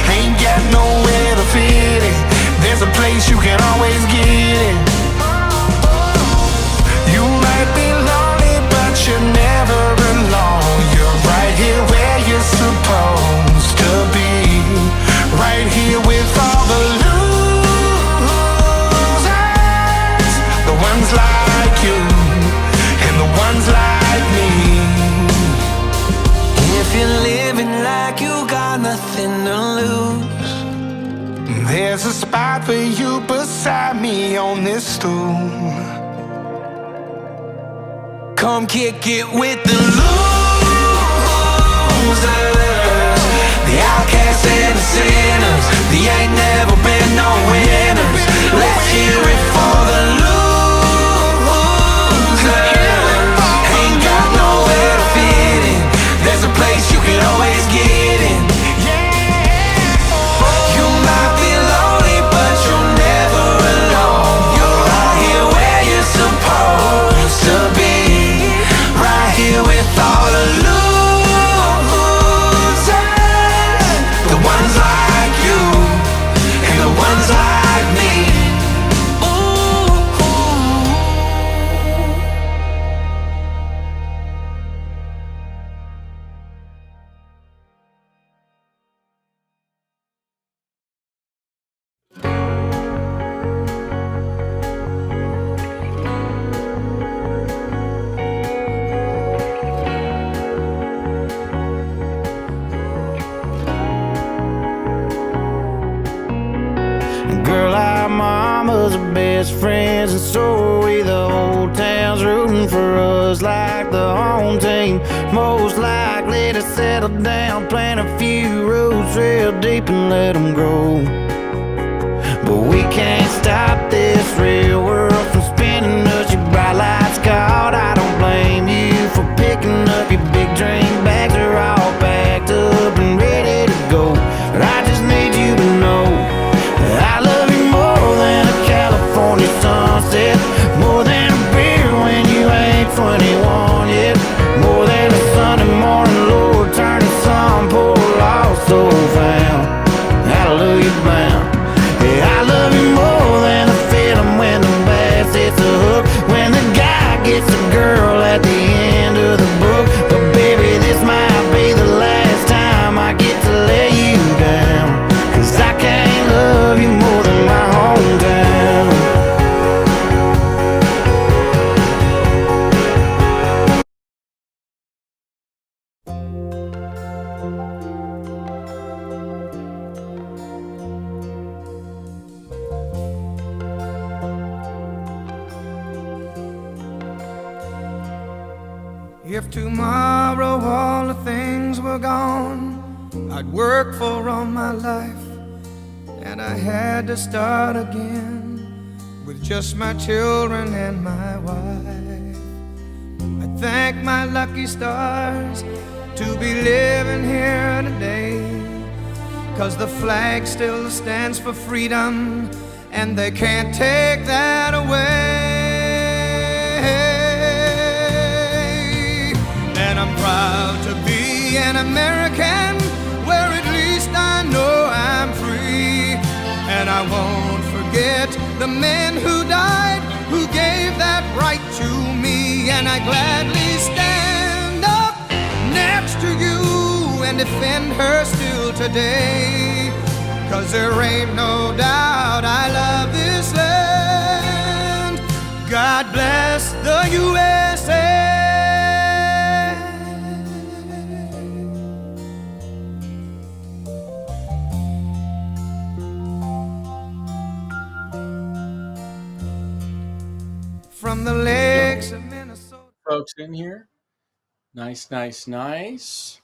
Ain't got nowhere to fit in. There's a place you can always get in. You might be lonely, but you're never alone. You're right here where you're supposed to be. Right here with all the losers, the ones like you and the ones like me. If you're living like you got nothing to lose, There's a spot for you beside me on this stool. come kick it with the losers, the outcasts and the sinners. They ain't never been no winners. Let's hear it for the losers. Ain't got nowhere to fit in. There's a place you can always get in. You might be lonely, but you're never alone. You're right here where you're supposed to be. Right here with all the losers, the ones like you and the ones like me. Girl, our mamas are best friends, and so are we. The whole town's rooting for us like the home team. Most likely to settle down, plant a few roots real deep and let them grow. But we can't stop this real world from spinning us. Your bright lights caught, I don't blame you for picking up your big drink bags. Are all packed up and ready to go. But I just need you to know I love you more than a California sunset, more than a beer when you ain't 21 yet, more than a Sunday morning Lord turning some poor lost soul found. Hallelujah bound. Yeah, I love you more than the feeling when the bass hits the hook, when the guy gets the girl at the end of the book. But baby, this might be the last time I get to lay you down, 'cause I can't love you more than my hometown. If tomorrow all the things were gone, I'd worked for all my life, and I had to start again with just my children and my wife. I thank my lucky stars to be living here today, 'cause the flag still stands for freedom, and they can't take that away. And I'm proud to be an American, where at least I know I'm free. And I won't forget the men who died, who gave that right to me. And I gladly stand up next to you and defend her still today, 'cause there ain't no doubt I love this land. God bless the USA. From the lakes of Minnesota. Folks in here. Nice, nice, nice.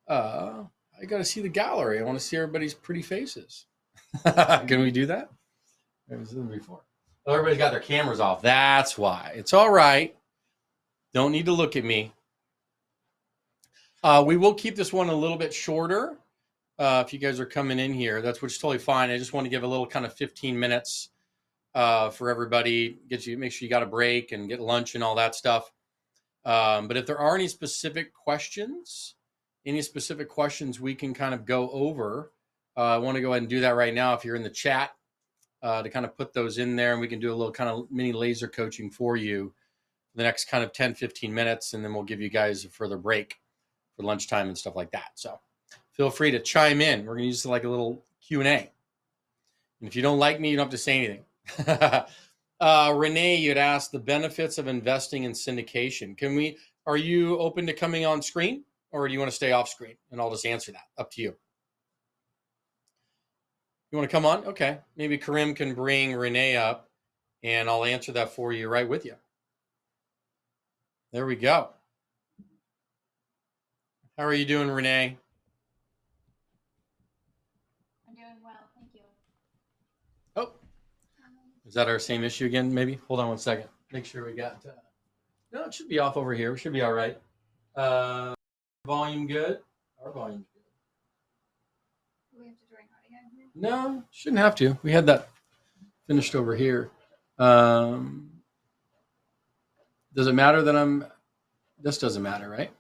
I got to see the gallery. I want to see everybody's pretty faces. Can we do that? I've seen them before. Oh, everybody's got their cameras off. That's why. It's all right. Don't need to look at me. We will keep this one a little bit shorter. If you guys are coming in here, that's which is totally fine. I just want to give a little kind of 15 minutes for everybody. Make sure you got a break and get lunch and all that stuff. But if there are any specific questions we can kind of go over, I want to go ahead and do that right now. If you're in the chat, to kind of put those in there, and we can do a little kind of mini laser coaching for you for the next kind of 10, 15 minutes. And then we'll give you guys a further break for lunchtime and stuff like that. So feel free to chime in. We're going to use like a little Q&A. And if you don't like me, you don't have to say anything. Renee, you'd asked the benefits of investing in syndication. Are you open to coming on screen, or do you want to stay off screen? And I'll just answer that. Up to you. You want to come on? Okay. Maybe Karim can bring Renee up, and I'll answer that for you right with you. There we go. How are you doing, Renee? I'm doing well, thank you. Oh, is that our same issue again? Maybe. Hold on one second. Make sure we got. No, it should be off over here. We should be all right. Volume good. Our volume's good. Do we have to join audio here? No, shouldn't have to. We had that finished over here. Does it matter that this doesn't matter, right?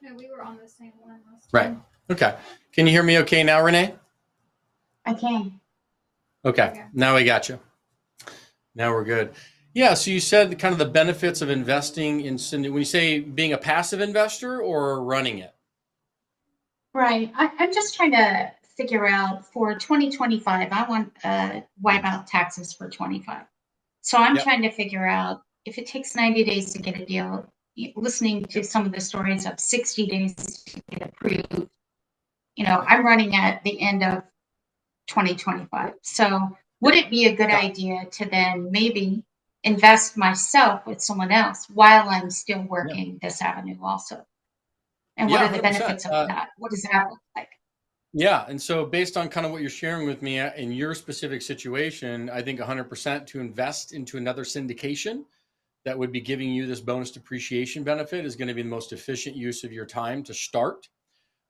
No, we were on the same one last Right. time. Okay. Can you hear me okay now, Renee? I can. Okay. Now we got you. Now we're good. Yeah. So you said kind of the benefits of investing in when you say being a passive investor or running it. Right. I'm just trying to figure out for 2025, I want wipe out taxes for 25. So I'm trying to figure out if it takes 90 days to get a deal, listening to some of the stories of 60 days to get approved. I'm running at the end of 2025. So would it be a good idea to then maybe invest myself with someone else while I'm still working this avenue also? And what are the 100%. benefits of that? What does that look like? Yeah. And so based on kind of what you're sharing with me in your specific situation, I think 100% to invest into another syndication that would be giving you this bonus depreciation benefit is going to be the most efficient use of your time to start.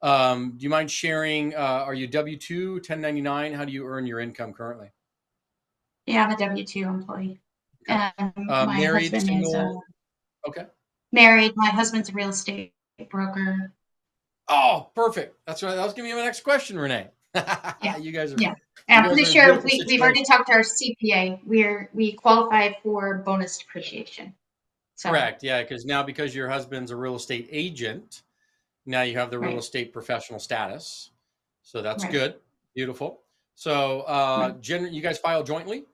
Do you mind sharing, are you W-2, 1099? How do you earn your income currently? Yeah, I'm a W-2 employee. Okay. My Married, husband single? is Okay. married. My husband's a real estate broker. Oh, perfect. That's right. That was going to be my next question, Renee. You guys are. Yeah. And I'm you guys pretty are in sure beautiful we've already situations. talked to our CPA. We qualify for bonus depreciation. So, Correct. Yeah. Because your husband's a real estate agent, now you have the real estate professional status. So that's good. Beautiful. So you guys file jointly?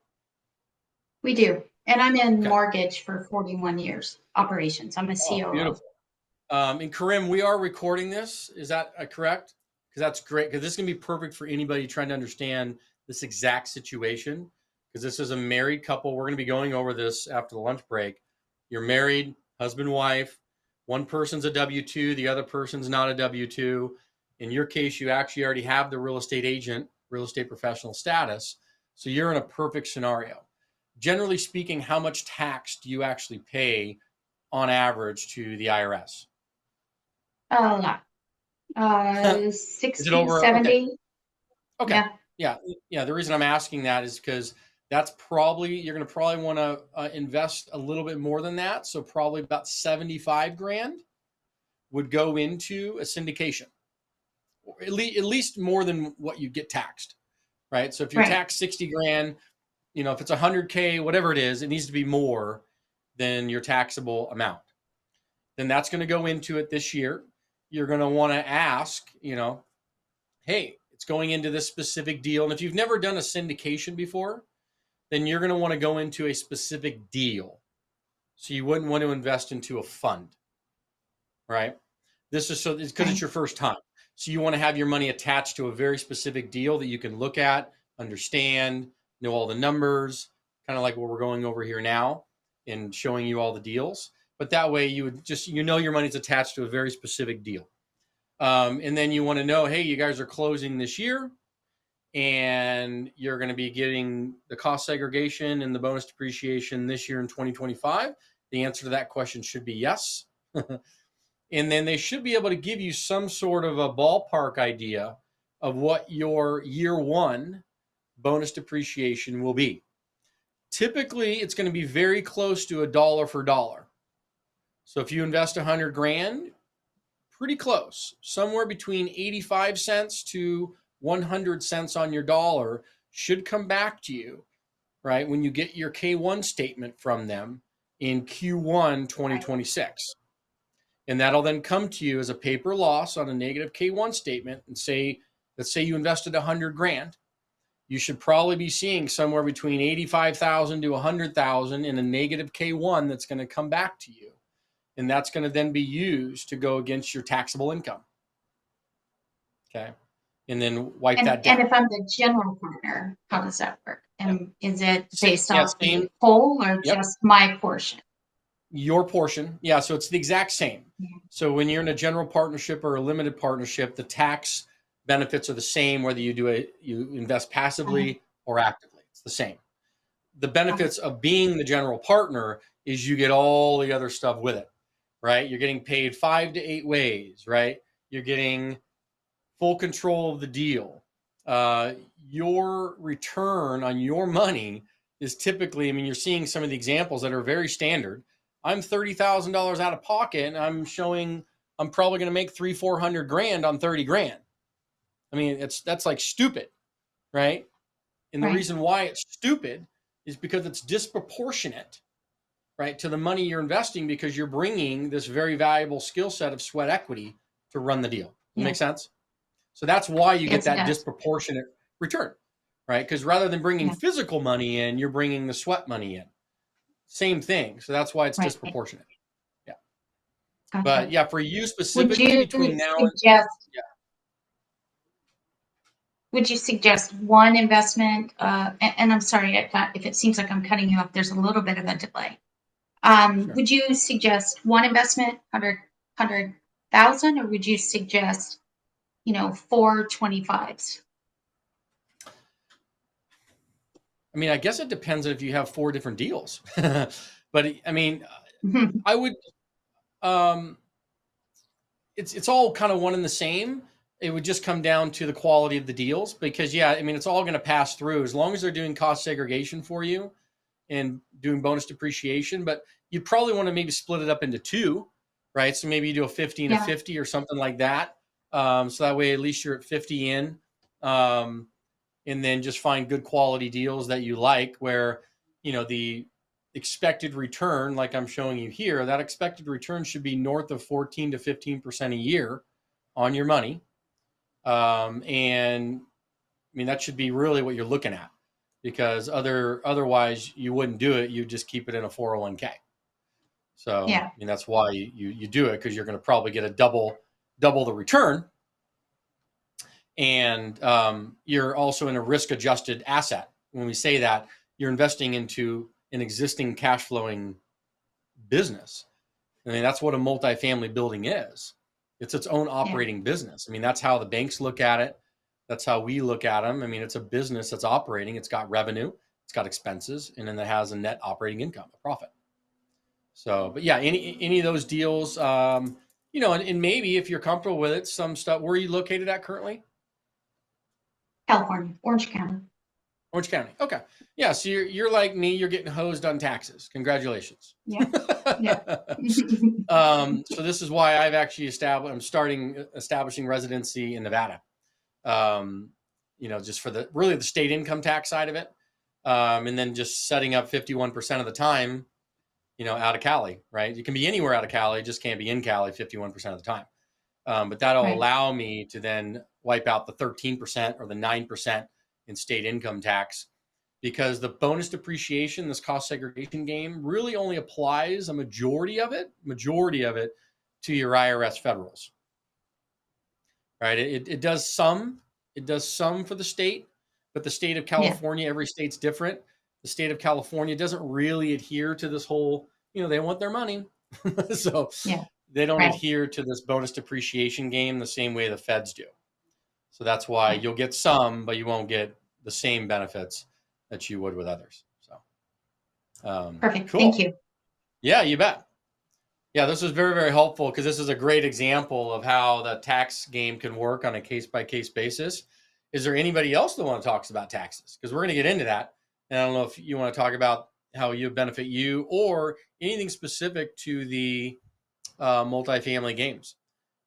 we do. And I'm in mortgage for 41 years, operations. I'm a COO. Beautiful. And Karim, we are recording this. Is that correct? Because that's great. Because this is going to be perfect for anybody trying to understand this exact situation. Because this is a married couple. We're going to be going over this after the lunch break. You're married, husband, wife, One person's a W-2, the other person's not a W-2. In your case, you actually already have the real estate agent, real estate professional status. So you're in a perfect scenario. Generally speaking, how much tax do you actually pay on average to the IRS? A lot. 60, Is it over? 70. Okay. Yeah. The reason I'm asking that is because that's probably, you're going to probably want to invest a little bit more than that. So probably about 75 grand would go into a syndication, or at least more than what you get taxed, right? So if you're taxed 60 grand, if it's 100K, whatever it is, it needs to be more than your taxable amount. Then that's going to go into it this year. You're going to want to ask, hey, it's going into this specific deal. And if you've never done a syndication before, then you're going to want to go into a specific deal. So you wouldn't want to invest into a fund, right? This is because it's your first time. So you want to have your money attached to a very specific deal that you can look at, understand, know all the numbers, kind of like what we're going over here now and showing you all the deals. But that way you would just, your money's attached to a very specific deal. And then you want to know, hey, you guys are closing this year and you're going to be getting the cost segregation and the bonus depreciation this year in 2025. The answer to that question should be yes. And then they should be able to give you some sort of a ballpark idea of what your year one bonus depreciation will be. Typically, it's going to be very close to $1 for dollar. So if you invest 100 grand, pretty close, somewhere between 85 cents to 100 cents on your dollar should come back to you, right, when you get your K1 statement from them in Q1 2026. And that'll then come to you as a paper loss on a negative K1 statement and let's say you invested 100 grand. You should probably be seeing somewhere between 85,000 to 100,000 in a negative K1 that's going to come back to you. And that's going to then be used to go against your taxable income. Okay. And then wipe that down. And if I'm the general partner, how does that work? And is it based Yeah, off the whole or just my portion? Your portion. Yeah. So it's the exact same. So when you're in a general partnership or a limited partnership, the tax benefits are the same, whether you invest passively or actively. It's the same. The benefits of being the general partner is you get all the other stuff with it, right? You're getting paid 5 to 8 ways, right? You're getting full control of the deal. Your return on your money is typically, you're seeing some of the examples that are very standard. I'm $30,000 out of pocket and I'm probably going to make 300-400 grand on 30 grand. That's like stupid, right? And the reason why it's stupid is because it's disproportionate, right, to the money you're investing, because you're bringing this very valuable skill set of sweat equity to run the deal. Does that make sense? So that's why you get that disproportionate return, right? Because rather than bringing physical money in, you're bringing the sweat money in. Same thing. So that's why it's disproportionate. Yeah. Gotcha. But yeah, for you specifically, between now and would you suggest one investment? And I'm sorry if it seems like I'm cutting you off. There's a little bit of a delay. Sure. Would you suggest one investment, 100,000, or would you suggest, 4 25s? I guess it depends if you have 4 different deals. But I would. It's all kind of one and the same. It would just come down to the quality of the deals, because it's all going to pass through as long as they're doing cost segregation for you and doing bonus depreciation. But you probably want to maybe split it up into 2, right? So maybe you do a 50 and a 50 or something like that. So that way at least you're at 50 in, and then just find good quality deals that you like, where the expected return, like I'm showing you here, that expected return should be north of 14 to 15% a year on your money. And that should be really what you're looking at, because otherwise you wouldn't do it. You just keep it in a 401k. So that's why you do it, because you're going to probably get a double the return. And you're also in a risk adjusted asset. When we say that, you're investing into an existing cash flowing business. I mean, that's what a multifamily building is. It's its own operating business. I mean, that's how the banks look at it. That's how we look at them. I mean, it's a business that's operating. It's got revenue, it's got expenses, and then it has a net operating income, a profit. So, but yeah, any of those deals, you know, and maybe if you're comfortable with it, some stuff. Where are you located at currently? California, Orange County. Orange County. Okay. Yeah. So you're like me. You're getting hosed on taxes. Congratulations. Yeah. Yeah. So this is why I've actually establishing residency in Nevada. You know, just for the state income tax side of it, and then just setting up 51% of the time, you know, out of Cali. Right. You can be anywhere out of Cali, just can't be in Cali 51% of the time. But that'll allow me to then wipe out the 13% or the 9% in state income tax, because the bonus depreciation, this cost segregation game, really only applies a majority of it to your IRS federals. Right? It does some for the state, but the state of California, every state's different. The state of California doesn't really adhere to this whole, you know, they want their money. So they don't adhere to this bonus depreciation game the same way the feds do. So that's why you'll get some, but you won't get the same benefits that you would with others. So perfect. Cool. Thank you. Yeah, you bet. Yeah, this was very, very helpful, because this is a great example of how the tax game can work on a case-by-case basis. Is there anybody else that want to talk about taxes? Because we're going to get into that. And I don't know if you want to talk about how you benefit you or anything specific to the multifamily games.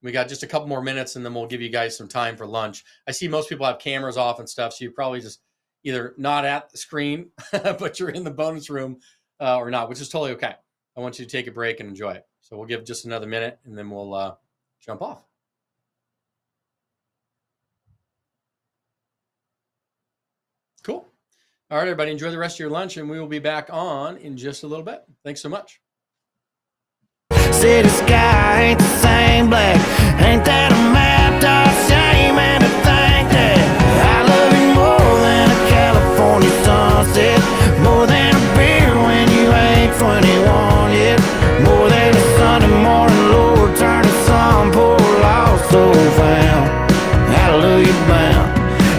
We got just a couple more minutes, and then we'll give you guys some time for lunch. I see most people have cameras off and stuff, so you're probably just either not at the screen, but you're in the bonus room or not, which is totally okay. I want you to take a break and enjoy it. So we'll give just another minute, and then we'll jump off. Cool. All right, everybody, enjoy the rest of your lunch, and we will be back on in just a little bit. Thanks so much. City sky ain't the same black. Ain't that a mad dog shame? And to think that I love you more than a California sunset, more than a beer when you ain't 21 yet, more than a Sunday morning Lord turning some poor lost soul found. Hallelujah bound.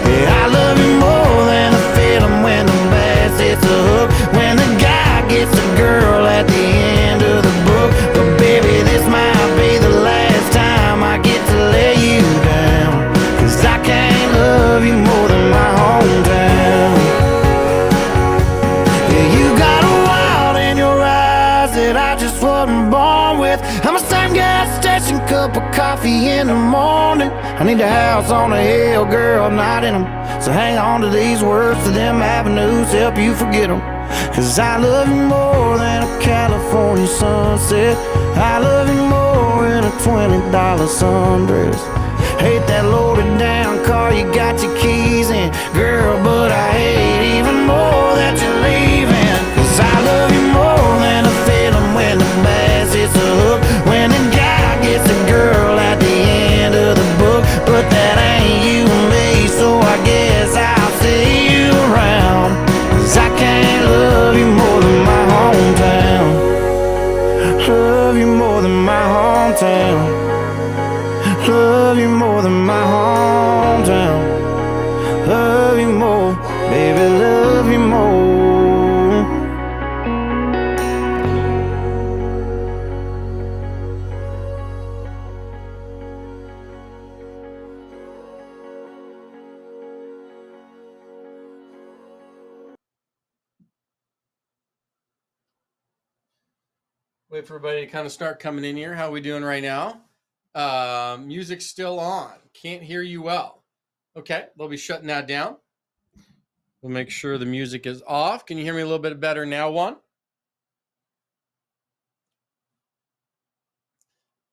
Yeah, I love you more than the feeling when the bass hits a hook, when the guy gets a girl at the end of the book. But baby, this might be the last time I get to lay you down, 'cause I can't love you more than my hometown. Yeah, you got a wild in your eyes that I just wasn't born with. I'm a same gas station, cup of coffee in the morning. I need a house on a hill, girl, not in them. So hang on to these words, to them avenues, help you forget them. 'Cause I love you more than a California sunset. I love you more than a $20 sundress. Hate that loaded down car you got your keys in, girl, but I hate even more that you're leaving. 'Cause I love you more than a feeling when the bass hits a hook, when the guy gets a girl at the end of the book. But that ain't you and me, so I guess I'll see you around. 'Cause I can't love you more than my hometown. Love you more than my hometown. Love you more than my hometown. Love you more, baby, love you more. Wait for everybody to kind of start coming in here. How are we doing right now? Music's still on. Can't hear you well. Okay, they'll be shutting that down. We'll make sure the music is off. Can you hear me a little bit better now, Juan?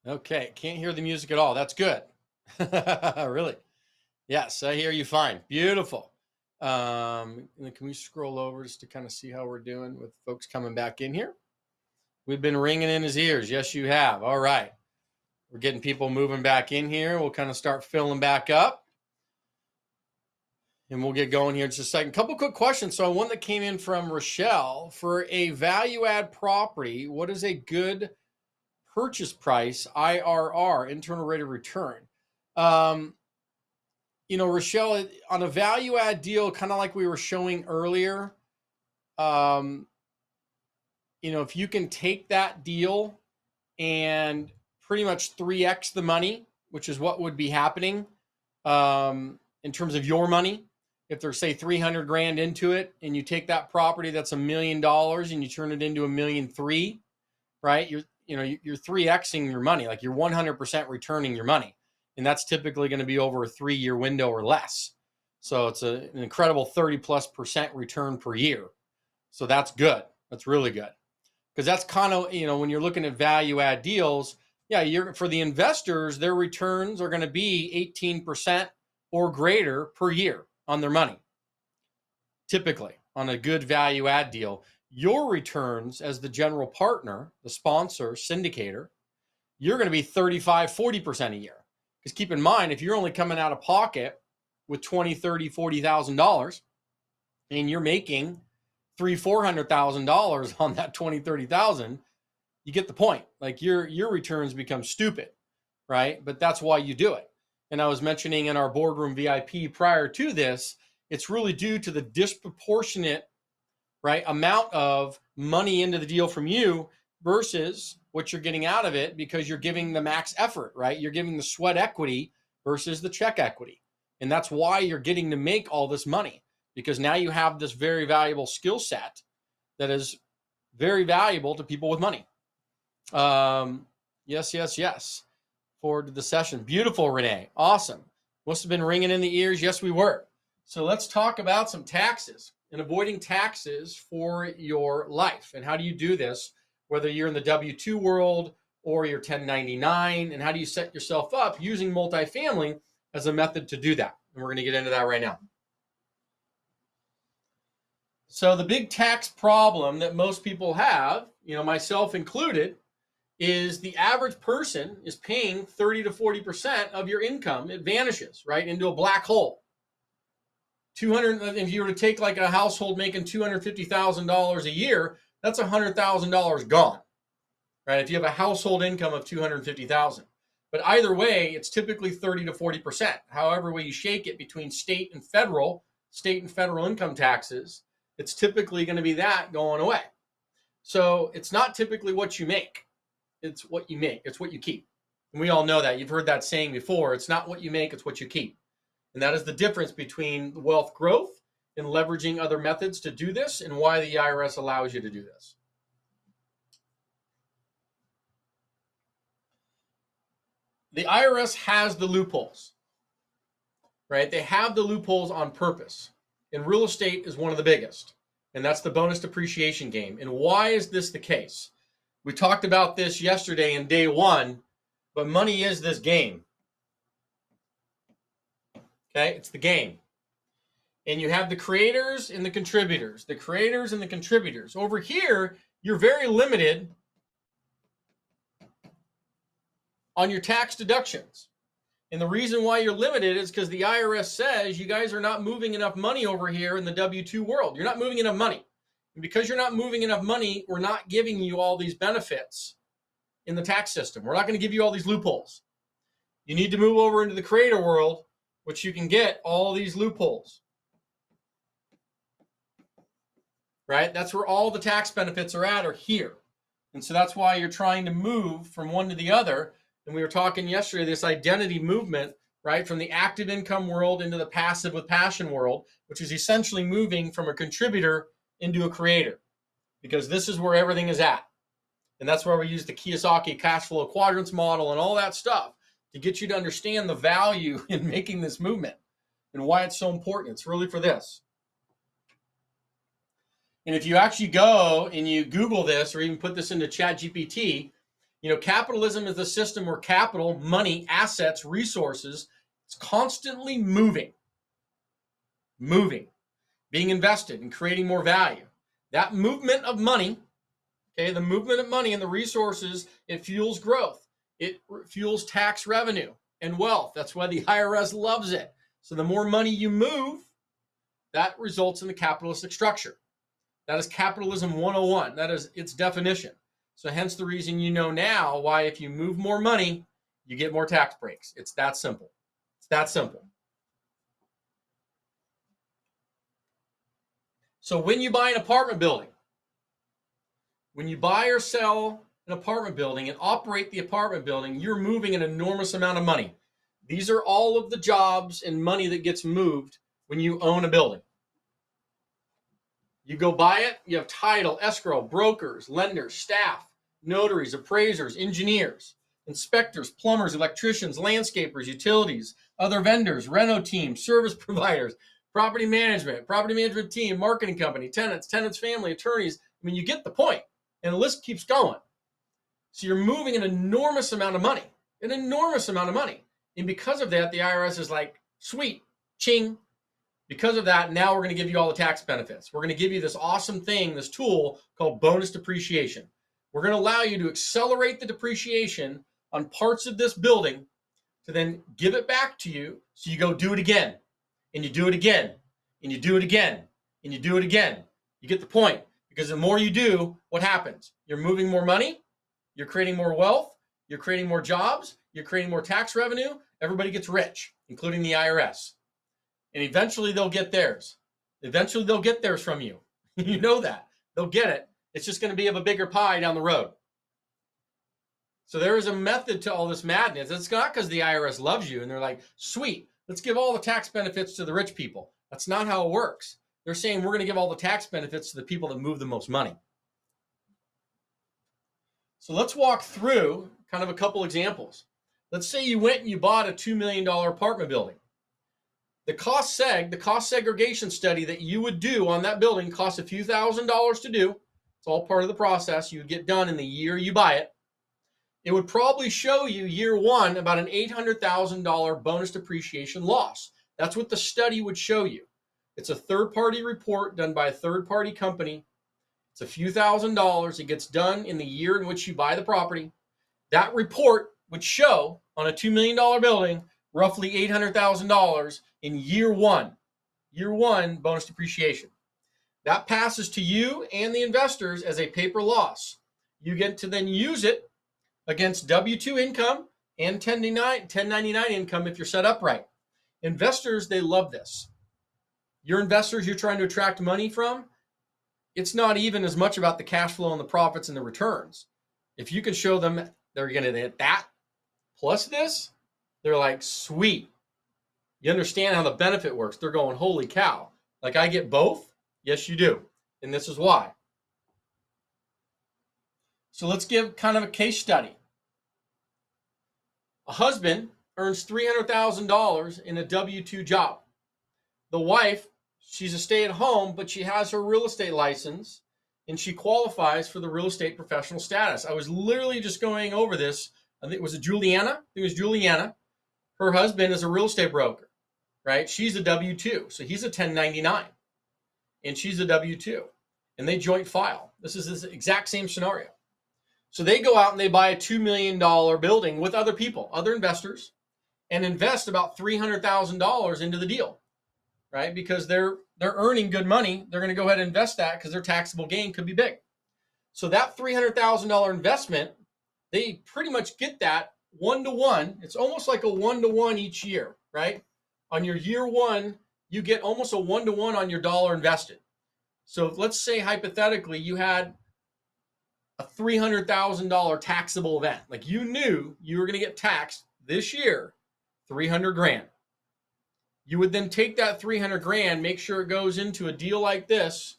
Okay, can't hear the music at all. That's good. Really? Yes, I hear you fine. Beautiful. And then can we scroll over just to kind of see how we're doing with folks coming back in here? We've been ringing in his ears. Yes, you have. All right. We're getting people moving back in here. We'll kind of start filling back up. And we'll get going here in just a second. Couple quick questions. So one that came in from Rochelle. For a value add property, what is a good purchase price, IRR, internal rate of return. You know, Rochelle, on a value add deal, kind of like we were showing earlier, you know, if you can take that deal and pretty much 3x the money, which is what would be happening in terms of your money. If there's, say, 300 grand into it, and you take that property that's $1 million and you turn it into $1.3 million, right? You're 3xing your money, like you're 100% returning your money, and that's typically going to be over a 3-year window or less. So it's an incredible 30+% return per year. So that's good. That's really good, because that's kind of, you know, when you're looking at value add deals, yeah, for the investors, their returns are going to be 18% or greater per year on their money. Typically, on a good value add deal, your returns as the general partner, the sponsor, syndicator, you're going to be 35, 40% a year. Because keep in mind, if you're only coming out of pocket with $20,000, $30,000, $40,000, and you're making $300,000, $400,000 on that $20,000, $30,000, you get the point. Like your returns become stupid, right? But that's why you do it. And I was mentioning in our boardroom VIP prior to this, it's really due to the disproportionate, right, amount of money into the deal from you versus what you're getting out of it, because you're giving the max effort, right? You're giving the sweat equity versus the check equity. And that's why you're getting to make all this money, because now you have this very valuable skill set that is very valuable to people with money. Yes. Forward to the session. Beautiful, Renee. Awesome. Must have been ringing in the ears. Yes, we were. So let's talk about some taxes and avoiding taxes for your life. And how do you do this, whether you're in the W-2 world or you're 1099, and how do you set yourself up using multifamily as a method to do that? And we're going to get into that right now. So the big tax problem that most people have, you know, myself included, is the average person is paying 30 to 40% of your income. It vanishes, right, into a black hole. If you were to take like a household making $250,000 a year, that's $100,000 gone, right? If you have a household income of $250,000, but either way, it's typically 30 to 40%. However way you shake it between state and federal income taxes, it's typically going to be that going away. So it's not typically what you make. It's what you make. It's what you keep. And we all know that. You've heard that saying before. It's not what you make, it's what you keep. And that is the difference between wealth growth and leveraging other methods to do this, and why the IRS allows you to do this. The IRS has the loopholes, right? They have the loopholes on purpose. And real estate is one of the biggest. And that's the bonus depreciation game. And why is this the case? We talked about this yesterday in day one, but money is this game. Okay, it's the game. And you have the creators and the contributors. The creators and the contributors. Over here, you're very limited on your tax deductions. And the reason why you're limited is because the IRS says you guys are not moving enough money over here in the W-2 world. You're not moving enough money. And because you're not moving enough money, we're not giving you all these benefits in the tax system. We're not going to give you all these loopholes. You need to move over into the creator world, which you can get all these loopholes. Right? That's where all the tax benefits are here. And so that's why you're trying to move from one to the other. And we were talking yesterday, this identity movement, right, from the active income world into the passive with passion world, which is essentially moving from a contributor into a creator, because this is where everything is at. And that's where we use the Kiyosaki cash flow quadrants model and all that stuff to get you to understand the value in making this movement and why it's so important. It's really for this. And if you actually go and you Google this, or even put this into ChatGPT, you know, capitalism is the system where capital, money, assets, resources, it's constantly moving, being invested and creating more value. That movement of money, okay, the movement of money and the resources, it fuels growth. It fuels tax revenue and wealth. That's why the IRS loves it. So the more money you move, that results in the capitalistic structure. That is capitalism 101. That is its definition. So hence the reason you know now why if you move more money, you get more tax breaks. It's that simple. It's that simple. So when you buy an apartment building, when you buy or sell an apartment building and operate the apartment building, you're moving an enormous amount of money. These are all of the jobs and money that gets moved when you own a building. You go buy it, you have title, escrow, brokers, lenders, staff, notaries, appraisers, engineers, inspectors, plumbers, electricians, landscapers, utilities, other vendors, reno teams, service providers, property management team, marketing company, tenants, family, attorneys. I mean, you get the point. And the list keeps going. So you're moving an enormous amount of money, And because of that, the IRS is like, sweet, ching. Because of that, now we're going to give you all the tax benefits. We're going to give you this awesome thing, this tool called bonus depreciation. We're going to allow you to accelerate the depreciation on parts of this building to then give it back to you. So you go do it again, and you do it again, and you do it again, and you do it again. You get the point. Because the more you do, what happens? You're moving more money, you're creating more wealth, you're creating more jobs, you're creating more tax revenue. Everybody gets rich, including the IRS. And eventually they'll get theirs. Eventually they'll get theirs from you. You know that. They'll get it. It's just going to be of a bigger pie down the road. So there is a method to all this madness. It's not because the IRS loves you and they're like, sweet, let's give all the tax benefits to the rich people. That's not how it works. They're saying we're going to give all the tax benefits to the people that move the most money. So let's walk through kind of a couple examples. Let's say you went and you bought a $2 million apartment building. The cost segregation study that you would do on that building costs a few $1,000s to do. It's all part of the process. You would get done in the year you buy it. It would probably show you year one about an $800,000 bonus depreciation loss. That's what the study would show you. It's a third-party report done by a third-party company. It's a few $1,000s. It gets done in the year in which you buy the property. That report would show on a $2 million building roughly $800,000 in year one bonus depreciation. That passes to you and the investors as a paper loss. You get to then use it against W-2 income and 1099 income if you're set up right. Investors, they love this. Your investors you're trying to attract money from, it's not even as much about the cash flow and the profits and the returns. If you can show them they're going to hit that plus this, they're like, sweet. You understand how the benefit works. They're going, holy cow. Like I get both? Yes, you do. And this is why. So let's give kind of a case study. A husband earns $300,000 in a W-2 job. The wife, she's a stay-at-home, but she has her real estate license and she qualifies for the real estate professional status. I was literally just going over this. I think it was Juliana. Her husband is a real estate broker, right? She's a W-2. So he's a 1099 and she's a W-2 and they joint file. This is this exact same scenario. So they go out and they buy a $2 million building with other people, other investors, and invest about $300,000 into the deal, right? Because they're earning good money. They're going to go ahead and invest that because their taxable gain could be big. So that $300,000 investment, they pretty much get that 1-to-1. It's almost like a 1-to-1 each year, right? On your year one, you get almost a 1-to-1 on your dollar invested. So let's say hypothetically you had a $300,000 taxable event. Like you knew you were going to get taxed this year, $300,000. You would then take that $300,000, make sure it goes into a deal like this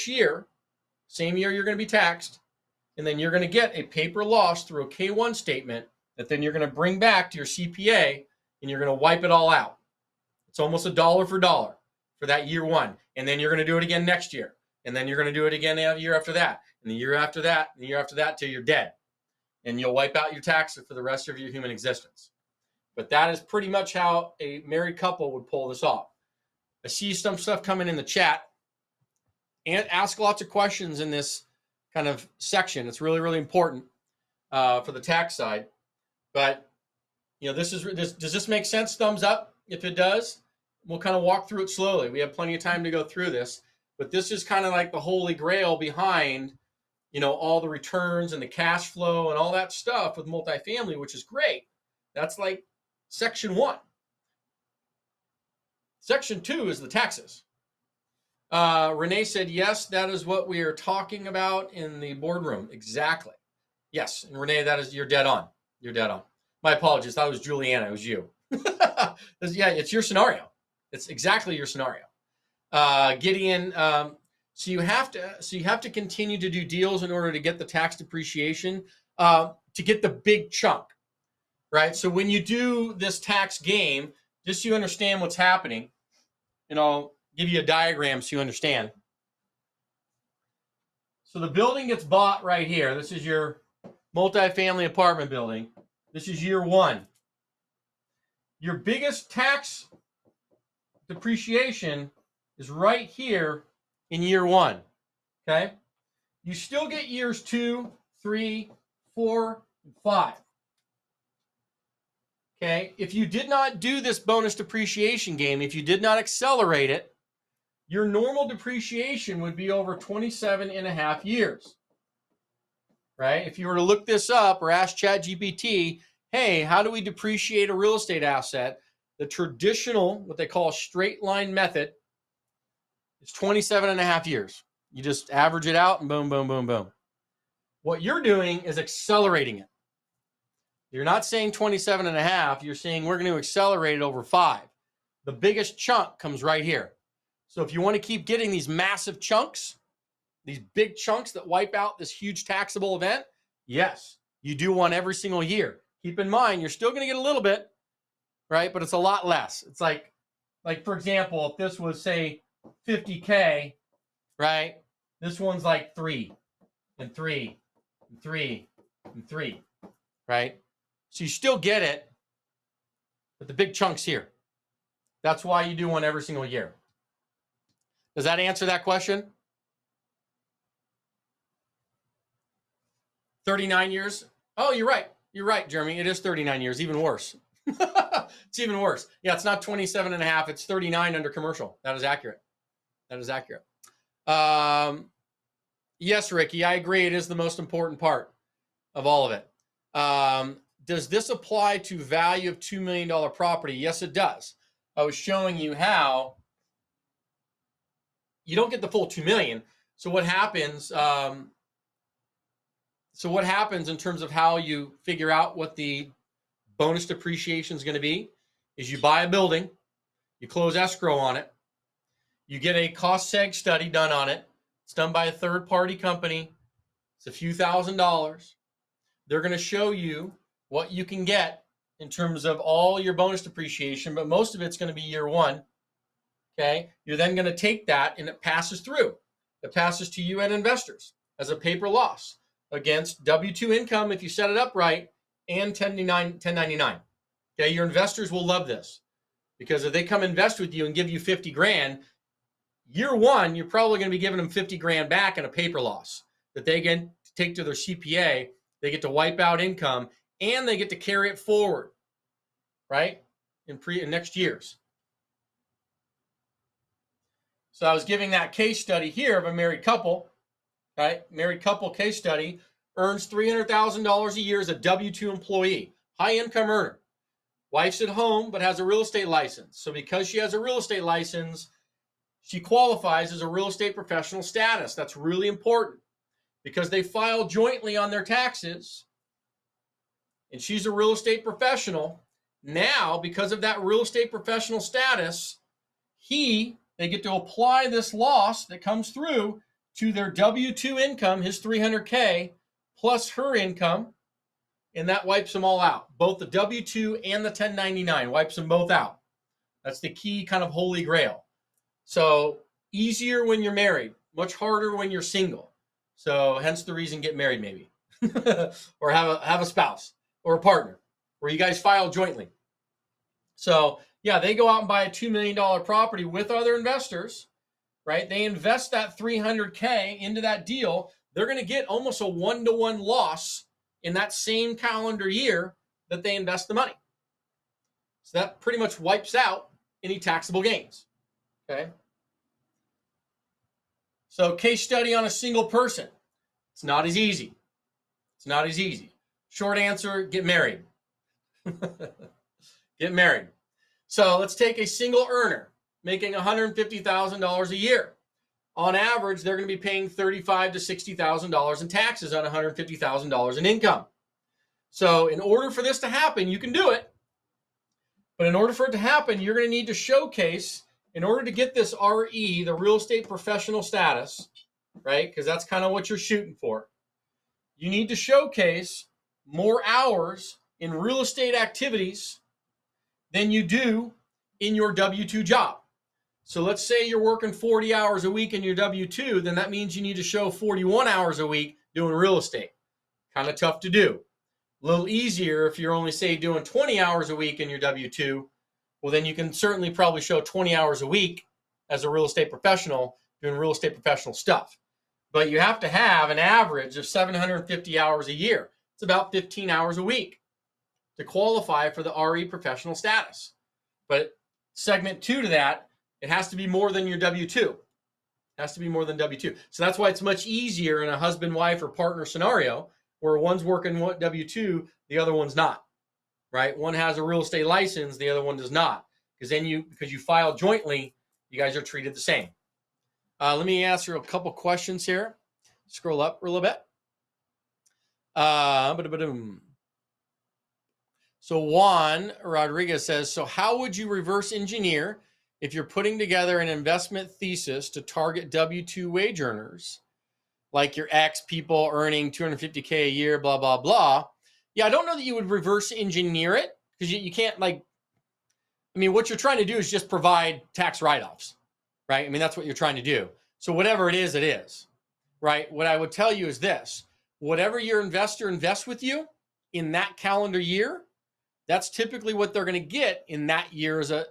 year, same year you're going to be taxed, and then you're going to get a paper loss through a K-1 statement that then you're going to bring back to your CPA and you're going to wipe it all out. It's almost a dollar for dollar for that year one. And then you're going to do it again next year. And then you're going to do it again the year after that. And the year after that, and the year after that till you're dead. And you'll wipe out your taxes for the rest of your human existence. But that is pretty much how a married couple would pull this off. I see some stuff coming in the chat. And ask lots of questions in this kind of section. It's really, really important for the tax side. But, you know, does this make sense? Thumbs up if it does. We'll kind of walk through it slowly. We have plenty of time to go through this. But this is kind of like the holy grail behind, all the returns and the cash flow and all that stuff with multifamily, which is great. That's like section 1. Section 2 is the taxes. Renee said, yes, that is what we are talking about in the boardroom. Exactly. Yes. And Renee, you're dead on. You're dead on. My apologies. That was Juliana. It was you. Yeah, it's your scenario. It's exactly your scenario. Gideon, so you have to continue to do deals in order to get the tax depreciation, to get the big chunk, right? So when you do this tax game, just so you understand what's happening, and I'll give you a diagram so you understand. So the building gets bought right here. This is your multifamily apartment building. This is year 1. Your biggest tax depreciation is right here in year 1. Okay? You still get years 2, 3, 4, and 5. Okay? If you did not do this bonus depreciation game, if you did not accelerate it, your normal depreciation would be over 27 and a half years. Right? If you were to look this up or ask ChatGPT, hey, how do we depreciate a real estate asset? The traditional, what they call a straight line method, is 27 and a half years. You just average it out and boom, boom, boom, boom. What you're doing is accelerating it. You're not saying 27 and a half. You're saying we're going to accelerate it over 5. The biggest chunk comes right here. So if you want to keep getting these massive chunks, these big chunks that wipe out this huge taxable event, yes, you do one every single year. Keep in mind, you're still going to get a little bit, right? But it's a lot less. It's like for example, if this was, say, 50K, right? This one's like 3 and 3 and 3 and 3, right? So you still get it, but the big chunk's here. That's why you do one every single year. Does that answer that question? 39 years? Oh, you're right. You're right, Jeremy. It is 39 years, even worse. It's even worse. Yeah, it's not 27 and a half. It's 39 under commercial. That is accurate. That is accurate. Yes, Ricky, I agree. It is the most important part of all of it. Does this apply to value of $2 million property? Yes, it does. I was showing you how you don't get the full 2 million. So what happens? So what happens in terms of how you figure out what the bonus depreciation is going to be is you buy a building, you close escrow on it, you get a cost seg study done on it. It's done by a third-party company. It's a few $1,000s. They're going to show you what you can get in terms of all your bonus depreciation, but most of it's going to be year 1. Okay? You're then going to take that and it passes through. It passes to you and investors as a paper loss against W-2 income if you set it up right and 1099. Okay? Your investors will love this because if they come invest with you and give you 50 grand, year 1, you're probably going to be giving them 50 grand back in a paper loss that they get to take to their CPA. They get to wipe out income and they get to carry it forward, right? In next years. So I was giving that case study here of a married couple, right? Married couple case study, earns $300,000 a year as a W-2 employee, high income earner. Wife's at home, but has a real estate license. So because she has a real estate license, she qualifies as a real estate professional status. That's really important because they file jointly on their taxes and she's a real estate professional. Now, because of that real estate professional status, they get to apply this loss that comes through to their W-2 income, his $300K, plus her income, and that wipes them all out. Both the W-2 and the 1099 wipes them both out. That's the key kind of holy grail. So easier when you're married, much harder when you're single. So hence the reason get married maybe, or have a spouse or a partner where you guys file jointly. So yeah, they go out and buy a $2 million property with other investors, right? They invest that $300K into that deal. They're going to get almost a 1-to-1 loss in that same calendar year that they invest the money. So that pretty much wipes out any taxable gains. Okay. So case study on a single person. It's not as easy. It's not as easy. Short answer, get married. Get married. So let's take a single earner making $150,000 a year. On average, they're going to be paying $35,000 to $60,000 in taxes on $150,000 in income. So in order for this to happen, you can do it. But in order for it to happen, you're going to need to showcase, in order to get this RE, the real estate professional status, right? Because that's kind of what you're shooting for. You need to showcase more hours in real estate activities than you do in your W-2 job. So let's say you're working 40 hours a week in your W-2, then that means you need to show 41 hours a week doing real estate. Kind of tough to do. A little easier if you're only, say, doing 20 hours a week in your W-2. Well, then you can certainly probably show 20 hours a week as a real estate professional doing real estate professional stuff. But you have to have an average of 750 hours a year. It's about 15 hours a week to qualify for the RE professional status. But segment 2 to that, it has to be more than your W-2. It has to be more than W-2. So that's why it's much easier in a husband, wife, or partner scenario where one's working W-2, the other one's not, right? One has a real estate license, the other one does not. Because you file jointly, you guys are treated the same. Let me answer a couple questions here. Scroll up a little bit. So Juan Rodriguez says, so how would you reverse engineer if you're putting together an investment thesis to target W-2 wage earners, like your ex people earning $250K a year, blah, blah, blah? Yeah, I don't know that you would reverse engineer it because you can't what you're trying to do is just provide tax write-offs, right? I mean, that's what you're trying to do. So whatever it is, right? What I would tell you is this: whatever your investor invests with you in that calendar year, that's typically what they're going to get in that year as a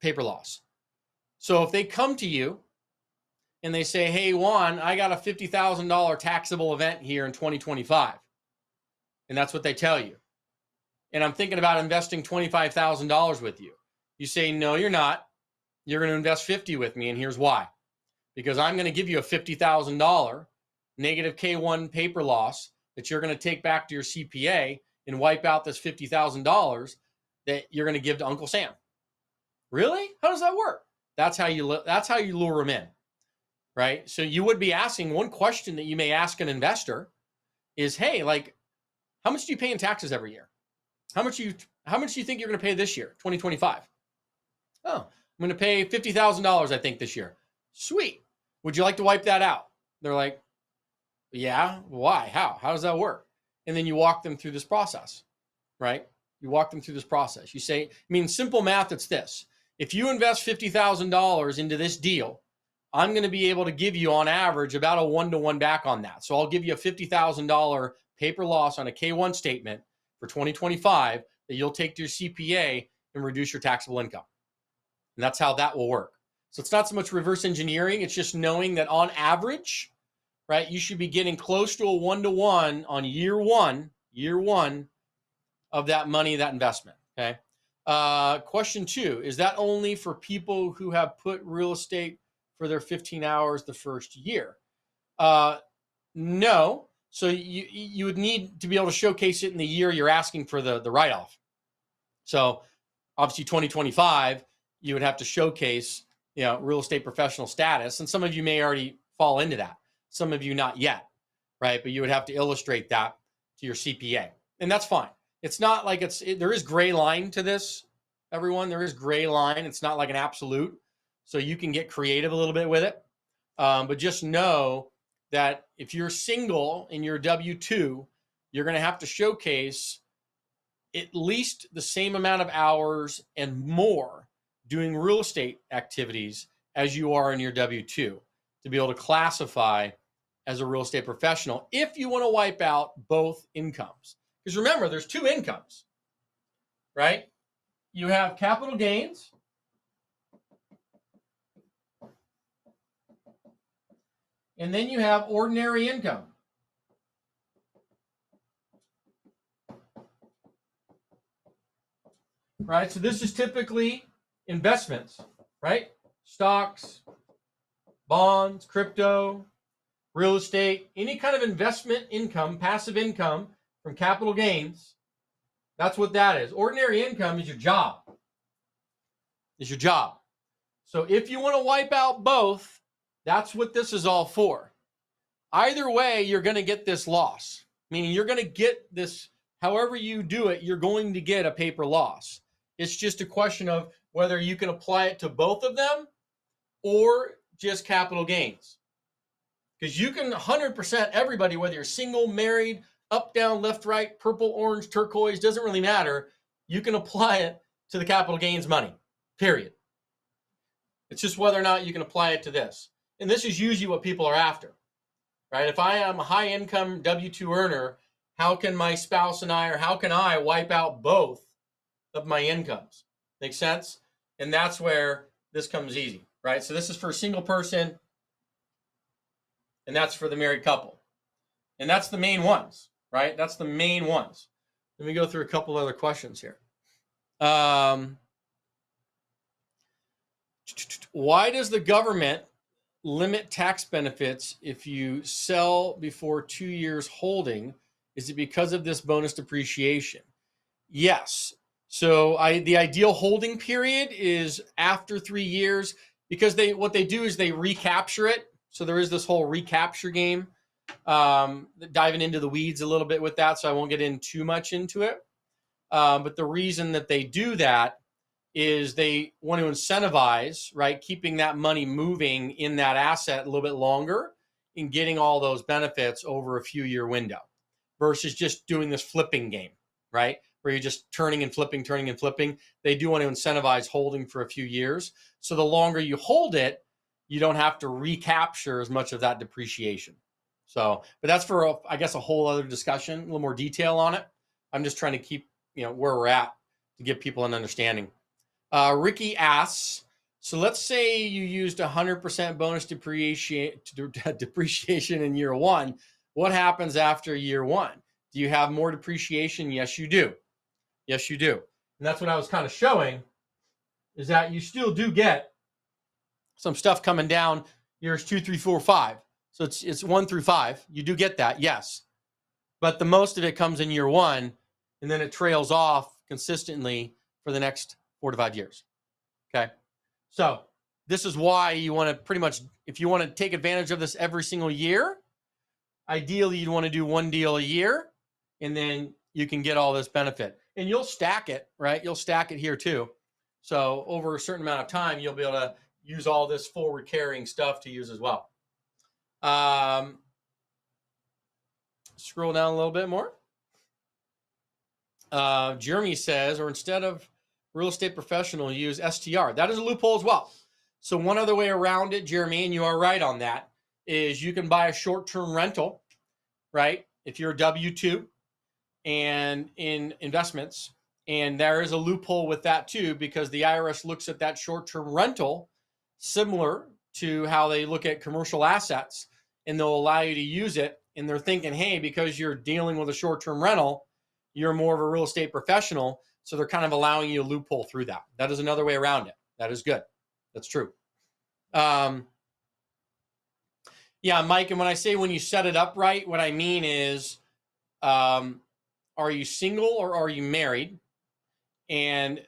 paper loss. So if they come to you and they say, hey, Juan, I got a $50,000 taxable event here in 2025. And that's what they tell you. And I'm thinking about investing $25,000 with you. You say, no, you're not. You're going to invest 50 with me. And here's why. Because I'm going to give you a $50,000 negative K1 paper loss that you're going to take back to your CPA and wipe out this $50,000 that you're going to give to Uncle Sam. Really? How does that work? That's how you lure them in, right? So you would be asking, one question that you may ask an investor is, hey, how much do you pay in taxes every year? How much do you think you're going to pay this year, 2025? Oh, I'm going to pay $50,000, I think, this year. Sweet. Would you like to wipe that out? They're like, yeah. Why? How does that work? And then you walk them through this process, right? You walk them through this process. You say, simple math, it's this. If you invest $50,000 into this deal, I'm going to be able to give you on average about a 1-to-1 back on that. So I'll give you a $50,000 paper loss on a K1 statement for 2025 that you'll take to your CPA and reduce your taxable income. And that's how that will work. So it's not so much reverse engineering. It's just knowing that on average, right, you should be getting close to a 1-to-1 on year one of that money, that investment. Okay. Question 2, is that only for people who have put real estate for their 15 hours the first year? No. So you would need to be able to showcase it in the year you're asking for the write-off. So obviously 2025, you would have to showcase, real estate professional status. And some of you may already fall into that. Some of you not yet, right? But you would have to illustrate that to your CPA. And that's fine. It's not like there is gray line to this, everyone. There is gray line. It's not like an absolute. So you can get creative a little bit with it. But just know that if you're single in your W-2, you're going to have to showcase at least the same amount of hours and more doing real estate activities as you are in your W-2 to be able to classify as a real estate professional if you want to wipe out both incomes. Because remember, there's 2 incomes, right? You have capital gains, and then you have ordinary income. Right? So this is typically investments, right? Stocks, bonds, crypto, real estate, any kind of investment income, passive income from capital gains. That's what that is. Ordinary income is your job. Is your job. So if you want to wipe out both, that's what this is all for. Either way, you're going to get this loss. Meaning you're going to get this, however you do it, you're going to get a paper loss. It's just a question of whether you can apply it to both of them or just capital gains. Because you can 100% everybody, whether you're single, married, up, down, left, right, purple, orange, turquoise, doesn't really matter. You can apply it to the capital gains money, period. It's just whether or not you can apply it to this. And this is usually what people are after, right? If I am a high income W-2 earner, how can my spouse and I, or how can I wipe out both of my incomes? Make sense? And that's where this comes easy, right? So this is for a single person, and that's for the married couple. And that's the main ones, right? That's the main ones. Let me go through a couple other questions here. Why does the government limit tax benefits if you sell before 2 years holding? Is it because of this bonus depreciation? Yes. So the ideal holding period is after 3 years, because what they do is they recapture it. So there is this whole recapture game, diving into the weeds a little bit with that, so I won't get in too much into it. But the reason that they do that is they want to incentivize, right, keeping that money moving in that asset a little bit longer and getting all those benefits over a few year window versus just doing this flipping game, right, where you're just turning and flipping. They do want to incentivize holding for a few years. So the longer you hold it, you don't have to recapture as much of that depreciation. So, but that's for, I guess, a whole other discussion, a little more detail on it. I'm just trying to keep, where we're at to give people an understanding. Ricky asks, so let's say you used 100% bonus depreciation in year one. What happens after year one? Do you have more depreciation? Yes, you do. Yes, you do. And that's what I was kind of showing, is that you still do get some stuff coming down years 2, 3, 4, 5. So it's 1 through 5. You do get that, yes. But the most of it comes in year one, and then it trails off consistently for the next 4 to 5 years. Okay. So this is why you want to pretty much, if you want to take advantage of this every single year, ideally you'd want to do one deal a year, and then you can get all this benefit. And you'll stack it, right? You'll stack it here too. So over a certain amount of time, you'll be able to use all this forward carrying stuff to use as well. Scroll down a little bit more. Jeremy says, or instead of real estate professional, use STR. That is a loophole as well. So one other way around it, Jeremy, and you are right on that, is you can buy a short-term rental, right? If you're a W-2 and in investments, and there is a loophole with that too, because the IRS looks at that short-term rental similar to how they look at commercial assets, and they'll allow you to use it. And they're thinking, hey, because you're dealing with a short-term rental, you're more of a real estate professional. So they're kind of allowing you a loophole through that. That is another way around it. That is good. That's true. Yeah, Mike, and when I say when you set it up right, what I mean is, are you single or are you married? And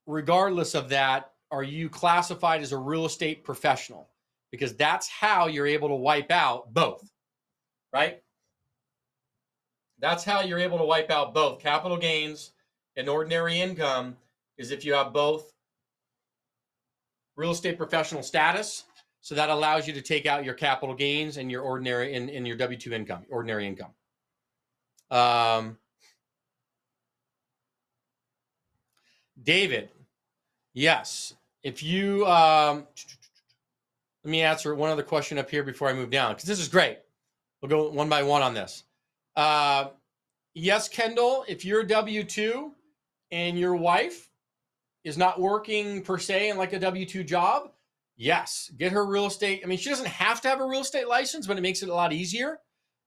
regardless of that, are you classified as a real estate professional? Because that's how you're able to wipe out both, right? That's how you're able to wipe out both capital gains and ordinary income, is if you have both real estate professional status. So that allows you to take out your capital gains and your ordinary in your W-2 income, ordinary income. David, yes. If you, let me answer one other question up here before I move down, because this is great. We'll go one by one on this. Yes, Kendall, if you're a W-2 and your wife is not working per se in like a W-2 job, yes, get her real estate. I mean, she doesn't have to have a real estate license, but it makes it a lot easier.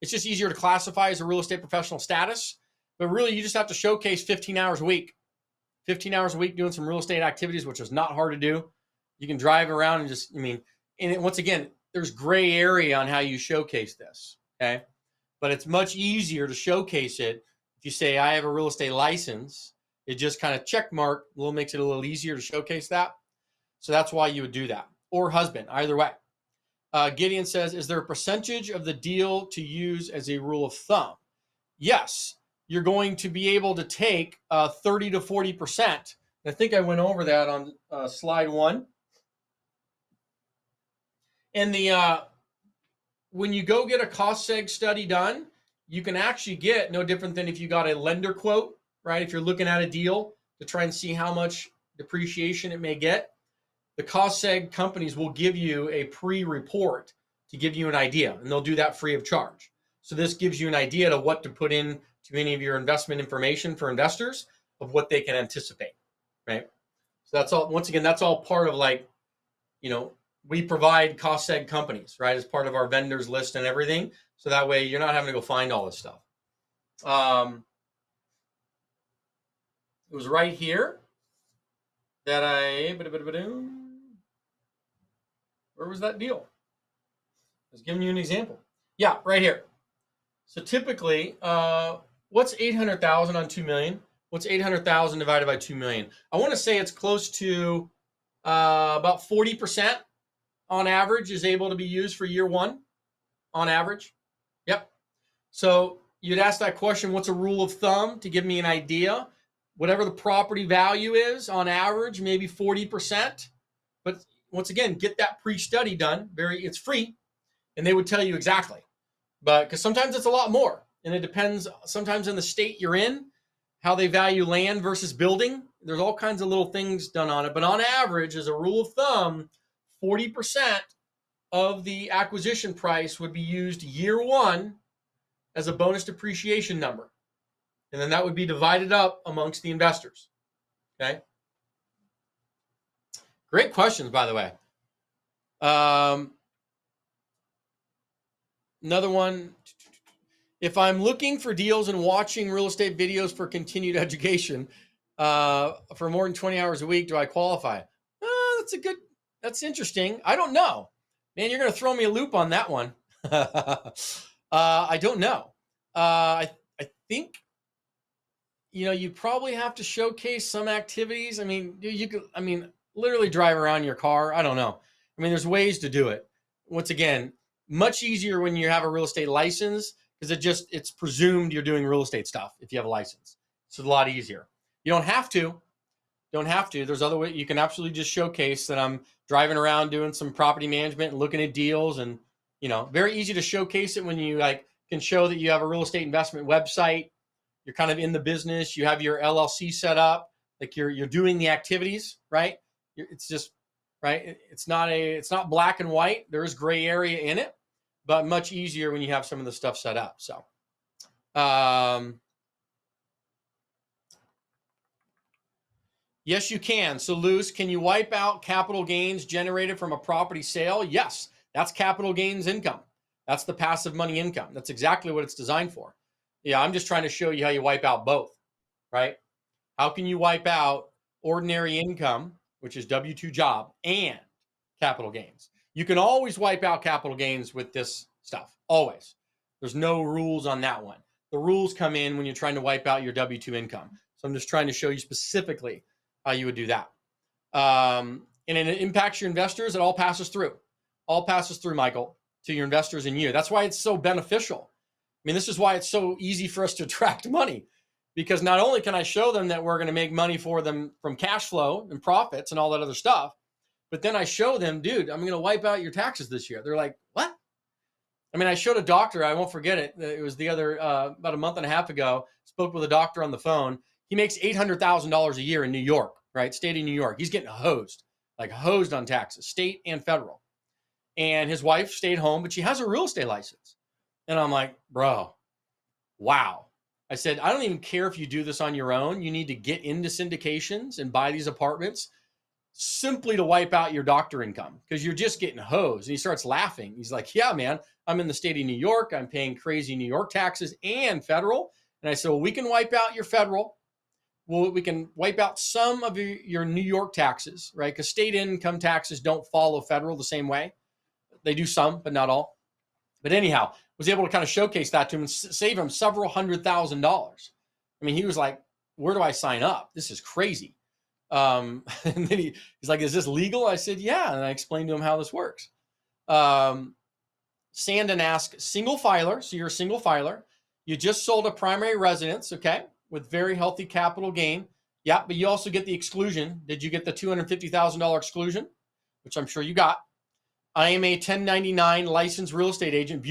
It's just easier to classify as a real estate professional status. But really, you just have to showcase 15 hours a week. 15 hours a week doing some real estate activities, which is not hard to do. You can drive around and just, once again, there's gray area on how you showcase this. Okay. But it's much easier to showcase it if you say, I have a real estate license. It just kind of check mark, makes it a little easier to showcase that. So that's why you would do that. Or husband, either way. Gideon says, is there a percentage of the deal to use as a rule of thumb? Yes, you're going to be able to take 30 to 40%. I think I went over that on slide 1. And when you go get a cost seg study done, you can actually get no different than if you got a lender quote, right? If you're looking at a deal to try and see how much depreciation it may get, the cost seg companies will give you a pre-report to give you an idea, and they'll do that free of charge. So this gives you an idea to what to put in to any of your investment information for investors of what they can anticipate, right? So that's all, once again, that's all part of we provide cost seg companies, right, as part of our vendors list and everything. So that way you're not having to go find all this stuff. It was right here that where was that deal? I was giving you an example. Yeah, right here. So typically, what's 800,000 on 2 million? What's 800,000 divided by 2 million? I want to say it's close to about 40% on average is able to be used for year 1 on average. Yep. So you'd ask that question, what's a rule of thumb to give me an idea? Whatever the property value is on average, maybe 40%. But once again, get that pre-study done. It's free, and they would tell you exactly. But because sometimes it's a lot more, and it depends sometimes in the state you're in, how they value land versus building. There's all kinds of little things done on it. But on average, as a rule of thumb, 40% of the acquisition price would be used year 1 as a bonus depreciation number. And then that would be divided up amongst the investors. Okay. Great questions, by the way. Another one. If I'm looking for deals and watching real estate videos for continued education for more than 20 hours a week, do I qualify? That's interesting. I don't know. Man, you're going to throw me a loop on that one. I don't know. I think, you probably have to showcase some activities. I mean, you could, literally drive around your car. I don't know. There's ways to do it. Once again, much easier when you have a real estate license because it's presumed you're doing real estate stuff if you have a license. It's a lot easier. You don't have to. There's other ways. You can absolutely just showcase that I'm driving around doing some property management and looking at deals, and very easy to showcase it when you can show that you have a real estate investment website. You're kind of in the business. You have your LLC set up, you're doing the activities, right? It's just right. It's not black and white. There is gray area in it, but much easier when you have some of the stuff set up. So, yes, you can. So, Luz, can you wipe out capital gains generated from a property sale? Yes, that's capital gains income. That's the passive money income. That's exactly what it's designed for. Yeah, I'm just trying to show you how you wipe out both, right? How can you wipe out ordinary income, which is W-2 job, and capital gains? You can always wipe out capital gains with this stuff, always. There's no rules on that one. The rules come in when you're trying to wipe out your W-2 income. So I'm just trying to show you specifically how you would do that. And it impacts your investors. It all passes through. All passes through, Michael, to your investors and you. That's why it's so beneficial. This is why it's so easy for us to attract money, because not only can I show them that we're going to make money for them from cash flow and profits and all that other stuff, but then I show them, dude, I'm going to wipe out your taxes this year. They're like, what? I showed a doctor, I won't forget it. It was the other, about a month and a half ago, spoke with a doctor on the phone. He makes $800,000 a year in New York, right? State of New York. He's getting hosed on taxes, state and federal. And his wife stayed home, but she has a real estate license. And I'm like, bro, wow. I said, I don't even care if you do this on your own. You need to get into syndications and buy these apartments simply to wipe out your doctor income because you're just getting hosed. And he starts laughing. He's like, yeah, man, I'm in the state of New York. I'm paying crazy New York taxes and federal. And I said, well, we can wipe out your federal. Well, we can wipe out some of your New York taxes, right? Because state income taxes don't follow federal the same way. They do some, but not all. But anyhow, was able to kind of showcase that to him and save him several $100,000. I mean, he was like, where do I sign up? This is crazy. And then he's like, is this legal? I said, yeah. And I explained to him how this works. Sand and ask, single filer. So you're a single filer. You just sold a primary residence, okay, with very healthy capital gain. Yeah, but you also get the exclusion. Did you get the $250,000 exclusion? Which I'm sure you got. I am a 1099 licensed real estate agent.